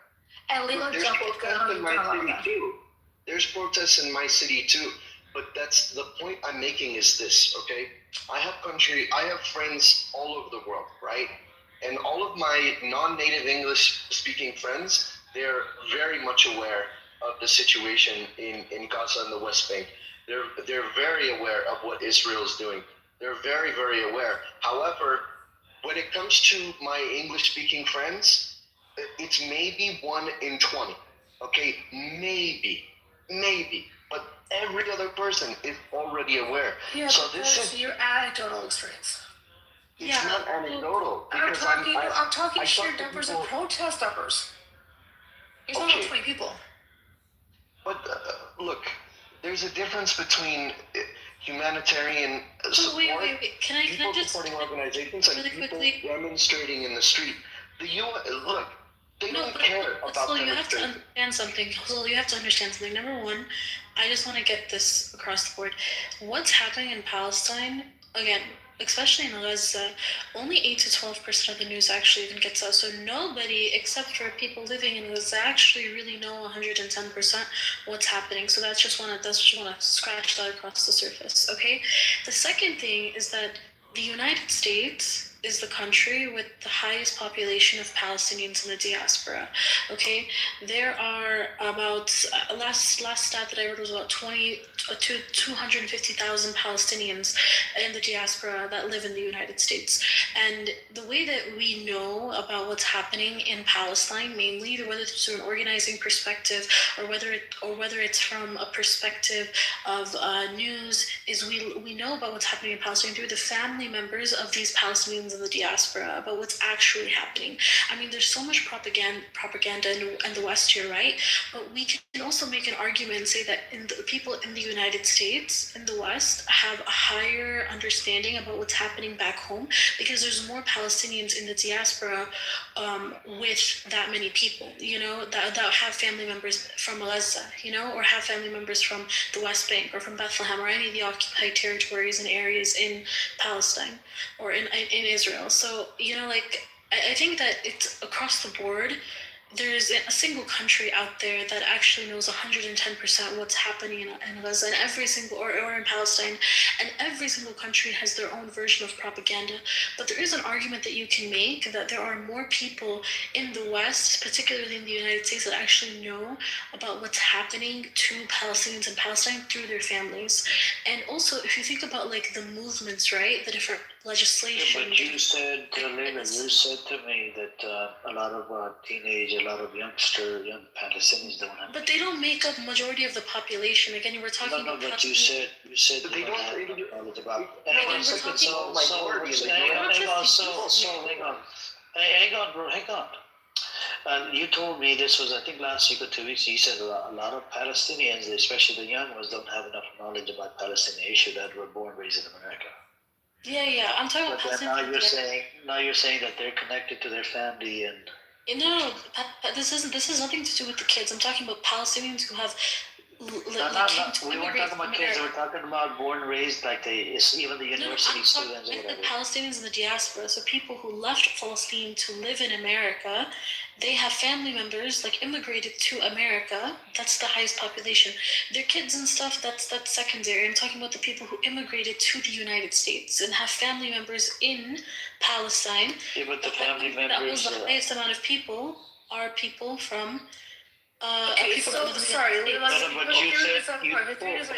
And legal There's protests in my city too. There's protests in my city too. But that's the point I'm making is this, okay? I have friends all over the world, right? And all of my non-native English speaking friends, they're very much aware of the situation in Gaza and the West Bank. They're very aware of what Israel is doing. They're very, very aware. However, when it comes to my English speaking friends, it's maybe 1 in 20. Okay, maybe. But every other person is already aware. Yeah, so but this that's is your anecdotal experience. it's not anecdotal. I'm because talking I sheer talk to numbers people- of protest numbers. It's not Okay. 20 people. But look, there's a difference between humanitarian support, wait. Can I just supporting organizations, and really people quickly? demonstrating in the street. Look, they don't care about So you have to demonstrating. understand something. So you have to understand something. Number one, I just want to get this across the board. What's happening in Palestine, again, especially in Gaza, only 8 to 12% of the news actually even gets out. So nobody, except for people living in Gaza, actually really know 110% what's happening. So that's just want to scratch that across the surface. Okay. The second thing is that the United States is the country with the highest population of Palestinians in the diaspora. Okay, there are about last stat that I read was about 250,000 Palestinians in the diaspora that live in the United States. And the way that we know about what's happening in Palestine, mainly whether it's through an organizing perspective or whether it's from a perspective of news, is we know about what's happening in Palestine through the family members of these Palestinians in the diaspora, about what's actually happening. I mean, there's so much propaganda in the West here, right? But we can also make an argument and say that people in the United States, in the West, have a higher understanding about what's happening back home because there's more Palestinians in the diaspora with that many people, that have family members from Gaza, or have family members from the West Bank or from Bethlehem or any of the occupied territories and areas in Palestine or in Israel. So, I think that it's across the board. There is a single country out there that actually knows 110% what's happening in Gaza, and every single or in Palestine, and every single country has their own version of propaganda. But there is an argument that you can make that there are more people in the West, particularly in the United States, that actually know about what's happening to Palestinians in Palestine through their families. And also, if you think about the movements, right, the different legislation. But you said, Leila, you said to me that a lot of a lot of young Palestinians don't have. But they don't make up majority of the population. Again, you were talking about. But you said they don't have knowledge about. Hang on, bro, hang on. And you told me this was, I think, last week or 2 weeks. You said a lot of Palestinians, especially the young ones, don't have enough knowledge about Palestinian issue that were born and raised in America. Yeah. I'm talking about But then Palestinians. now you're saying that they're connected to their family and. No, this has nothing to do with the kids. I'm talking about Palestinians who have No, came to we weren't immigrate talking from about kids. America. We're talking about born, raised, like even the university students or The whatever. Palestinians in the diaspora, so people who left Palestine to live in America, they have family members like immigrated to America. That's the highest population. Their kids and stuff, that's secondary. I'm talking about the people who immigrated to the United States and have family members in Palestine. Yeah, but the family members. That was the highest amount of people are people from. Okay, so sorry, let's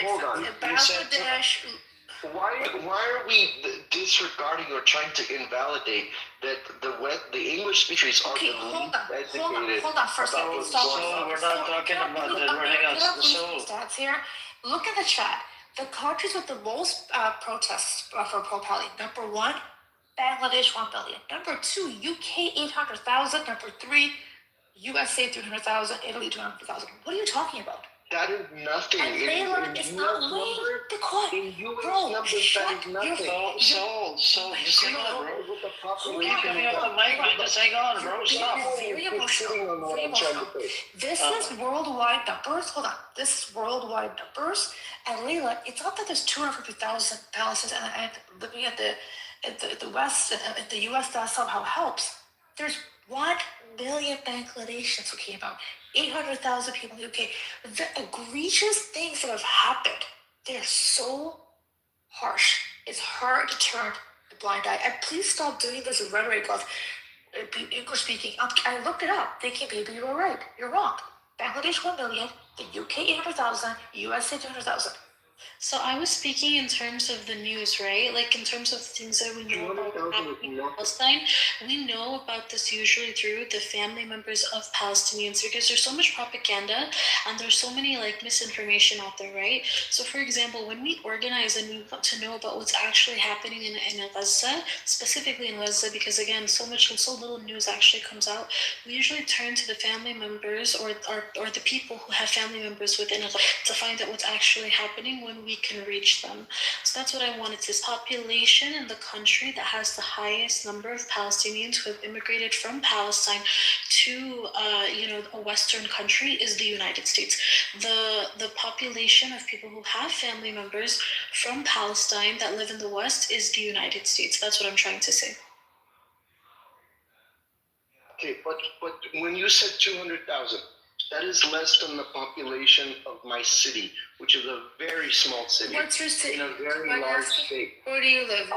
hold on. Bangladesh. Why are we disregarding or trying to invalidate that the English speakers are the least educated? Hold on for a second. Stop. So we're not talking about the running out. So stats here. Look at the chat. The countries with the most protests for pro-Pali. Number 1, Bangladesh 1 billion. Number 2, UK 800,000. Number 3, USA 300,000. Italy 200,000. What are you talking about? That is nothing. And Layla, it's not late. Be quiet. In US Bro, numbers, that is nothing. So just hang on, bro. With the What are you coming off the mic, man? Just hang on, bro. Stop. Very emotional. This is worldwide numbers. Hold on. This is worldwide numbers. And Layla, it's not that there's 250,000 Palestinians and living in the West, in the US, that somehow helps. There's 1 million Bangladeshis who came out. 800,000 people in the UK. The egregious things that have happened, they're so harsh. It's hard to turn a blind eye. And please stop doing this rhetoric of English speaking. I looked it up, thinking maybe you were right. You're wrong. Bangladesh 1 million, the UK 800,000, USA 200,000. So I was speaking in terms of the news, right? Like in terms of things that we know about Palestine. We know about this usually through the family members of Palestinians because there's so much propaganda and there's so many like misinformation out there, right? So for example, when we organize and we want to know about what's actually happening in Gaza, specifically in Gaza, because again, so little news actually comes out, we usually turn to the family members or the people who have family members within Gaza to find out what's actually happening when we can reach them. So that's what I wanted. This population in the country that has the highest number of Palestinians who have immigrated from Palestine to a Western country is the United States. The population of people who have family members from Palestine that live in the West is the United States. That's what I'm trying to say. Okay, but when you said 200,000, that is less than the population of my city, which is a very small city. What's your city? In a very large state. Where do you live?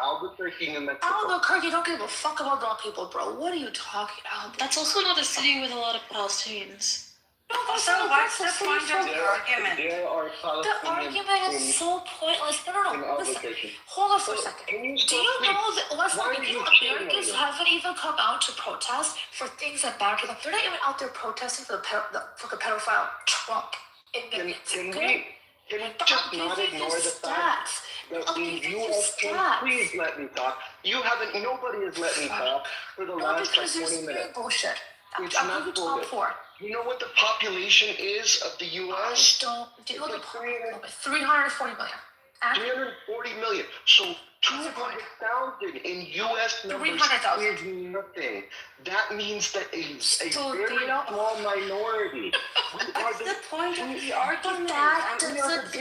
Albuquerque, New Mexico. Albuquerque, don't give a fuck about brown people, bro. What are you talking about? That's also not a city with a lot of Palestinians. No, that's not what's the point of the argument? There are Palestinians. The argument is so pointless. No. Listen. Hold on for a second. Do you know that Americans haven't even come out to protest for things that matter to them? They're not even out there protesting for the pedophile Trump. Can we just not ignore the fact that the U.S. Please let me talk. Nobody has let me talk for the last 20 minutes. Bullshit. It's not bullshit. You know what the population is of the U.S.? Do you know the 340 million. 340 million. So 200,000 in U.S. numbers is nothing. That means that a very small minority. That's the point of the argument. That doesn't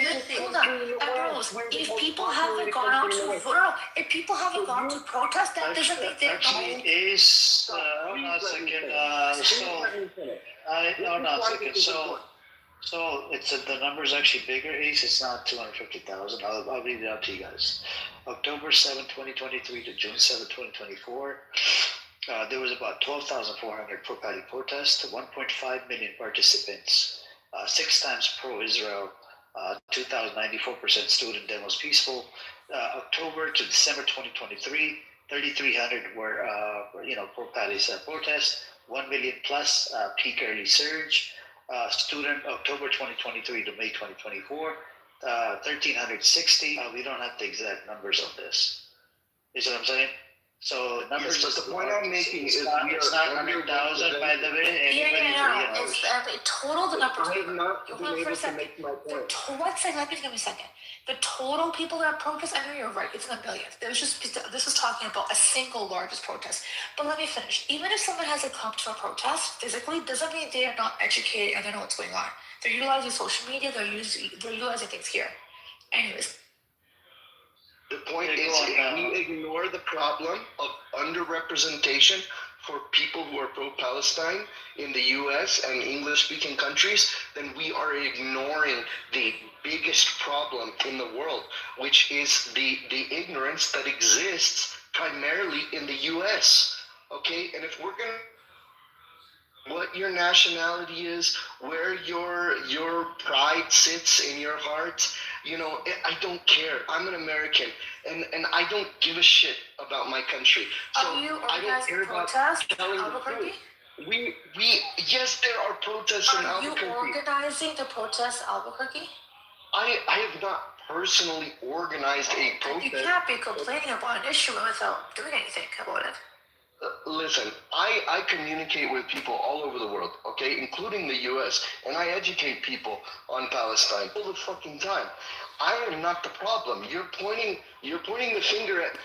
if people haven't gone out to vote, if people haven't gone to protest, that doesn't make them So it's the number is actually bigger. It's not 250,000. I'll read it out to you guys. October 7, 2023 to June 7, 2024. There was about 12,400 pro-Palestine protests, 1.5 million participants, 6 times pro-Israel, 2,094% student demos peaceful. October to December 2023, 3,300 were pro-Palestine protests, 1 million plus peak early surge. Student October 2023 to May 2024, 1,360. We don't have the exact numbers of this. You see what I'm saying? So numbers. Yes, but the point I'm making is it's not 100,000, by the way. It's total the numbers. I have not Hold been on for a able to second. make my point. One second, let me give me a second. The total people that protest, I know you're right, it's in the millions. This was talking about a single largest protest. But let me finish. Even if someone hasn't come to a protest physically, doesn't mean they are not educated and they know what's going on. They're utilizing social media, they're utilizing things here. Anyways. The point is, if we ignore the problem of underrepresentation for people who are pro-Palestine in the U.S. and English-speaking countries, then we are ignoring the biggest problem in the world, which is the ignorance that exists primarily in the U.S. Okay, and if we're gonna what your nationality is, where your pride sits in your heart, I don't care. I'm an American, and I don't give a shit about my country. So Are you I don't care about telling the truth. We yes, there are protests in Albuquerque. Are you organizing the protests in Albuquerque? I have not personally organized a protest. You can't be complaining about an issue without doing anything about it. Listen, I communicate with people all over the world, okay, including the U.S., and I educate people on Palestine all the fucking time. I am not the problem. You're pointing the finger at.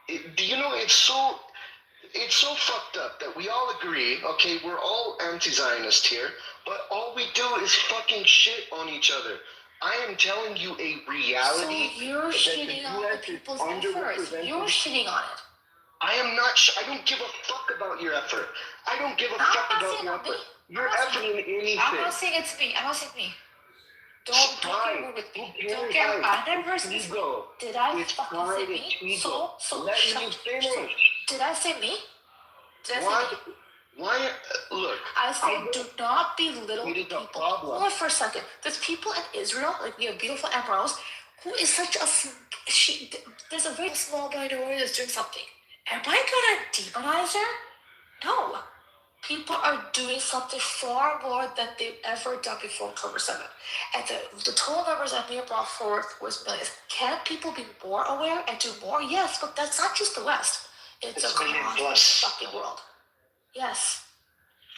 It's so fucked up that we all agree, okay, we're all anti-Zionist here, but all we do is fucking shit on each other. I am telling you a reality. So you're shitting on the people's efforts. You're shitting on it. I am not. I don't give a fuck about your effort. I don't give a fuck about your effort. Your effort in anything. I'm not saying it's me. Don't get rude with me. Don't get. I never said me. Did I fucking say me? So let me finish. Did I say me? Why? Look. I said do not belittle people. Hold on for a second. There's people in Israel, like we have beautiful emeralds, who is such a there's a very small minority that's doing something. Am I gonna demonize her? No. People are doing something far more than they've ever done before October 7th. And the total numbers that Mia brought forth was millions. Can people be more aware and do more? Yes, but that's not just the West. It's across the fucking world. Yes.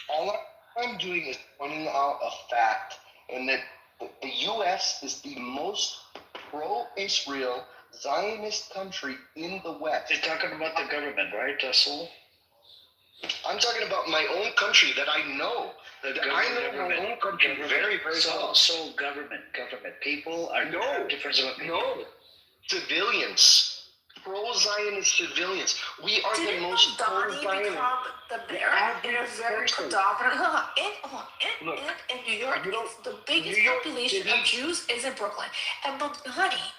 All I'm doing is pointing out a fact, and that the U.S. is the most pro-Israel Zionist country in the West. You're talking about the government, right, Saul? I'm talking about my own country that I know. I know my own country very, very well. So government. People are different opinions. No. Civilians. Pro-Zionist civilians. We are the most pro-Zionist. Become the mayor in a very predominant in New York. The biggest population of Jews is in Brooklyn. And honey,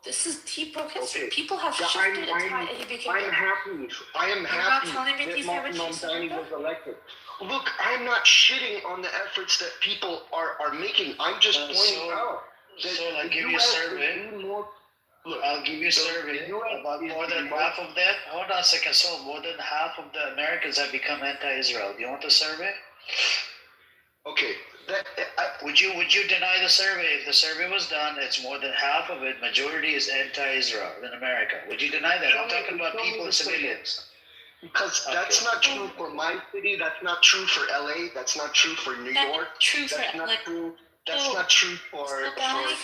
this is people have shifted and tried, and he became I am happy that Mamdani was elected. Look, I'm not shitting on the efforts that people are making. I'm just pointing out that I'll give you a survey. I'll give you a survey about more than half of that. Hold on a second. So more than half of the Americans have become anti-Israel. Do you want the survey? Okay. Would you deny the survey? If the survey was done, it's more than half of it. Majority is anti-Israel in America. Would you deny that? I'm talking about people and civilians. Because that's not true for my city. That's not true for LA. That's not true for New York. That's not true for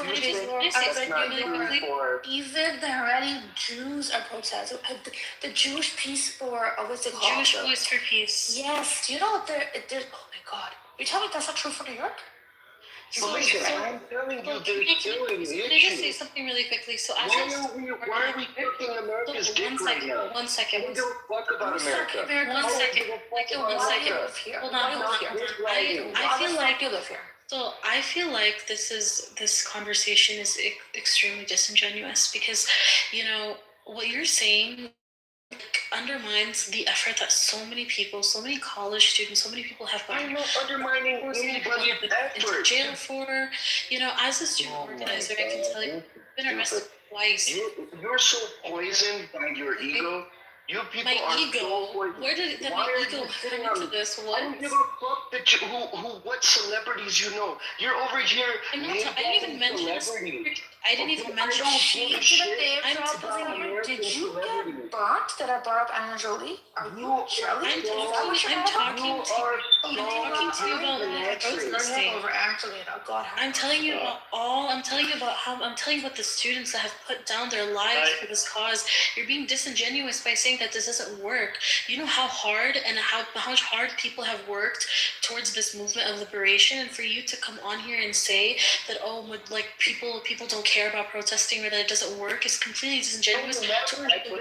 Houston. That's not true for. Even the already Jews are protesting. The Jewish Peace for what's it called? Jewish Voice for Peace. Yes. Do you know what there's? Oh my God. You tell me that's not true for New York? I'm telling you, there's still an issue. Can I just say something really quickly? So as why are we kicking America's dick right now? One second. We don't talk about America. One second. Hold on. I feel like you live here. So I feel like this conversation is extremely disingenuous because, what you're saying undermines the effort that so many people, so many college students, so many people have gone. I'm not undermining anybody's effort. Into jail for, as a student organizer, I can tell you, I've been arrested twice. You're so poisoned by your ego. You people are so poisoned. Where did my ego come into this? I don't give a fuck what celebrities you know. You're over here. I didn't even mention. I didn't even mention. Did you get burnt that I brought up Anna Jolie? Are you jealous? Is that what you're I'm talking to you about protesting. over Angelina. God, I'm telling you about the students that have put down their lives for this cause. You're being disingenuous by saying that this doesn't work. You know how hard and how much hard people have worked towards this movement of liberation, and for you to come on here and say that people don't care about protesting or that it doesn't work is completely disingenuous to the work that put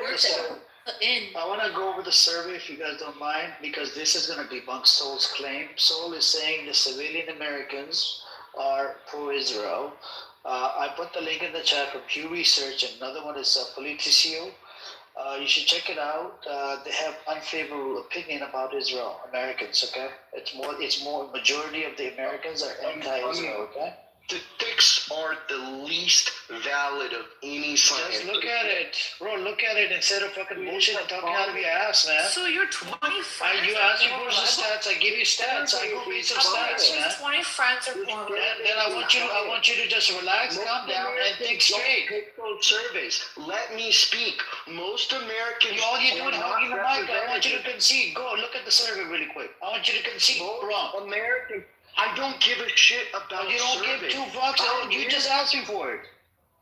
in. I want to go over the survey if you guys don't mind, because this is going to debunk Sol's claim. Sol is saying the civilian Americans are pro-Israel. I put the link in the chat from Pew Research, and another one is Politicio. You should check it out. They have unfavorable opinion about Israel, Americans, okay? It's more majority of the Americans are anti-Israel, okay? Statistics are the least valid of any science. Just look at it. Bro, look at it instead of fucking bullshit and talking out of your ass, man. So you're 20 friends. You asked me for the stats, I give you stats. I go read some stats, man. 20 friends are more. Then I want you to just relax, calm down, and think straight. Take those surveys. Let me speak. Most Americans. All you're doing is hogging the mic. I want you to concede. Go look at the survey really quick. I want you to concede. Wrong. Americans. I don't give a shit about you don't give two fucks. You just asked me for it.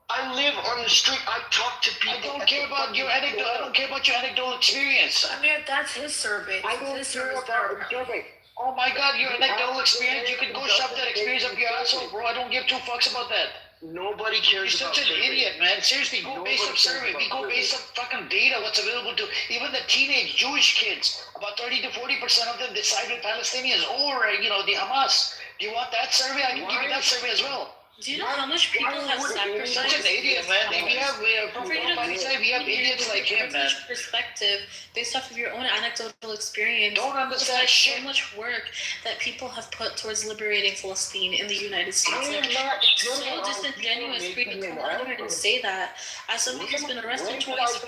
I live on the street. I talk to people. I don't care about your anecdote. I don't care about your anecdotal experience. I mean, that's his survey. I don't care about the survey. Oh my God, your anecdotal experience. You can go shove that experience up your asshole, bro. I don't give two fucks about that. Nobody cares You're about such an idiot, man. Seriously, go based on survey. Go based on fucking data. What's available to even the teenage Jewish kids. About 30 to 40% of them decide with Palestinians or the Hamas. Do you want that survey? I can give you that survey as well. Do you know how much people have sacrificed? Such an idiot, man. We have idiots like him, man. Perspective based off of your own anecdotal experience. Don't understand shit. So much work that people have put towards liberating Palestine in the United States. It's so disingenuous for you to come on here and say that. As someone who's been arrested twice,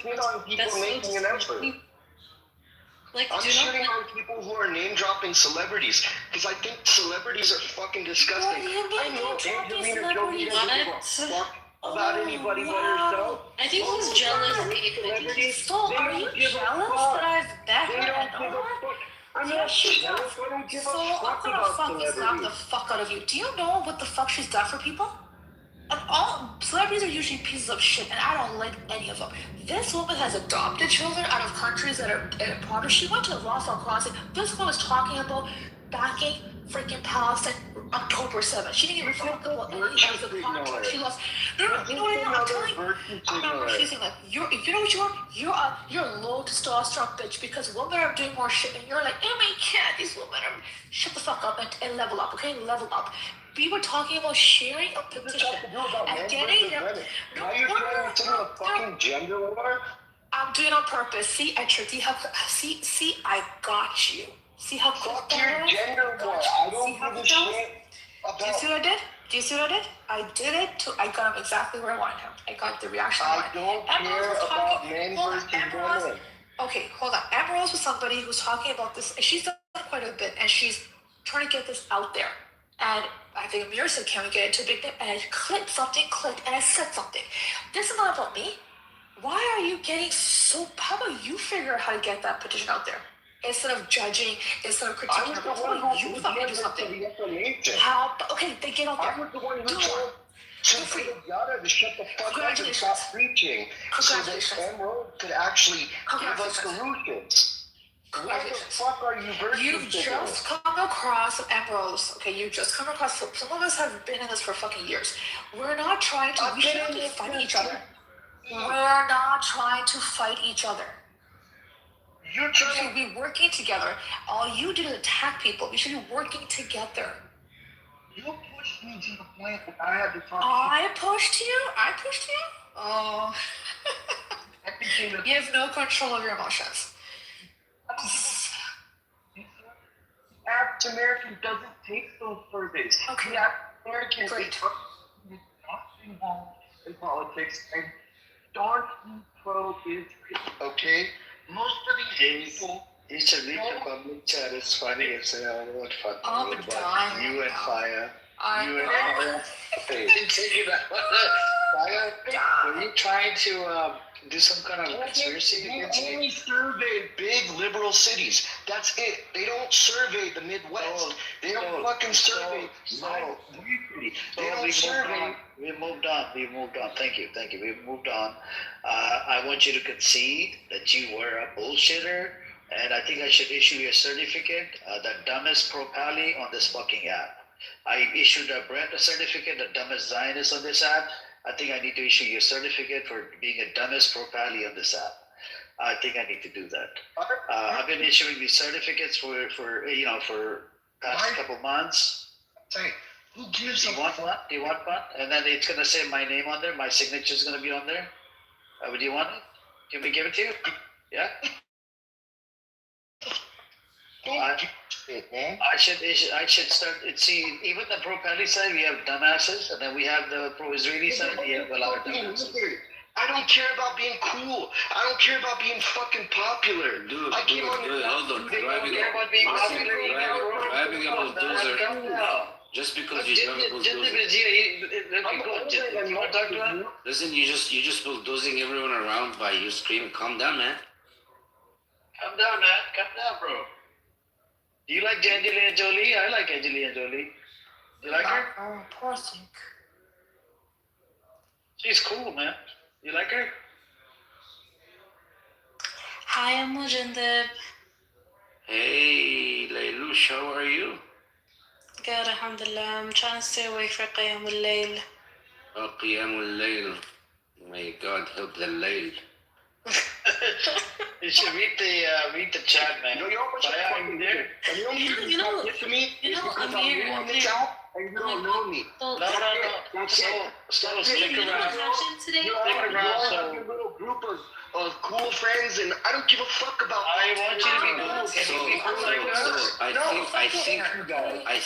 that's so disingenuous. I'm shitting on people who are name dropping celebrities because I think celebrities are fucking disgusting. I know Angelina Jolie doesn't give a fuck about anybody but herself. I think he's jealous. So are you jealous that I've met her and all? I'm not jealous. I don't give a fuck about celebrities. Slap the fuck out of you. Do you know what the fuck she's done for people? And all celebrities are usually pieces of shit, and I don't like any of them. This woman has adopted children out of countries that are impoverished. She went to the Rafah crossing. This one was talking about backing freaking Palestine October 7th. She didn't even talk about any of the contract she lost. No, you know what I'm telling you? I'm not refusing that. You know what you are? You're a low testosterone bitch because women are doing more shit, and you're like, oh my God, these women are. Shut the fuck up and level up, okay? Level up. We were talking about sharing a petition and getting them. Now you're trying to tell me a fucking gender war? I'm doing it on purpose. See, I tricked you. See, I got you. See how fuck your gender war. I don't give a shit about. Do you see what I did? Do you see what I did? I did it I got him exactly where I wanted him. I got the reaction I wanted. don't care about men versus women. Okay, hold on. Amber Rose was somebody who's talking about this. She's done quite a bit, and she's trying to get this out there. And I think Amir said, can we get into a big thing? And I clicked, and I said something. This is not about me. Why are you getting so... How about you figure out how to get that petition out there? Instead of judging, instead of critiquing. How about you fucking do something? How... Okay, they get out there. I was the one who told Yada to shut the fuck up and stop preaching so that Emerald could actually give us solutions. What the fuck are you virtue You've just come across Ambrose. Okay, you just come across. Some of us have been in this for fucking years. We're not trying to. We shouldn't be fighting each other. We're not trying to fight each other. You're We should be working together. All you do is attack people. We should be working together. You pushed me to the point that I had to talk. I pushed you. Oh. You have no control of your emotions. Average American doesn't take those surveys. Okay. The average American Great. is not involved in politics and don't be pro-Israel. Okay? Most of these people. You should read the public chat. It's funny. It's what fucking I'm about dying you and now. Fire. I You and know. Fire. Take it out. Were you trying to do some kind of conspiracy against They me? only survey big liberal cities. That's it. They don't survey the Midwest. They don't fucking survey my city. They don't survey. We moved on. Thank you. We moved on. I want you to concede that you were a bullshitter, and I think I should issue you a certificate, the dumbest pro-pally on this fucking app. I issued Brent a certificate, the dumbest Zionist on this app. I think I need to issue you a certificate for being a dumbest pro-pally on this app. I think I need to do that. I've been issuing these certificates for past couple months. Say, who gives Do you want one? And then it's gonna say my name on there. My signature is gonna be on there. Do you want it? Can we give it to you? Yeah. I should start. See, even the pro-Pally side, we have dumbasses, and then we have the pro-Israeli side. We have a lot of dumbasses. I don't care about being cool. I don't care about being fucking popular. Dude, I came on hold on. Driving a bulldozer. Just because you drive a bulldozer. You want to talk to him? Listen, you just bulldozing everyone around by you screaming. Calm down, man. Calm down, man. Calm down, bro. Do you like Angelina Jolie? I like Angelina Jolie. You like her? Oh, poor thing. She's cool, man. You like her? Hi, I'm Mujandib. Hey, Leilush, how are you? Good, alhamdulillah. I'm trying to stay awake for Qiyam al-Layl. Qiyam al-Layl. May God help the Layl. You should read the chat, man. You know, Amir, and you don't know me. No. So stick around. Stick around. So your little group of cool friends, and I don't give a fuck about. I want you to be cool. I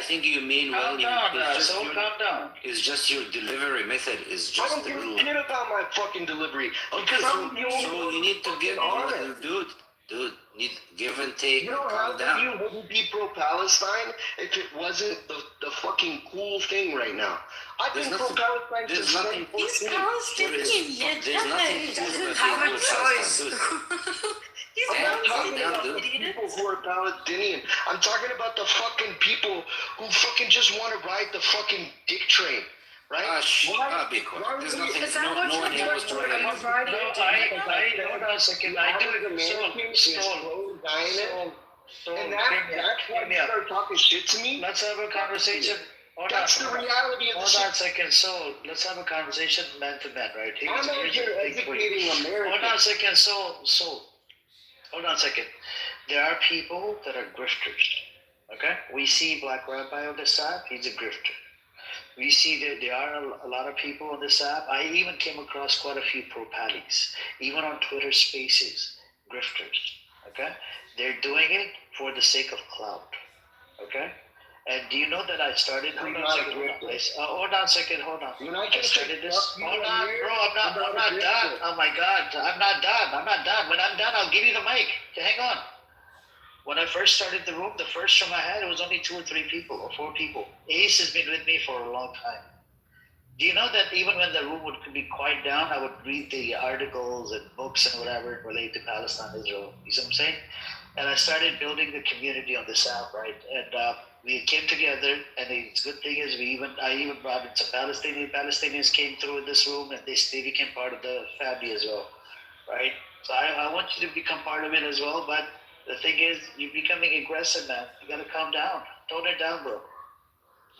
think you mean well. Calm down. It's just your delivery method is just I don't give a shit about my fucking delivery. Okay, so you need to give dude, need give and take. Calm down. You wouldn't be pro-Palestine if it wasn't the fucking cool thing right now. I've been pro-Palestine since 2014. He's Palestinian, yet he doesn't have a choice. I'm not talking about the people who are Palestinian. I'm talking about the fucking people who fucking just want to ride the fucking dick train. Right? Be quiet. There's nothing. Is that what no one you're here was doing? trying Are you riding a dick train? Hold on a second. I do it. And that's why you start talking shit to me? Let's have a conversation. That's the reality of the shit. Hold on a second. So let's have a conversation man to man, right? I'm out here educating America. Hold on a second. Hold on a second. There are people that are grifters. Okay? We see Black Rabbi on this app. He's a grifter. We see that there are a lot of people on this app. I even came across quite a few pro-Pallies, even on Twitter Spaces, grifters. Okay? They're doing it for the sake of clout. Okay? And do you know that I started? Hold on a second. Hold on. I started this. Hold on, bro. I'm not done. Oh my God. I'm not done. When I'm done, I'll give you the mic. Hang on. When I first started the room, the first room I had, it was only 2 or 3 people or 4 people. Ace has been with me for a long time. Do you know that even when the room would be quiet down, I would read the articles and books and whatever related to Palestine, Israel. You see what I'm saying? And I started building the community on this app, right? And we came together, and the good thing is I even brought in some Palestinians came through in this room, and they became part of the family as well, right? So I want you to become part of it as well, but the thing is, you're becoming aggressive, man. You gotta calm down. Tone it down, bro.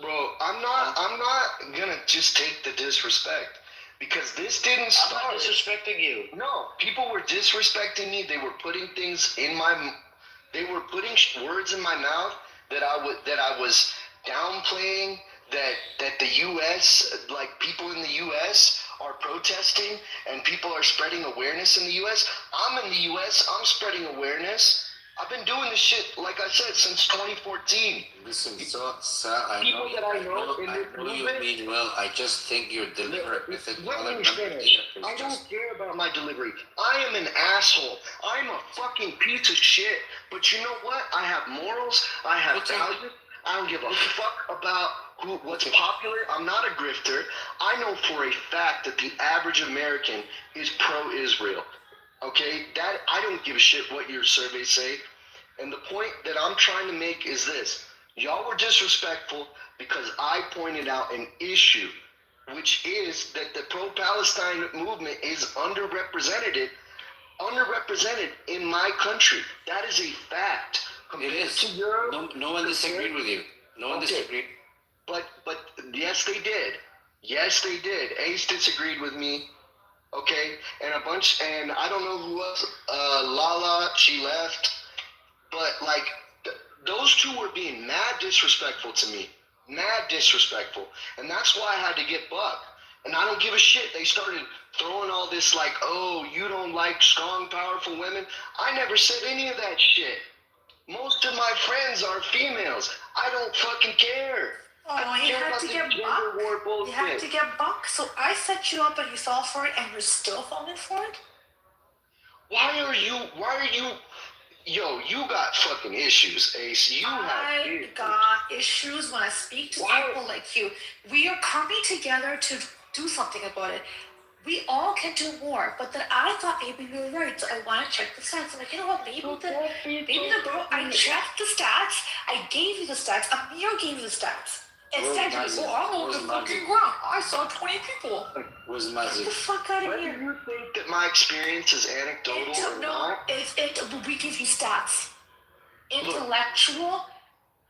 Bro, I'm not gonna just take the disrespect because this didn't start. I'm not disrespecting you. No, people were disrespecting me. They were putting things they were putting words in my mouth that I was downplaying. That the U.S. like people in the U.S. are protesting and people are spreading awareness in the U.S. I'm in the U.S. I'm spreading awareness. I've been doing this shit, like I said, since 2014. Listen, I know you mean well. I just think your delivery method. I don't care about my delivery. I am an asshole. I'm a fucking piece of shit. But you know what? I have morals. I have values. I don't give a fuck about what's popular. I'm not a grifter. I know for a fact that the average American is pro-Israel. Okay, that I don't give a shit what your surveys say. And the point that I'm trying to make is this: y'all were disrespectful because I pointed out an issue, which is that the pro-Palestine movement is underrepresented in my country. That is a fact. It is. To Europe, No one disagreed with you. No one disagreed. But yes, they did. Yes, they did. Ace disagreed with me. Okay, and I don't know who else. Lala, she left. But like, those two were being mad disrespectful to me. Mad disrespectful. And that's why I had to get Buck. And I don't give a shit. They started throwing all this like, oh, you don't like strong, powerful women. I never said any of that shit. Most of my friends are females. I don't fucking care. Oh, you had to get Buck? You had to get Buck? So I set you up and you fell for it and you're still falling for it? Why are you, yo, you got fucking issues, Ace. I got issues when I speak to people like you. We are coming together to do something about it. We all can do more, but then I thought maybe you were right, so I want to check the stats. I'm like, you know what, maybe the girl, I checked the stats, I gave you the stats, Amir gave you the stats. Instead, you go, I'm on the fucking ground. I saw 20 people. Where's Get the fuck out of here. Do you think that my experience is anecdotal or not? We give you stats. Intellectual.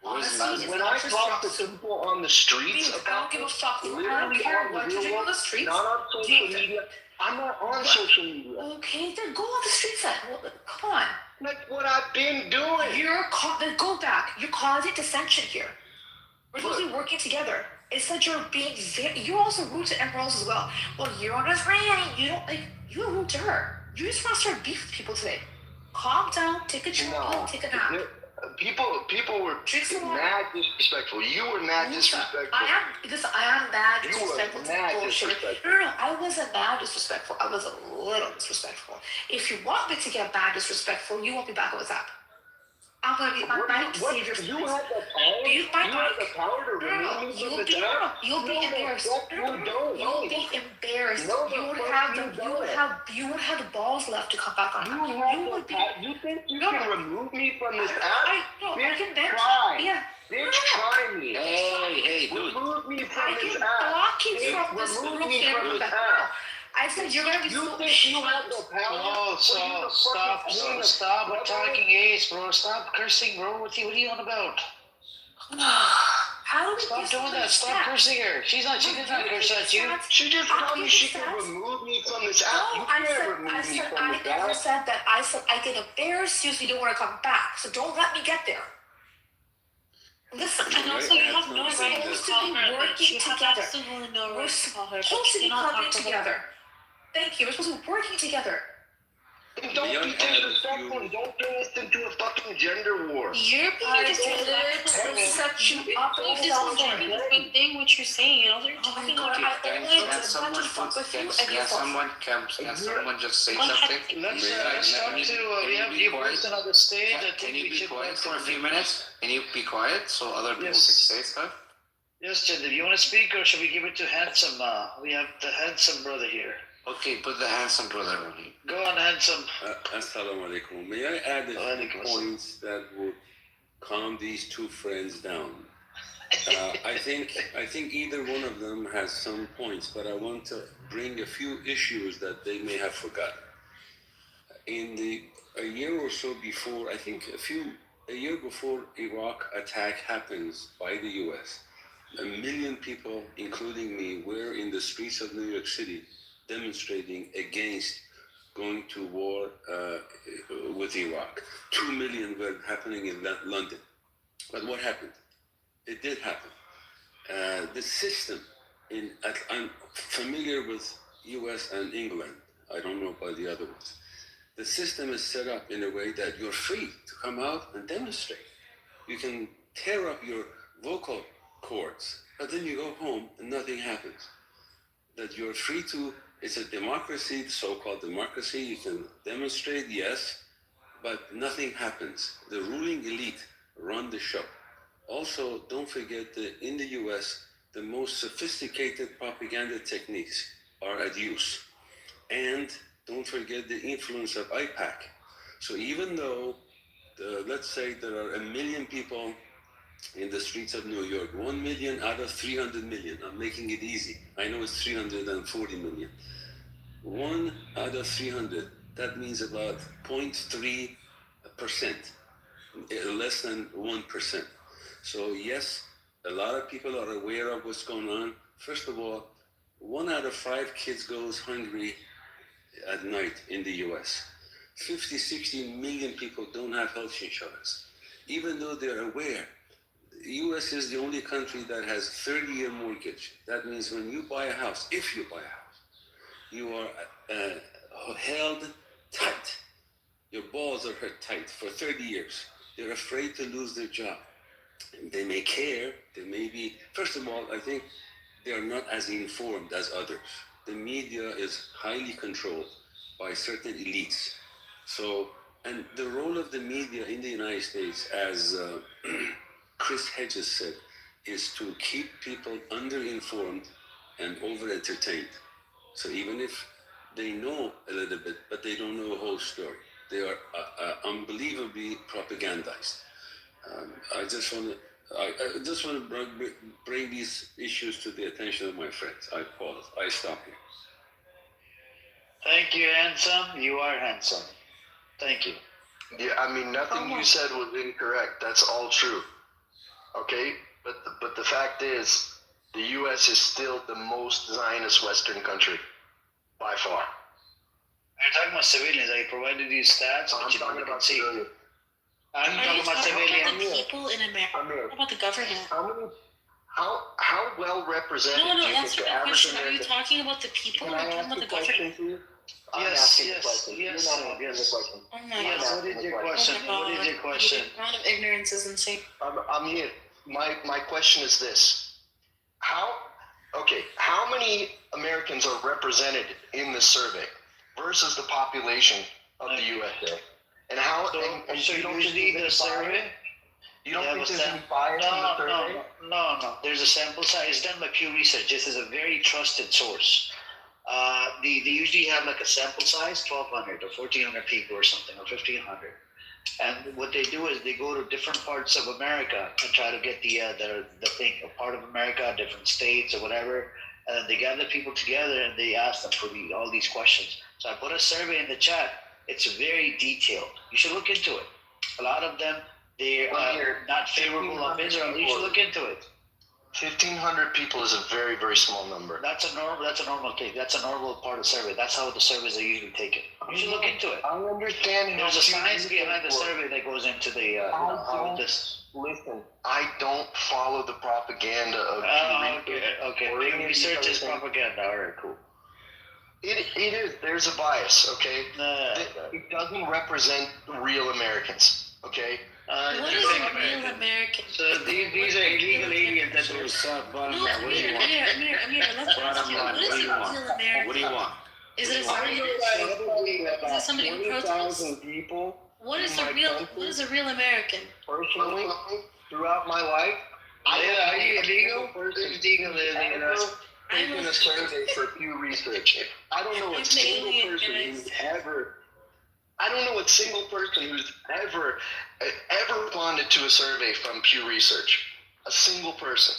Honestly, when I talk to people on the streets I don't give a fuck. I don't care what you're doing on the streets. Not on social media. I'm not on social media. Okay, then go on the streets then. Come on. Like what I've been doing. Then go back. You're causing dissension here. We're supposed to be working together. It's that you're being you're also rude to Emeralds as well. Well, you're on his railing. You don't like. You're rude to her. You just want to start beef with people today. Calm down. Take a chill pill. Take a nap. People were mad disrespectful. You were mad disrespectful. I am mad disrespectful. No, I wasn't mad disrespectful. I was a little disrespectful. If you want me to get mad disrespectful, you won't be back on WhatsApp. I'm gonna be my mic to save your You have the power. You have the power to remove me from the job. You'll be embarrassed. You'll be embarrassed. You would have the balls left to come back on. You think you can remove me from this app? Bitch, try. Bitch, try me. Hey, dude. Remove me from this app. I can block you from this group. Remove me from this app. I said you're gonna be You think you have the power? Oh, so stop attacking Ace, bro. Stop cursing, bro. What are you on about? How do we stop doing that? Stop cursing her. She did not curse at you. She just told me she can remove me from this app. You can't remove me from this app. I never said that. I said I get embarrassed if you don't want to come back. So don't let me get there. Listen, and also you have no right to call her. Working together. Absolutely no right to call her. We're supposed to be coming together. Thank you. We're supposed to be working together. And don't be disrespectful and don't turn this into a fucking gender war. You're being disrespectful. Set you up and this is a good thing what you're saying. You're talking about Can someone just say something? Let's talk to, we have you person on the stage. Can you be quiet for a few minutes? Can you be quiet so other people can say stuff? Yes, Jinder, do you want to speak or should we give it to Handsome? We have the Handsome brother here. Okay, put the Handsome brother on you. Go on, Handsome. Assalamu alaikum. May I add a few points that would calm these two friends down? I think either one of them has some points, but I want to bring a few issues that they may have forgotten. A year or so before, I think a year before Iraq attack happens by the U.S., 1 million people, including me, were in the streets of New York City demonstrating against going to war with Iraq. 2 million were happening in London. But what happened? It did happen. The system, I'm familiar with US and England. I don't know about the other ones. The system is set up in a way that you're free to come out and demonstrate. You can tear up your vocal cords, but then you go home and nothing happens. That you're free to, it's a democracy, so-called democracy, you can demonstrate, yes, but nothing happens. The ruling elite run the show. Also, don't forget that in the US, the most sophisticated propaganda techniques are at use. And don't forget the influence of IPAC. So even though, let's say there are 1 million people in the streets of New York, 1 million out of 300 million, I'm making it easy. I know it's 340 million. 1 out of 300, that means about 0.3%, less than 1%. So yes, a lot of people are aware of what's going on. First of all, 1 out of 5 kids goes hungry at night in the US. 50, 60 million people don't have health insurance. Even though they're aware, the US is the only country that has 30-year mortgage. That means when you buy a house, if you buy a house, you are held tight. Your balls are held tight for 30 years. They're afraid to lose their job. They may care, they may be, first of all, I think they are not as informed as others. The media is highly controlled by certain elites. So, and the role of the media in the United States, as Chris Hedges said, is to keep people underinformed and over-entertained. So even if they know a little bit, but they don't know the whole story, they are unbelievably propagandized. I just want to bring these issues to the attention of my friends. I pause. I stop here. Thank you, handsome. You are handsome. Thank you. Yeah, I mean, nothing you said was incorrect. That's all true. Okay? But the fact is, the U.S. is still the most Zionist Western country, by far. You're talking about civilians. I provided you stats, but you don't can see. I'm Are talking you about talking about civilians. the people in America? What about the government? How well represented No, do you answer think the my average question. Are you American... talking about the people or Can I talking ask about a the question government? to you? I'm Yes, asking yes, a question. yes, You're not answering the question. Oh my Yes, god. what is your question? Oh my What is god. your question? The amount of ignorance is insane. I'm here. My question is this: how many Americans are represented in the survey versus the population of the USA? And how? And So you don't usually think the there's any survey. bias? You don't Yeah, think but there's any bias in the survey? No. There's a sample size. It's done by Pew Research. This is a very trusted source. They usually have like a sample size, 1,200 or 1,400 people or something, or 1,500. And what they do is they go to different parts of America and try to get the thing, a part of America, different states or whatever. And then they gather people together and they ask them for all these questions. So I put a survey in the chat. It's very detailed. You should look into it. A lot of them, they are not favorable of Israel. You should look into it. 1,500 people is a very, very small number. That's a normal thing. That's a normal part of the survey. That's how the surveys are usually taken. You should look into it. I understand. There's a science behind the survey that goes into the how this. Listen, I don't follow the propaganda of Okay. Research is propaganda. All right, cool. It is. There's a bias. Okay. It doesn't represent real Americans. Okay. What is a real American? So these are illegal aliens that were No, Amir, let's ask you, what is a real American? What do you want? Is it somebody who protests? People. What is a real American? Personally, throughout my life, are you illegal? Taking a survey for Pew Research. I don't know a single person who's ever. I don't know a single person who's ever responded to a survey from Pew Research. A single person,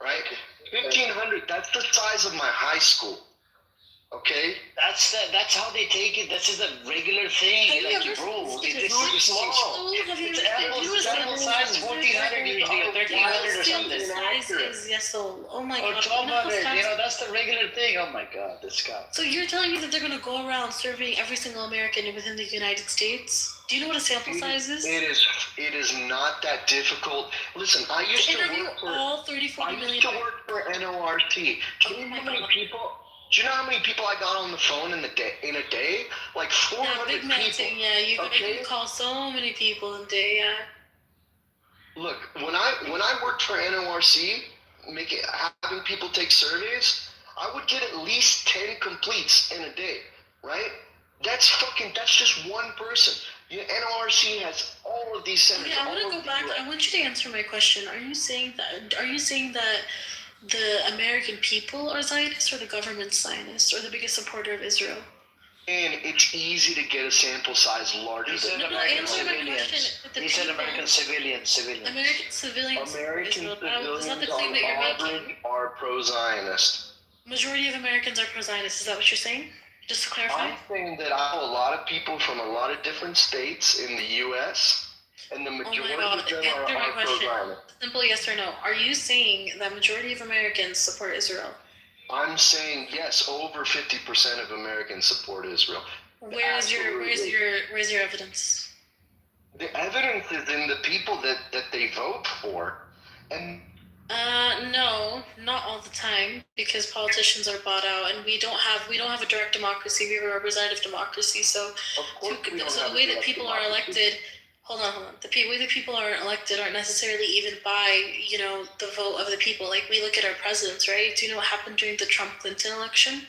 right? 1,500. That's the size of my high school. Okay. That's how they take it. This is a regular thing. Like, bro, it's small. It's sample size 1,400 usually, or 1,300 or something. Size is yes, oh my or god. 1,200. That's the regular thing. Oh my god, this guy. So you're telling me that they're gonna go around surveying every single American within the United States? Do you know what a sample size is? It is not that difficult. Listen, I used to interview work for all 30-40 million. I used to work for NORC. Do you know how many people? Do you know how many people I got on the phone in a day? Like 400 big man people. thing, yeah. You can call so many people in a day, yeah. Look, when I worked for NORC, having people take surveys, I would get at least 10 completes in a day, right? That's just one person. NORC has all of of these centers. Okay, I want to go back. I want you to answer my question. Are you saying that the American people are Zionists or the government Zionists or the biggest supporter of Israel? And it's easy to get a sample size larger. He said than American civilians. He said American civilians. American civilians. American Israel. civilians Is that the claim that you're making? are pro-Zionist. Majority of Americans are pro-Zionist. Is that what you're saying? Just to clarify. I'm saying that I know a lot of people from a lot of different states in the U.S. and the majority of them are pro-Zionist. Simple yes or no. Are you saying that majority of Americans support Israel? I'm saying yes. Over 50% of Americans support Israel. Where's your evidence? The evidence is in the people that they vote for, and no, not all the time, because politicians are bought out, and we don't have a direct democracy. We have a representative democracy. So, the way that people are elected. Hold on. The way that people are elected aren't necessarily even by the vote of the people. Like we look at our presidents, right? Do you know what happened during the Trump-Clinton election?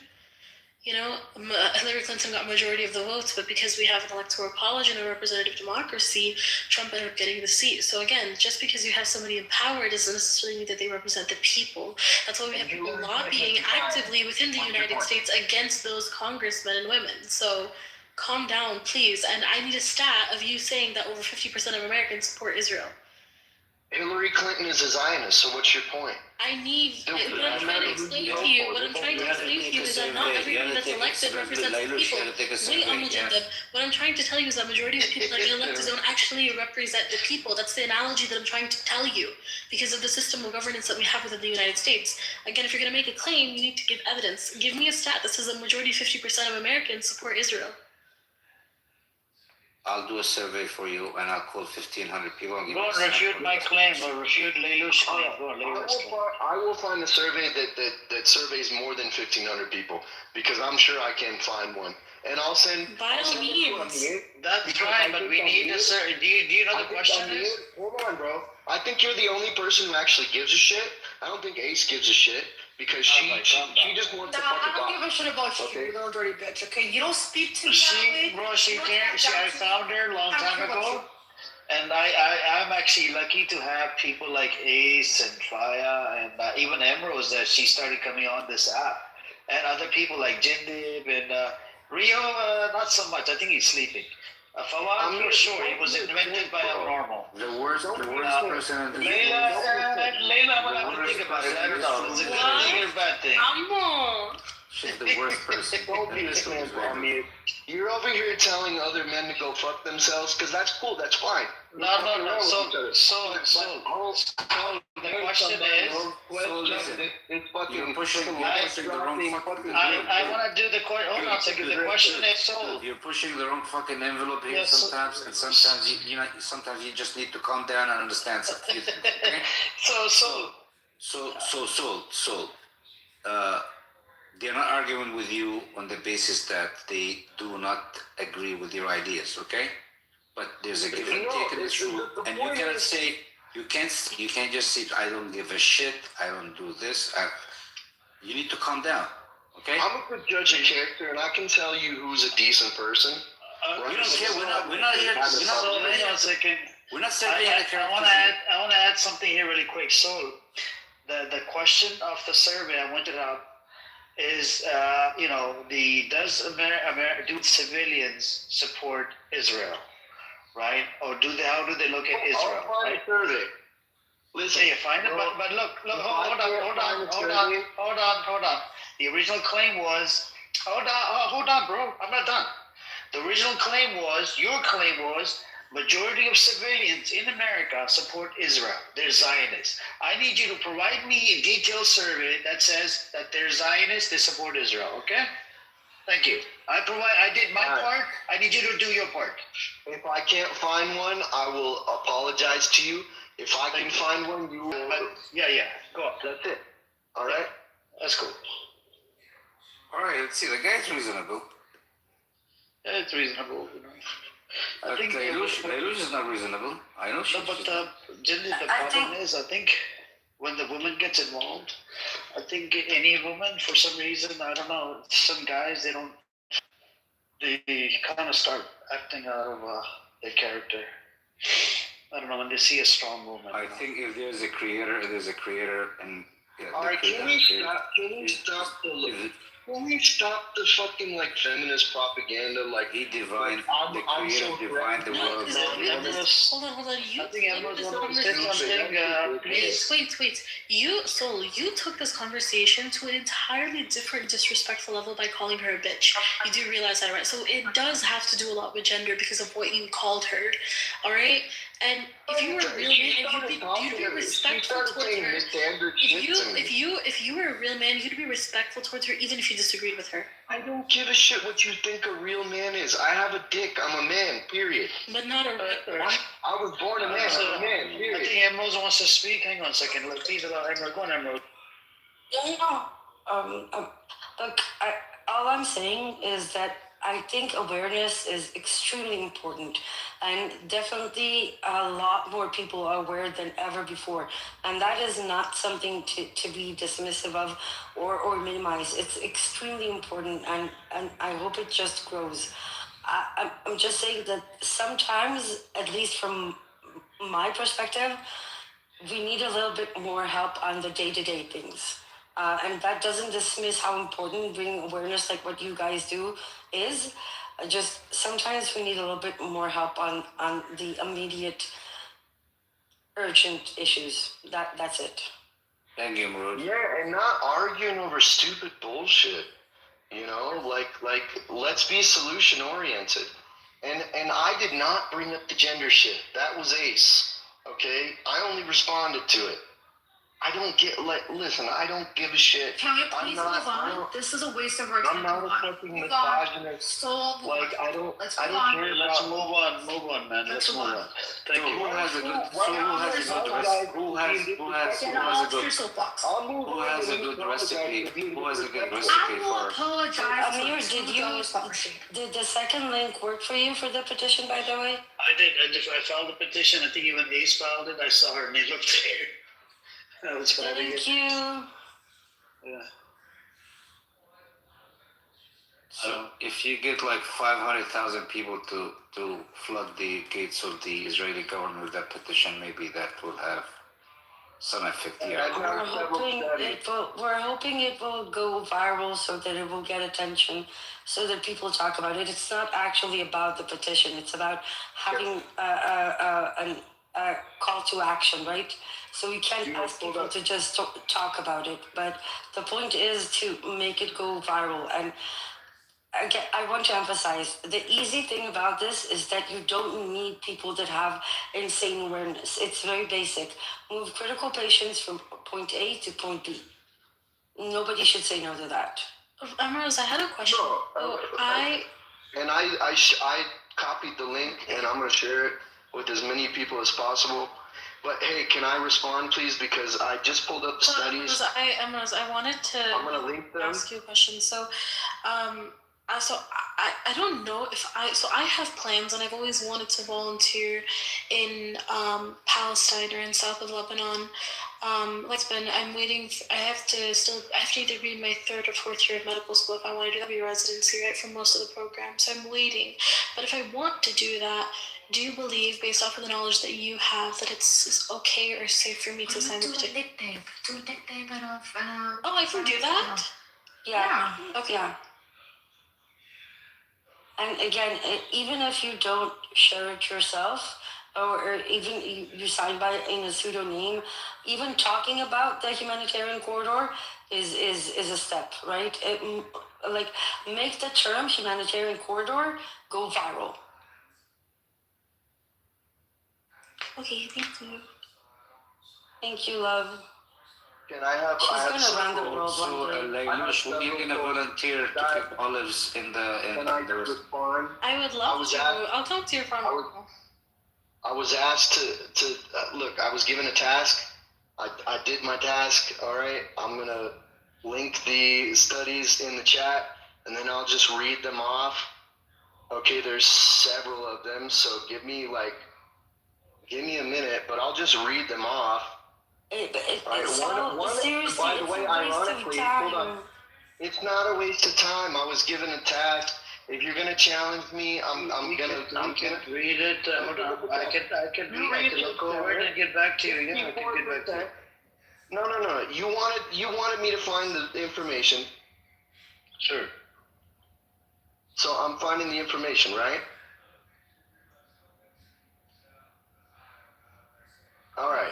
Hillary Clinton got majority of the votes, but because we have an electoral college and a representative democracy, Trump ended up getting the seat. So again, just because you have somebody in power doesn't necessarily mean that they represent the people. That's why we have people lobbying actively within the United States against those congressmen and women. So calm down, please. And I need a stat of you saying that over 50% of Americans support Israel. Hillary Clinton is a Zionist, so what's your point? What I'm trying to explain to you is that not everybody that's elected represents the people. Wait, Amujadab. What I'm trying to tell you is that majority of people that get elected don't actually represent the people. That's the analogy that I'm trying to tell you because of the system of governance that we have within the United States. Again, if you're going to make a claim, you need to give evidence. Give me a stat that says a majority, 50% of Americans support Israel. I'll do a survey for you, and I'll call 1,500 people. And give Go and refute my claim, or refute Leilu's claim. I will find a survey that surveys more than 1,500 people, because I'm sure I can find one. And I'll send... By all means. That's fine, but we need a survey. Do you know the question is? Hold on, bro. I think you're the only person who actually gives a shit. I don't think Ace gives a shit. Because she just wants to fuck I don't give a shit about you, you little dirty bitch, okay? You don't speak to me I found her a long time ago, and I'm actually lucky to have people like Ace and Faya and even Emerald that she started coming on this app, and other people like Jindib and Rio, not so much. I think he's sleeping. Fawad, for sure, it was invented by Abnormal. The worst person in the Layla, I'm gonna have to think about it. I don't know. Is it a good thing or a bad thing? She's the worst person. Don't be this man, bro. You're over here telling other men to go fuck themselves, because that's cool, that's fine. No. So the question is, you're pushing the wrong fucking I want to do the question. Hold on a second. The question is, you're pushing the wrong fucking envelope here sometimes, and sometimes you just need to calm down and understand something. Okay? So, they're not arguing with you on the basis that they do not agree with your ideas, okay? But there's a give and take in this room, and you cannot say, you can't just say, I don't give a shit, I don't do this. You need to calm down, okay? I'm a good judge of character, and I can tell you who's a decent person. We don't care. We're not here. We're not saying I want to add something here really quick. So, the question of the survey I wanted out is, do civilians support Israel, right? Or how do they look at Israel? Right? Listen, you find it, but look, hold on. The original claim was, hold on, bro, I'm not done. The original claim was, your claim was, majority of civilians in America support Israel. They're Zionists. I need you to provide me a detailed survey that says that they're Zionists, they support Israel, okay? Thank you. I did my part. I need you to do your part. If I can't find one, I will apologize to you. If I can find one, you will. Yeah. Go on. That's it. All right? That's cool. All right, let's see. The guy's reasonable. Yeah, it's reasonable, I think Leilush is not reasonable. I know she. No, but generally the problem is, I think when the woman gets involved, I think any woman, for some reason, I don't know, some guys, they kind of start acting out of their character. I don't know, when they see a strong woman. I think if there's a creator, there's a creator, and all right, can we stop the fucking like feminist propaganda? Like he divined I'm the creator so divined the world. Hold on. You took this conversation. Wait. You took this conversation to an entirely different disrespectful level by calling her a bitch. You do realize that, right? So it does have to do a lot with gender because of what you called her. All right. And if you were a real man, you'd be respectful towards her. If you were a real man, you'd be respectful towards her, even if you disagreed with her. I don't give a shit what you think a real man is. I have a dick. I'm a man. Period. But not a. I was born a man. I'm a man. Period. I think Emerald wants to speak. Hang on a second. Please allow Emerald. Go on, Emerald. Look, all I'm saying is that I think awareness is extremely important, and definitely a lot more people are aware than ever before, and that is not something to be dismissive of or minimize. It's extremely important, and I hope it just grows. I'm just saying that sometimes, at least from my perspective, we need a little bit more help on the day-to-day things. And that doesn't dismiss how important bringing awareness like what you guys do is. Just sometimes we need a little bit more help on the immediate urgent issues. That's it. Thank you, Marud. Yeah, and not arguing over stupid bullshit. You know, like let's be solution oriented. And I did not bring up the gender shit. That was Ace. Okay? I only responded to it. I don't get listen, I don't give a shit. Can we please move on? This is a waste of our time. I'm not a fucking misogynist. Like I don't care Let's about move on, man. Let's move on. Thank you. Who has a good recipe? Who has a good recipe for? Amir, did the second link work for you for the petition, by the way? I did. I filed the petition. I think even Ace filed it. I saw her name up there. Thank you. Yeah. So if you get like 500,000 people to flood the gates of the Israeli government with that petition, maybe that will have some effect here. We're hoping it will go viral so that it will get attention, so that people talk about it. It's not actually about the petition. It's about having a call to action, right? So we can't ask people to just talk about it. But the point is to make it go viral. And again, I want to emphasize, the easy thing about this is that you don't need people that have insane awareness. It's very basic. Move critical patients from point A to point B. Nobody should say no to that. Amrose, I had a question. I copied the link, and I'm going to share it with as many people as possible. But hey, can I respond, please? Because I just pulled up the studies. I wanted to ask you a question. So, I don't know if I have plans, and I've always wanted to volunteer in Palestine or in south of Lebanon. I'm waiting. I have to either be in my third or fourth year of medical school if I want to do the residency, right, for most of the program. So I'm waiting. But if I want to do that, do you believe, based off of the knowledge that you have, that it's okay or safe for me to sign the petition? Oh, I can do that? Yeah. Okay. Yeah. And again, even if you don't share it yourself, or even you sign by it in a pseudonym, even talking about the humanitarian corridor is a step, right? Make the term humanitarian corridor go viral. Okay, thank you. Thank you, love. Can I have? She's gonna run the world one day. When you're gonna volunteer to pick olives in the? Respond? I would love to. I'll talk to your farmer. I was asked to look. I was given a task. I did my task. All right. I'm gonna link the studies in the chat, and then I'll just read them off. Okay. There's several of them, so give me a minute, but I'll just read them off. Seriously, by the way, ironically, hold on. It's not a waste of time. I was given a task, If you're gonna challenge me, I'm gonna read it. Hold on. I can look over it and get back to you. Yeah, I can get back to you. No. You wanted me to find the information. Sure. So I'm finding the information, right? All right.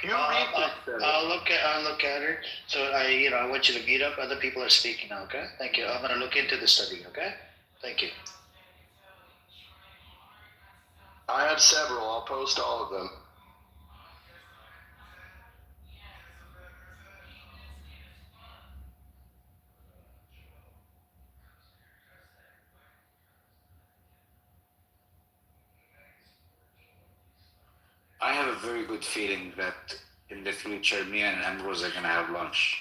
I'll look at it. So I want you to mute up. Other people are speaking now. Okay. Thank you. I'm gonna look into the study. Okay. Thank you. I have several. I'll post all of them. I have a very good feeling that in the future, me and Ambrose are gonna have lunch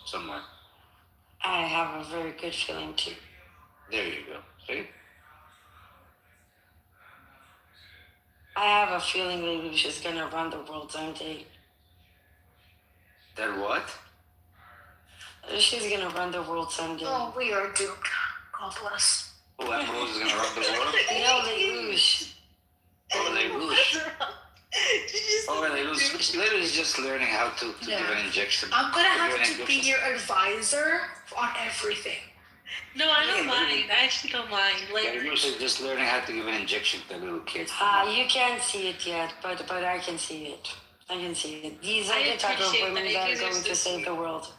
somewhere. I have a very good feeling too. There you go. See? I have a feeling that she's gonna run the world someday. That what? She's gonna run the world someday. Oh, we are doomed. God bless. Oh, Ambrose is gonna run the world? No, Les Rouges. Oh, Les Rouges. Oh, Les Rouges. Little is just learning how to give an injection. I'm gonna have to be your advisor on everything. No, I don't mind. I actually don't mind. Les Rouges is just learning how to give an injection to little kids. You can't see it yet, but I can see it. I can see it. These are the type of women that are going to save the world.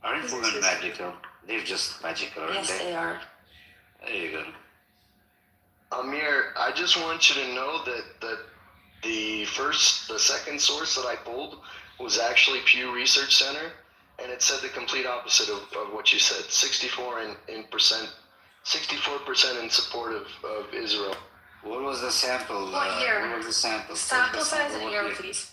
Aren't women magical? They're just magical, aren't Yes, they are. There you go. Amir, I just want you to know that the second source that I pulled was actually Pew Research Center, and it said the complete opposite of what you said. 64% in support of Israel. What was the sample? What year? What was the sample? Sample size and year, please.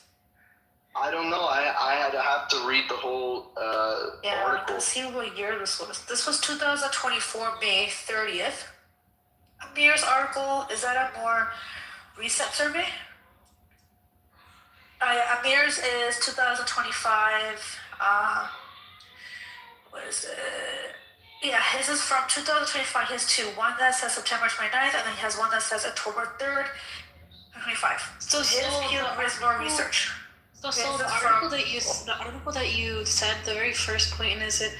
I don't know. I had to have to read the whole article. Let's see what year this was. This was 2024, May 30th. Amir's article, is that a more recent survey? Amir's is 2025. What is it? Yeah, his is from 2025. He has two. One that says September 29th, and then he has one that says October 3rd, 2025. So his is more research. So the article that you said, the very first point is it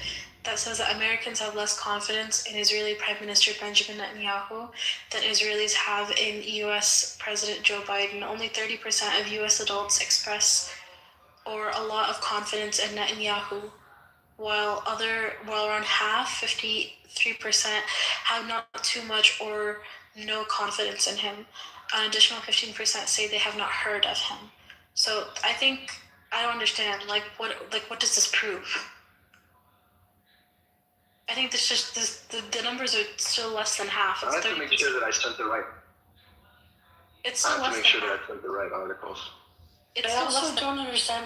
that says that Americans have less confidence in Israeli Prime Minister Benjamin Netanyahu than Israelis have in U.S. President Joe Biden. Only 30% of U.S. adults express or a lot of confidence in Netanyahu, while around half, 53%, have not too much or no confidence in him. An additional 15% say they have not heard of him. So I think I don't understand. What does this prove? I think this just the numbers are still less than half. I have to make sure that I sent the right. It's still less than half. I have to make sure that I sent the right articles. I also don't understand